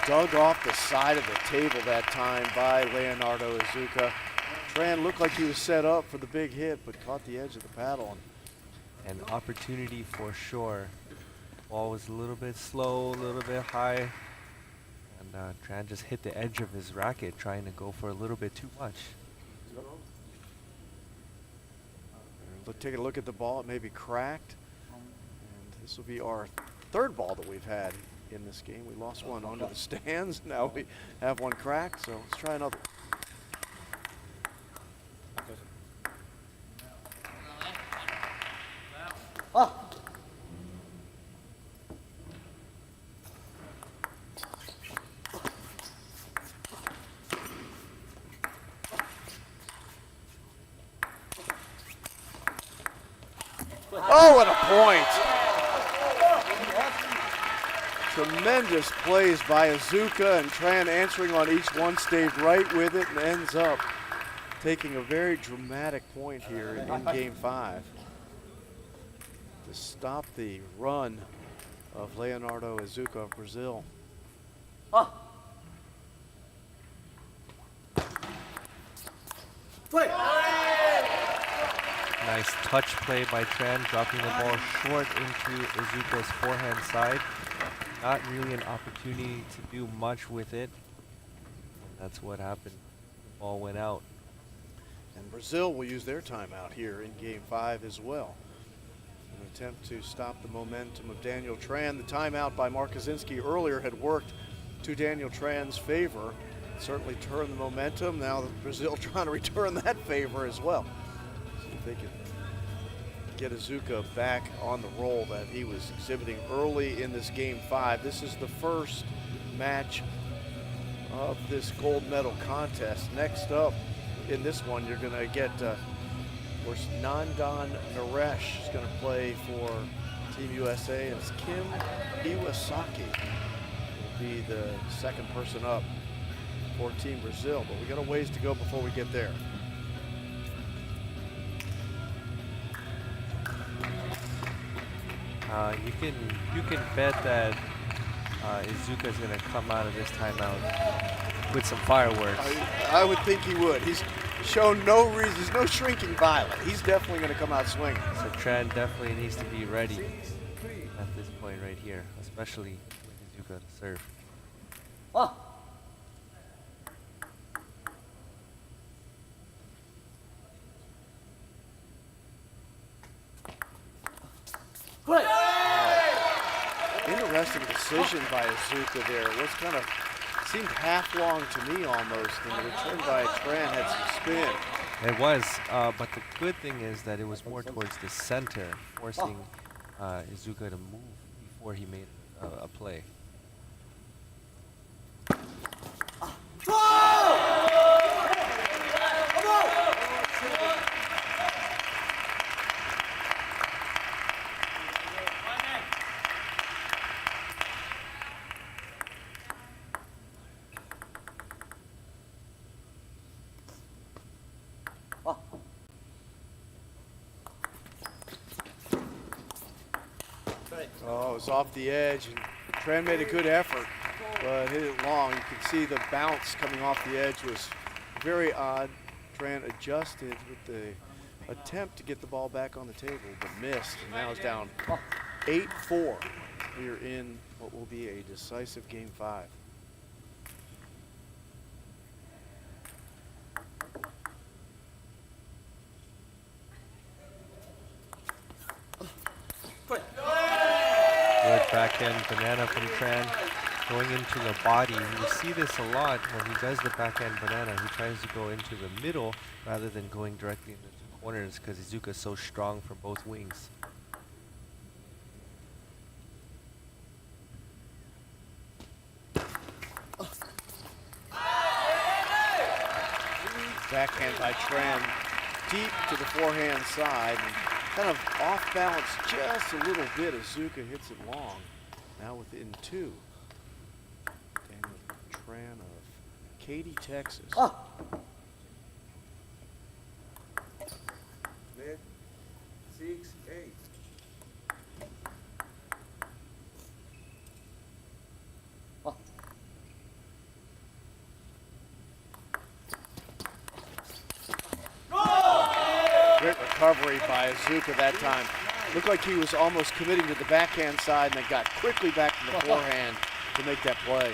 Dug off the side of the table that time by Leonardo Izuka. Tran looked like he was set up for the big hit, but caught the edge of the paddle and an opportunity for sure. Ball was a little bit slow, a little bit high, and Tran just hit the edge of his racket trying to go for a little bit too much. Take a look at the ball. It may be cracked. And this will be our third ball that we've had in this game. We lost one onto the stands. Now we have one cracked, so let's try another. Oh, what a point. Tremendous plays by Iizuka, and Tran answering on each one, stayed right with it and ends up taking a very dramatic point here in game 5 to stop the run of Leonardo Iizuka of Brazil. Nice touch play by Tran, dropping the ball short into Iizuka's forehand side. Not really an opportunity to do much with it. That's what happened. The ball went out. And Brazil will use their timeout here in game 5 as well. An attempt to stop the momentum of Daniel Tran. The timeout by Mark Kaczynski earlier had worked to Daniel Tran's favor. Certainly turned the momentum. Now Brazil trying to return that favor as well. See if they can get Iizuka back on the roll that he was exhibiting early in this game 5. This is the first match of this gold medal contest. Next up in this one, you're going to get, of course, Nandan Naresh is going to play for Team USA, and it's Kim Iwasaki will be the second person up for Team Brazil, but we got a ways to go before we get there. You can bet that Iizuka is going to come out of this timeout with some fireworks. I would think he would. He's shown no reason. He's no shrinking violet. He's definitely going to come out swinging. So Tran definitely needs to be ready at this point right here, especially with Iizuka to serve. Interesting decision by Iizuka there. It was kind of, seemed half long to me almost, and the return by Tran had some spin. It was, but the good thing is that it was more towards the center, forcing Iizuka to move before he made a play. Oh, it was off the edge, and Tran made a good effort, but hit it long. You can see the bounce coming off the edge was very odd. Tran adjusted with the attempt to get the ball back on the table, but missed, and now is down 8-4. We are in what will be a decisive game 5. Good backhand banana from Tran, going into the body. You see this a lot when he does the backhand banana. He tries to go into the middle rather than going directly into the corners because Iizuka is so strong from both wings. Backhand by Tran, deep to the forehand side, and kind of off balance just a little bit. Iizuka hits it long. Now within 2. Daniel Tran of Katy, Texas. Mid, 6, 8. Great recovery by Iizuka that time. Looked like he was almost committing to the backhand side and then got quickly back to the forehand to make that play.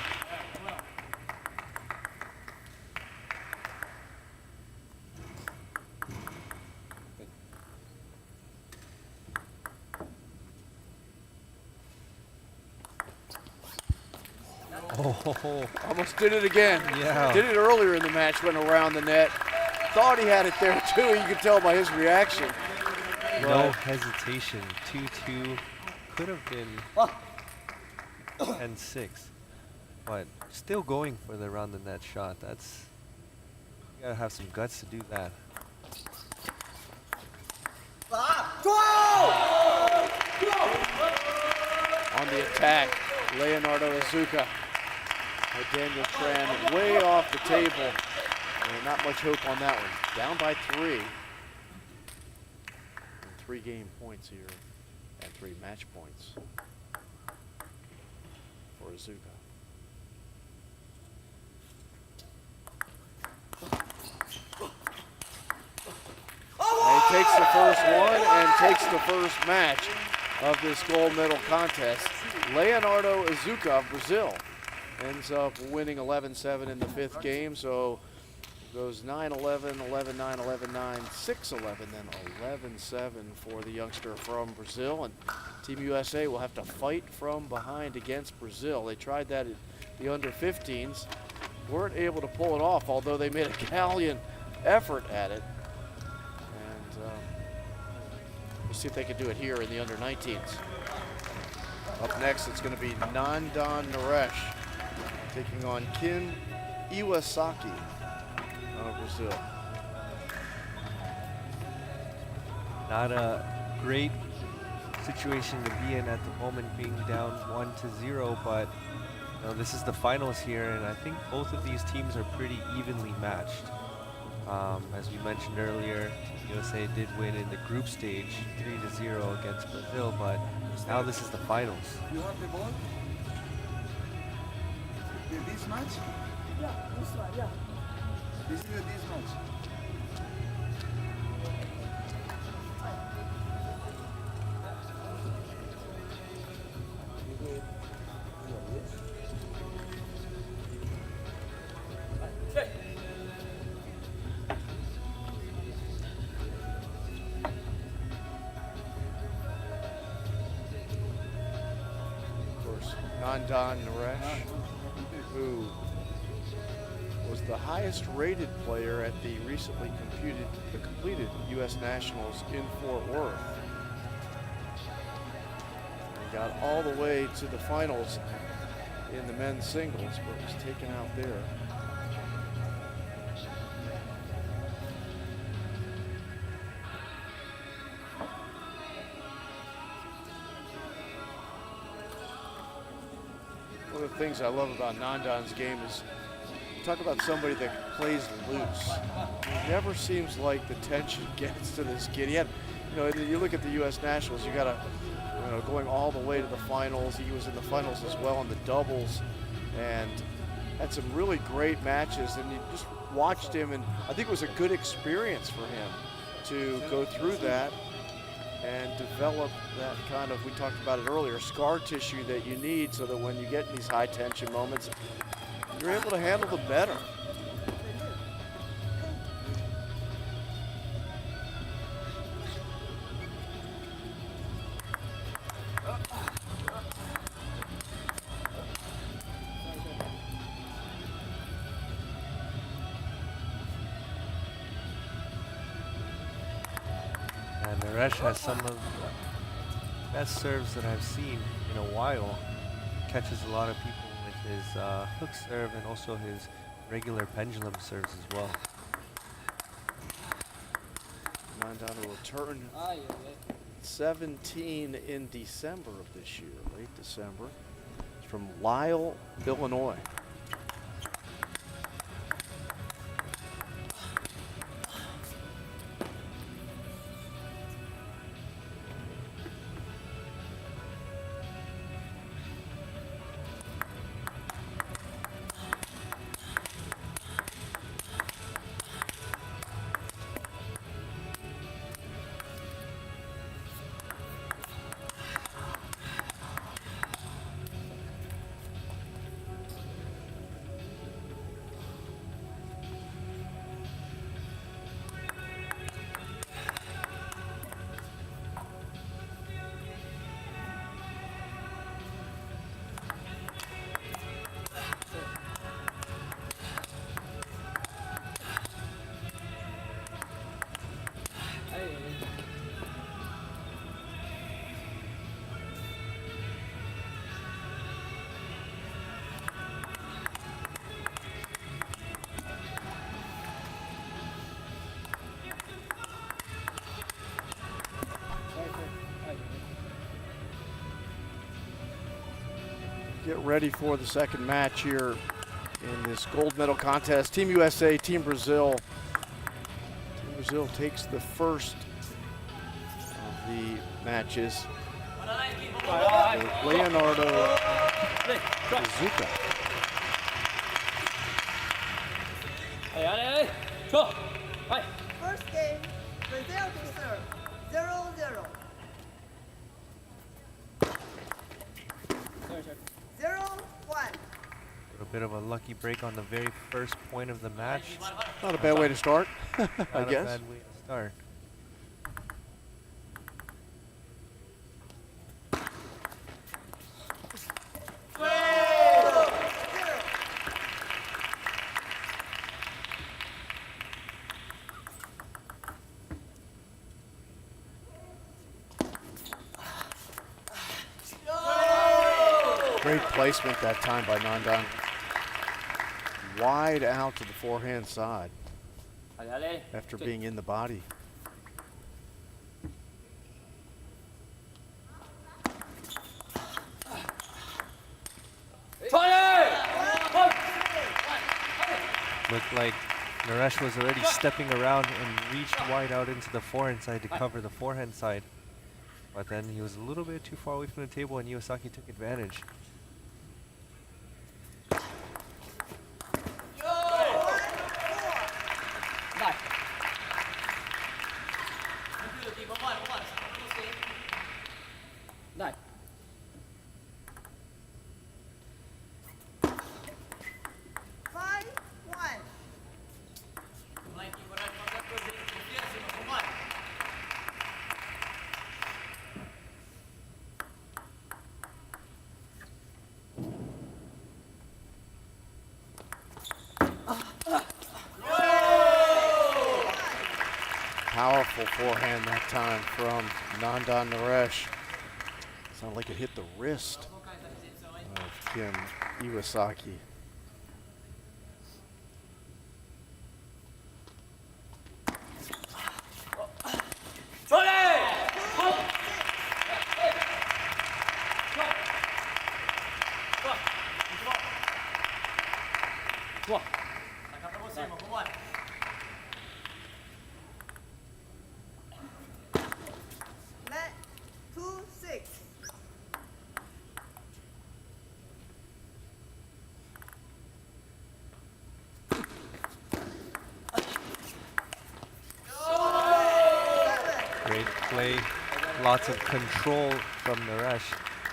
Oh, Almost did it again. yeah. Did it earlier in the match, went around the net. Thought he had it there too, you could tell by his reaction. No hesitation. 2-2 could have been 10-6, but still going for the around the net shot. That's, you gotta have some guts to do that. On the attack, Leonardo Azuka. Daniel Tran way off the table. And not much hope on that one. Down by 3. And 3 game points here. And 3 match points for Azuka. And he takes the first one and takes the first match of this gold medal contest. Leonardo Azuka of Brazil ends up winning 11-7 in the 5th game, so goes 9-11, 11-9, 11-9, 6-11, then 11-7 for the youngster from Brazil. And Team USA will have to fight from behind against Brazil. They tried that at the under-15s, weren't able to pull it off, although they made a gallant effort at it. And we'll see if they can do it here in the under-19s. Up next, it's going to be Nandan Naresh taking on Kin Iwasaki of Brazil. Not a great situation to be in at the moment, being down 1-0, but you know, this is the finals here, and I think both of these teams are pretty evenly matched. As we mentioned earlier, USA did win in the group stage 3-0 against Brazil, but now this is the finals. You have the ball? This match? Yeah, this one, yeah. This is this match. Nandan Naresh, who was the highest rated player at the recently completed U.S. Nationals in Fort Worth. And got all the way to the finals in the men's singles, but was taken out there. One of the things I love about Nandan's game is, talk about somebody that plays loose. It never seems like the tension gets to this kid. He had, you know, you look at the U.S. Nationals, you got to, you know, going all the way to the finals. He was in the finals as well in the doubles, and had some really great matches. And you just watched him, and I think it was a good experience for him to go through that and develop that kind of, we talked about it earlier, scar tissue that you need so that when you get in these high tension moments, you're able to handle them better. And Naresh has some of the best serves that I've seen in a while. Catches a lot of people with his hook serve and also his regular pendulum serves as well. Nandan will return 17 in December of this year, late December. It's from Lisle, Illinois. get ready for the second match here in this gold medal contest. Team USA, Team Brazil. Team Brazil takes the first of the matches. Leonardo Kazuka. First game, Brazil to serve, 0-0. 0-1. A bit of a lucky break on the very first point of the match. Not a bad way to start, I Not a guess. bad way to start. Great placement that time by Nandan. Wide out to the forehand side after being in the body. Looked like Naresh was already stepping around and reached wide out into the forehand side to cover the forehand side. But then he was a little bit too far away from the table and Iwasaki took advantage. Powerful forehand that time from Nandan Naresh. Sounded like it hit the wrist of Kim Iwasaki. Net 2-6. Great play, lots of control from Naresh,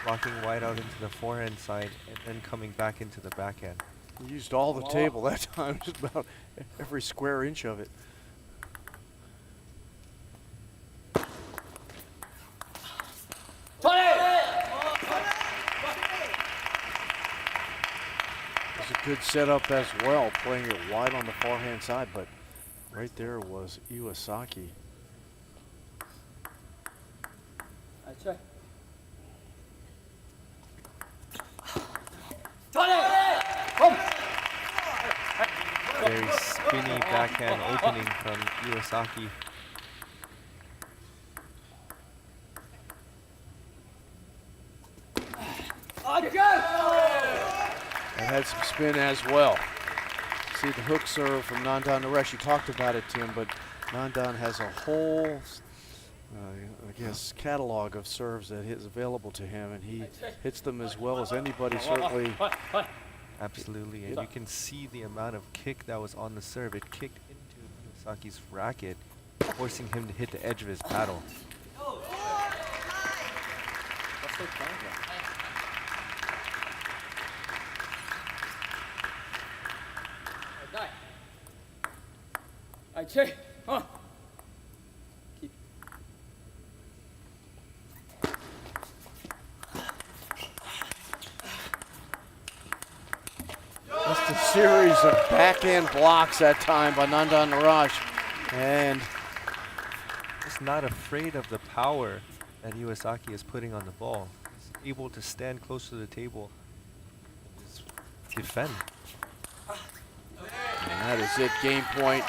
blocking wide out into the forehand side and then coming back into the backhand. He used all the table that time, just about every square inch of it. It was a good setup as well, playing it wide on the forehand side, but right there was Iwasaki. Very spinny backhand opening from Iwasaki. That had some spin as well. See the hook serve from Nandan Naresh. You talked about it, Tim, but Nandan has a whole, I guess, catalog of serves that is available to him, and he hits them as well as anybody, certainly. Absolutely, and you can see the amount of kick that was on the serve. It kicked into Iwasaki's racket, forcing him to hit the edge of his paddle. Just a series of backhand blocks that time by Nandan Naresh. And Just not afraid of the power that Iwasaki is putting on the ball. He's able to stand close to the table and just defend. And that is it, game point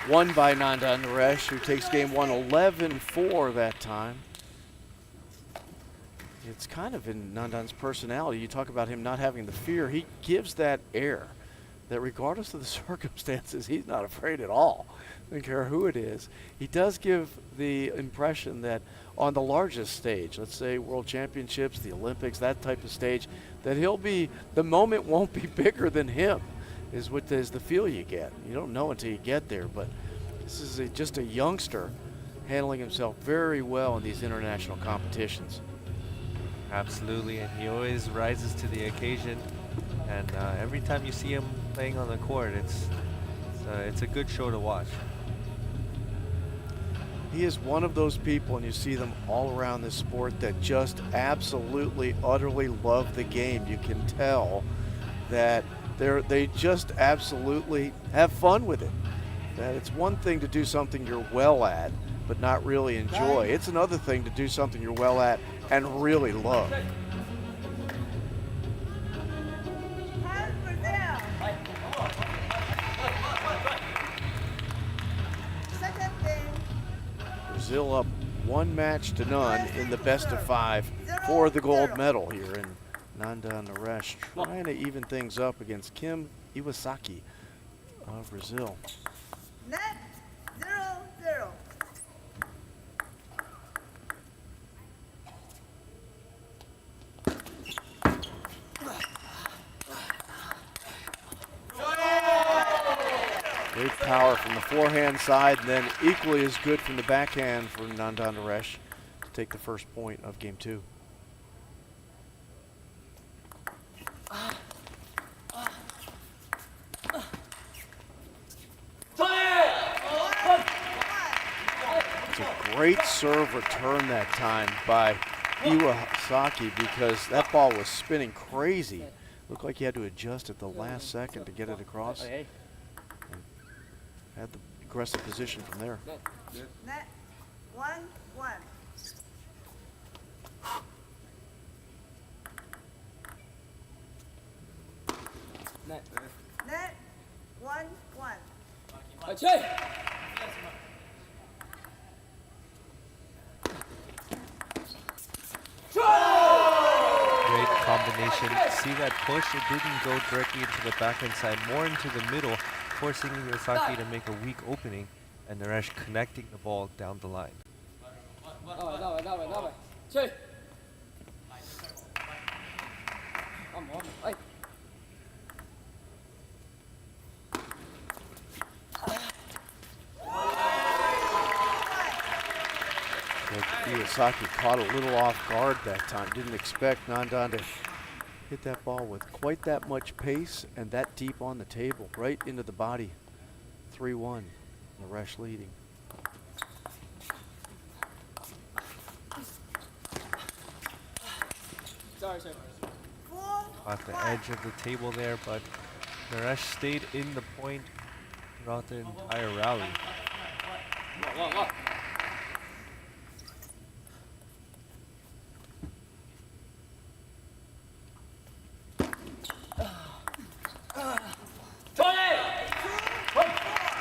won by Nandan Naresh, who takes game one 11-4 that time. it's kind of in Nandan's personality. You talk about him not having the fear. He gives that air that regardless of the circumstances, he's not afraid at all. I don't care who it is. He does give the impression that on the largest stage, let's say World Championships, the Olympics, that type of stage, that the moment won't be bigger than him, is the feel you get. You don't know until you get there, but this is just a youngster handling himself very well in these international competitions. Absolutely, and he always rises to the occasion. And every time you see him playing on the court, it's a good show to watch. He is one of those people, and you see them all around this sport, that just absolutely, utterly love the game. You can tell that they just absolutely have fun with it. That it's one thing to do something you're well at, but not really enjoy. It's another thing to do something you're well at and really love. Brazil up 1-0 in the best of 5 for the gold medal here, and Nandan Naresh trying to even things up against Kim Iwasaki of Brazil. Net 0-0. Great power from the forehand side, and then equally as good from the backhand for Nandan Naresh to take the first point of game 2. It's a great serve return that time by Iwasaki, because that ball was spinning crazy. Looked like he had to adjust at the last second to get it across. Had the aggressive position from there. Net 1-1. Net 1-1. Great combination. See that push? It didn't go directly into the backhand side, more into the middle, forcing Iwasaki to make a weak opening, and Naresh connecting the ball down the line. Iwasaki caught a little off guard that time. Didn't expect Nandan to hit that ball with quite that much pace and that deep on the table, right into the body. 3-1, Naresh leading. Off the edge of the table there, but Naresh stayed in the point throughout the entire rally.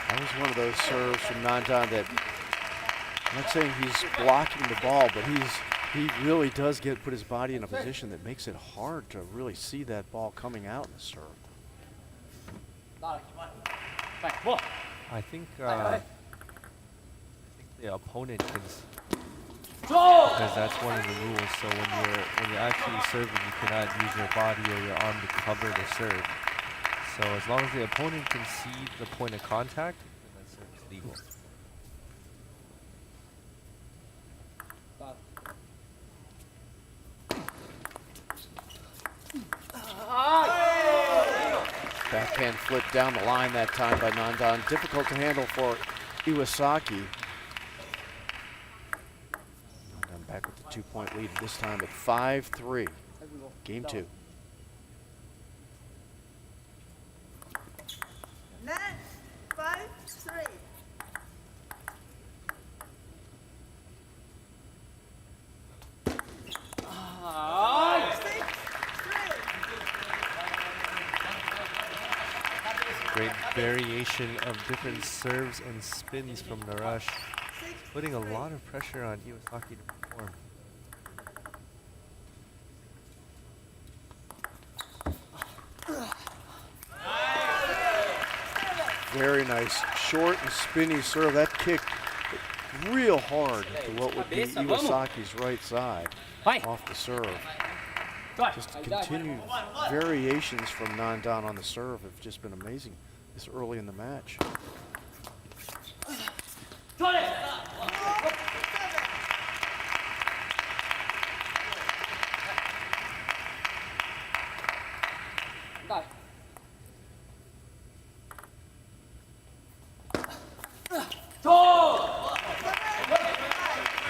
That was one of those serves from Nandan that, I'm not saying he's blocking the ball, but he really does put his body in a position that makes it hard to really see that ball coming out in the serve. I think the opponent can, because that's one of the rules. So when you're actually serving, you cannot use your body or your arm to cover the serve. So as long as the opponent can see the point of contact, then that serve is legal. Backhand flip down the line that time by Nandan. Difficult to handle for Iwasaki. Nandan back with the 2-point lead, this time at 5-3. Game 2. Net 5-3. Great variation of different serves and spins from Naresh, putting a lot of pressure on Iwasaki to perform. Very nice, short and spinny serve. That kicked real hard to what would be Iwasaki's right side off the serve. Just continued variations from Nandan on the serve have just been amazing this early in the match.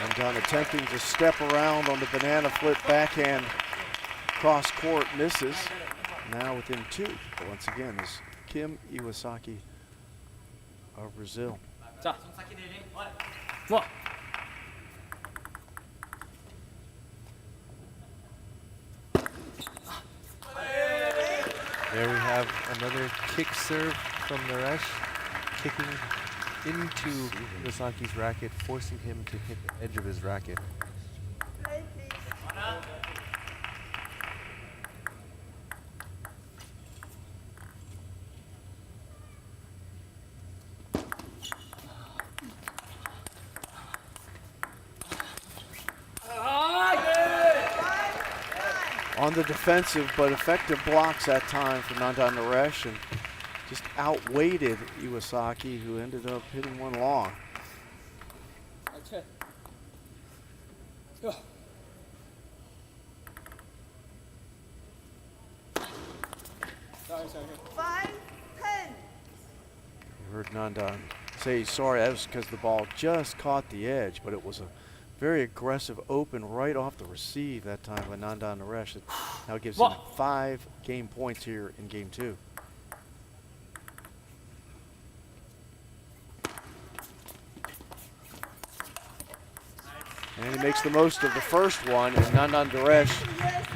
Nandan attempting to step around on the banana flip backhand cross court, misses. Now within 2. But once again, is Kim Iwasaki of Brazil. There we have another kick serve from Naresh, kicking into Iwasaki's racket, forcing him to hit the edge of his racket. On the defensive but effective blocks that time for Nandan Naresh, and just outweighted Iwasaki, who ended up hitting one long. You heard Nandan say sorry, that was because the ball just caught the edge, but it was a very aggressive open right off the receive that time by Nandan Naresh. It now gives him 5 game points here in game 2. And he makes the most of the first one, and Nandan Naresh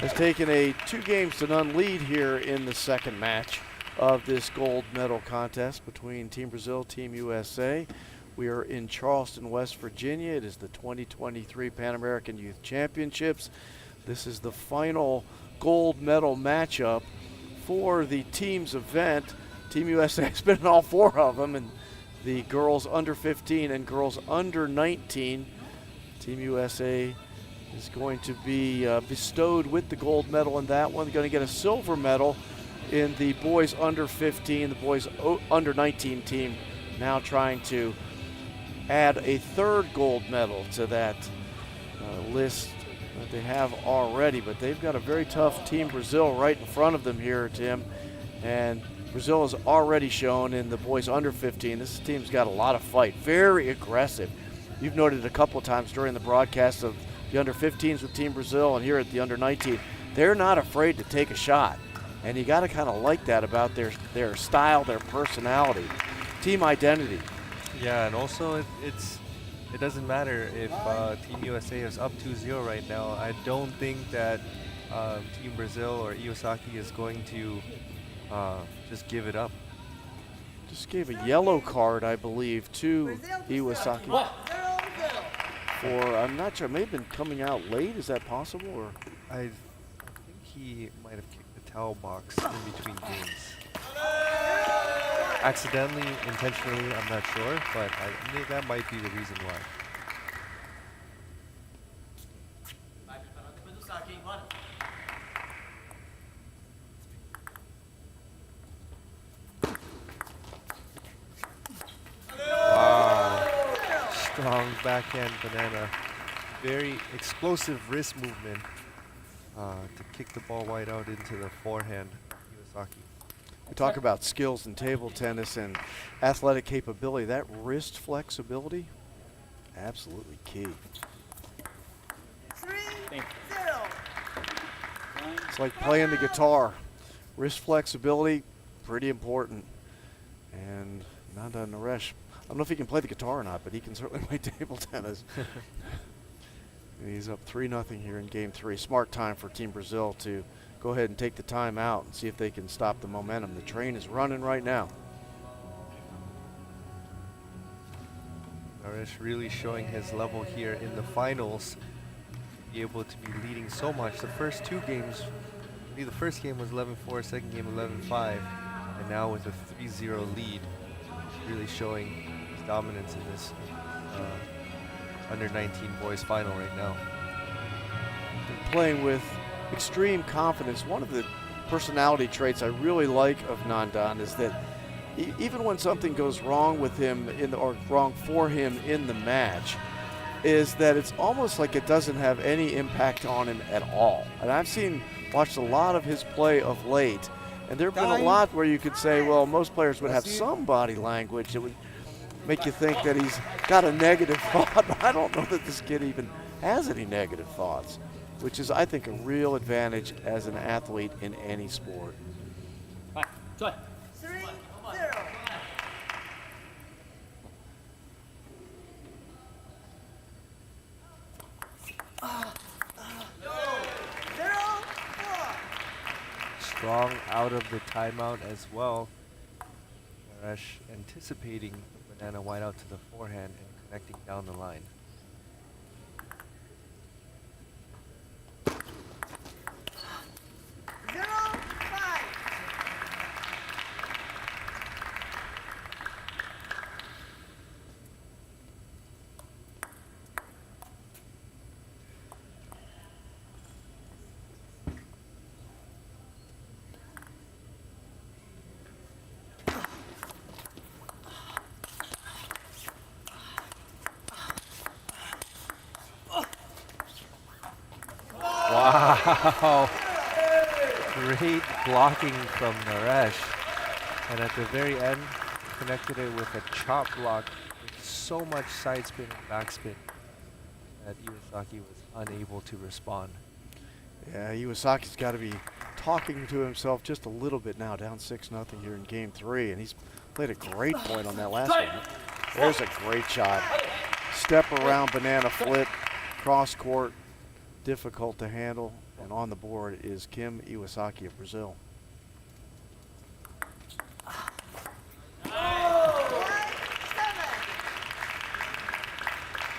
has taken a 2-0 lead here in the second match of this gold medal contest between Team Brazil, Team USA. We are in Charleston, West Virginia. It is the 2023 Pan American Youth Championships. This is the final gold medal matchup for the team's event. Team USA has been in all 4 of them, and the girls under 15 and girls under 19. Team USA is going to be bestowed with the gold medal in that one. They're going to get a silver medal in the boys under 15, the boys under 19 team now trying to add a 3rd gold medal to that list that they have already. But they've got a very tough Team Brazil right in front of them here, Tim. And Brazil has already shown in the boys under 15, this team's got a lot of fight, very aggressive. You've noted a couple of times during the broadcast of the under 15s with Team Brazil and here at the under 19, they're not afraid to take a shot. And you got to kind of like that about their style, their personality, team identity. Yeah, and also it doesn't matter if Team USA is up 2-0 right now. I don't think that Team Brazil or Iwasaki is going to just give it up. Just gave a yellow card, I believe, to Iwasaki. For, I'm not sure, may have been coming out late. Is that possible? Or I think he might have kicked the towel box in between games. Accidentally, intentionally, I'm not sure, but that might be the reason why. Wow. Strong backhand banana. Very explosive wrist movement to kick the ball wide out into the forehand of Iwasaki. we talk about skills in table tennis and athletic capability. That wrist flexibility, absolutely key. 3-0. It's like playing the guitar. Wrist flexibility, pretty important. And Nandan Naresh, I don't know if he can play the guitar or not, but he can certainly play table tennis. And he's up 3-0 here in game 3. Smart time for Team Brazil to go ahead and take the time out and see if they can stop the momentum. The train is running right now. Naresh really showing his level here in the finals. Be able to be leading so much. The first 2 games, the first game was 11-4, second game 11-5, and now with a 3-0 lead. He's really showing his dominance in this under 19 boys final right now. Playing with extreme confidence. One of the personality traits I really like of Nandan is that even when something goes wrong with him or wrong for him in the match, is that it's almost like it doesn't have any impact on him at all. And I've watched a lot of his play of late, and there have been a lot where you could say, well, most players would have some body language that would make you think that he's got a negative thought, but I don't know that this kid even has any negative thoughts, which is, I think, a real advantage as an athlete in any sport. 3-0. Strong out of the timeout as well. Naresh anticipating the banana wide out to the forehand and connecting down the line. Wow, great blocking from Naresh. And at the very end, connected it with a chop block with so much side spin and backspin that Iwasaki was unable to respond. Yeah, Iwasaki's got to be talking to himself just a little bit now, down 6-0 here in game 3, and he's played a great point on that last one. There's a great shot. Step around banana flip, cross court, difficult to handle, and on the board is Kim Iwasaki of Brazil.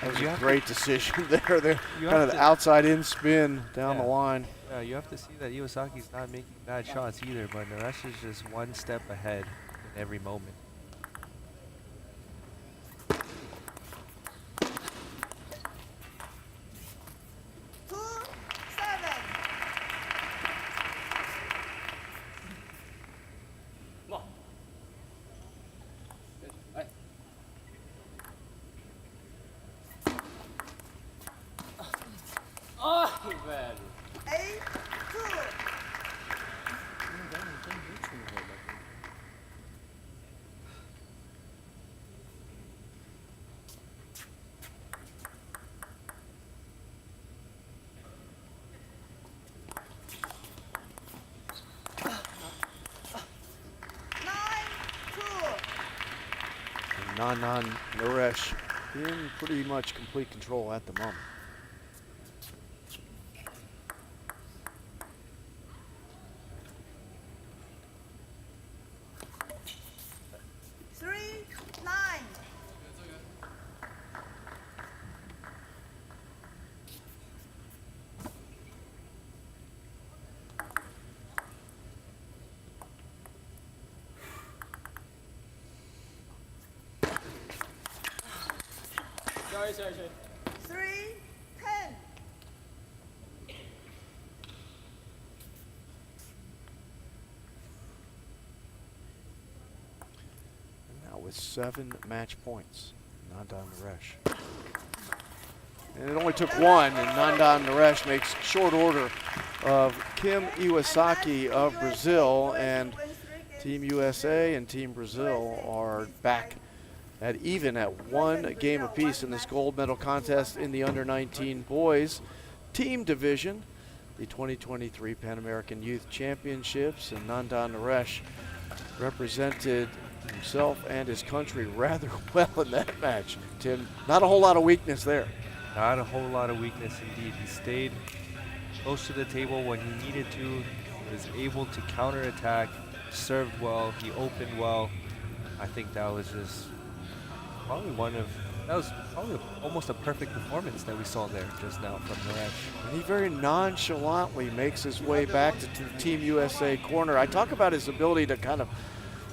That was a great decision there. They're kind of the outside in spin down the line. Yeah, you have to see that Iwasaki's not making bad shots either, but Naresh is just one step ahead in every moment. Naresh in pretty much complete control at the moment. Sorry. 3-10. Now with 7 match points, Nandan Naresh. And it only took one, and Nandan Naresh makes short order of Kim Iwasaki of Brazil, and Team USA and Team Brazil are back at even at 1 game apiece in this gold medal contest in the under-19 boys team division, the 2023 Pan American Youth Championships, and Nandan Naresh represented himself and his country rather well in that match. Tim, not a whole lot of weakness there. Not a whole lot of weakness indeed. He stayed close to the table when he needed to. He was able to counterattack, served well, he opened well. I think that was just probably almost a perfect performance that we saw there just now from Naresh. And he very nonchalantly makes his way back to Team USA corner. I talk about his ability to kind of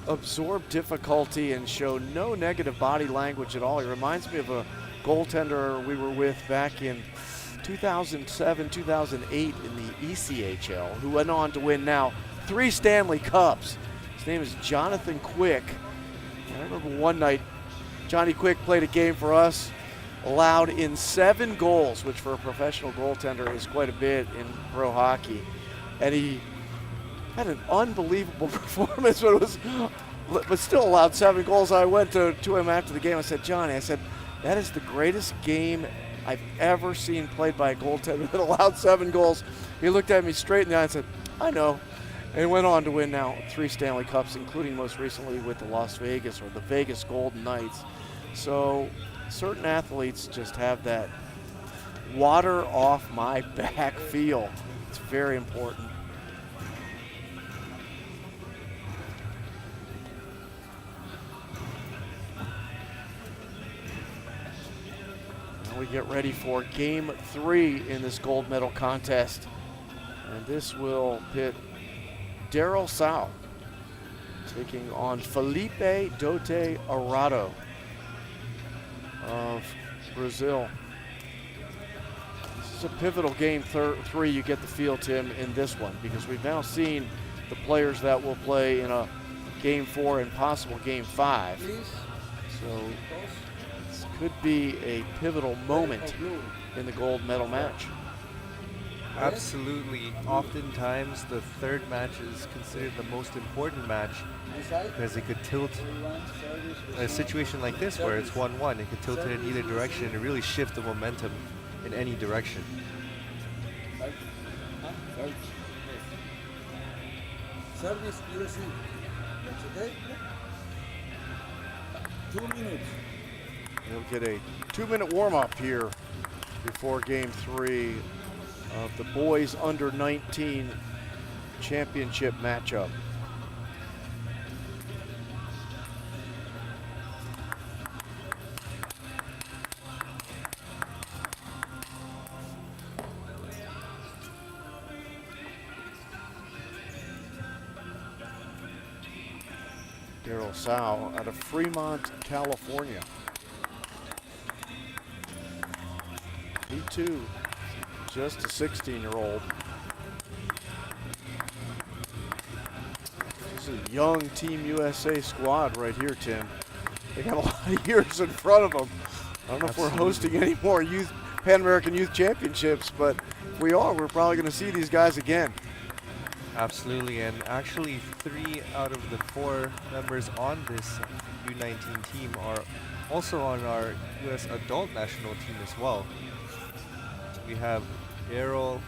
absorb difficulty and show no negative body language at all. He reminds me of a goaltender we were with back in 2007, 2008 in the ECHL, who went on to win now 3 Stanley Cups. His name is Jonathan Quick. And I remember one night, Johnny Quick played a game for us, allowed in 7 goals, which for a professional goaltender is quite a bit in pro hockey. And he had an unbelievable performance, but still allowed 7 goals. I went to him after the game. I said, Johnny, I said, that is the greatest game I've ever seen played by a goaltender that allowed 7 goals. He looked at me straight in the eye and said, I know. And went on to win now 3 Stanley Cups, including most recently with the Las Vegas or the Vegas Golden Knights. So certain athletes just have that water off my back feel. It's very important. Now we get ready for game 3 in this gold medal contest. And this will pit Daryl Sao taking on Felipe Dote Arado of Brazil. This is a pivotal game 3, you get the feel, Tim, in this one, because we've now seen the players that will play in a game 4 and possible game 5. So this could be a pivotal moment in the gold medal match. Absolutely. Oftentimes, the third match is considered the most important match because it could tilt a situation like this where it's 1-1. It could tilt it in either direction and really shift the momentum in any direction. Service USA. Okay? 2 minutes. We'll get a 2-minute warm-up here before game 3 of the boys under 19 championship matchup. Daryl Sao out of Fremont, California. He too, just a 16-year-old. This is a young Team USA squad right here, Tim. They got a lot of years in front of them. I don't know if we're hosting any more Pan American Youth Championships, but if we are, we're probably going to see these guys again. Absolutely, and actually 3 out of the 4 members on this U19 team are also on our U.S. adult national team as well. We have Daryl,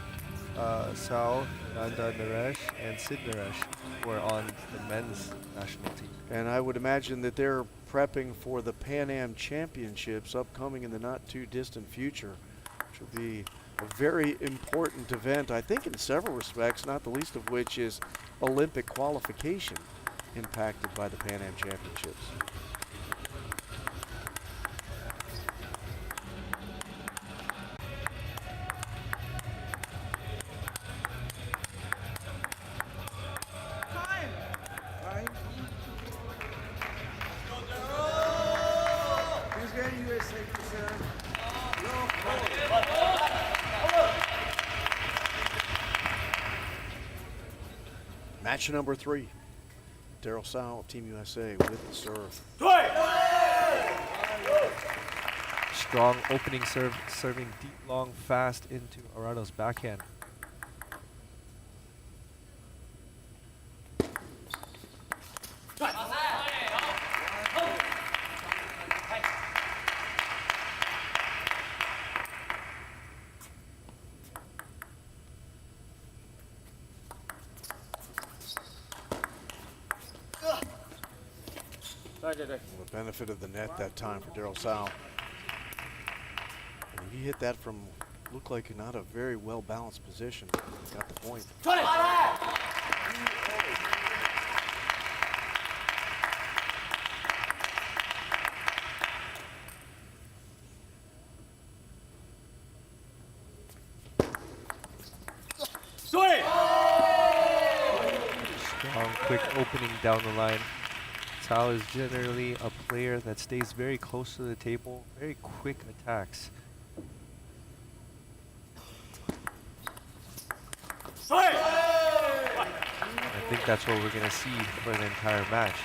Sal, Nanda Naresh, and Sid Naresh who are on the men's national team. And I would imagine that they're prepping for the Pan Am Championships upcoming in the not too distant future, which will be a very important event, I think, in several respects, not the least of which is Olympic qualification impacted by the Pan Am Championships. Match number 3. Daryl Sao, Team USA with the serve. Strong opening serve, serving deep, long, fast into Arado's backhand. The benefit of the net that time for Daryl Sao. And he hit that from, looked like not a very well balanced position. Got the point. Strong, quick opening down the line. Sal is generally a player that stays very close to the table, very quick attacks. I think that's what we're going to see for the entire match.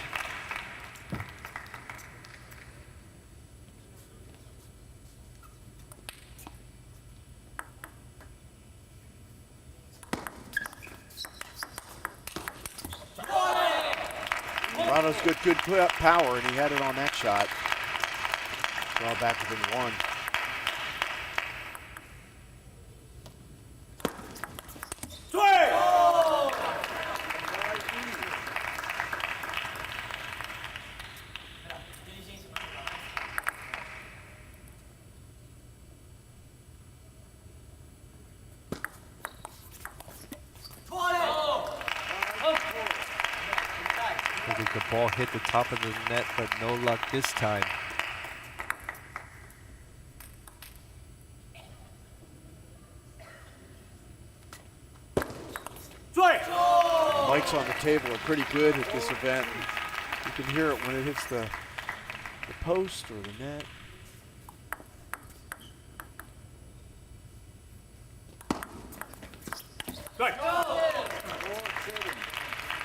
Toronto's good power, and he had it on that shot. Draw back within one. I think the ball hit the top of the net, but no luck this time. Mics on the table are pretty good at this event. You can hear it when it hits the post or the net.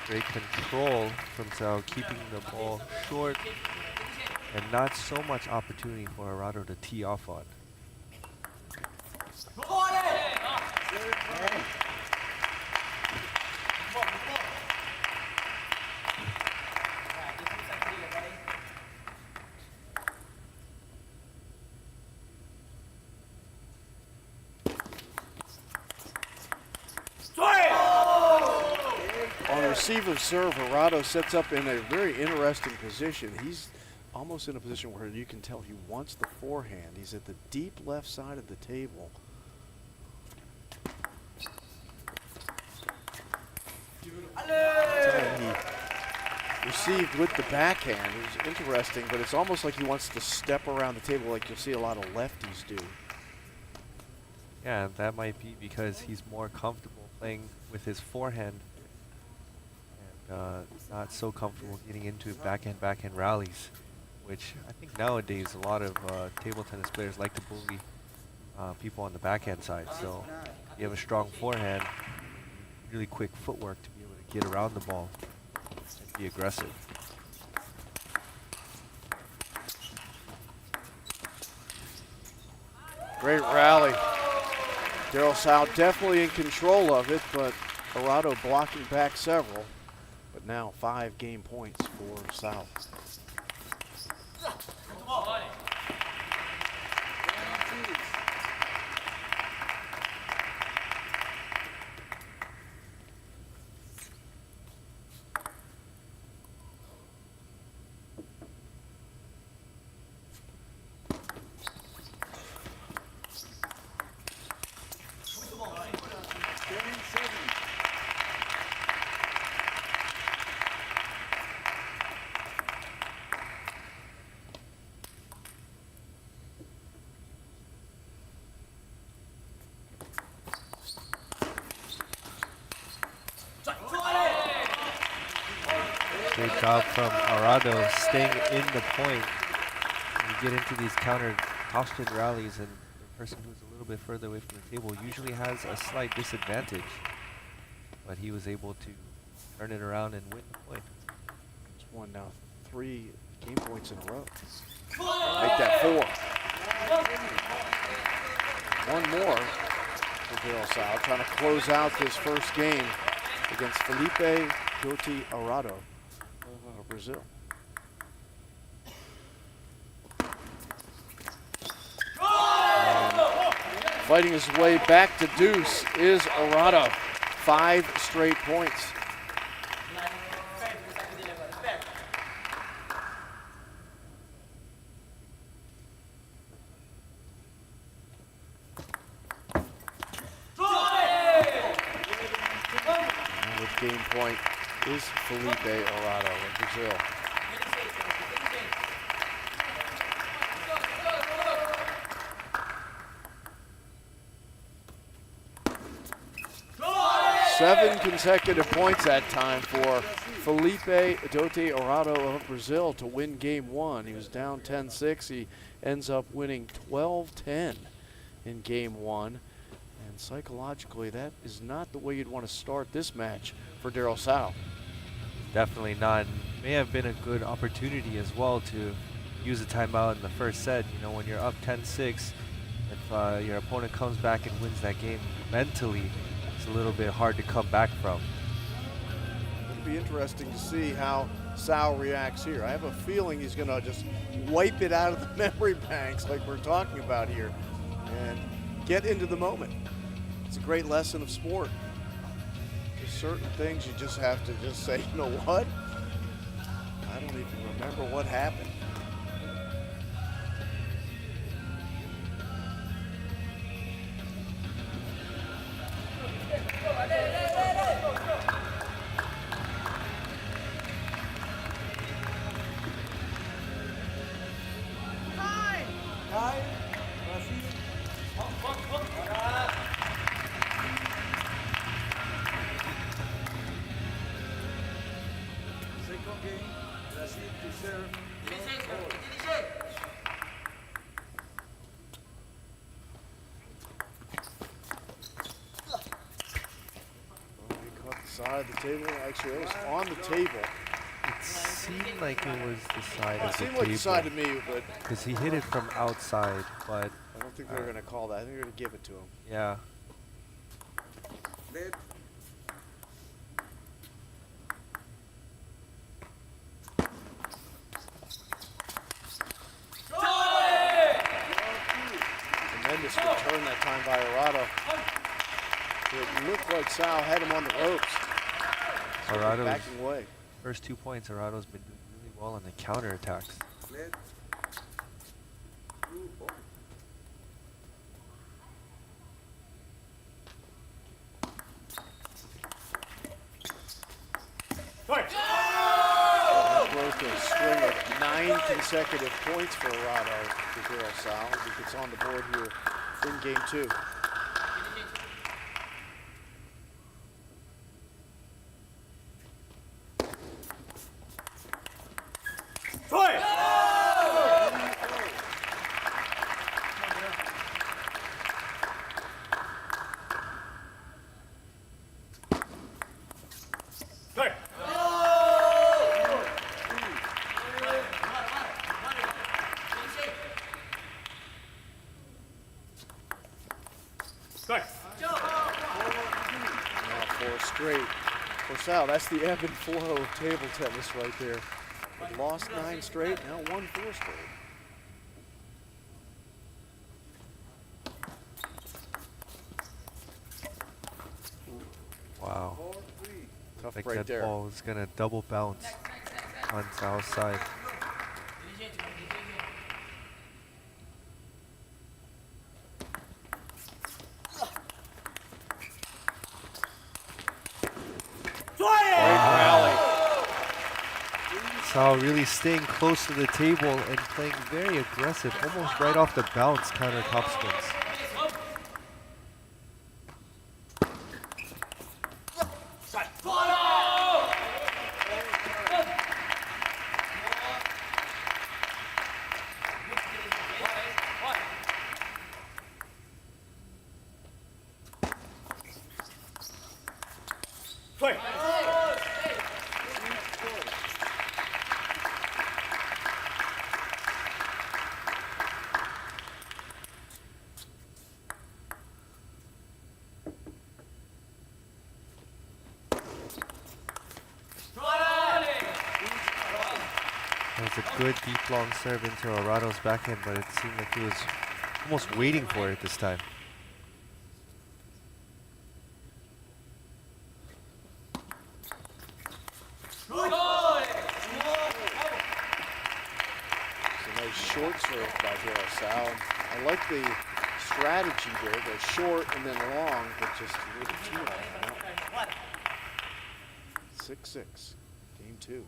Great control from Sal, keeping the ball short and not so much opportunity for Arado to tee off on. On receiver's serve, Arado sets up in a very interesting position. He's almost in a position where you can tell he wants the forehand. He's at the deep left side of the table. He received with the backhand. It was interesting, but it's almost like he wants to step around the table like you'll see a lot of lefties do. Yeah, that might be because he's more comfortable playing with his forehand and not so comfortable getting into backhand rallies, which I think nowadays a lot of table tennis players like to bully people on the backhand side. So you have a strong forehand, really quick footwork to be able to get around the ball and be aggressive. Great rally. Daryl Sal definitely in control of it, but Arado blocking back several. But now 5 game points for Sal. Great job from Arado staying in the point. When you get into these counter Austrian rallies and the person who's a little bit further away from the table usually has a slight disadvantage. But he was able to turn it around and win the point. He's won now 3 game points in a row. Make that 4. One more for Daryl Sal, trying to close out this first game against Felipe Goti Arado of Brazil. Fighting his way back to deuce is Arado. 5 straight points. And with game point is Felipe Arado of Brazil. 7 consecutive points that time for Felipe Adote Orado of Brazil to win game 1. He was down 10-6. He ends up winning 12-10 in game 1. And psychologically, that is not the way you'd want to start this match for Daryl Sow. Definitely not. May have been a good opportunity as well to use a timeout in the first set. You know, when you're up 10-6, if your opponent comes back and wins that game, mentally, it's a little bit hard to come back from. It'll be interesting to see how Sow reacts here. I have a feeling he's going to just wipe it out of the memory banks like we're talking about here and get into the moment. It's a great lesson of sport. There's certain things you just have to just say, you know what? I don't even remember what happened. Side of the table, actually it was on the table. It seemed like it was the side of the It seemed table. like the side to me, but because he hit it from outside, but I don't think they're going to call that. I think they're going to give it to him. yeah. Tremendous return that time by Arado. It looked like Sal had him on the ropes. Arado's backing away. First 2 points, Arado's been doing really well on the counterattacks. Broke a string of 9 consecutive points for Arado for Daryl Sal as he gets on the board here in game 2. Sal, that's the ebb and flow of table tennis right there. It lost 9 straight, now won 4 straight. Wow. Tough Like break that there. ball is gonna double bounce on Sal's side. Sal really staying close to the table and playing very aggressive, almost right off the bounce counter topspins. That was a good deep long serve into Arado's backhand, but it seemed like he was almost waiting for it this time. It's a nice short serve by Daryl Sal. I like the strategy there, go short and then long, but just a little too long. 6-6, game 2.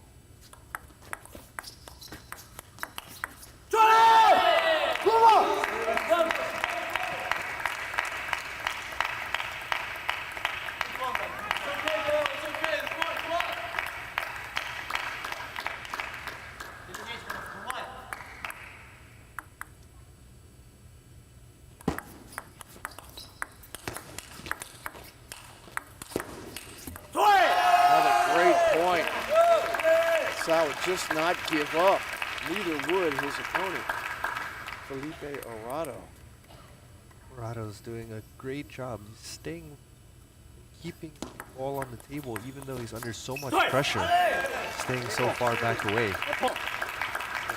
just not give up. Neither would his opponent, Felipe Arado. Arado's doing a great job. He's keeping the ball on the table even though he's under so much pressure, staying so far back away. That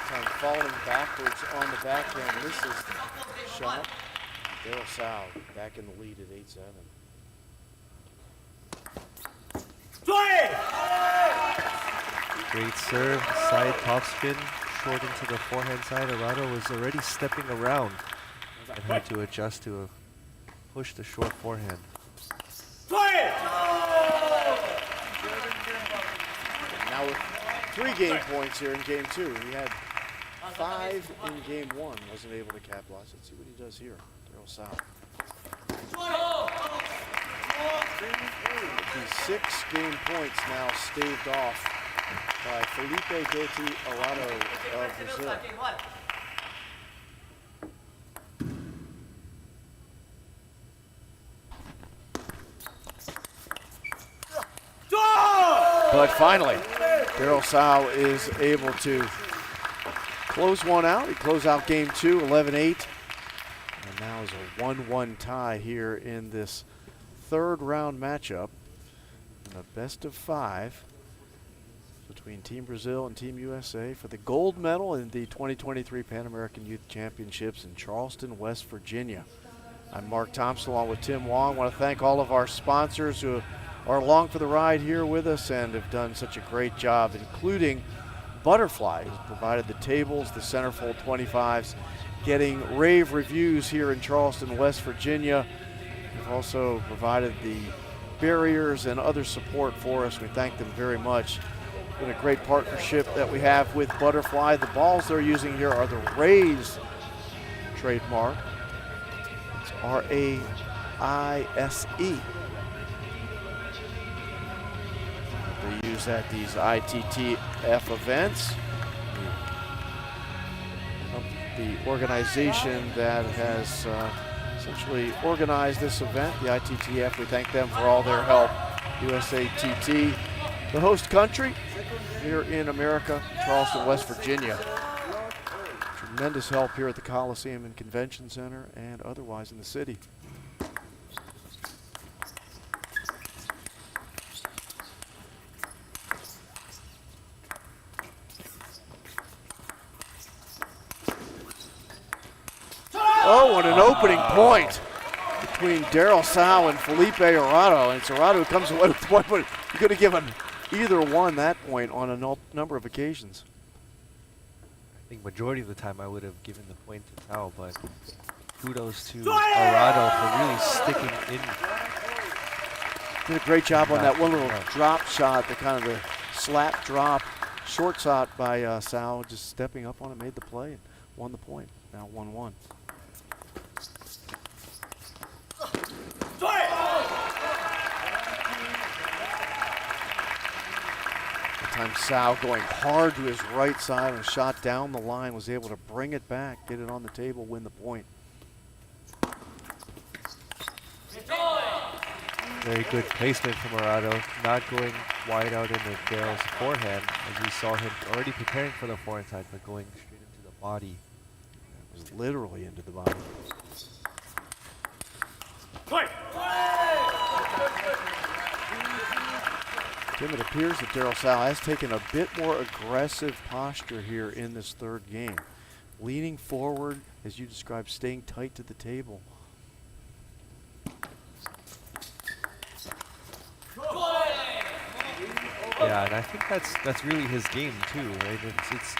time falling backwards on the backhand, misses the shot. Daryl Sow back in the lead at 8-7. Great serve, side topspin, short into the forehand side. Arado was already stepping around and had to adjust to push the short forehand. Now with 3 game points here in game 2. He had 5 in game 1. Wasn't able to capitalize. Let's see what he does here. Daryl Sow. The 6 game points now staved off by Felipe Doti Arado of Brazil. But finally, Daryl Sow is able to close one out. He closed out game 2, 11-8. And now is a 1-1 tie here in this 3rd round matchup. And a best of 5 between Team Brazil and Team USA for the gold medal in the 2023 Pan American Youth Championships in Charleston, West Virginia. I'm Mark Thompson along with Tim Wong. I want to thank all of our sponsors who are along for the ride here with us and have done such a great job, including Butterfly, who's provided the tables, the centerfold 25s, getting rave reviews here in Charleston, West Virginia. They've also provided the barriers and other support for us. We thank them very much. It's been a great partnership that we have with Butterfly. The balls they're using here are the Raise trademark. It's R-A-I-S-E. They use at these ITTF events. The organization that has essentially organized this event, the ITTF, we thank them for all their help. USATT, the host country here in America, Charleston, West Virginia. Tremendous help here at the Coliseum and Convention Center and otherwise in the city. Oh, and an opening point between Daryl Sow and Felipe Arado. And it's Arado who comes away with the point, but you could have given either one that point on a number of occasions. I think majority of the time I would have given the point to Sow, but kudos to Arado for really sticking in. Did a great job on that one little drop shot, the kind of the slap drop, short shot by Sow, just stepping up on it, made the play, and won the point. Now 1-1. Time Sow going hard to his right side and shot down the line, was able to bring it back, get it on the table, win the point. Very good placement from Arado, not going wide out into Daryl's forehand, as we saw him already preparing for the forehand side, but going straight into the body. It was literally into the body. Tim, it appears that Daryl Sow has taken a bit more aggressive posture here in this 3rd game. Leaning forward, as you described, staying tight to the table. Yeah, and I think that's really his game too, right? It's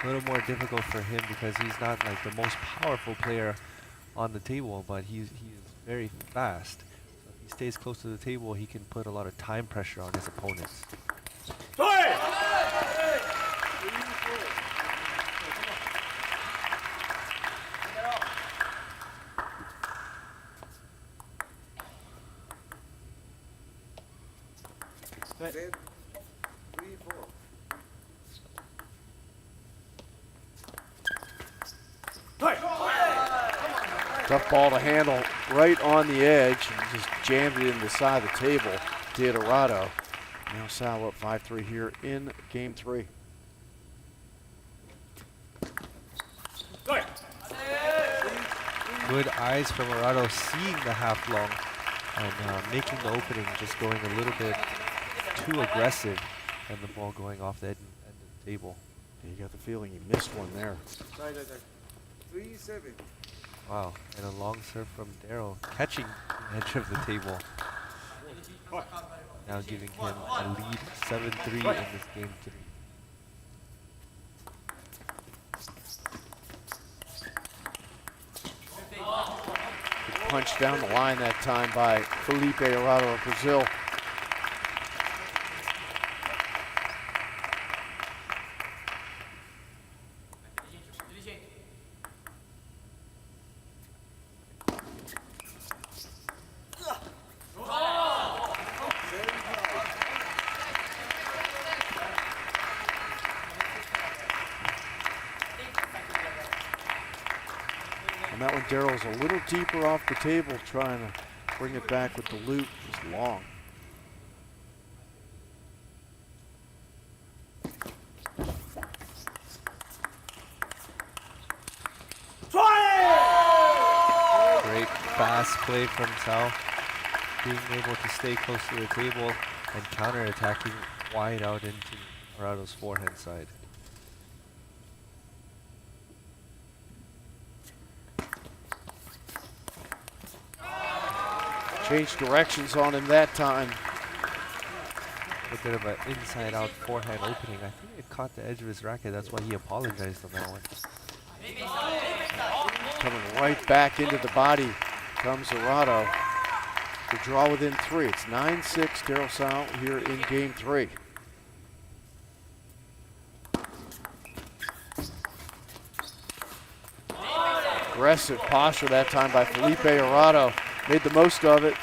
a little more difficult for him because he's not like the most powerful player on the table, but he is very fast. So if he stays close to the table, he can put a lot of time pressure on his opponents. Set 3-4. Tough ball to handle right on the edge, and just jammed it in the side of the table, did Arado. Now Sow up 5-3 here in game 3. good eyes from Arado, seeing the half long and making the opening, just going a little bit too aggressive, and the ball going off the end of the table. You got the feeling he missed one there. 3-7. Wow, and a long serve from Daryl, catching the edge of the table. Now giving him a lead 7-3 in this game 3. Good punch down the line that time by Felipe Arado of Brazil. And that one, Daryl's a little deeper off the table, trying to bring it back with the loop, just long. Great fast play from Sao, being able to stay close to the table and counter-attacking wide out into Arado's forehand side. Changed directions on him that time. A bit of an inside-out forehand opening. I think it caught the edge of his racket. That's why he apologized on that one. Coming right back into the body comes Arado to draw within 3. It's 9-6 Daryl Sao here in game 3. Aggressive posture that time by Felipe Arado. Made the most of it.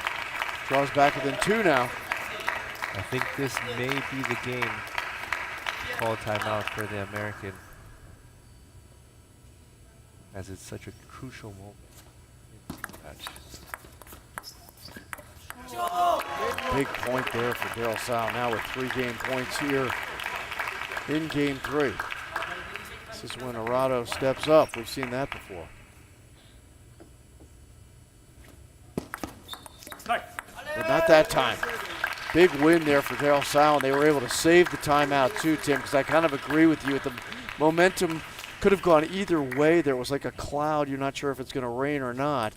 Draws back within 2 now. I think this may be the game to call timeout for the American, as it's such a crucial moment in the match. Big point there for Daryl Sao, now with 3 game points here in game 3. This is when Arado steps up. We've seen that before. But not that time. Big win there for Daryl Sao, and they were able to save the timeout too, Tim, because I kind of agree with you. The momentum could have gone either way. There was like a cloud. You're not sure if it's going to rain or not.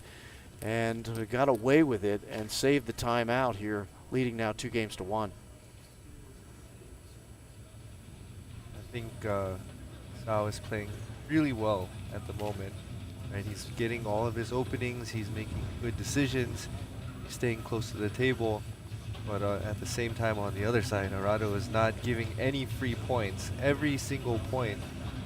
And got away with it and saved the timeout here, leading now 2-1. I think Sao is playing really well at the moment. Right? He's getting all of his openings. He's making good decisions. He's staying close to the table. But at the same time, on the other side, Arado is not giving any free points. Every single point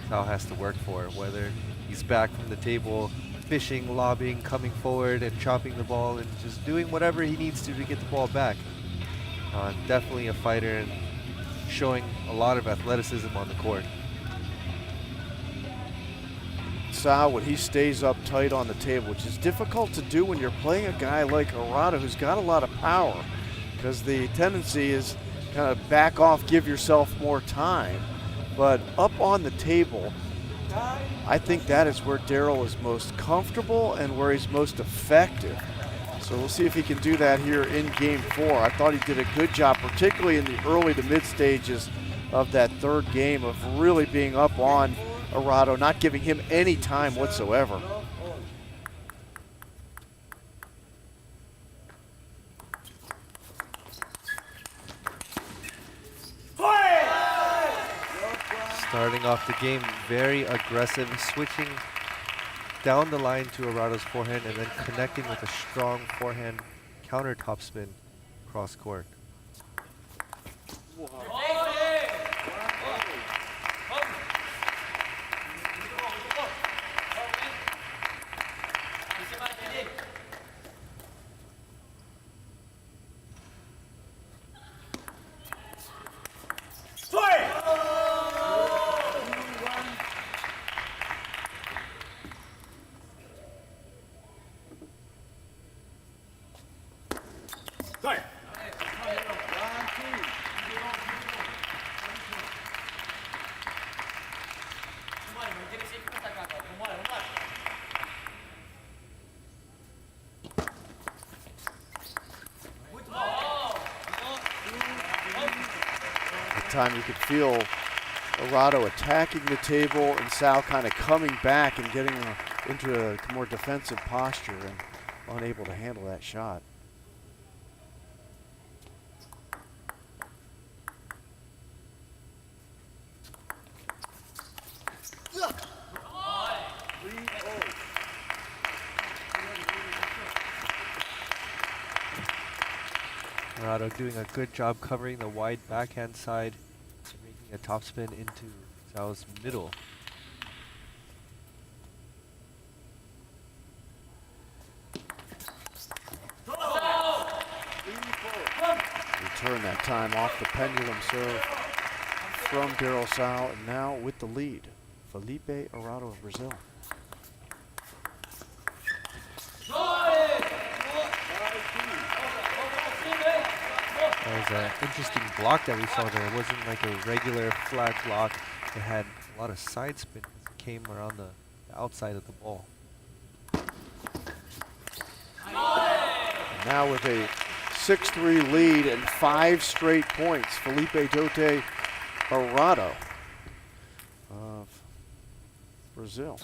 Sao has to work for, whether he's back from the table, fishing, lobbing, coming forward and chopping the ball and just doing whatever he needs to get the ball back. Definitely a fighter and showing a lot of athleticism on the court. Sao, when he stays up tight on the table, which is difficult to do when you're playing a guy like Arado who's got a lot of power, because the tendency is kind of back off, give yourself more time. But up on the table, I think that is where Daryl is most comfortable and where he's most effective. So we'll see if he can do that here in game 4. I thought he did a good job, particularly in the early to mid stages of that 3rd game, of really being up on Arado, not giving him any time whatsoever. Starting off the game very aggressive, switching down the line to Arado's forehand and then connecting with a strong forehand counter topspin cross court. time, you could feel Arado attacking the table and Sal kind of coming back and getting into a more defensive posture and unable to handle that shot. Arado doing a good job covering the wide backhand side, making a topspin into Sal's middle. Return that time off the pendulum serve from Daryl Sal, and now with the lead, Felipe Arado of Brazil. That was an interesting block that we saw there. It wasn't like a regular flat block. It had a lot of side spin as it came around the outside of the ball. And now with a 6-3 lead and 5 straight points, Felipe Dote Arado of Brazil.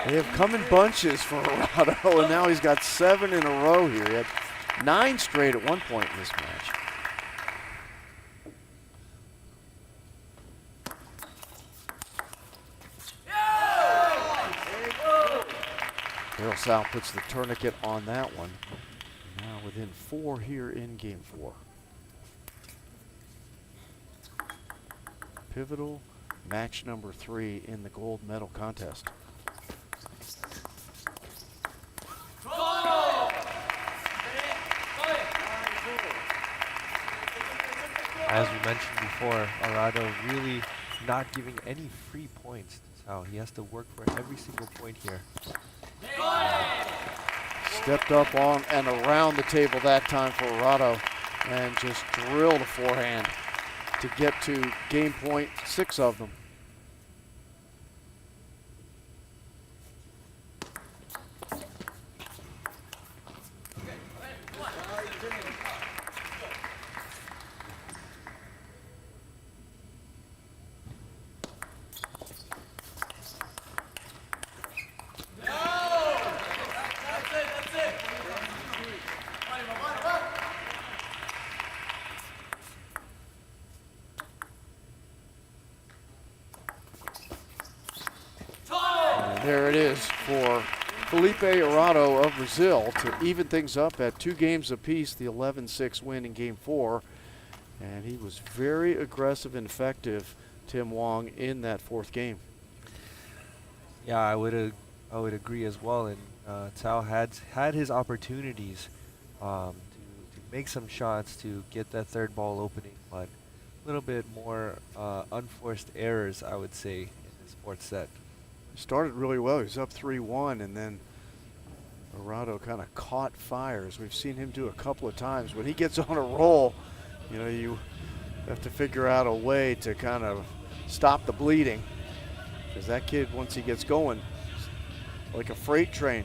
They have come in bunches for Arado, and now he's got 7 in a row here. He had 9 straight at one point in this match. Daryl Sal puts the tourniquet on that one. Now within 4 here in game 4. Pivotal match number 3 in the gold medal contest. As we mentioned before, Arado really not giving any free points to Sal. He has to work for every single point here. Stepped up on and around the table that time for Arado and just drilled a forehand to get to game point 6 of them. There it is for Felipe Arado of Brazil to even things up at 2 games apiece, the 11-6 win in game 4. And he was very aggressive and effective, Tim Wong, in that 4th game. Yeah, I would agree as well. And Sal had his opportunities to make some shots to get that 3rd ball opening, but a little bit more unforced errors, I would say, in this 4th set. Started really well. He was up 3-1, and then Arado kind of caught fires. We've seen him do a couple of times. When he gets on a roll, you know, you have to figure out a way to kind of stop the bleeding, because that kid, once he gets going, like a freight train.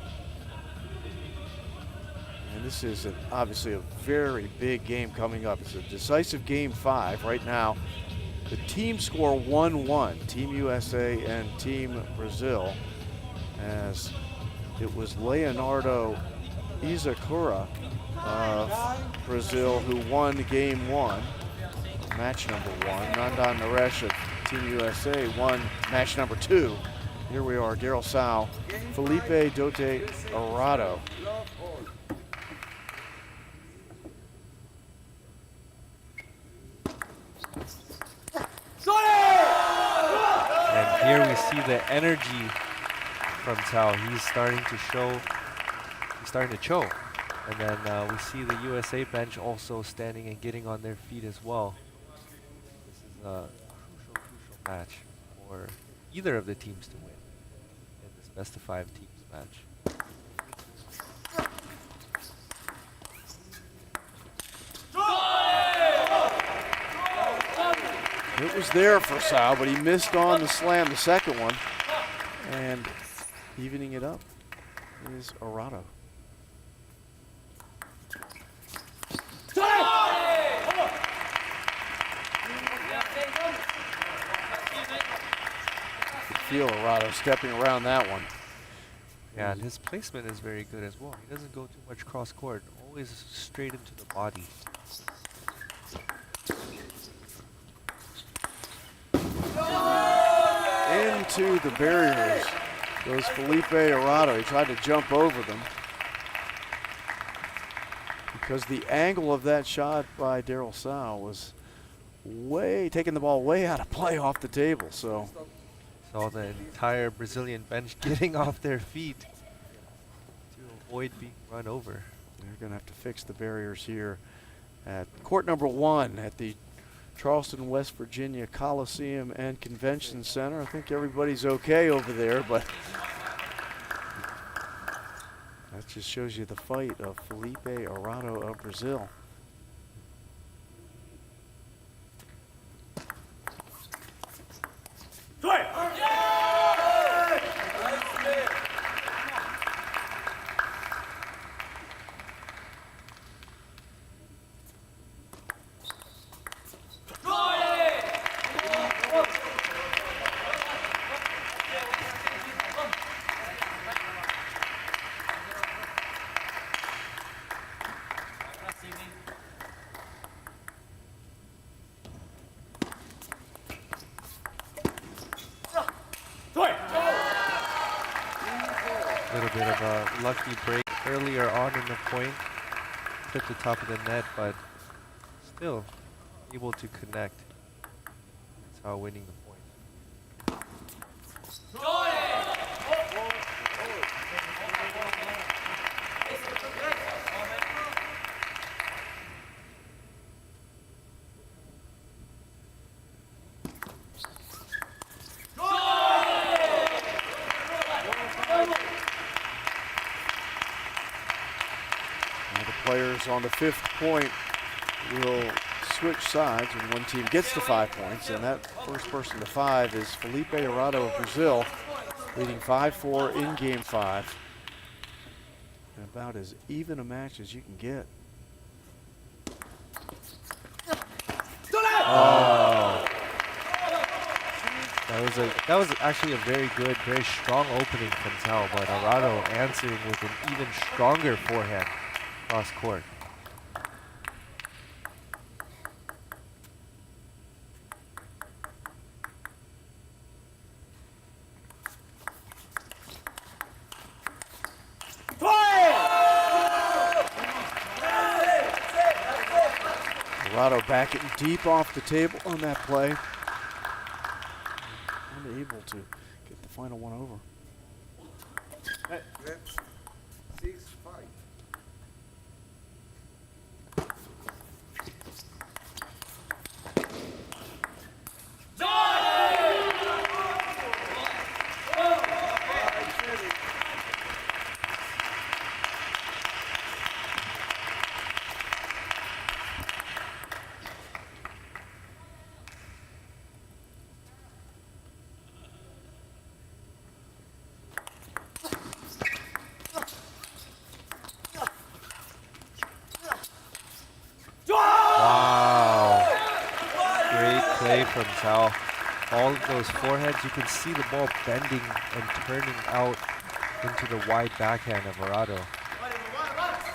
And this is obviously a very big game coming up. It's a decisive game 5 right now. The team score 1-1, Team USA and Team Brazil, as it was Leonardo Izakura of Brazil who won game 1, match number 1. Nandan Naresh of Team USA won match number 2. Here we are, Daryl Sal, Felipe Dote Arado. And here we see the energy from Sal. He's starting to show. And then we see the USA bench also standing and getting on their feet as well. This is a crucial match for either of the teams to win in this best-of-5 teams match. It was there for Sal, but he missed on the slam, the second one. And evening it up is Arado. Feel Arado stepping around that one. Yeah, and his placement is very good as well. He doesn't go too much cross court, always straight into the body. Into the barriers goes Felipe Arado. He tried to jump over them because the angle of that shot by Daryl Sal was taking the ball way out of play off the table. So saw the entire Brazilian bench getting off their feet to avoid being run over. They're going to have to fix the barriers here at court number 1 at the Charleston, West Virginia Coliseum and Convention Center. I think everybody's okay over there, but that just shows you the fight of Felipe Arado of Brazil. A little bit of a lucky break earlier on in the point. Hit the top of the net, but still able to connect. That's how winning the point. Players on the 5th point will switch sides when one team gets to 5 points, and that first person to 5 is Felipe Arado of Brazil, leading 5-4 in Game 5. And about as even a match as you can get. Oh. That was actually a very good, very strong opening from Tao, but Arado answering with an even stronger forehand cross court. Arado backing deep off the table on that play. Unable to get the final one over. That's 6-5. From Tao. All of those foreheads, you can see the ball bending and turning out into the wide backhand of Arado.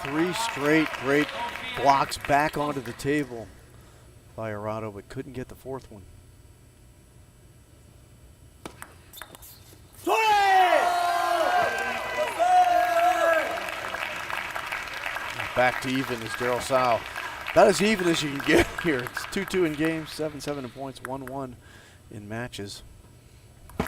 3 straight great blocks back onto the table by Arado, but couldn't get the 4th one. Back to even is Daryl Sal. About as even as you can get here. It's 2-2 in games, 7-7 in points, 1-1 in matches. Okay.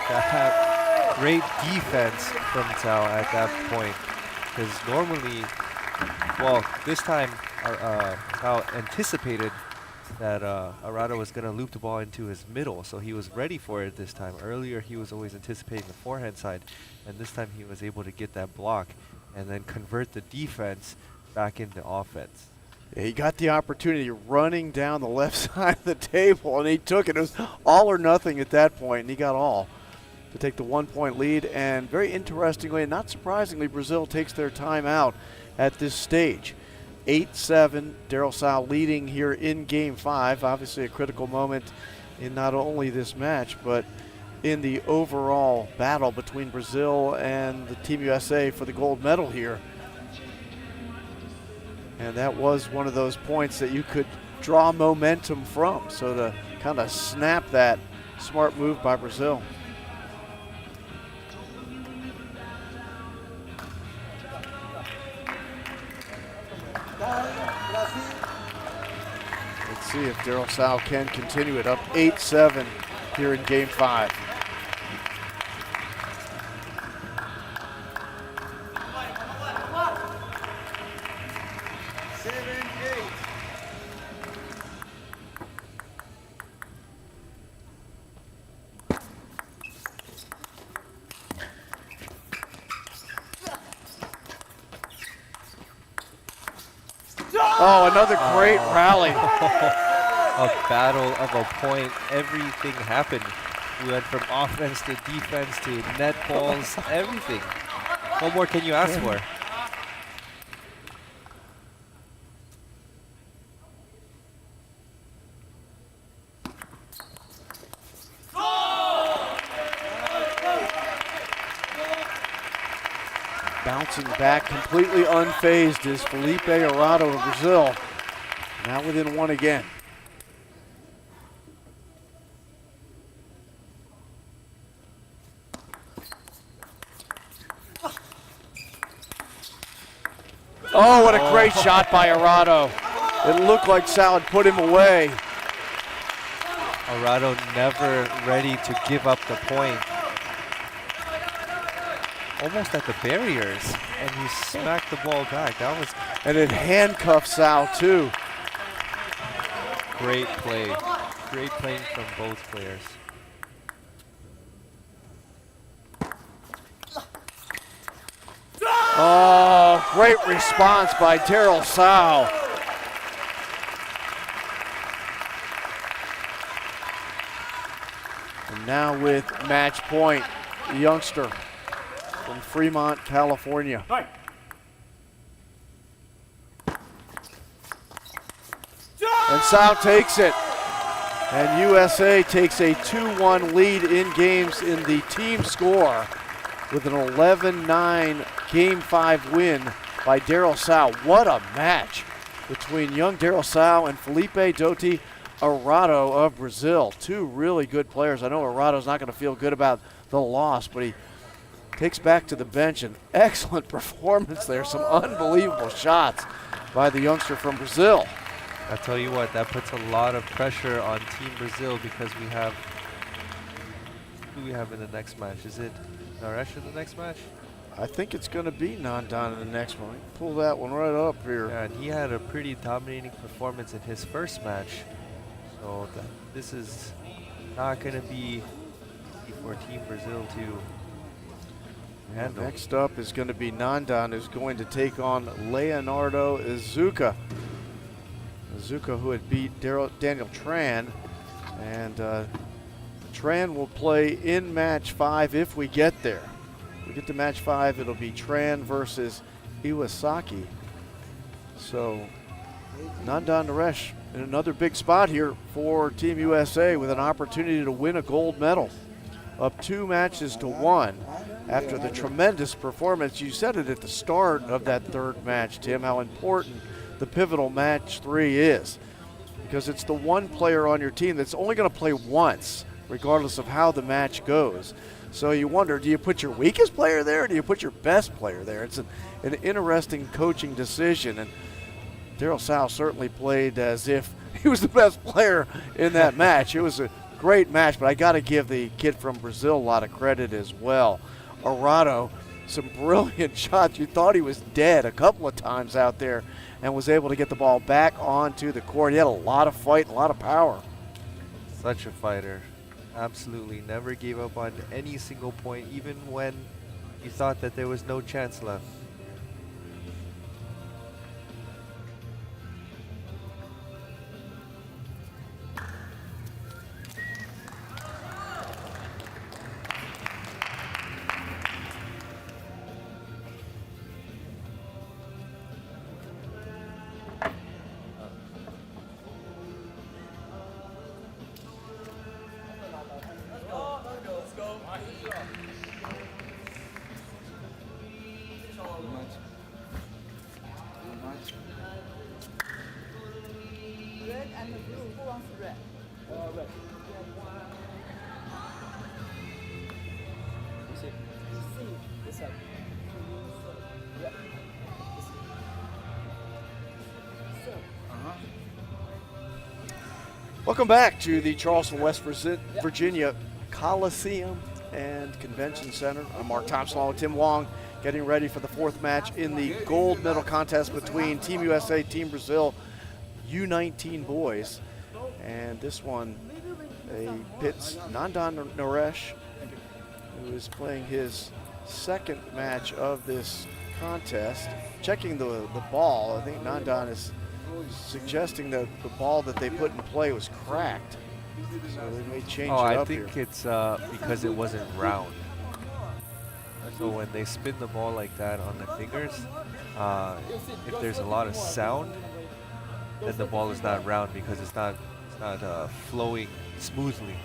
That great defense from Tao at that point. Because normally, well, this time Tao anticipated that Arado was going to loop the ball into his middle, so he was ready for it this time. Earlier, he was always anticipating the forehand side, and this time he was able to get that block and then convert the defense back into offense. Yeah, he got the opportunity running down the left side of the table, and he took it. It was all or nothing at that point, and he got all to take the 1-point lead. And very interestingly, and not surprisingly, Brazil takes their time out at this stage. 8-7, Daryl Sal leading here in Game 5. Obviously a critical moment in not only this match, but in the overall battle between Brazil and the Team USA for the gold medal here. And that was one of those points that you could draw momentum from. So to kind of snap that, smart move by Brazil. Let's see if Daryl Sal can continue it, up 8-7 here in Game 5. Oh, another great rally. A battle of a point. Everything happened. We went from offense to defense to net balls, everything. What more can you ask for? Bouncing back completely unfazed is Felipe Arado of Brazil. Now within one again. Oh, what a great shot by Arado. It looked like Sal had put him away. Arado never ready to give up the point. Almost at the barriers, and he smacked the ball back. That was And it handcuffed Sal too. great play. Great playing from both players. Oh, great response by Daryl Sal. And now with match point, the youngster from Fremont, California. And Sal takes it. And USA takes a 2-1 lead in games in the team score with an 11-9 Game 5 win by Daryl Sal. What a match between young Daryl Sal and Felipe Doti Arado of Brazil. Two really good players. I know Arado's not going to feel good about the loss, but he takes back to the bench an excellent performance there. Some unbelievable shots by the youngster from Brazil. I tell you what, that puts a lot of pressure on Team Brazil because we have, who we have in the next match? Is it Naresh in the next match? I think it's going to be Nandan in the next one. Pull that one right up here. Yeah, and he had a pretty dominating performance in his first match. So this is not going to be easy for Team Brazil to handle. Next up is going to be Nandan, who's going to take on Leonardo Izuka. Izuka, who had beat Daniel Tran. And Tran will play in match 5 if we get there. If we get to match 5, it'll be Tran versus Iwasaki. So Nandan Naresh in another big spot here for Team USA with an opportunity to win a gold medal. Up 2 matches to 1 after the tremendous performance. You said it at the start of that third match, Tim, how important the pivotal match 3 is. Because it's the one player on your team that's only going to play once, regardless of how the match goes. So you wonder, do you put your weakest player there or do you put your best player there? It's an interesting coaching decision. And Daryl Sal certainly played as if he was the best player in that match. It was a great match, but I got to give the kid from Brazil a lot of credit as well. Arado some brilliant shots. You thought he was dead a couple of times out there and was able to get the ball back onto the court. He had a lot of fight and a lot of power. Such a fighter. Absolutely never gave up on any single point, even when you thought that there was no chance left. Red and blue. Who wants red? Red. This side. Yeah. Welcome back to the Charleston, West Virginia Coliseum and Convention Center. I'm Mark Thompson along with Tim Wong, getting ready for the fourth match in the gold medal contest between Team USA, Team Brazil, U19 boys. And this one pits Nandan Naresh, who is playing his second match of this contest. Checking the ball, I think Nandan is suggesting that the ball that they put in play was cracked. So they may change it up here. I think it's because it wasn't round. So when they spin the ball like that on the fingers, if there's a lot of sound, then the ball is not round because it's not flowing smoothly.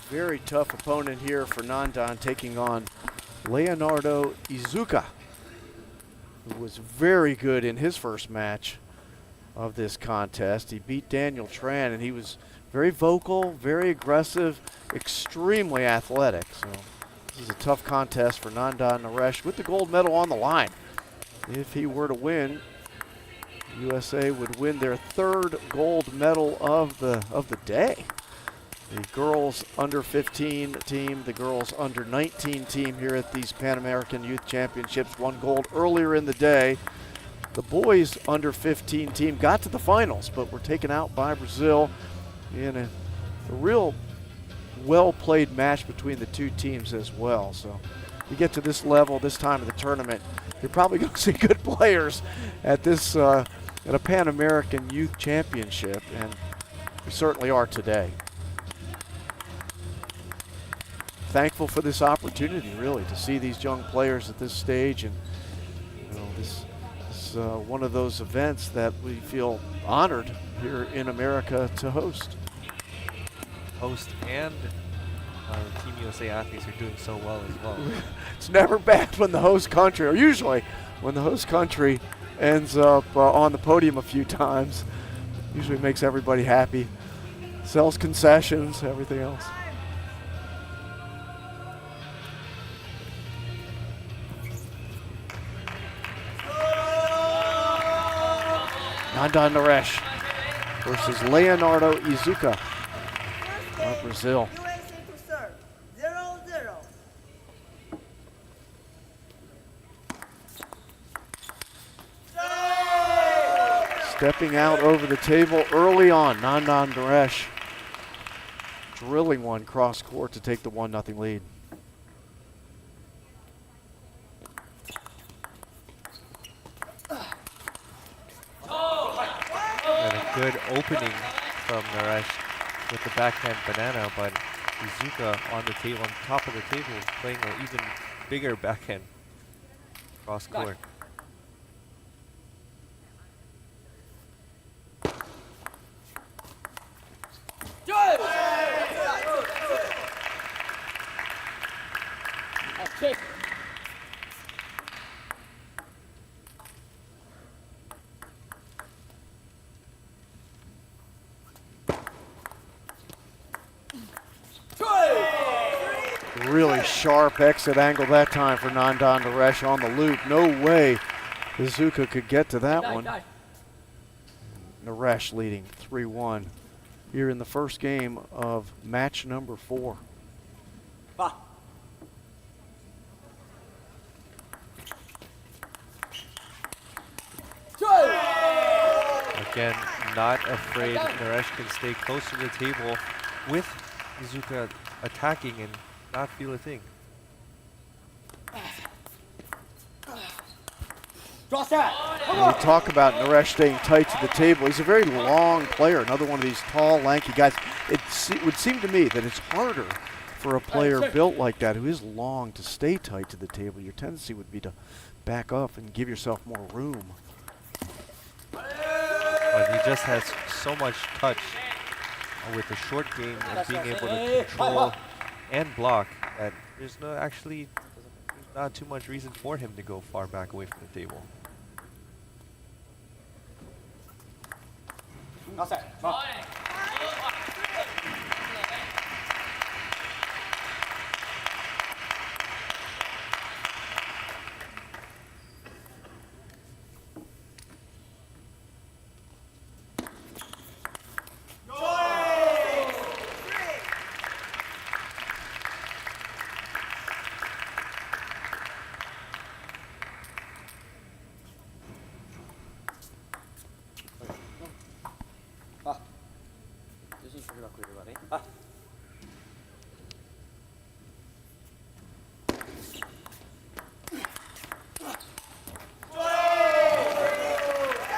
Very tough opponent here for Nandan, taking on Leonardo Izuka, who was very good in his first match of this contest. He beat Daniel Tran, and he was very vocal, very aggressive, extremely athletic. So this is a tough contest for Nandan Naresh with the gold medal on the line. If he were to win, USA would win their third gold medal of the day. The girls under 15 team, the girls under 19 team here at these Pan American Youth Championships won gold earlier in the day. The boys under 15 team got to the finals, but were taken out by Brazil in a real well-played match between the two teams as well. So you get to this level, this time of the tournament, you're probably going to see good players at this at a Pan American Youth Championship, and we certainly are today. Thankful for this opportunity, really, to see these young players at this stage, and this is one of those events that we feel honored here in America to host. And Team USA athletes are doing so well as well. It's never bad when the host country, or usually when the host country ends up on the podium a few times, usually makes everybody happy, sells concessions, everything else. Nandan Naresh versus Leonardo Izuka of Brazil. USA to serve. 0-0. Stepping out over the table early on, Nandan Naresh drilling one cross court to take the 1-0 lead. And a good opening from Naresh with the backhand banana, but Izuka on the table, on top of the table, playing an even bigger backhand cross court. Really sharp exit angle that time for Nandan Naresh on the loop. No way Izuka could get to that one. Naresh leading 3-1 here in the first game of match number 4. Again, not afraid. Naresh can stay close to the table with Iizuka attacking and not feel a thing. When we talk about Naresh staying tight to the table, he's a very long player, another one of these tall, lanky guys. It would seem to me that it's harder for a player built like that who is long to stay tight to the table. Your tendency would be to back up and give yourself more room. But he just has so much touch with the short game and being able to control and block that there's not too much reason for him to go far back away from the table.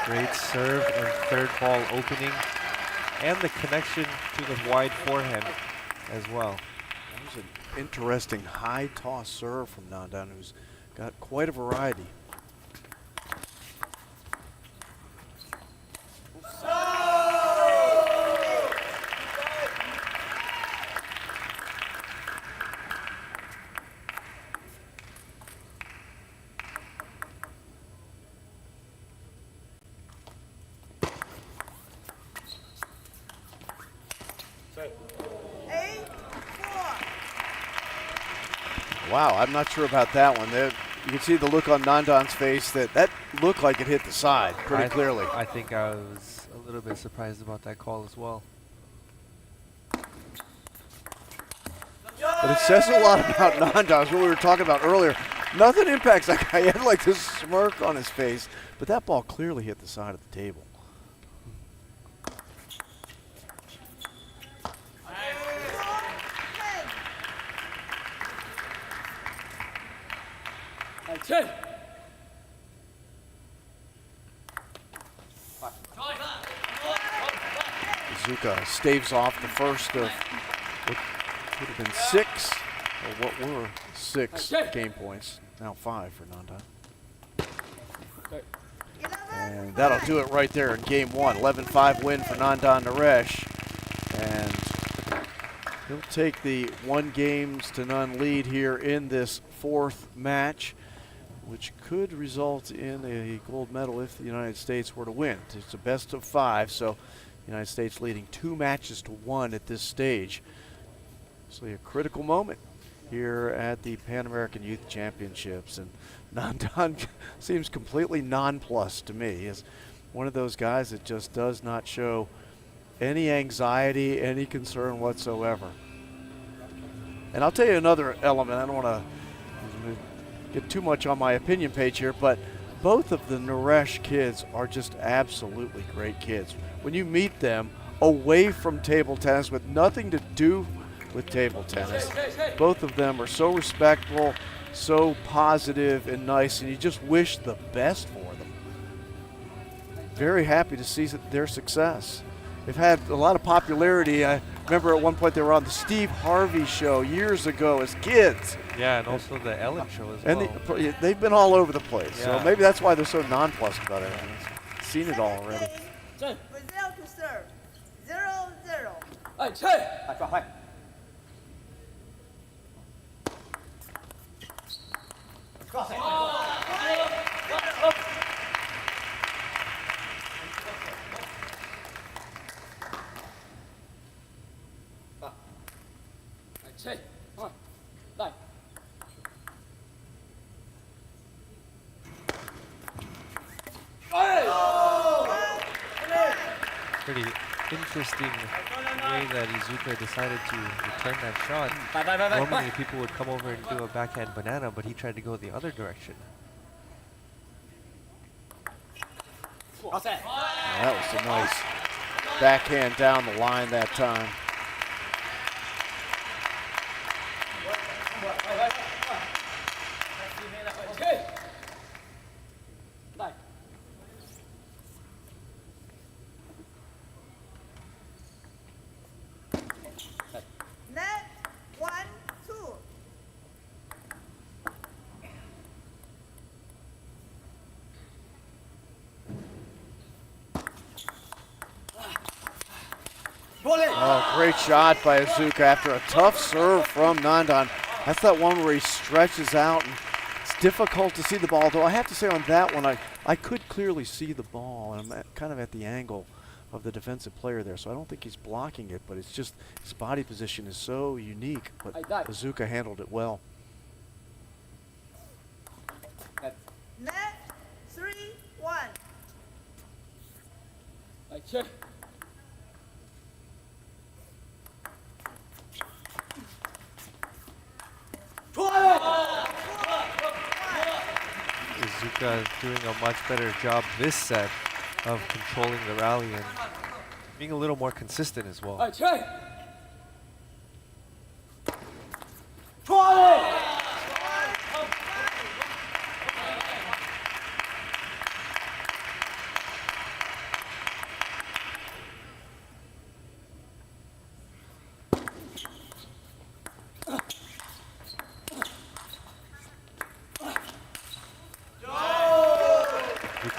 Great serve and third ball opening, and the connection to the wide forehand as well. That was an interesting high toss serve from Nandan, who's got quite a variety. Wow, I'm not sure about that one. There, you can see the look on Nandan's face that looked like it hit the side pretty clearly. I think I was a little bit surprised about that call as well. But it says a lot about Nandan, what we were talking about earlier. Nothing impacts that guy. He had like this smirk on his face, but that ball clearly hit the side of the table. Iizuka staves off the first of what would have been 6, or what were 6 game points. Now 5 for Nandan. And that'll do it right there in game 1. 11-5 win for Nandan Naresh. And he'll take the 1-0 lead here in this 4th match, which could result in a gold medal if the United States were to win. It's a best of 5, so the United States leading 2-1 at this stage. So a critical moment here at the Pan American Youth Championships, and Nandan seems completely nonplussed to me. He's one of those guys that just does not show any anxiety, any concern whatsoever. And I'll tell you another element. I don't want to get too much on my opinion page here, but both of the Naresh kids are just absolutely great kids. When you meet them away from table tennis with nothing to do with table tennis, both of them are so respectful, so positive and nice, and you just wish the best for them. Very happy to see their success. They've had a lot of popularity. I remember at one point they were on the Steve Harvey show years ago as kids. Yeah, and also the Ellen show as and well. They've been all over the place, Yeah. so maybe that's why they're so nonplussed about it. I've seen it all already. Brazil to serve. 0-0. Pretty interesting way that Iizuka decided to return that shot. Normally people would come over and do a backhand banana, but he tried to go the other direction. That was a nice backhand down the line that time. Net 1-2. Oh, great shot by Izuka after a tough serve from Nandan. That's that one where he stretches out, and it's difficult to see the ball. Though I have to say on that one, I could clearly see the ball, and I'm kind of at the angle of the defensive player there, so I don't think he's blocking it, but it's just his body position is so unique, but Izuka handled it well. Net 3-1. Izuka doing a much better job this set of controlling the rally and being a little more consistent as well.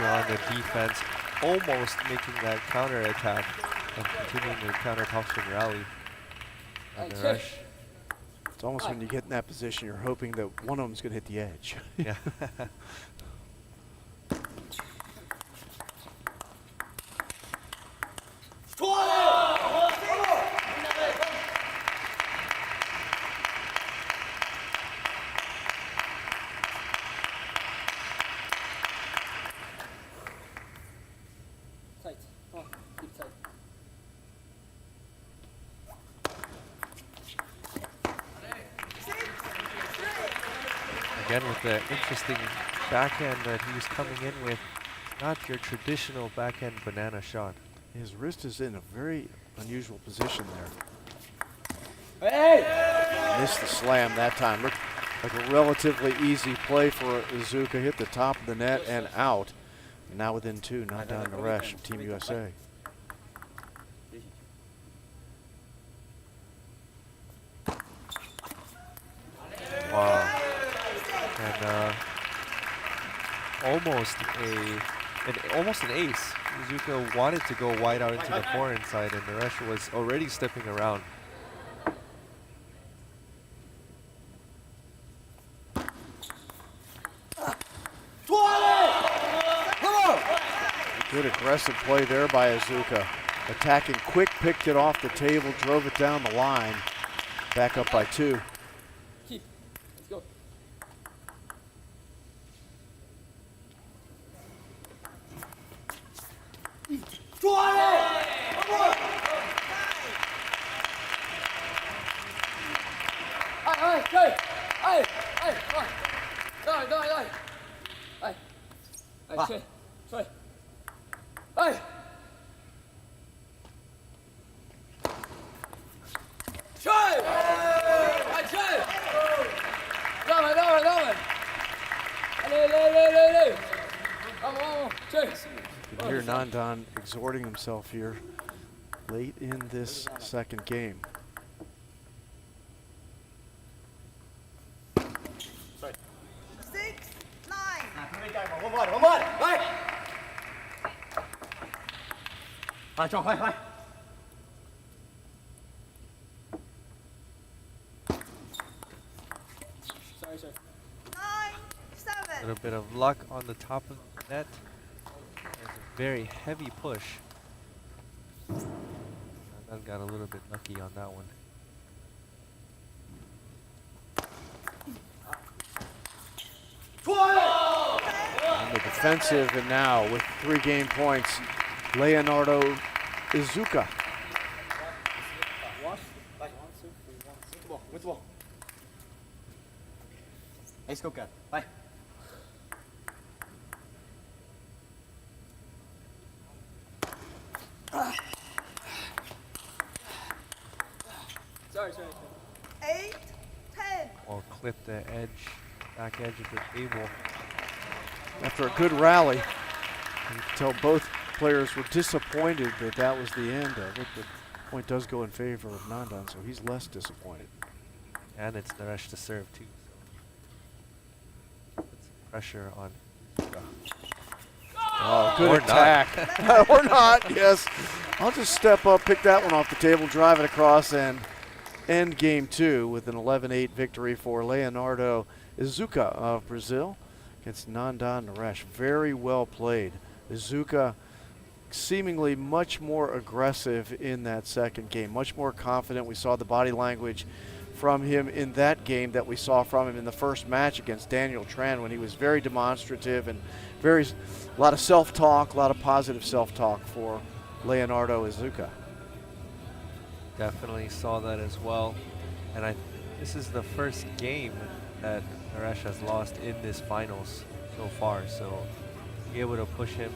On the defense, almost making that counter attack and continuing the counter topspin rally. And the rush. It's almost when you get in that position, you're hoping that one of them's going to hit the edge. Yeah. Again with the interesting backhand that he was coming in with, not your traditional backhand banana shot. His wrist is in a very unusual position there. Missed the slam that time. Looked like a relatively easy play for Izuka. Hit the top of the net and out. And now within two, not down Naresh of Team USA. Wow. And almost an ace. Izuka wanted to go wide out into the forehand side, and Naresh was already stepping around. Good aggressive play there by Izuka. Attacking quick, picked it off the table, drove it down the line. Back up by two. You can hear Nandan exhorting himself here late in this second game. A little bit of luck on the top of the net. There's a very heavy push. I got a little bit lucky on that one. On the defensive, and now with 3 game points, Leonardo Izuka. Sorry. 8, 10. Ball clipped the edge, back edge of the table. After a good rally, you can tell both players were disappointed that that was the end of it, but point does go in favor of Nandan, so he's less disappointed. And it's Naresh to serve too. So puts pressure on. Oh, good Or attack. Or not, yes. I'll just step up, pick that one off the table, drive it across, and end game 2 with an 11-8 victory for Leonardo Izuka of Brazil against Nandan Naresh. Very well played. Izuka seemingly much more aggressive in that second game, much more confident. We saw the body language from him in that game that we saw from him in the first match against Daniel Tran when he was very demonstrative and a lot of self-talk, a lot of positive self-talk for Leonardo Izuka. Definitely saw that as well. And this is the first game that Naresh has lost in this finals so far. So to be able to push him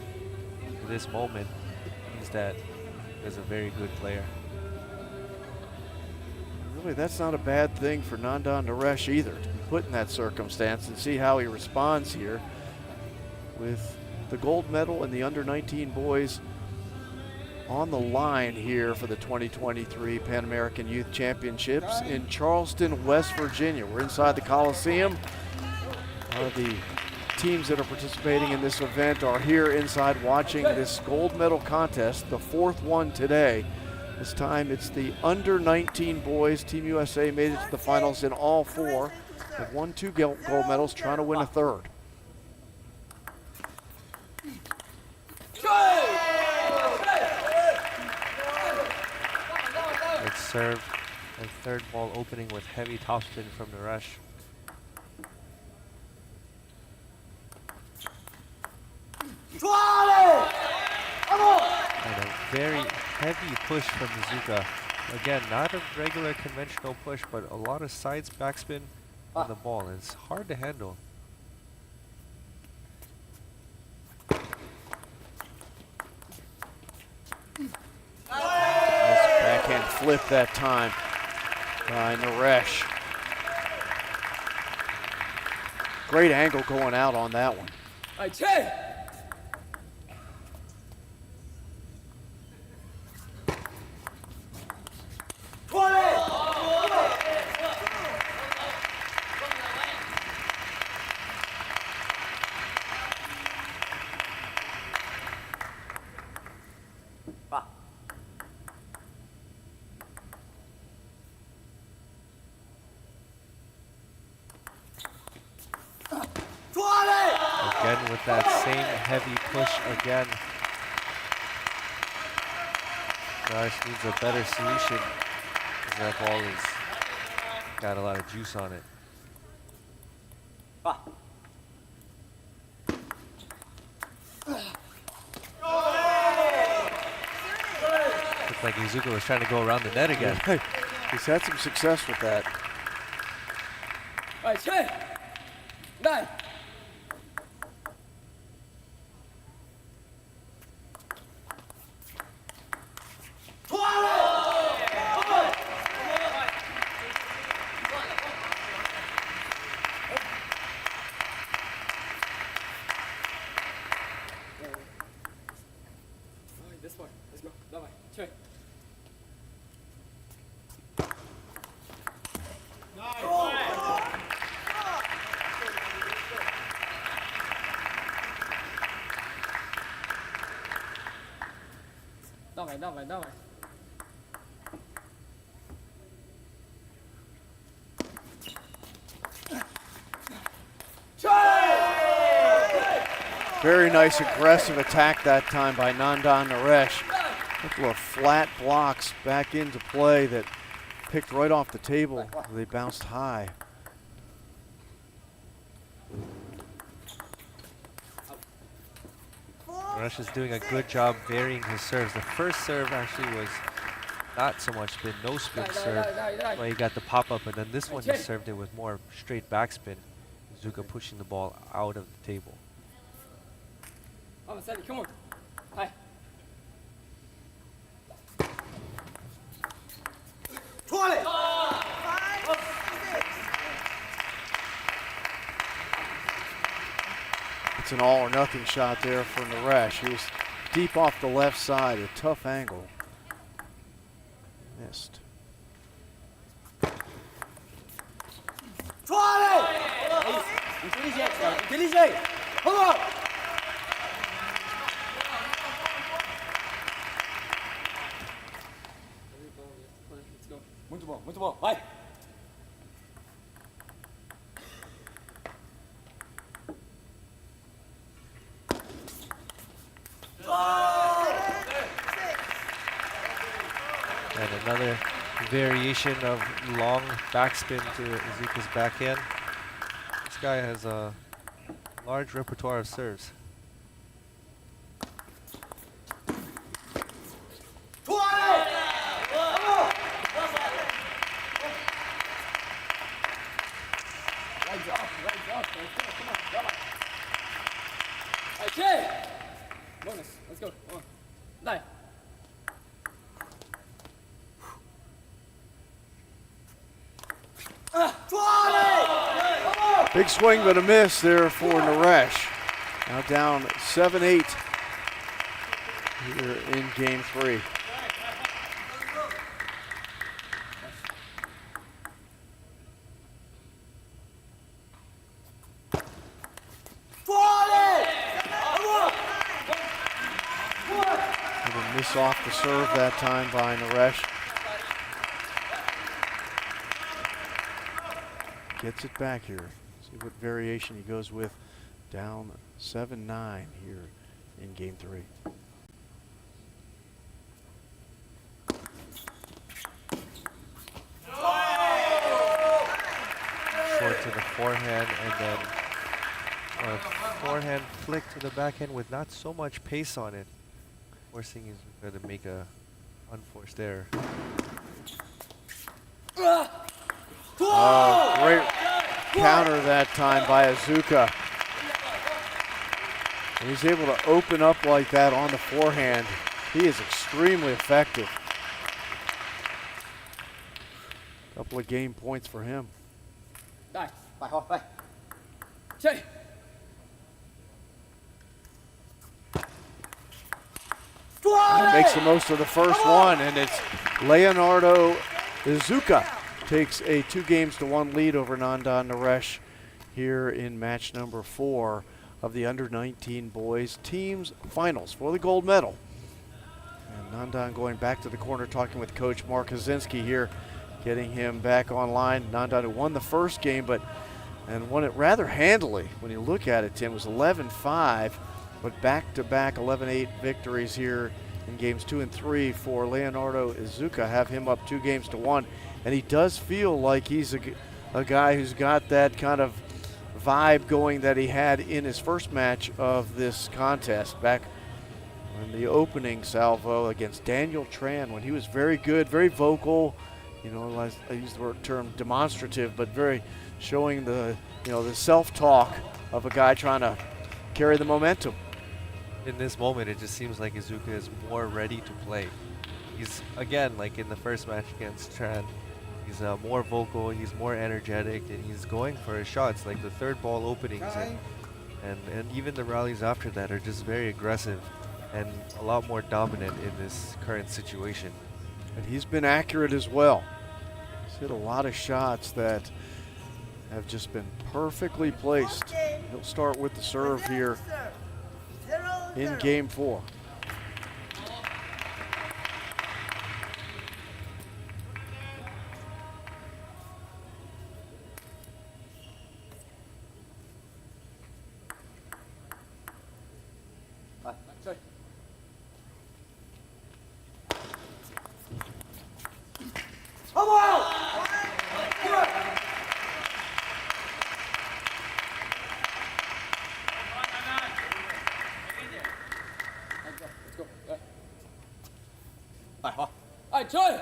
to this moment means that he's a very good player. Really, that's not a bad thing for Nandan Naresh either, to be put in that circumstance and see how he responds here with the gold medal and the under-19 boys on the line here for the 2023 Pan American Youth Championships in Charleston, West Virginia. We're inside the Coliseum. The teams that are participating in this event are here inside watching this gold medal contest, the 4th one today. This time it's the under-19 boys. Team USA made it to the finals in all 4. They've won 2 gold medals, trying to win a 3rd. It's serve and third ball opening with heavy topspin from Naresh. And a very heavy push from Izuka. Again, not a regular conventional push, but a lot of sides backspin on the ball. And it's hard to handle. Nice backhand flip that time by Naresh. Great angle going out on that one. Again with that same heavy push again. Naresh needs a better solution. That ball has got a lot of juice on it. Looks like Izuka was trying to go around the net again. He's had some success with that. This one. Let's go. Давай. Check. Давай, давай, давай. Very nice aggressive attack that time by Nandan Naresh. A couple of flat blocks back into play that picked right off the table. They bounced high. Naresh is doing a good job varying his serves. The first serve actually was not so much spin, no spin serve. Well, he got the pop up, and then this one he served it with more straight backspin. Izuka pushing the ball out of the table. Come on. Hi. It's an all or nothing shot there for Naresh. He was deep off the left side, a tough angle. Missed. Muito bom, vai! And another variation of long backspin to Izuka's backhand. This guy has a large repertoire of serves. Okay! Bonus, let's go. Come on. Nine. Big swing but a miss there for Naresh. Now down 7-8 here in game 3. A miss off the serve that time by Naresh. Gets it back here. See what variation he goes with. Down 7-9 here in game 3. Short to the forehand and then a forehand flick to the backhand with not so much pace on it. Forcing Izuka to make a unforced error. Oh, great counter that time by Izuka. And he's able to open up like that on the forehand. He is extremely effective. Couple of game points for him. Nine. Vai. Chơi. Makes the most of the first one, and it's Leonardo Izuka takes a 2-1 lead over Nandan Naresh here in match number 4 of the under-19 boys teams finals for the gold medal. And Nandan going back to the corner talking with Coach Mark Kaczynski here, getting him back online. Nandan who won the first game, and won it rather handily. When you look at it, Tim, it was 11-5, but back-to-back 11-8 victories here in games 2 and 3 for Leonardo Izuka, have him up 2-1. And he does feel like he's a guy who's got that kind of vibe going that he had in his first match of this contest back in the opening salvo against Daniel Tran, when he was very good, very vocal. You know, I use the term demonstrative, but very showing the self-talk of a guy trying to carry the momentum. In this moment, it just seems like Izuka is more ready to play. He's, again, like in the first match against Tran, he's more vocal, he's more energetic, and he's going for his shots, like the third ball openings. And even the rallies after that are just very aggressive and a lot more dominant in this current situation. And he's been accurate as well. He's hit a lot of shots that have just been perfectly placed. He'll start with the serve here in game 4. Chơi.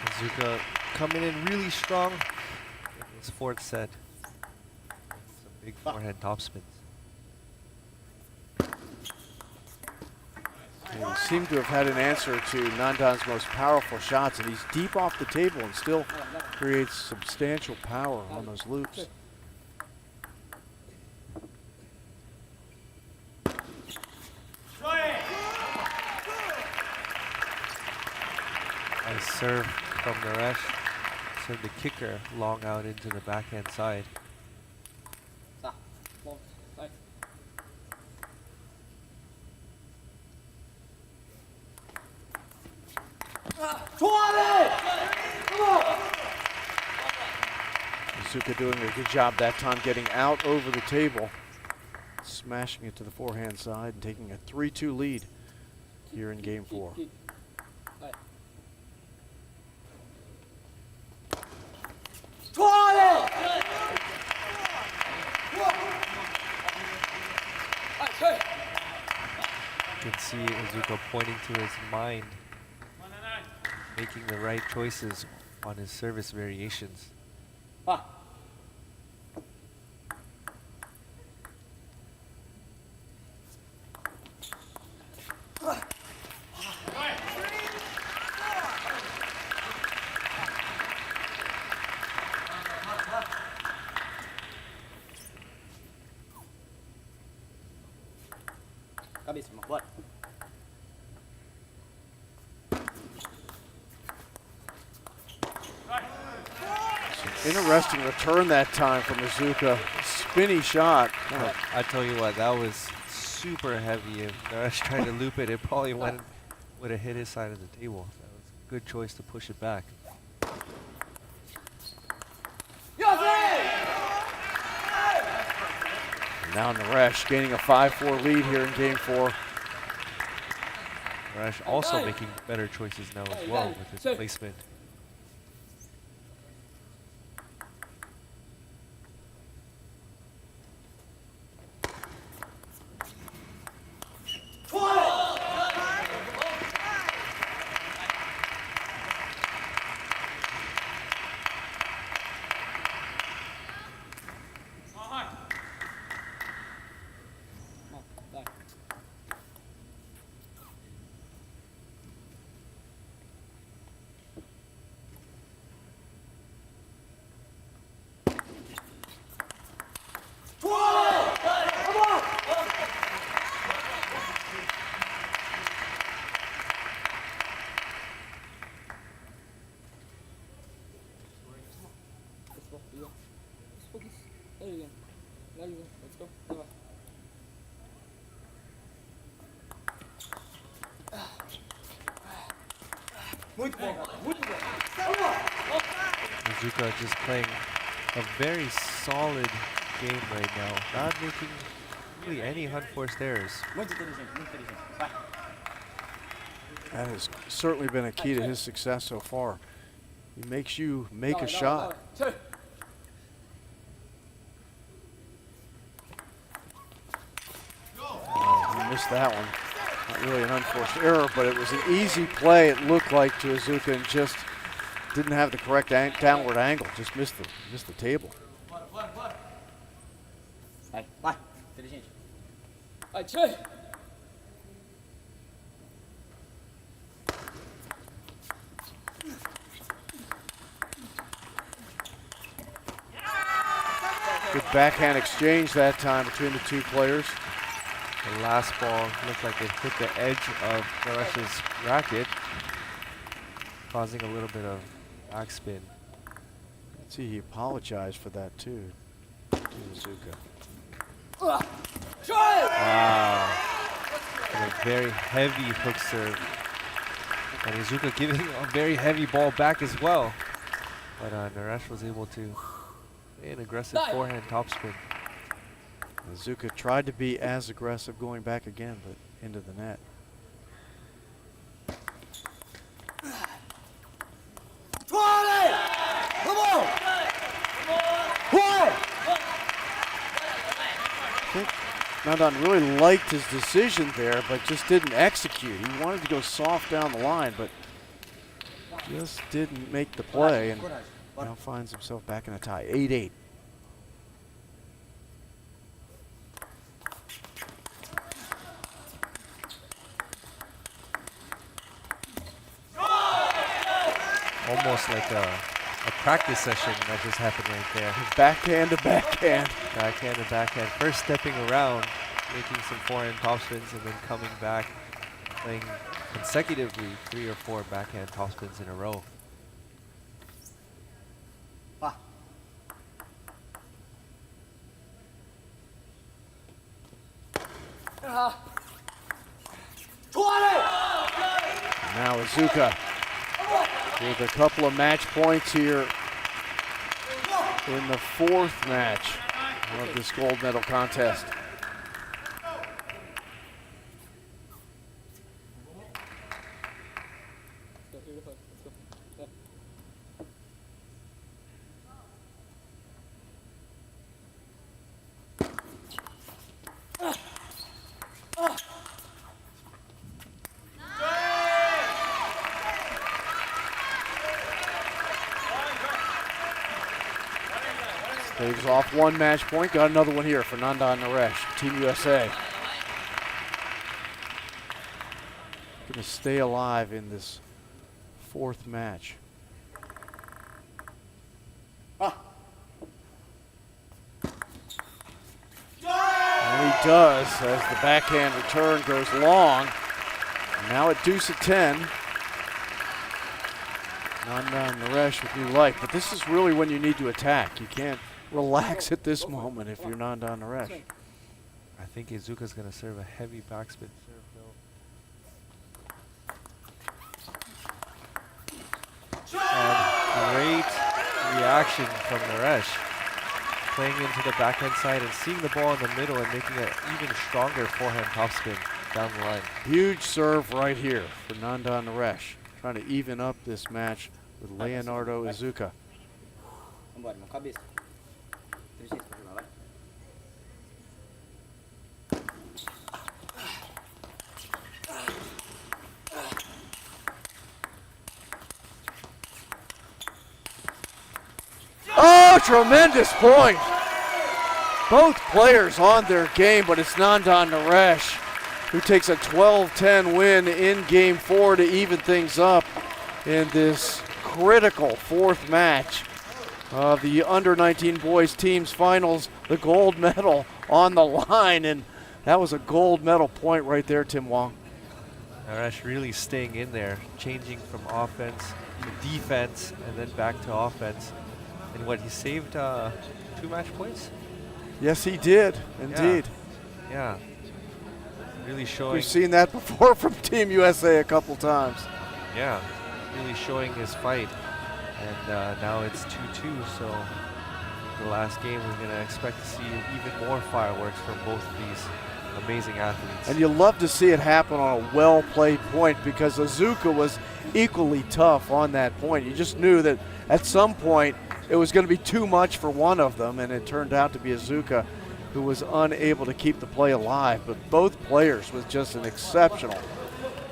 Izuka coming in really strong. his fourth set. Some big forehand topspins. And he seemed to have had an answer to Nandan's most powerful shots, and he's deep off the table and still creates substantial power on those loops. Nice serve from Naresh. Serve the kicker long out into the backhand side. Iizuka doing a good job that time getting out over the table, smashing it to the forehand side and taking a 3-2 lead here in game 4. You can see Iizuka pointing to his mind, making the right choices on his service variations. What? Interesting return that time from Iizuka. Spinny shot. I tell you what, that was super heavy. If Naresh tried to loop it, it probably would have hit his side of the table. That was a good choice to push it back. And now Naresh gaining a 5-4 lead here in game 4. Naresh also making better choices now as well with his placement. Let's go. Come on. Iizuka just playing a very solid game right now, not making really any unforced errors. That has certainly been a key to his success so far. He makes you make a shot. He missed that one. Not really an unforced error, but it was an easy play, it looked like, to Iizuka, and just didn't have the correct downward angle. Just missed the table. Good backhand exchange that time between the two players. The last ball looked like it hit the edge of Naresh's racket, causing a little bit of backspin. Let's see, he apologized for that too, to Iizuka. Wow. And a very heavy hook serve. And Iizuka giving a very heavy ball back as well. But Naresh was able to play an aggressive forehand topspin. Iizuka tried to be as aggressive going back again, but into the net. I think Nandan really liked his decision there, but just didn't execute. He wanted to go soft down the line, but just didn't make the play. And Now finds himself back in a tie, 8-8. Almost like a practice session that just happened right there. Backhand to backhand. Backhand to backhand. First stepping around, making some forehand topspins, and then coming back, playing consecutively 3 or 4 backhand topspins in a row. Now Izuka with a couple of match points here in the 4th match of this gold medal contest. Staves off 1 match point. Got another one here for Nandan Naresh, Team USA. Going to stay alive in this 4th match. And he does as the backhand return goes long. Now at deuce at 10. Nandan Naresh with new life, but this is really when you need to attack. You can't relax at this moment if you're Nandan Naresh. I think Izuka's going to serve a heavy backspin serve though. And great reaction from Naresh. Playing into the backhand side and seeing the ball in the middle and making an even stronger forehand topspin down the line. Huge serve right here for Nandan Naresh. Trying to even up this match with Leonardo Izuka. Oh, tremendous point. Both players on their game, but it's Nandan Naresh who takes a 12-10 win in Game 4 to even things up in this critical 4th match of the Under-19 Boys Teams Finals. The gold medal on the line, and that was a gold medal point right there, Tim Wong. Naresh really staying in there, changing from offense to defense and then back to offense. And what, he saved 2 match points? Yes, he did, indeed. Yeah. Really showing. We've seen that before from Team USA a couple times. Yeah, really showing his fight. And now it's 2-2, so the last game we're going to expect to see even more fireworks from both of these amazing athletes. And you love to see it happen on a well-played point because Izuka was equally tough on that point. You just knew that at some point it was going to be too much for one of them, and it turned out to be Izuka who was unable to keep the play alive. But both players with just an exceptional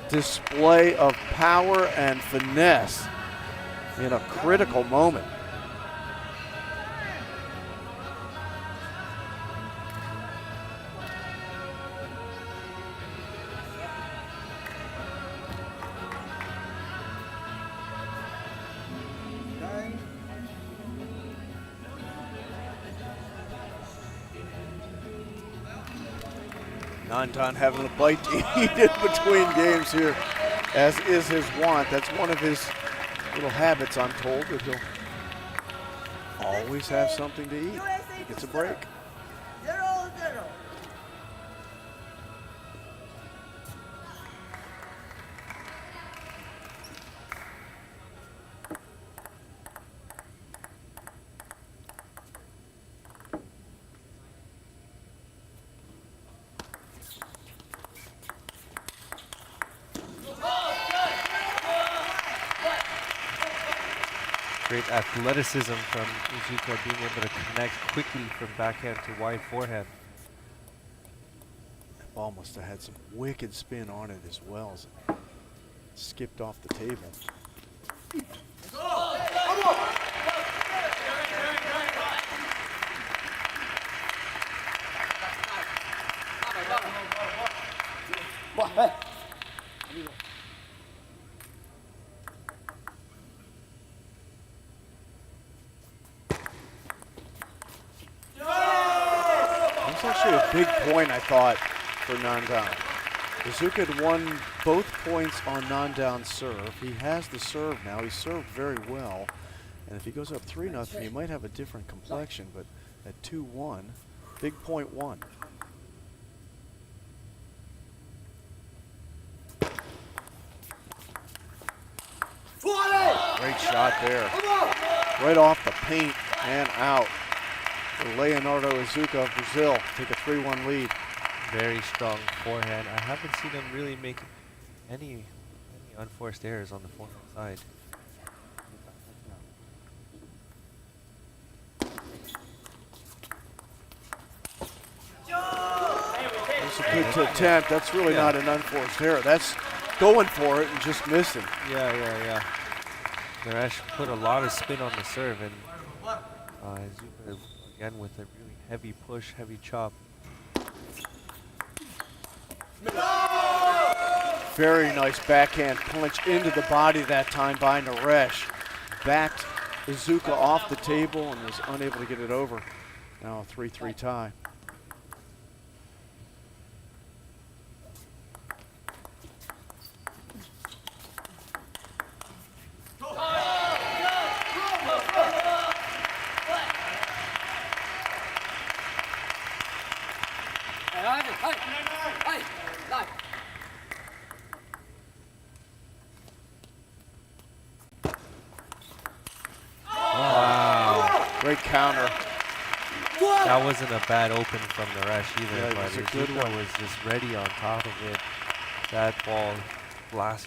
display of power and finesse in a critical moment. Nandan having a bite to eat in between games here, as is his wont. That's one of his little habits, I'm told, that he'll always have something to eat. He gets a break. 0-0. Great athleticism from Izuka, being able to connect quickly from backhand to wide forehand. That ball must have had some wicked spin on it as well as it skipped off the table. That's actually a big point, I thought, for non-down. Izuka had won both points on non-down serve. He has the serve now. He served very well. And if he goes up 3-0, he might have a different complexion. But at 2-1, big point one. Great shot there. Right off the paint and out. For Leonardo Izuka of Brazil take a 3-1 lead. Very strong forehand. I haven't seen him really make any unforced errors on the forehand side. That's a good attempt. That's really not an unforced error. That's going for it and just missing. Yeah. Naresh put a lot of spin on the serve, and Izuka again with a really heavy push, heavy chop. Very nice backhand punch into the body that time by Naresh. Backed Izuka off the table and was unable to get it over. Now a 3-3 tie. Wow. Great counter. That wasn't a bad open from Naresh either, Yeah, it but was a good Izuka one. was just ready on top of it. That ball,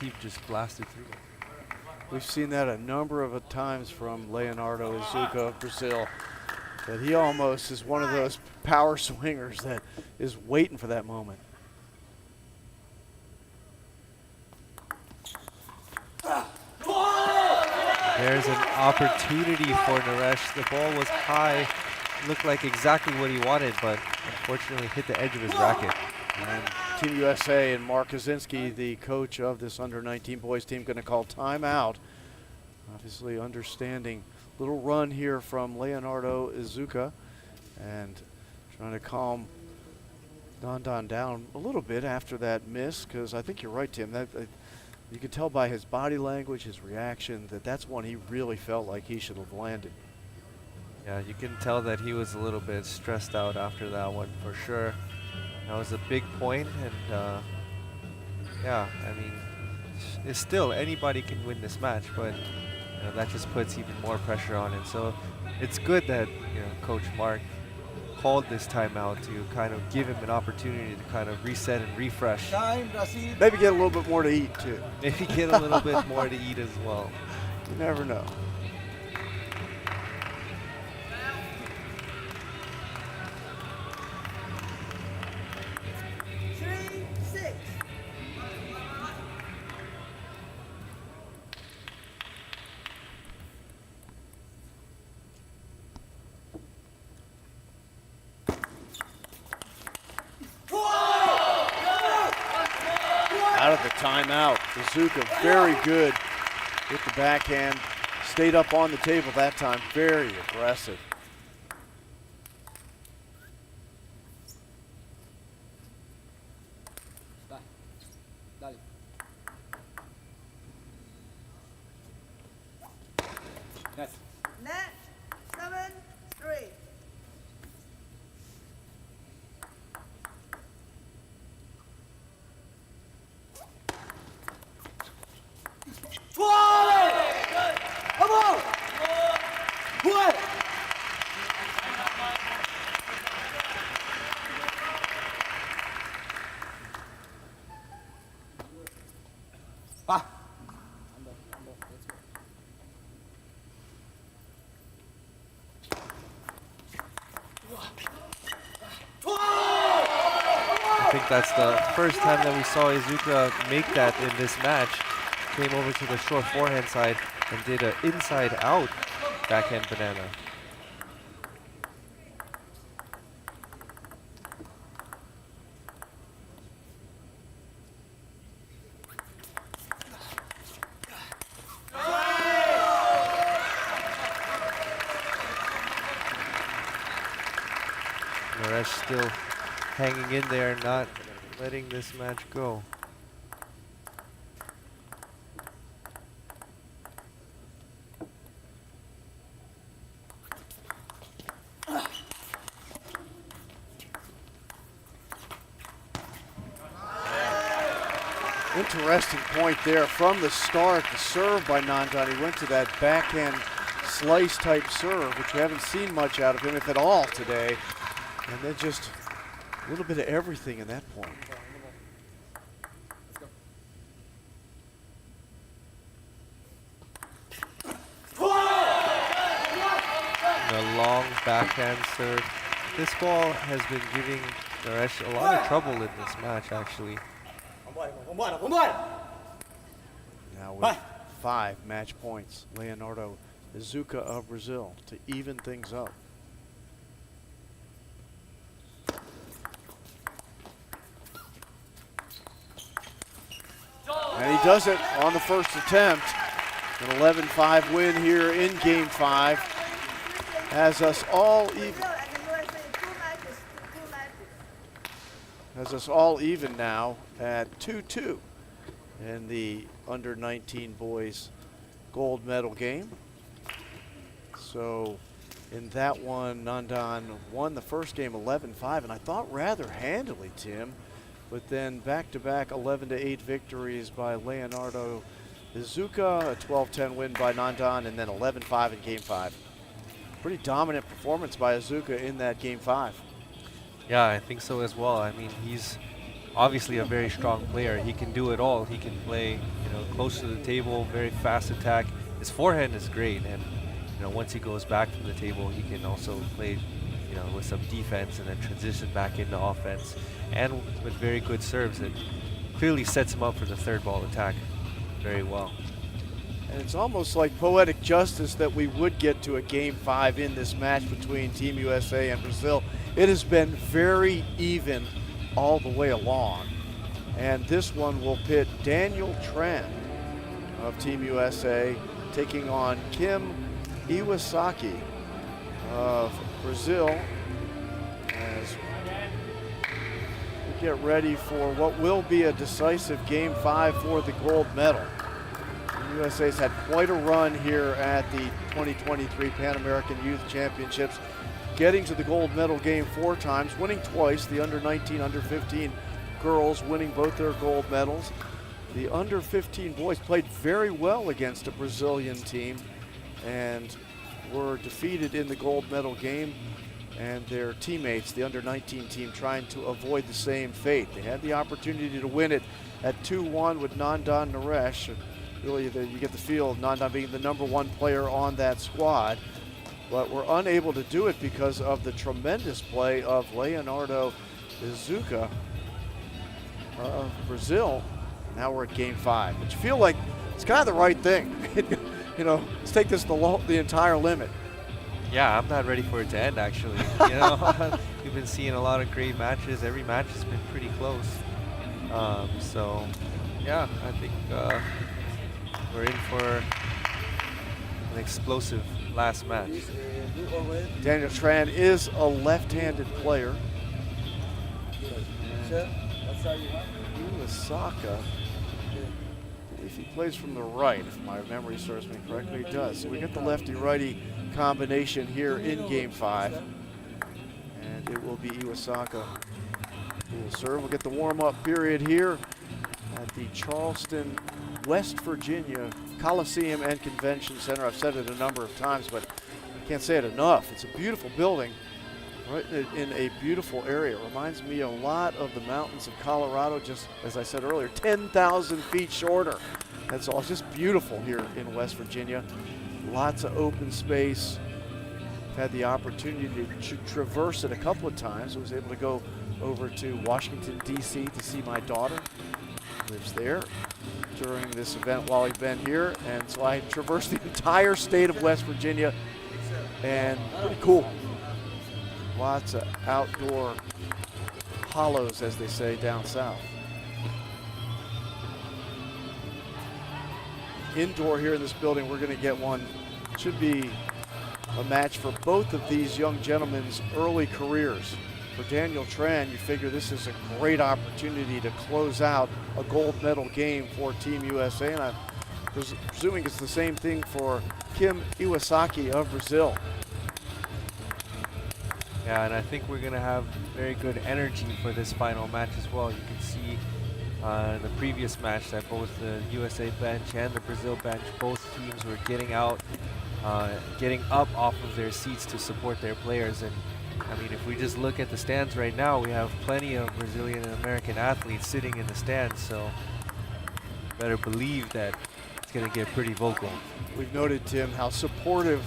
he just blasted through it. We've seen that a number of times from Leonardo Izuka of Brazil. That he almost is one of those power swingers that is waiting for that moment. There's an opportunity for Naresh. The ball was high, looked like exactly what he wanted, but unfortunately hit the edge of his racket. And Team USA and Mark Kaczynski, the coach of this under-19 boys team, going to call timeout. Obviously understanding little run here from Leonardo Izuka and trying to calm Don down a little bit after that miss, because I think you're right, Tim. You could tell by his body language, his reaction, that's one he really felt like he should have landed. Yeah, you can tell that he was a little bit stressed out after that one for sure. That was a big point, and yeah, I mean, it's still anybody can win this match, but that just puts even more pressure on it. So it's good that Coach Mark called this timeout to kind of give him an opportunity to kind of reset and refresh. Maybe get a little bit more to eat too. Maybe get a little bit more to eat as well. You never know. Out of the timeout. Izuka very good with the backhand. Stayed up on the table that time. Very aggressive. Dale. Net. Net 7-3. I think that's the first time that we saw Izuka make that in this match. Came over to the short forehand side and did an inside-out backhand banana. still hanging in there, not letting this match go. Interesting point there from the start. The serve by Nandan. He went to that backhand slice type serve, which we haven't seen much out of him, if at all, today. And then just a little bit of everything in that point. A long backhand serve. This ball has been giving Naresh a lot of trouble in this match, actually. Now with 5 match points, Leonardo Izuka of Brazil to even things up. And he does it on the first attempt. An 11-5 win here in Game 5 has us all even. Has us all even now at 2-2 in the under-19 boys gold medal game. So in that one, Nandan won the first game 11-5, and I thought rather handily, Tim. But then back-to-back 11-8 victories by Leonardo Izuka, a 12-10 win by Nandan, and then 11-5 in Game 5. Pretty dominant performance by Izuka in that Game 5. Yeah, I think so as well. I mean, he's obviously a very strong player. He can do it all. He can play, close to the table, very fast attack. His forehand is great, and once he goes back from the table, he can also play, with some defense and then transition back into offense, and with very good serves. It clearly sets him up for the third ball attack very well. And it's almost like poetic justice that we would get to a Game 5 in this match between Team USA and Brazil. It has been very even all the way along. And this one will pit Daniel Tran of Team USA taking on Kim Iwasaki of Brazil as we get ready for what will be a decisive Game 5 for the gold medal. The USA's had quite a run here at the 2023 Pan American Youth Championships, getting to the gold medal game 4 times, winning twice, the under-19, under-15 girls winning both their gold medals. The under-15 boys played very well against a Brazilian team and were defeated in the gold medal game, and their teammates, the under-19 team, trying to avoid the same fate. They had the opportunity to win it at 2-1 with Nandan Naresh. Really, you get the feel of Nandan being the #1 player on that squad, but were unable to do it because of the tremendous play of Leonardo Izuka of Brazil. Now we're at Game 5, but you feel like it's kind of the right thing. Let's take this the entire limit. Yeah, I'm not ready for it to end, actually. We've been seeing a lot of great matches. Every match has been pretty close. So, yeah, I think we're in for an explosive last match. Daniel Tran is a left-handed player. Iwasaka, if he plays from the right, if my memory serves me correctly, he does. So we get the lefty-righty combination here in Game 5. And it will be Iwasaka who will serve. We'll get the warm-up period here at the Charleston, West Virginia Coliseum and Convention Center. I've said it a number of times, but I can't say it enough. It's a beautiful building right in a beautiful area. It reminds me a lot of the mountains of Colorado, just as I said earlier, 10,000 feet shorter. That's all. It's just beautiful here in West Virginia. Lots of open space. I've had the opportunity to traverse it a couple of times. I was able to go over to Washington, D.C. to see my daughter. Lives there during this event while I've been here, and so I traversed the entire state of West Virginia, and pretty cool. Lots of outdoor hollows, as they say down south. Indoor here in this building, we're going to get one. Should be a match for both of these young gentlemen's early careers. for Daniel Tran, you figure this is a great opportunity to close out a gold medal game for Team USA, and I'm presuming it's the same thing for Kim Iwasaki of Brazil. Yeah, and I think we're going to have very good energy for this final match as well. You can see in the previous match that both the USA bench and the Brazil bench, both teams were getting out, getting up off of their seats to support their players. And I mean, if we just look at the stands right now, we have plenty of Brazilian and American athletes sitting in the stands, so better believe that it's going to get pretty vocal. We've noted, Tim, how supportive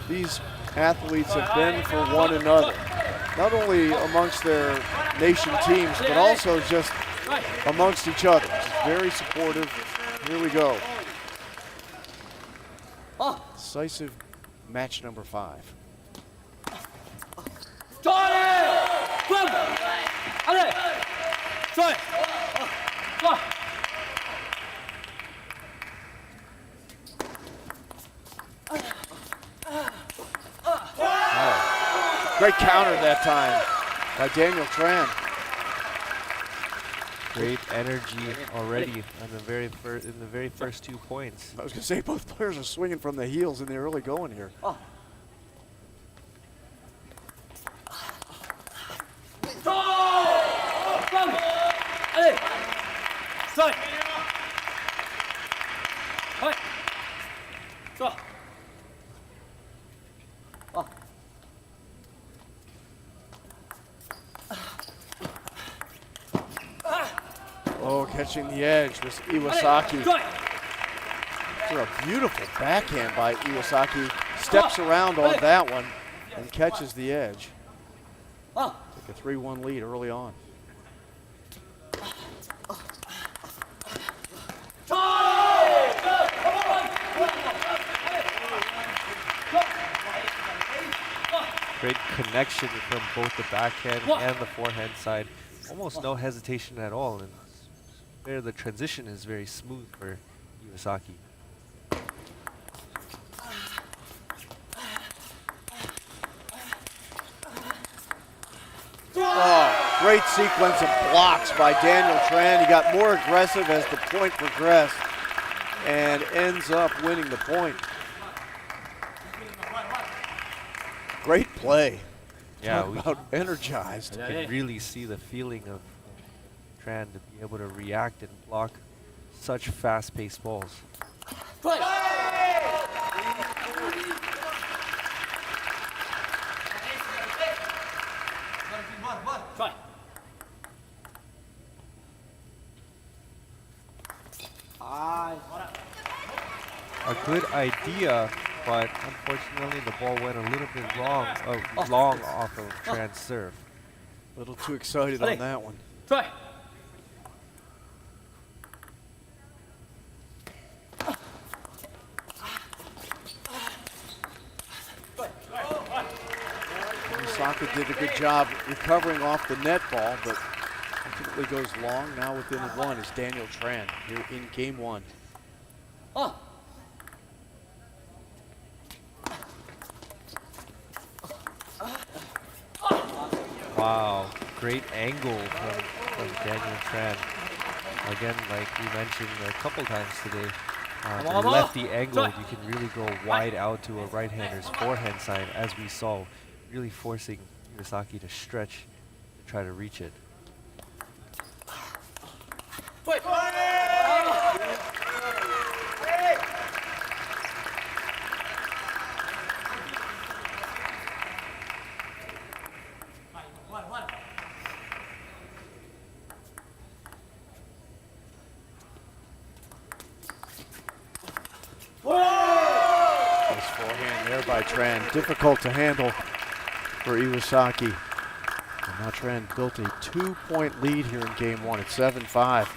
these athletes have been for one another, not only amongst their nation teams, but also just amongst each other. Just very supportive. Here we go. Decisive match number 5. Great counter that time by Daniel Tran. Great energy already on the very first 2 points. I was going to say both players are swinging from the heels in the early going here. Oh, catching the edge was Iwasaki. After a beautiful backhand by Iwasaki, steps around on that one and catches the edge. Took a 3-1 lead early on. Great connection from both the backhand and the forehand side. Almost no hesitation at all. And there, the transition is very smooth for Iwasaki. Oh, great sequence of blocks by Daniel Tran. He got more aggressive as the point progressed and ends up winning the point. Great play. Yeah, Talk about energized. You can really see the feeling of Tran to be able to react and block such fast-paced balls. A good idea, but unfortunately the ball went a little bit long off of Tran's serve. A little too excited on that one. Iwasaki did a good job recovering off the net ball, but ultimately goes long. Now within 1 is Daniel Tran here in game 1. Wow, great angle from Daniel Tran. Again, like we mentioned a couple times today, the lefty angle, you can really go wide out to a right-hander's forehand side, as we saw, really forcing Iwasaki to stretch to try to reach it. Nice forehand there by Tran. Difficult to handle for Iwasaki. And now Tran built a 2-point lead here in game 1 at 7-5.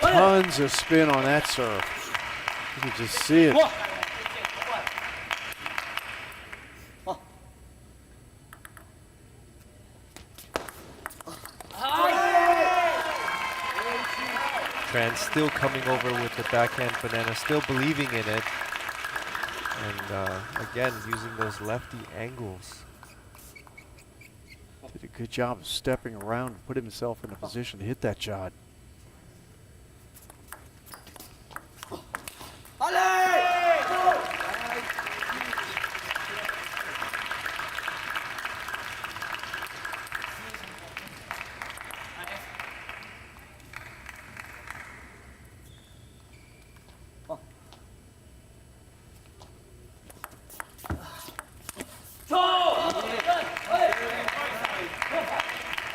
Tons of spin on that serve. You can just see it. Tran still coming over with the backhand banana, still believing in it. And again, using those lefty angles. Did a good job of stepping around and put himself in a position to hit that shot.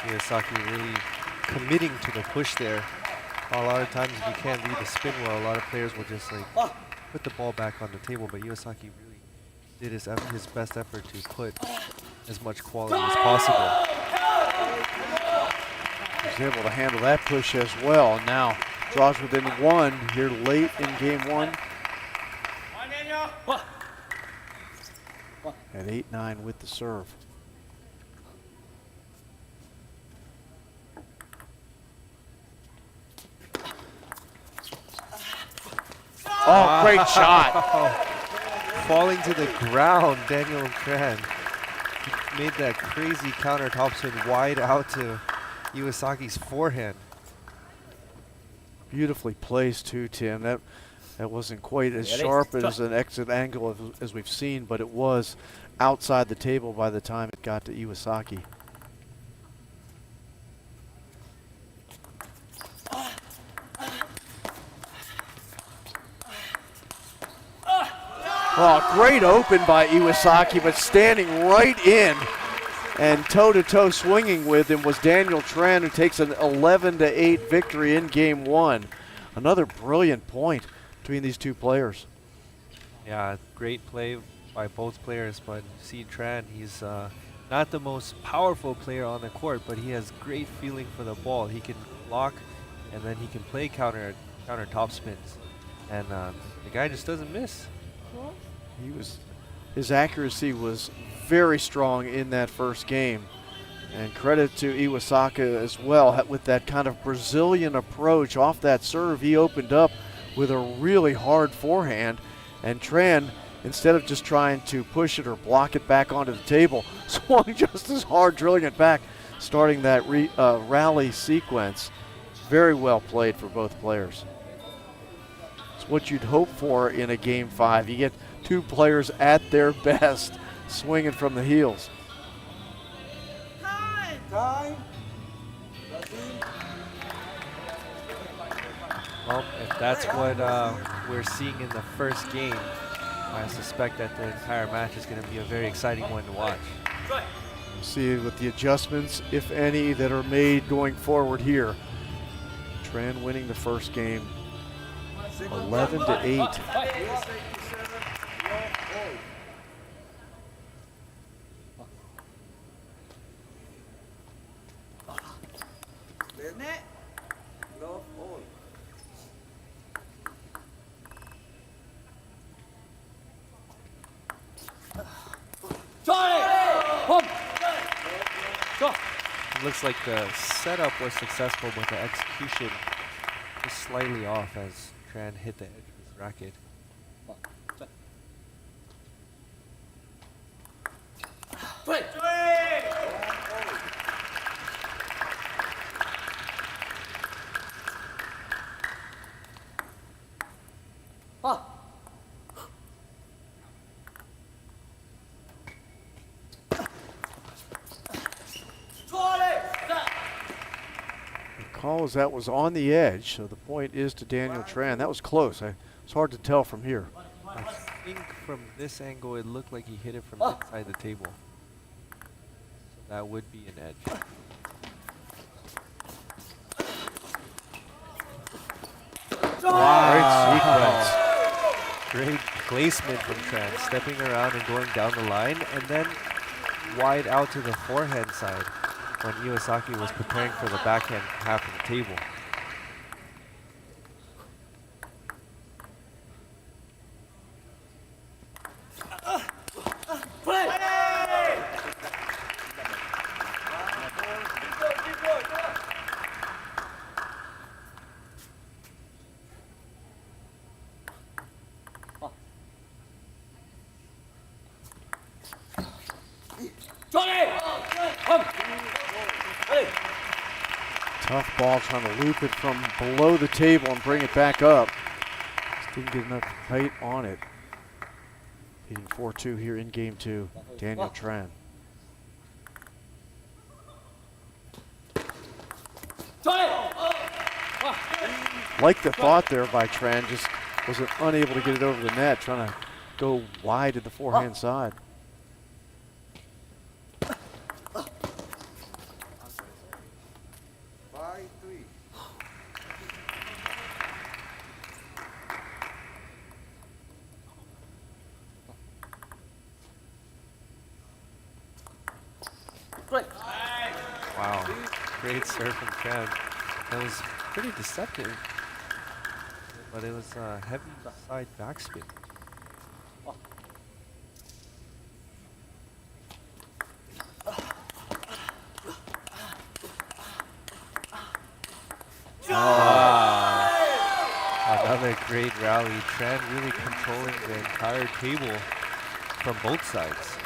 Iwasaki really committing to the push there. A lot of times if you can't read the spin well, a lot of players will just like put the ball back on the table, but Iwasaki really did his best effort to put as much quality as possible. He was able to handle that push as well. Now draws within one here late in game one. At 8-9 with the serve. Oh, great shot. Falling to the ground, Daniel Tran. He made that crazy counter topspin wide out to Iwasaki's forehand. Beautifully placed too, Tim. That wasn't quite as sharp as an exit angle as we've seen, but it was outside the table by the time it got to Iwasaki. Oh, great open by Iwasaki, but standing right in and toe-to-toe swinging with him was Daniel Tran, who takes an 11-8 victory in game one. Another brilliant point between these two players. Yeah, great play by both players, but you see Tran, he's not the most powerful player on the court, but he has great feeling for the ball. He can block, and then he can play counter top spins, and the guy just doesn't miss. His accuracy was very strong in that first game, and credit to Iwasaki as well with that kind of Brazilian approach off that serve. He opened up with a really hard forehand, and Tran, instead of just trying to push it or block it back onto the table, swung just as hard, drilling it back, starting that rally sequence. Very well played for both players. It's what you'd hope for in a game five. You get two players at their best, swinging from the heels. Time. Well, if that's what we're seeing in the first game, I suspect that the entire match is going to be a very exciting one to watch. See with the adjustments, if any, that are made going forward here. Tran winning the first game, 11-8. It looks like the setup was successful, but the execution was slightly off as Tran hit the edge of his racket. Call as that was on the edge, so the point is to Daniel Tran. That was close. It's hard to tell from here. I think from this angle it looked like he hit it from inside the table. So that would be an edge. Wow. Great placement from Tran, stepping around and going down the line, and then wide out to the forehand side when Iwasaki was preparing for the backhand half of the table. Tough ball trying to loop it from below the table and bring it back up. Just didn't get enough height on it. Leading 4-2 here in game 2. Daniel Tran. Like the thought there by Tran, just was unable to get it over the net, trying to go wide to the forehand side. Wow, great serve from Tran. That was pretty deceptive, but it was a heavy side backspin. Another great rally. Tran really controlling the entire table from both sides.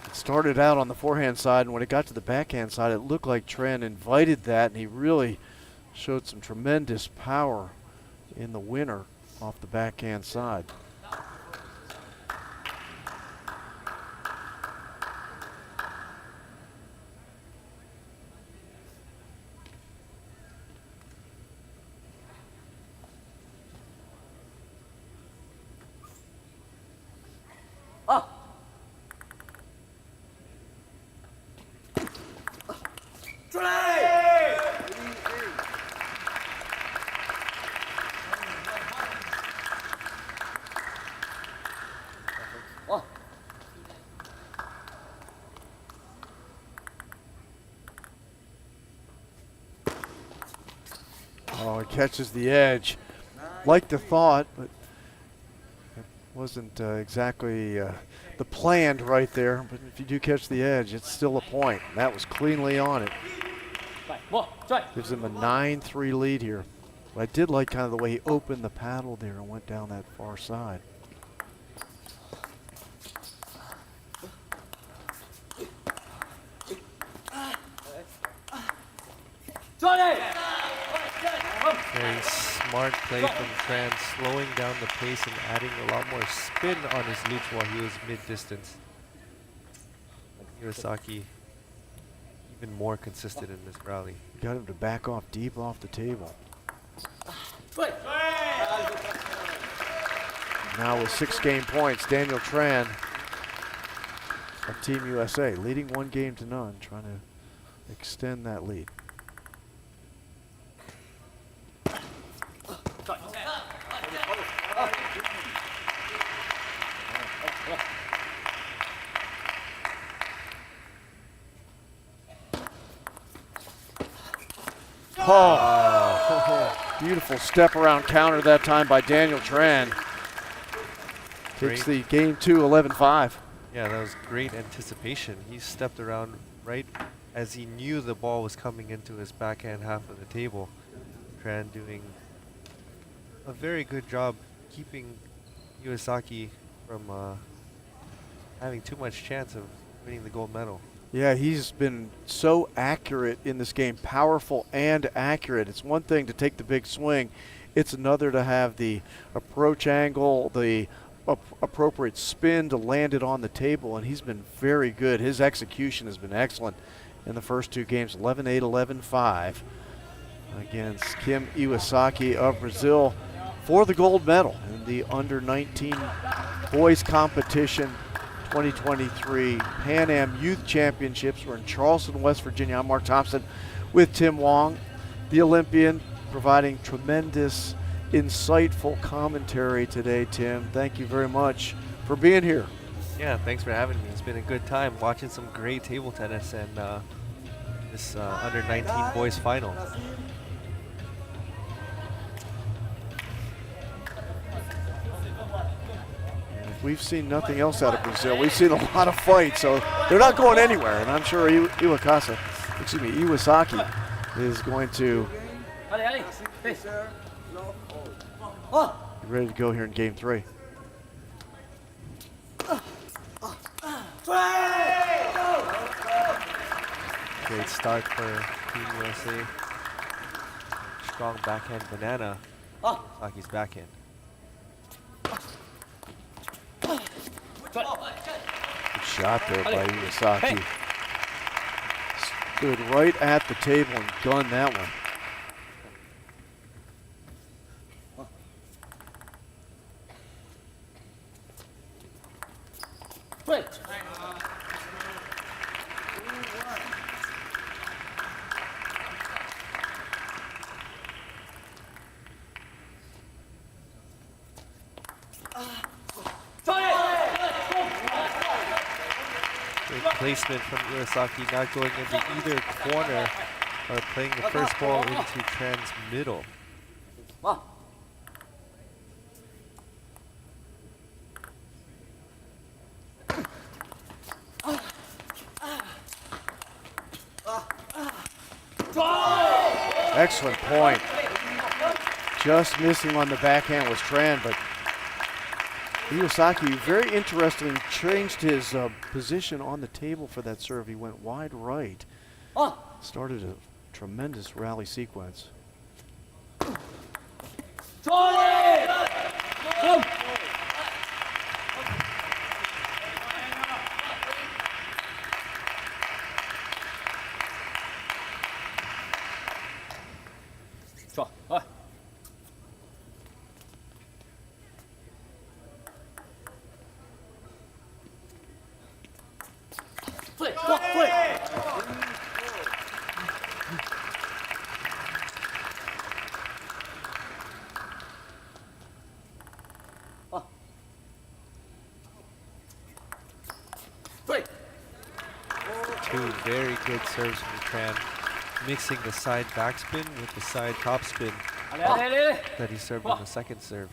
It started out on the forehand side, and when it got to the backhand side, it looked like Tran invited that, and he really showed some tremendous power in the winner off the backhand side. Oh, it catches the edge. Like the thought, but it wasn't exactly the planned right there. But if you do catch the edge, it's still a point. That was cleanly on it. Gives him a 9-3 lead here. But I did like kind of the way he opened the paddle there and went down that far side. Very smart play from Tran, slowing down the pace and adding a lot more spin on his loops while he was mid-distance. Iwasaki even more consistent in this rally. Got him to back off deep off the table. Now with 6 game points, Daniel Tran of Team USA leading 1-0, trying to extend that lead. Oh, beautiful step around counter that time by Daniel Tran. Takes the game 2 11-5. Yeah, that was great anticipation. He stepped around right as he knew the ball was coming into his backhand half of the table. Tran doing a very good job keeping Iwasaki from having too much chance of winning the gold medal. Yeah, he's been so accurate in this game, powerful and accurate. It's one thing to take the big swing. It's another to have the approach angle, the appropriate spin to land it on the table, and he's been very good. His execution has been excellent in the first 2 games, 11-8, 11-5 against Kim Iwasaki of Brazil for the gold medal in the under-19 boys competition 2023 Pan Am Youth Championships. We're in Charleston, West Virginia. I'm Mark Thompson with Tim Wong, the Olympian, providing tremendous, insightful commentary today. Tim, thank you very much for being here. Yeah, thanks for having me. It's been a good time watching some great table tennis and this under-19 boys final. We've seen nothing else out of Brazil. We've seen a lot of fights, so they're not going anywhere. And I'm sure Iwasaki is going to be ready to go here in game 3. Great start for Team USA. Strong backhand banana. Saki's backhand. Good shot there by Iwasaki. Stood right at the table and gunned that one. Great placement from Iwasaki, not going into either corner, or playing the first ball into Tran's middle. Excellent point. Just missing on the backhand was Tran, but Iwasaki very interesting, changed his position on the table for that serve. He went wide right. Started a tremendous rally sequence. Two very good serves from Tran, mixing the side backspin with the side topspin that he served on the second serve.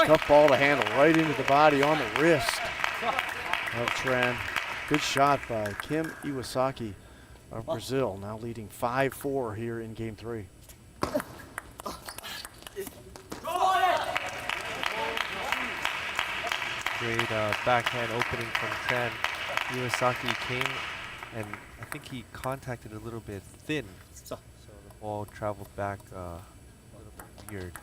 Tough ball to handle, right into the body on the wrist of Tran. Good shot by Kim Iwasaki of Brazil, now leading 5-4 here in game 3. Great backhand opening from Tran. Iwasaki came, and I think he contacted a little bit thin, so the ball traveled back a little bit weird.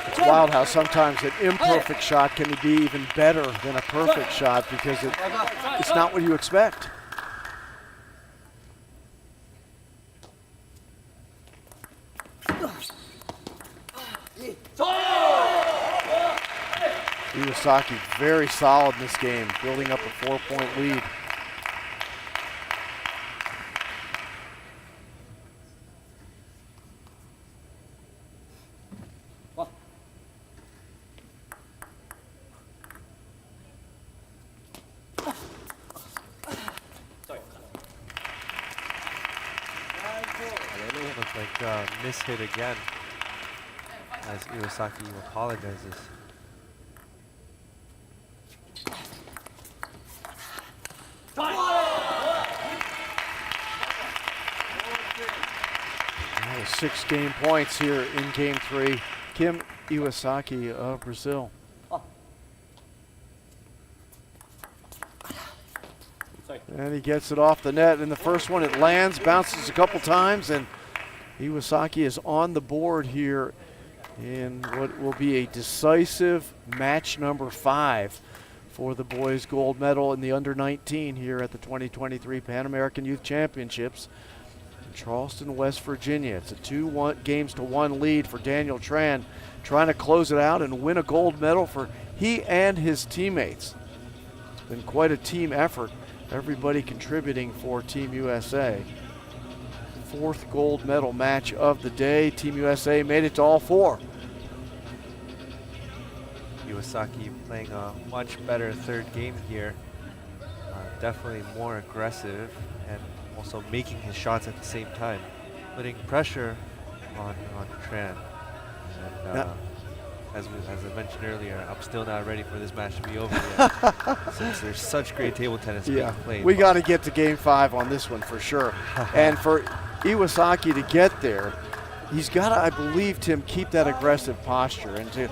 It's wild how sometimes an imperfect shot can be even better than a perfect shot because it's not what you expect. Iwasaki very solid in this game, building up a 4-point lead. Looks like mishit again as Iwasaki apologizes. That was 6 game points here in game 3. Kim Iwasaki of Brazil. And he gets it off the net. In the first one, it lands, bounces a couple times, and Iwasaki is on the board here in what will be a decisive match number 5 for the boys' gold medal in the under-19 here at the 2023 Pan American Youth Championships in Charleston, West Virginia. It's a 2-1 lead for Daniel Tran, trying to close it out and win a gold medal for he and his teammates. It's been quite a team effort. Everybody contributing for Team USA. 4th gold medal match of the day. Team USA made it to all 4. Iwasaki playing a much better third game here. Definitely more aggressive and also making his shots at the same time, putting pressure on Tran. And as I mentioned earlier, I'm still not ready for this match to be over yet, since there's such great table tennis being played. We got to get to game 5 on this one for sure. And for Iwasaki to get there, he's got to, I believe, Tim, keep that aggressive posture and to,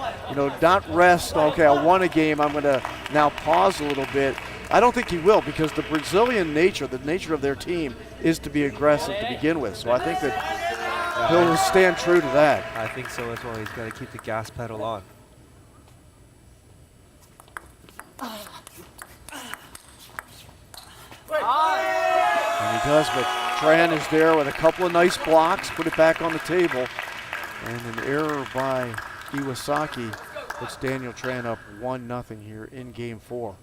not rest. Okay, I won a game. I'm going to now pause a little bit. I don't think he will, because the Brazilian nature, the nature of their team, is to be aggressive to begin with. So I think that he'll stand true to that. I think so as well. He's got to keep the gas pedal on. And he does, but Tran is there with a couple of nice blocks, put it back on the table. And an error by Iwasaki puts Daniel Tran up 1-0 here in game 4.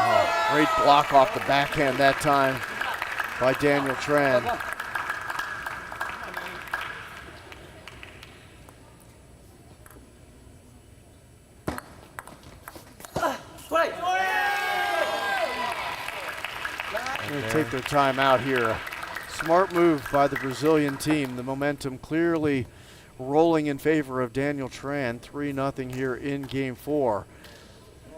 Oh, great block off the backhand that time by Daniel Tran. Going to take their time out here. Smart move by the Brazilian team. The momentum clearly rolling in favor of Daniel Tran. 3-0 here in game 4.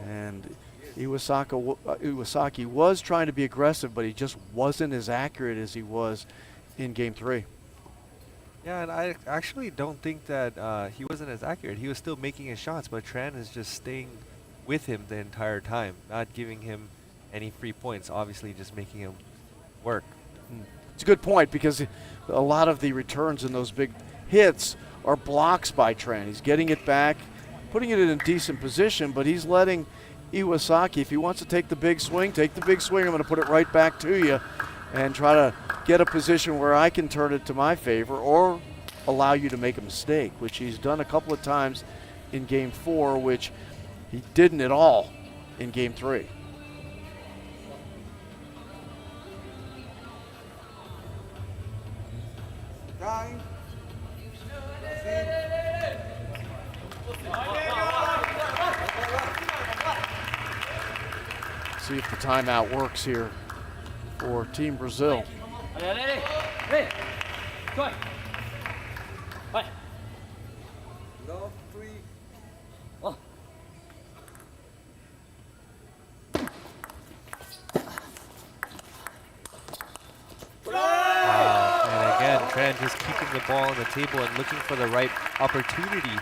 And Iwasaki was trying to be aggressive, but he just wasn't as accurate as he was in game 3. Yeah, and I actually don't think that he wasn't as accurate. He was still making his shots, but Tran is just staying with him the entire time, not giving him any free points, obviously just making him work. It's a good point, because a lot of the returns in those big hits are blocks by Tran. He's getting it back, putting it in a decent position, but he's letting Iwasaki, if he wants to take the big swing, take the big swing. I'm going to put it right back to you and try to get a position where I can turn it to my favor or allow you to make a mistake, which he's done a couple of times in game 4, which he didn't at all in game 3. Time. See if the timeout works here for Team Brazil. Love, 3. Wow. And again, Tran just keeping the ball on the table and looking for the right opportunity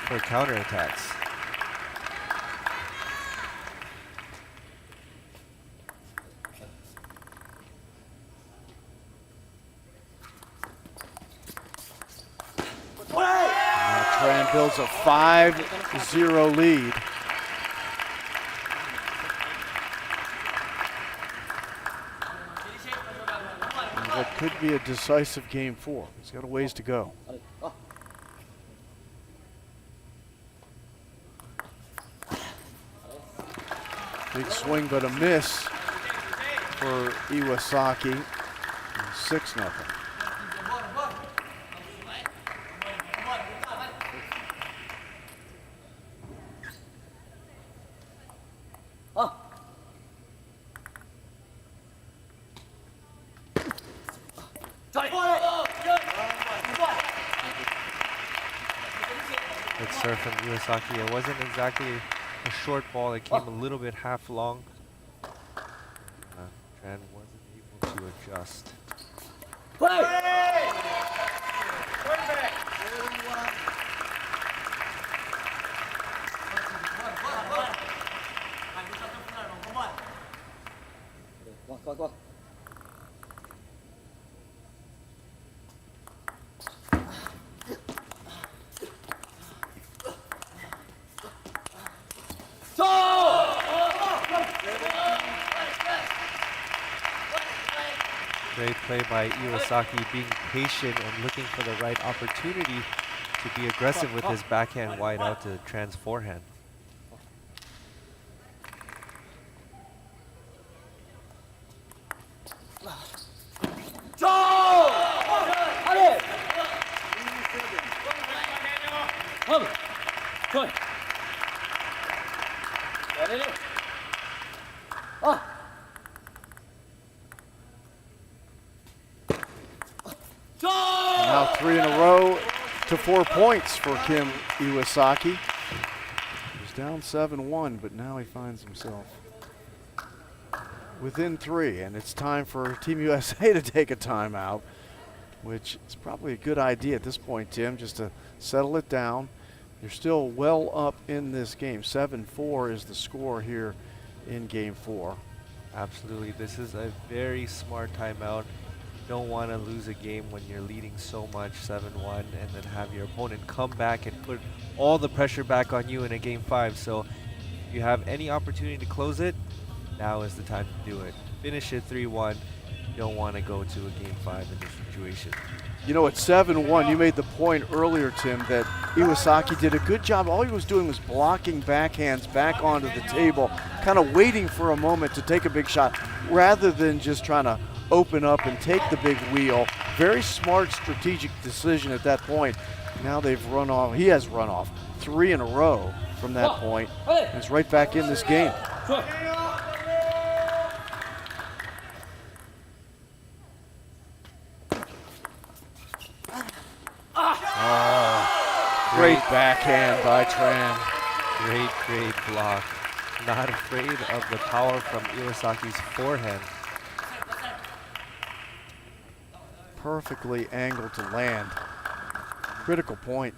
for counterattacks. Now Tran builds a 5-0 lead. And that could be a decisive game 4. He's got a ways to go. Big swing, but a miss for Iwasaki. 6-0. Good serve from Iwasaki. It wasn't exactly a short ball. It came a little bit half long. Tran wasn't able to adjust. Great play by Iwasaki, being patient and looking for the right opportunity to be aggressive with his backhand wide out to Tran's forehand. Now 3 in a row to 4 points for Kim Iwasaki. was down 7-1, but now he finds himself within 3, and it's time for Team USA to take a timeout, which is probably a good idea at this point, Tim, just to settle it down. You're still well up in this game. 7-4 is the score here in Game 4. Absolutely. This is a very smart timeout. You don't want to lose a game when you're leading so much, 7-1, and then have your opponent come back and put all the pressure back on you in a Game 5. So if you have any opportunity to close it, now is the time to do it. Finish it 3-1. You don't want to go to a Game 5 in this situation. You know, at 7-1, you made the point earlier, Tim, that Iwasaki did a good job. All he was doing was blocking backhands back onto the table, kind of waiting for a moment to take a big shot, rather than just trying to open up and take the big wheel. Very smart strategic decision at that point. Now they've run off. He has run off 3 in a row from that point, and it's right back in this game. Great backhand by Tran. Great block. Not afraid of the power from Iwasaki's forehand. Perfectly angled to land. Critical point.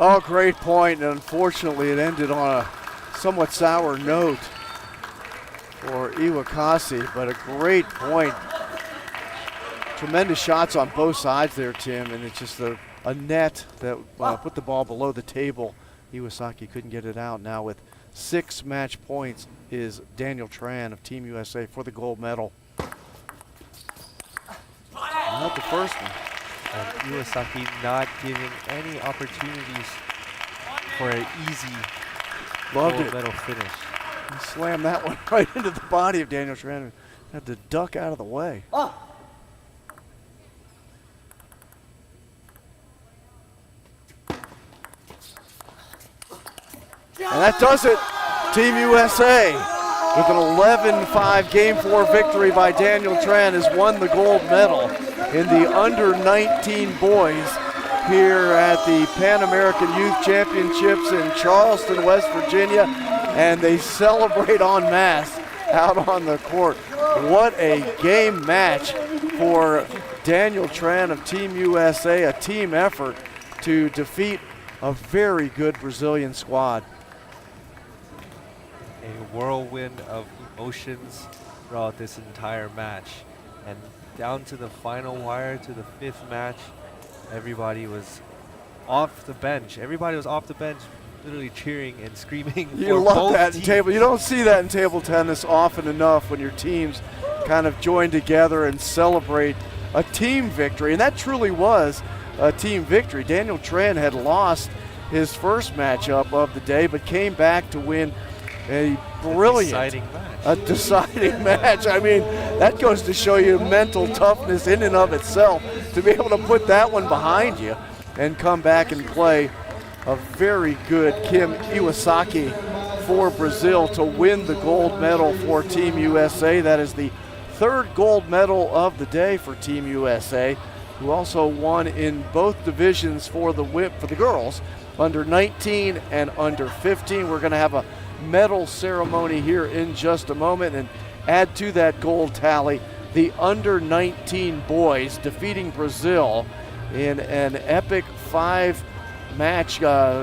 Oh, great point, and unfortunately it ended on a somewhat sour note for Iwakasi, but a great point. Tremendous shots on both sides there, Tim, and it's just a net that put the ball below the table. Iwasaki couldn't get it out. Now with 6 match points is Daniel Tran of Team USA for the gold medal. Not the first one. And Iwasaki not giving any opportunities for an easy gold medal finish. He slammed that one right into the body of Daniel Tran. Had to duck out of the way. And that does it. Team USA with an 11-5 Game 4 victory by Daniel Tran has won the gold medal in the under-19 boys here at the Pan American Youth Championships in Charleston, West Virginia, and they celebrate en masse out on the court. What a game match for Daniel Tran of Team USA, a team effort to defeat a very good Brazilian squad. A whirlwind of emotions throughout this entire match. And down to the final wire, to the 5th match, everybody was off the bench. Everybody was off the bench, literally cheering and screaming. You love that in table. You don't see that in table tennis often enough when your teams kind of join together and celebrate a team victory. And that truly was a team victory. Daniel Tran had lost his first matchup of the day, but came back to win a brilliant, deciding match. I mean, that goes to show you mental toughness in and of itself, to be able to put that one behind you and come back and play a very good Kim Iwasaki for Brazil to win the gold medal for Team USA. That is the 3rd gold medal of the day for Team USA, who also won in both divisions for the girls, under 19 and under 15. We're going to have a medal ceremony here in just a moment, and add to that gold tally the under 19 boys defeating Brazil in an epic 5-match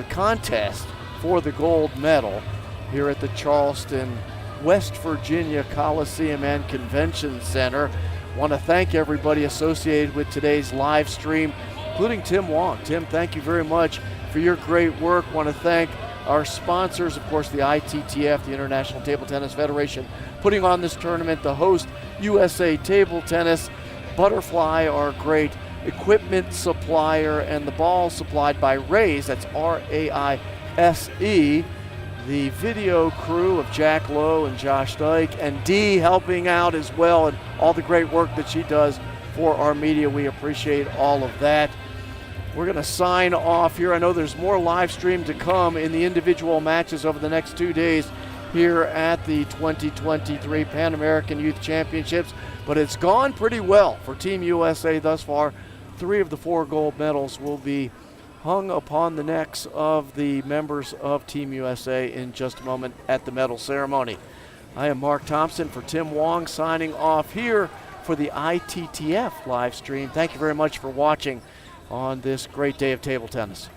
contest for the gold medal here at the Charleston, West Virginia Coliseum and Convention Center. Want to thank everybody associated with today's live stream, including Tim Wong. Tim, thank you very much for your great work. Want to thank our sponsors, of course, the ITTF, the International Table Tennis Federation, putting on this tournament, the host, USA Table Tennis, Butterfly, our great equipment supplier, and the ball supplied by Raise. That's RAISE. The video crew of Jack Lowe and Josh Dyke, and Dee helping out as well, and all the great work that she does for our media. We appreciate all of that. We're going to sign off here. I know there's more live stream to come in the individual matches over the next 2 days here at the 2023 Pan American Youth Championships, but it's gone pretty well for Team USA thus far. 3 of the 4 gold medals will be hung upon the necks of the members of Team USA in just a moment at the medal ceremony. I am Mark Thompson for Tim Wong, signing off here for the ITTF live stream. Thank you very much for watching on this great day of table tennis.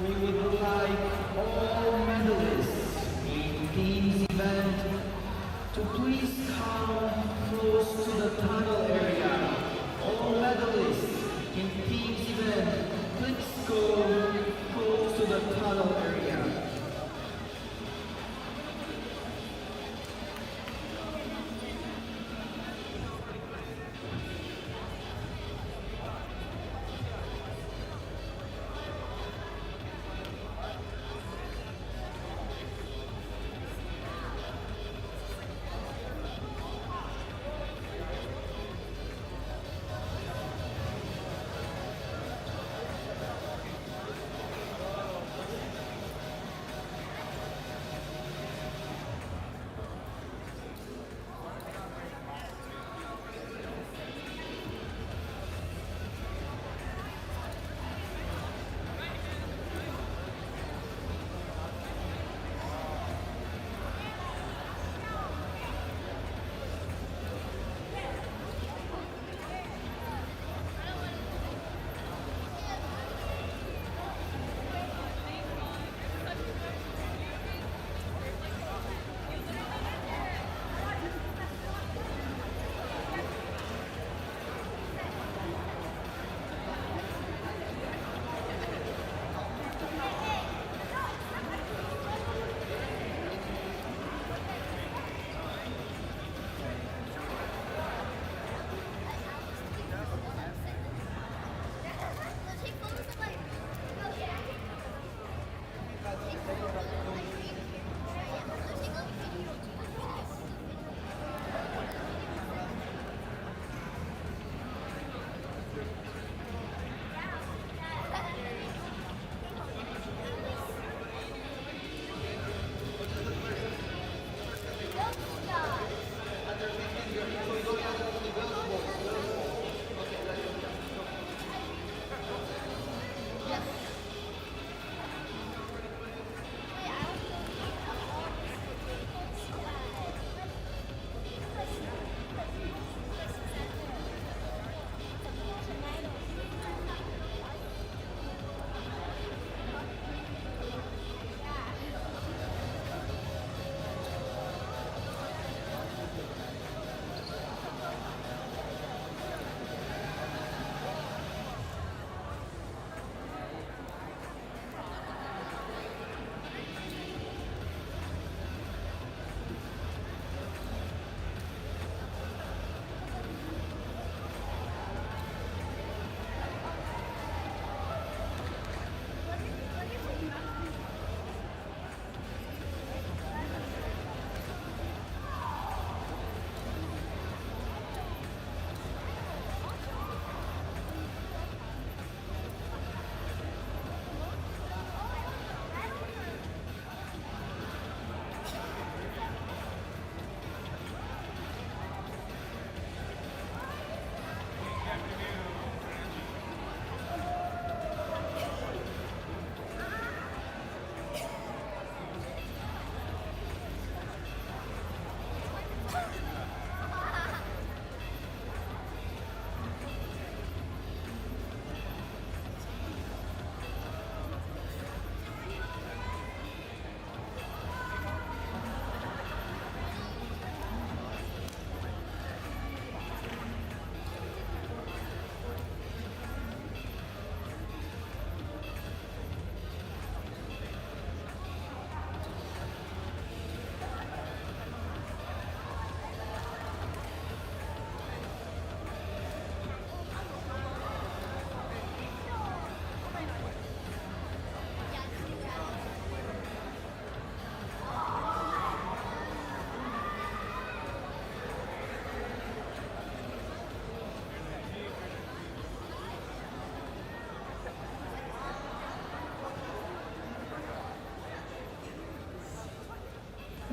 we would like all medalists in team's event to please come close to the tunnel area. All medalists in team's event, please go close to the tunnel area.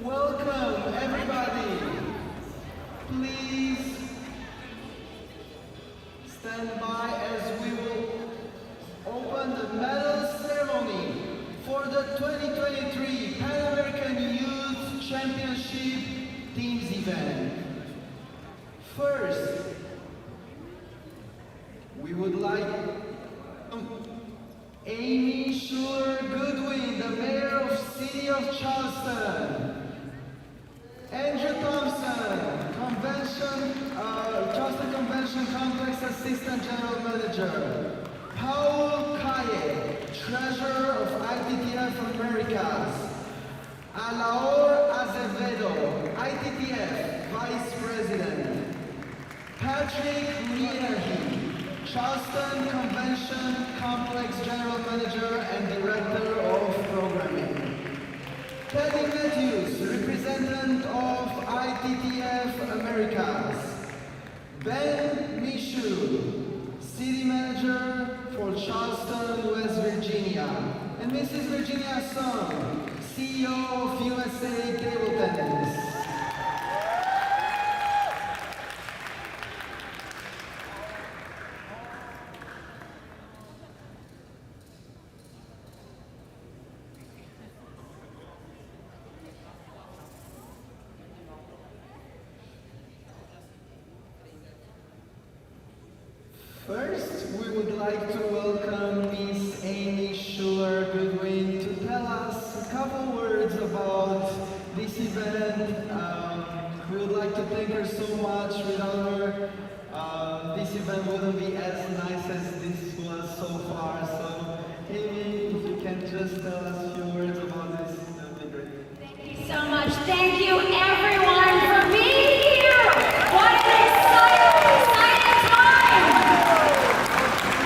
Welcome, everybody. Please stand by as we will open the medal ceremony for the 2023 Pan American Youth Championship Teams event. First, we would like Amy Schuler City of Charleston, Andrew Thompson, Charleston Convention Complex Assistant General Manager, Paul Kaye, Treasurer of ITTF Americas, Alaor Azevedo, ITTF Vice President, Patrick Leahy, Charleston Convention Complex General Manager and Director of Programming, Teddy Matthews, Representative of ITTF Americas, Ben Mishu, City Manager for Charleston, West Virginia, and Mrs. Virginia Song, CEO of USA Table Tennis. First, we would like to welcome Miss Amy Schuler-Goodwin to tell us a couple words about this event. We would like to thank her so much. Without her, this event wouldn't be as nice as this was so far. So, Amy, if you can just tell us a few words about this, that would be great. Thank you so much. Thank you, everyone, for being here. What an exciting time!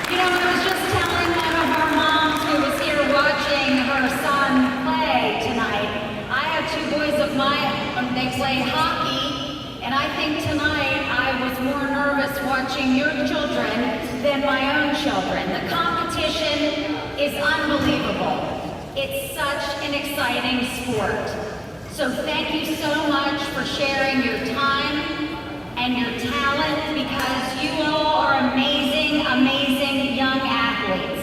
You know, I was just telling one of our moms who was here watching her son play tonight. I have two boys of my own. They play hockey, and I think tonight I was more nervous watching your children than my own children. The competition is unbelievable. It's such an exciting sport. So thank you so much for sharing your time and your talent, because you all are amazing, amazing young athletes.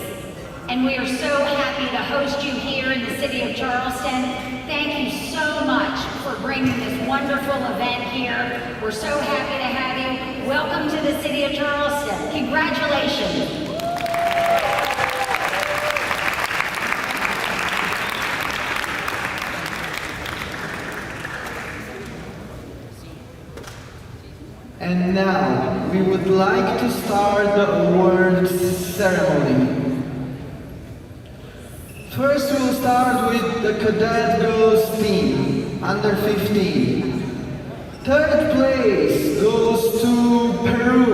And we are so happy to host you here in the city of Charleston. Thank you so much for bringing this wonderful event here. We're so happy to have you. Welcome to the city of Charleston. Congratulations. And now, we would like to start the awards ceremony. First, we'll start with the Cadet Girls team, under 15. Third place goes to Peru.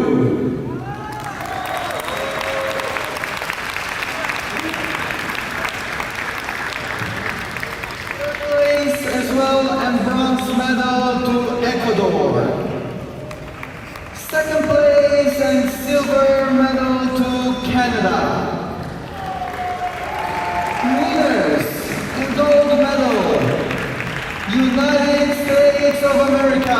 Third place as well, and bronze medal to Ecuador. Second place and silver medal to Canada. Winners and gold medal, United States of America.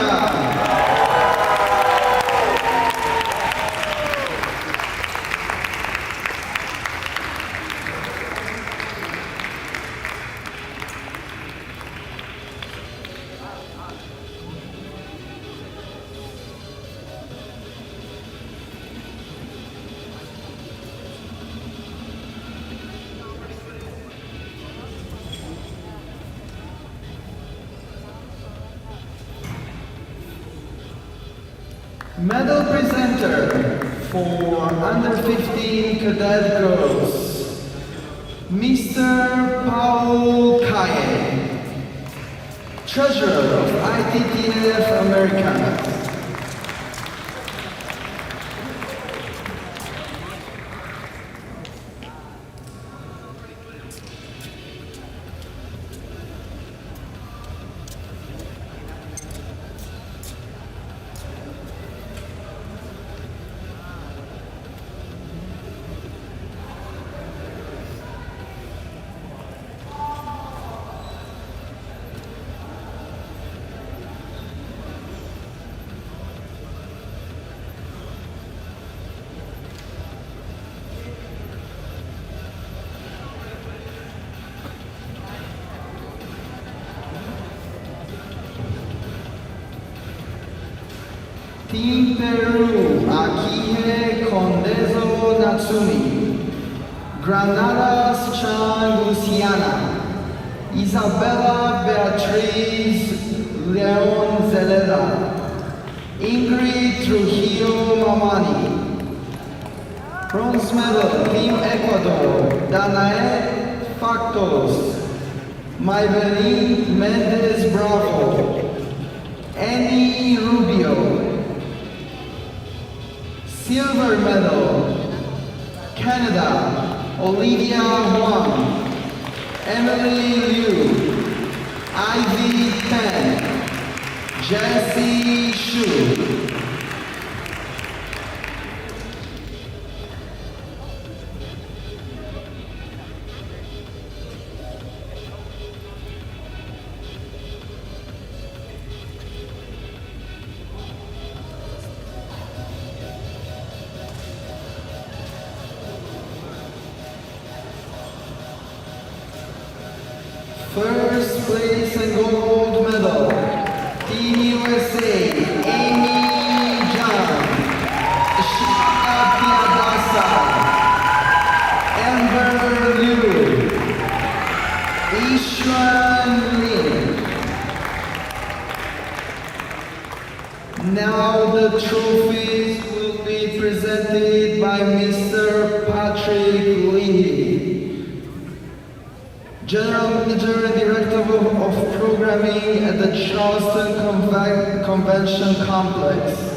Medal presenter for under 15 cadet girls, Mr. Paul Kaye, Treasurer of ITTF America. Team Peru, Akihire Condezo Natsumi, Granadas Chan Luciana, Isabella Beatriz Leon Zeleda, Ingrid Trujillo Mamani. Bronze medal, Team Ecuador, Danae Factos, Maybelline Mendez Bravo, Annie Rubio. Silver medal, Canada, Olivia Huang, Emily Liu, Ivy Tan, Jessie Shu. First place and gold medal, Team USA, Amy John, Ishika Piadasa, Amber Liu, Ishwan Lin. Now the trophies will be presented by Mr. Patrick Lee, General Manager and Director of Programming at the Charleston Convention Complex.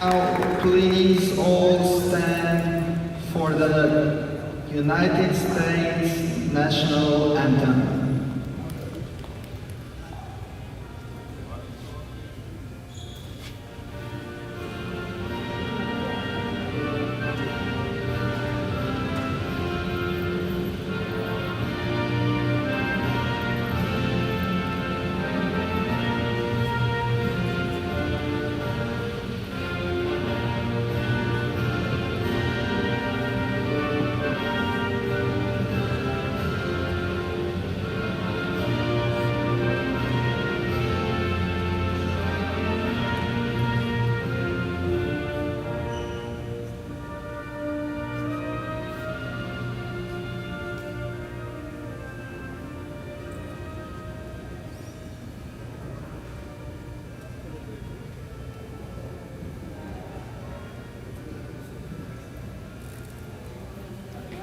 Now, please all stand for the United States National Anthem.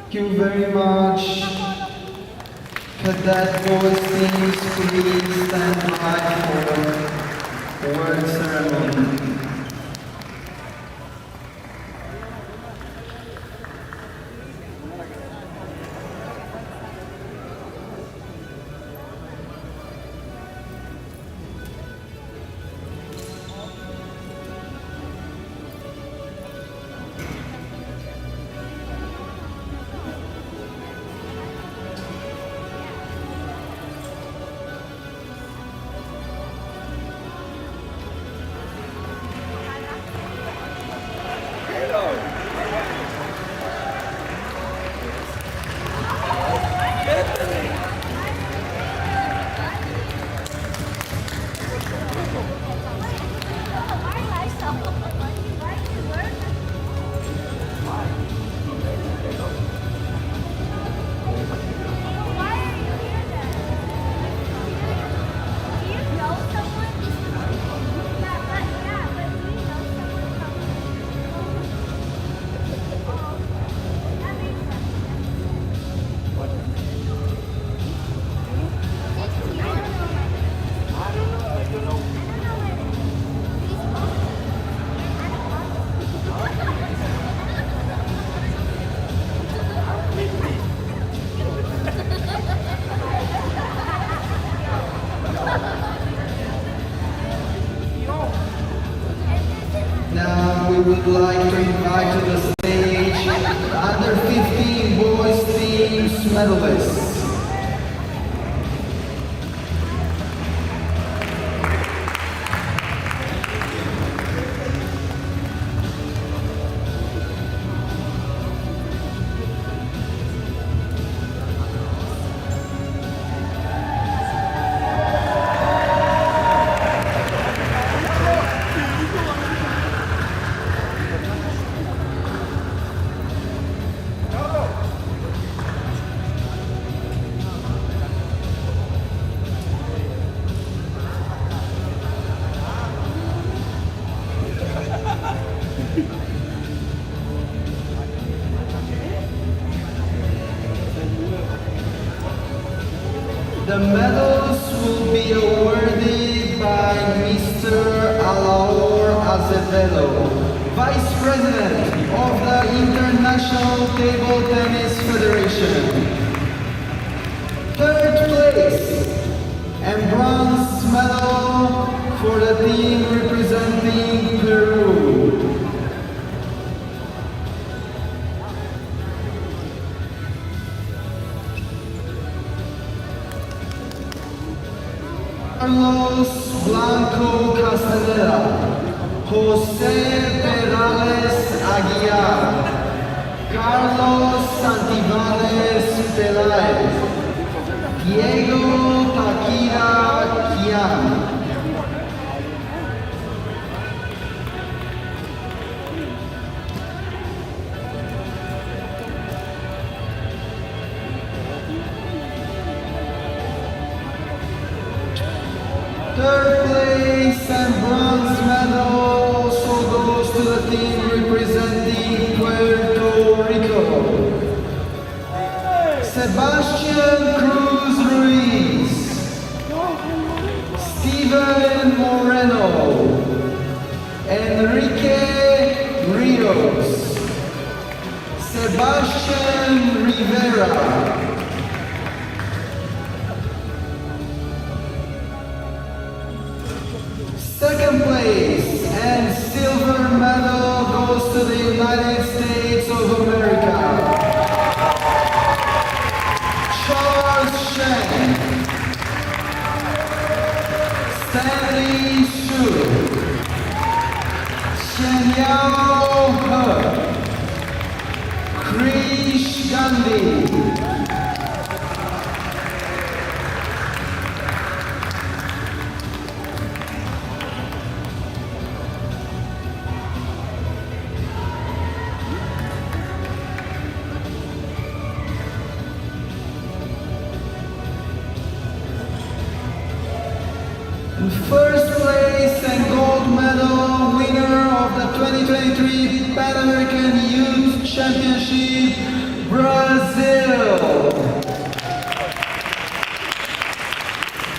Thank you very much. Cadet boys teams, please stand by for word ceremony. would like to invite to the stage the under 15 boys team's medalists. The medals will be awarded by Mr. Alaor Azevedo, Vice President of the International Table Tennis Federation. Third place and bronze medal for the team representing Peru. Carlos Blanco Castaneda, José Perales Aguiar, Carlos Santibáñez Peláez, Diego Takira Kian. Third place and bronze medal also goes to the team representing Puerto Rico. Sebastian Cruz Ruiz, Steven Moreno, Enrique Rios, Sebastian Rivera. Second place and silver medal goes to the United States of America. Charles Shen, Stanley Shu, Xianyao He, Krish Gandhi. First place and gold medal winner of the 2023 Pan American Youth Championship, Brazil.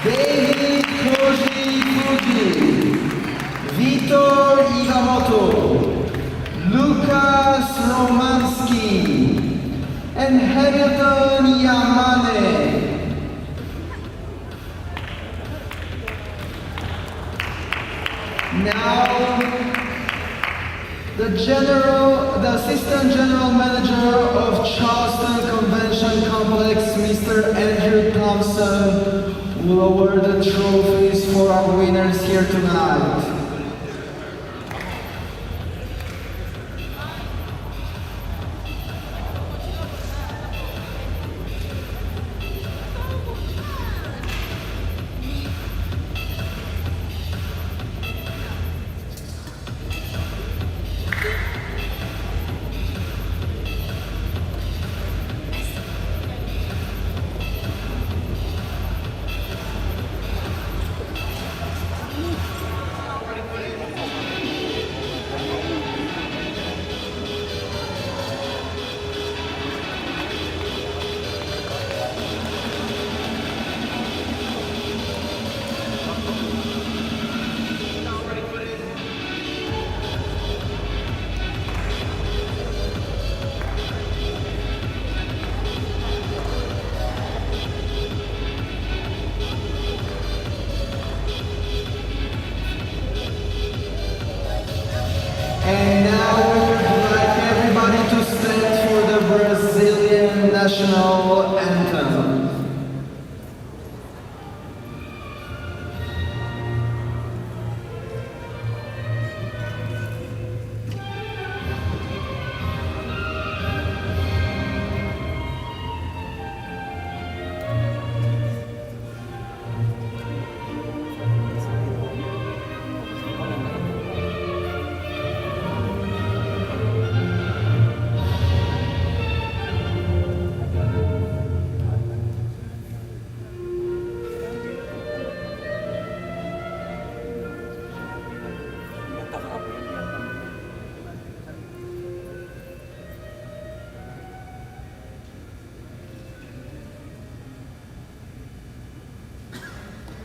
David Koji Fuji, Vitor Igamoto, Lucas Romanski, and Hamilton Yamane. Now, the Assistant General Manager of Charleston Convention Complex, Mr. Andrew Thompson, will award the trophies for our winners here tonight. national anthem.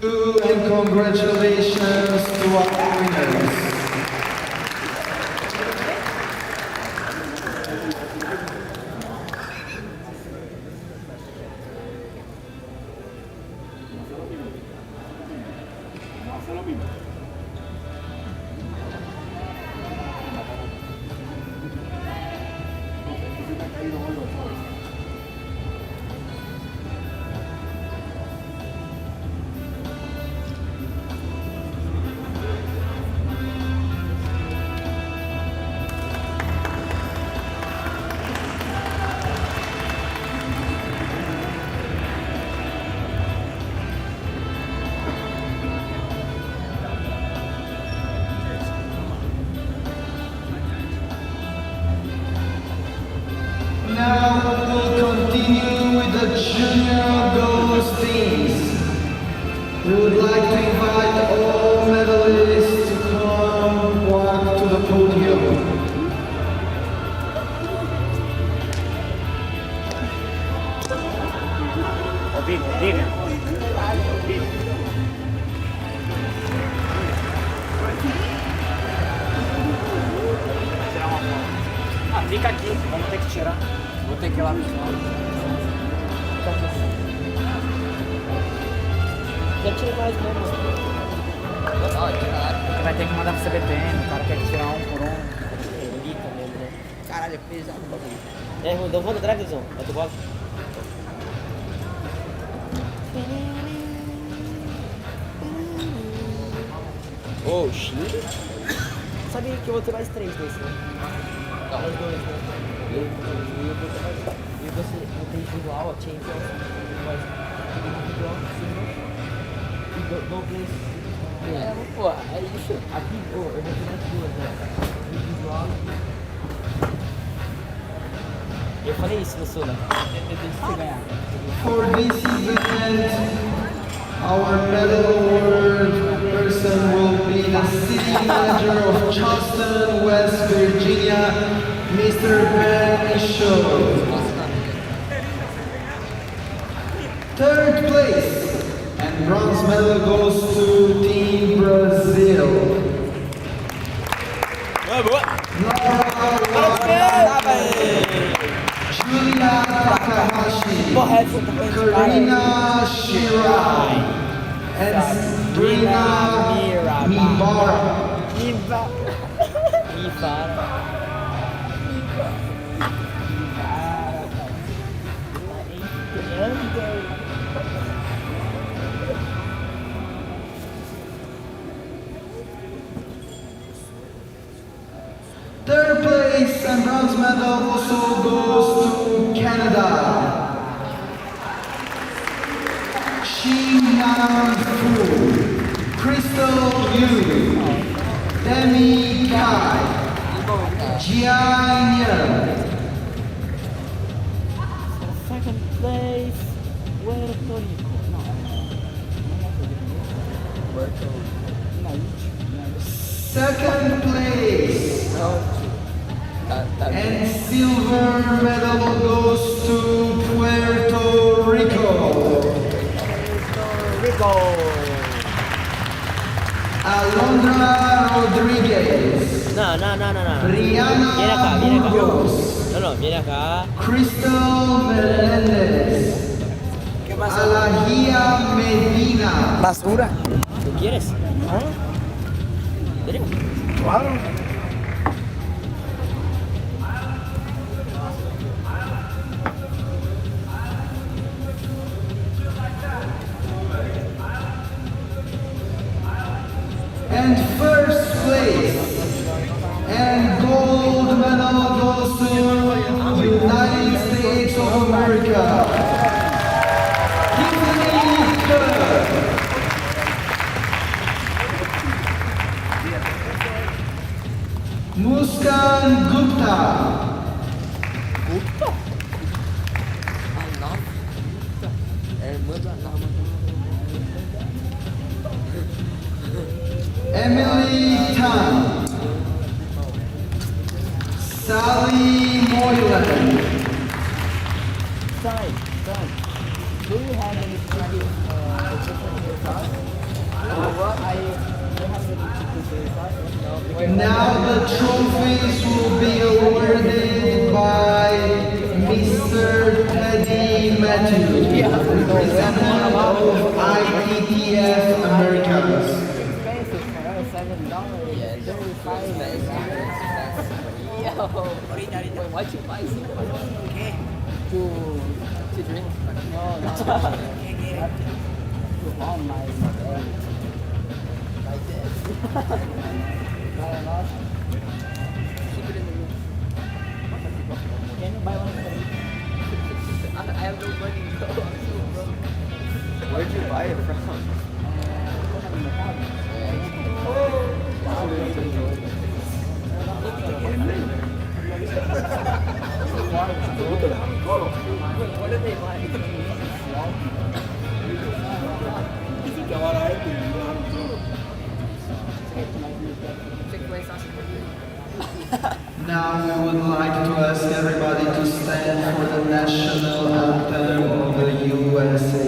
And congratulations to our winners. Now we'll continue with the junior goals teams. We would like to invite all medalists to come walk to the podium. Ah, fica aqui, vamos ter que tirar. Vou ter que ir lá no final. Fica aqui assim. Já tirei mais mesmo. Porque vai ter que mandar pro CBPM, o cara quer tirar um por um. Relita mesmo, né? Caralho, é pesado o bagulho. É, eu vou no dragzão, é do boxe. Oh, shit. Sabia que eu vou ter mais 3 desse, né? Mais 2, né? E você tem individual, a Champions, mas individual, sim, e dobles. É, pô, é isso. Aqui, eu vou ter mais 2, né? Individual e... Eu falei isso no Sula. Eu deixo você ganhar. For this event, our medal award person will be the city manager of Charleston, West Virginia, Mr. Ben Michaud. Third place and bronze medal goes to Team Brazil. Julia Takahashi, Karina Shirai, and Sabrina Mibara. Third place and bronze medal also goes to Canada. Xinyan Fu, Crystal Yu, Demi Kai, Jian Yan. Second place, Puerto Rico. Second place and silver medal goes to Puerto Rico. Alondra Rodriguez. No. Rihanna Viene acá. Munoz. No, viene acá. Crystal Meléndez. ¿Qué pasa? Alajía Medina. Basura. ¿Tú quieres? ¿Ah? ¿En serio? Claro. And first place and gold medal goes to United States of America. Tiffany Kerr. Muskan Gupta. Emily Tan. Sally Moylan. Sorry, do you have any ticket position in your car? What I do you have any ticket in your car? No, because Now the trophies will be awarded by Mr. Teddy Matthews, representative of ITTF Americas. expensive for us, $7. Yeah, $35. Yo, why'd you buy so much? To drink? No, not to on my like this. Not enough. Keep it in the room. Can you buy one for me? I have no money, bro. I'm so broke. Where'd you buy it from? What did they buy? Now we would like to ask everybody to stand for the national anthem of the USA.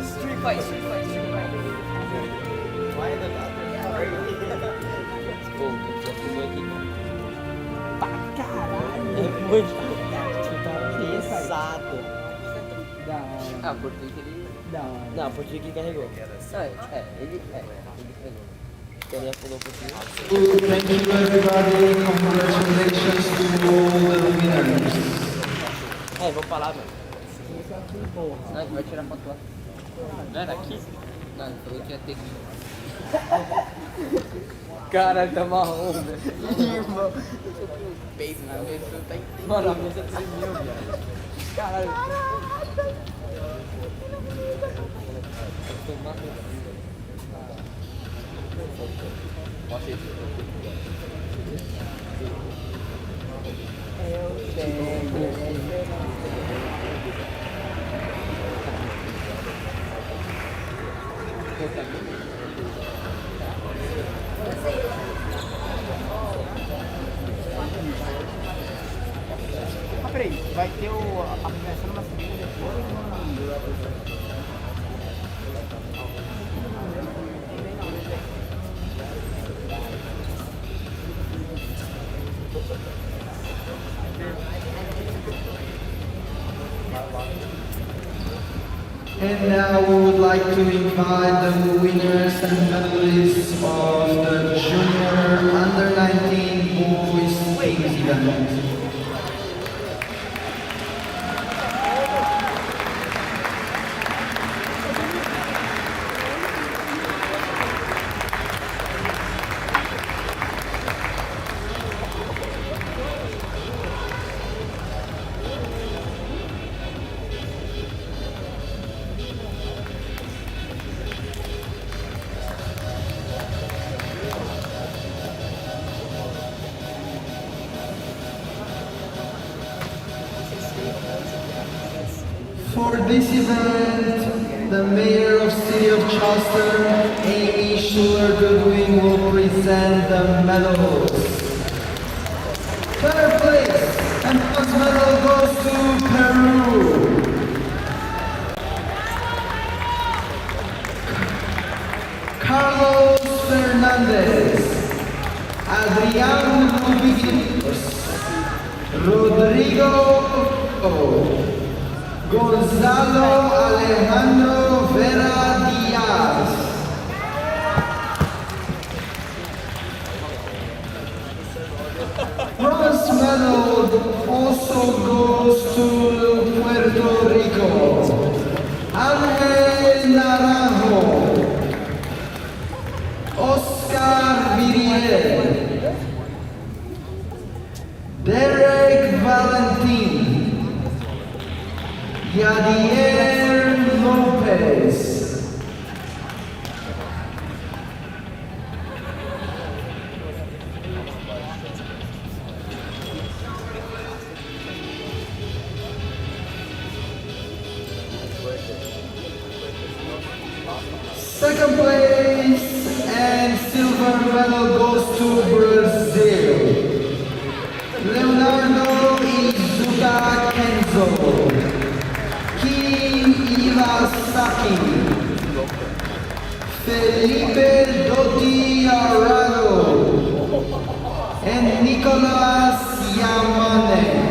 Street fight. Ah, por que ele... Não, por que ele carregou? Ele carregou. Ele pulou por cima. Thank you everybody, congratulations to all the winners. Vou falar, velho. Não, a gente vai tirar foto lá. Não era aqui? Não, ele falou que ia ter que... Caralho, tá marrom, velho. Irmão. Eu tenho um peito, né? A mesa tá inteira. Mano, a mesa tremeu, velho. Caralho. Eu tenho... Peraí, vai ter a premiação numa segunda depois? And now we would like to invite the winners and medalists of the Junior Under 19 Boys Teams event. For this event, the Mayor of City of Charleston, Amy Schuler Goodwin, will present the medals. Third place and bronze medal goes to Peru. Carlos Fernandez. Adrián Rubin Rodrigo Gonzalo Alejandro Vera Diaz. Bronze medal also goes to Puerto Rico. Ángel Naranjo, Oscar Viriel, Derek Valentin, Yadier Lopez. Second place and silver medal goes to Brazil. Leonardo Izuka Kenzo, Kim Iwasaki, Felipe Dotti Arado, and Nicolas Yamane.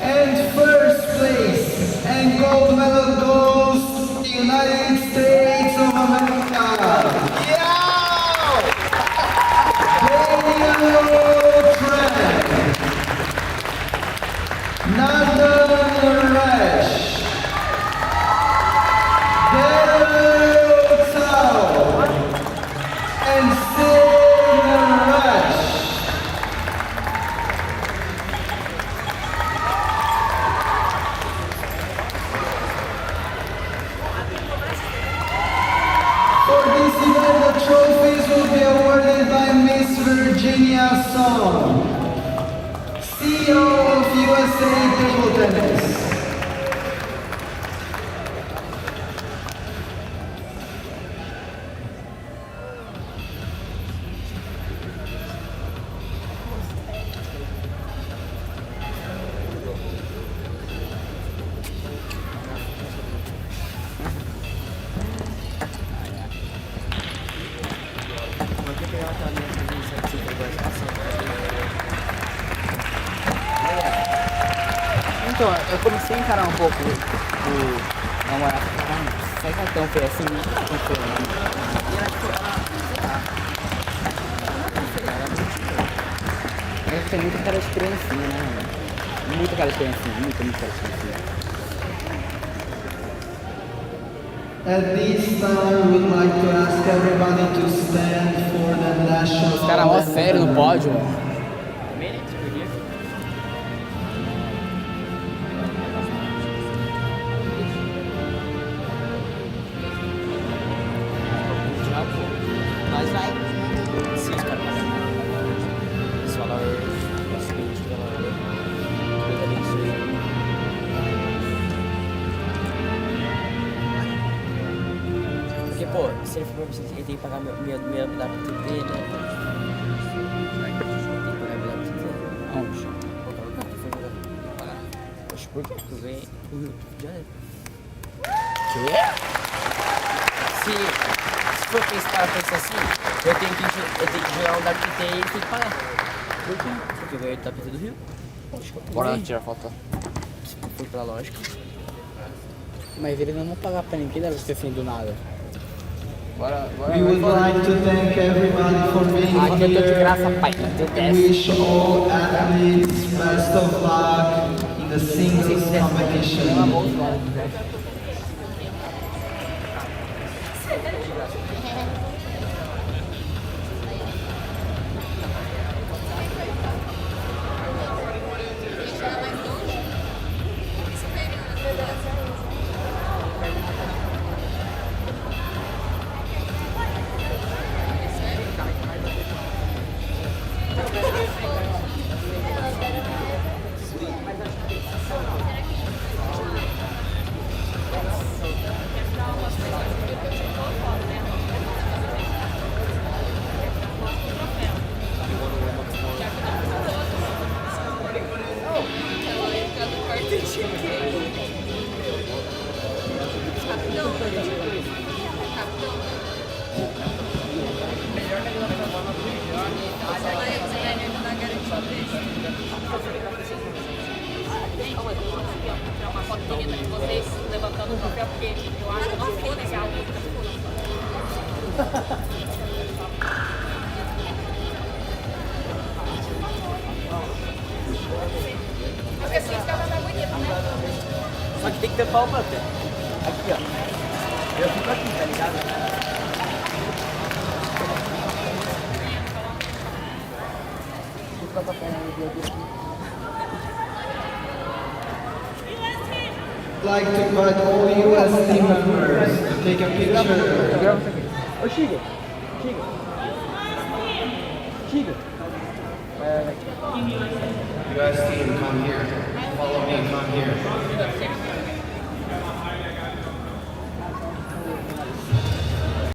And first place and gold medal goes to the United States of America. Yeah! Daniel Trent, Nathan Resch, Daryl Tao, and Sid Resch. For this event, the trophies will be awarded by Miss Virginia Song, CEO of USA Table Tennis. Então, eu comecei a encarar um pouco o namorado, caramba, será que é tão feio assim, né? Tão feio, né? E ela ficou, ela tem muita cara de criancinha, né, mano? Muita cara de criancinha, muito cara de criancinha. At this time, we'd like to ask everybody to stand for the national Os caras mó anthem. sério no pódio, ó. Mas vai. Sim, os caras pagam. Eles falaram o seguinte, Deus abençoe. Porque, pô, se ele for pra você, ele tem que pagar minha WTT, né? Tem que pagar minha WTT. Aonde? Qualquer lugar que for pagar. Poxa, por que eu ganhei o Rio de Janeiro? Quê? Se for pra esse cara pensar assim, eu tenho que jogar um WTT e ele tem que pagar. Por quê? Porque eu ganhei o WTT do Rio. Poxa, bora tirar a foto. Se for pela lógica. Mas ele não vai pagar pra ninguém, deve ser assim do nada. We would like to thank everybody for being Aqui eu tô de graça, here. pai. Wish all athletes best of luck in the singles competition. Porque assim fica mais bonito, né? Só que tem que ter pau pra ter. Aqui, ó. Eu fico aqui, tá ligado? Fica pra perna do dedo aqui. Like to invite all U.S. team members to take a picture. Grava isso aqui. Ô, Chiga. Chiga. Chiga. U.S. team, come here. Follow me, come here.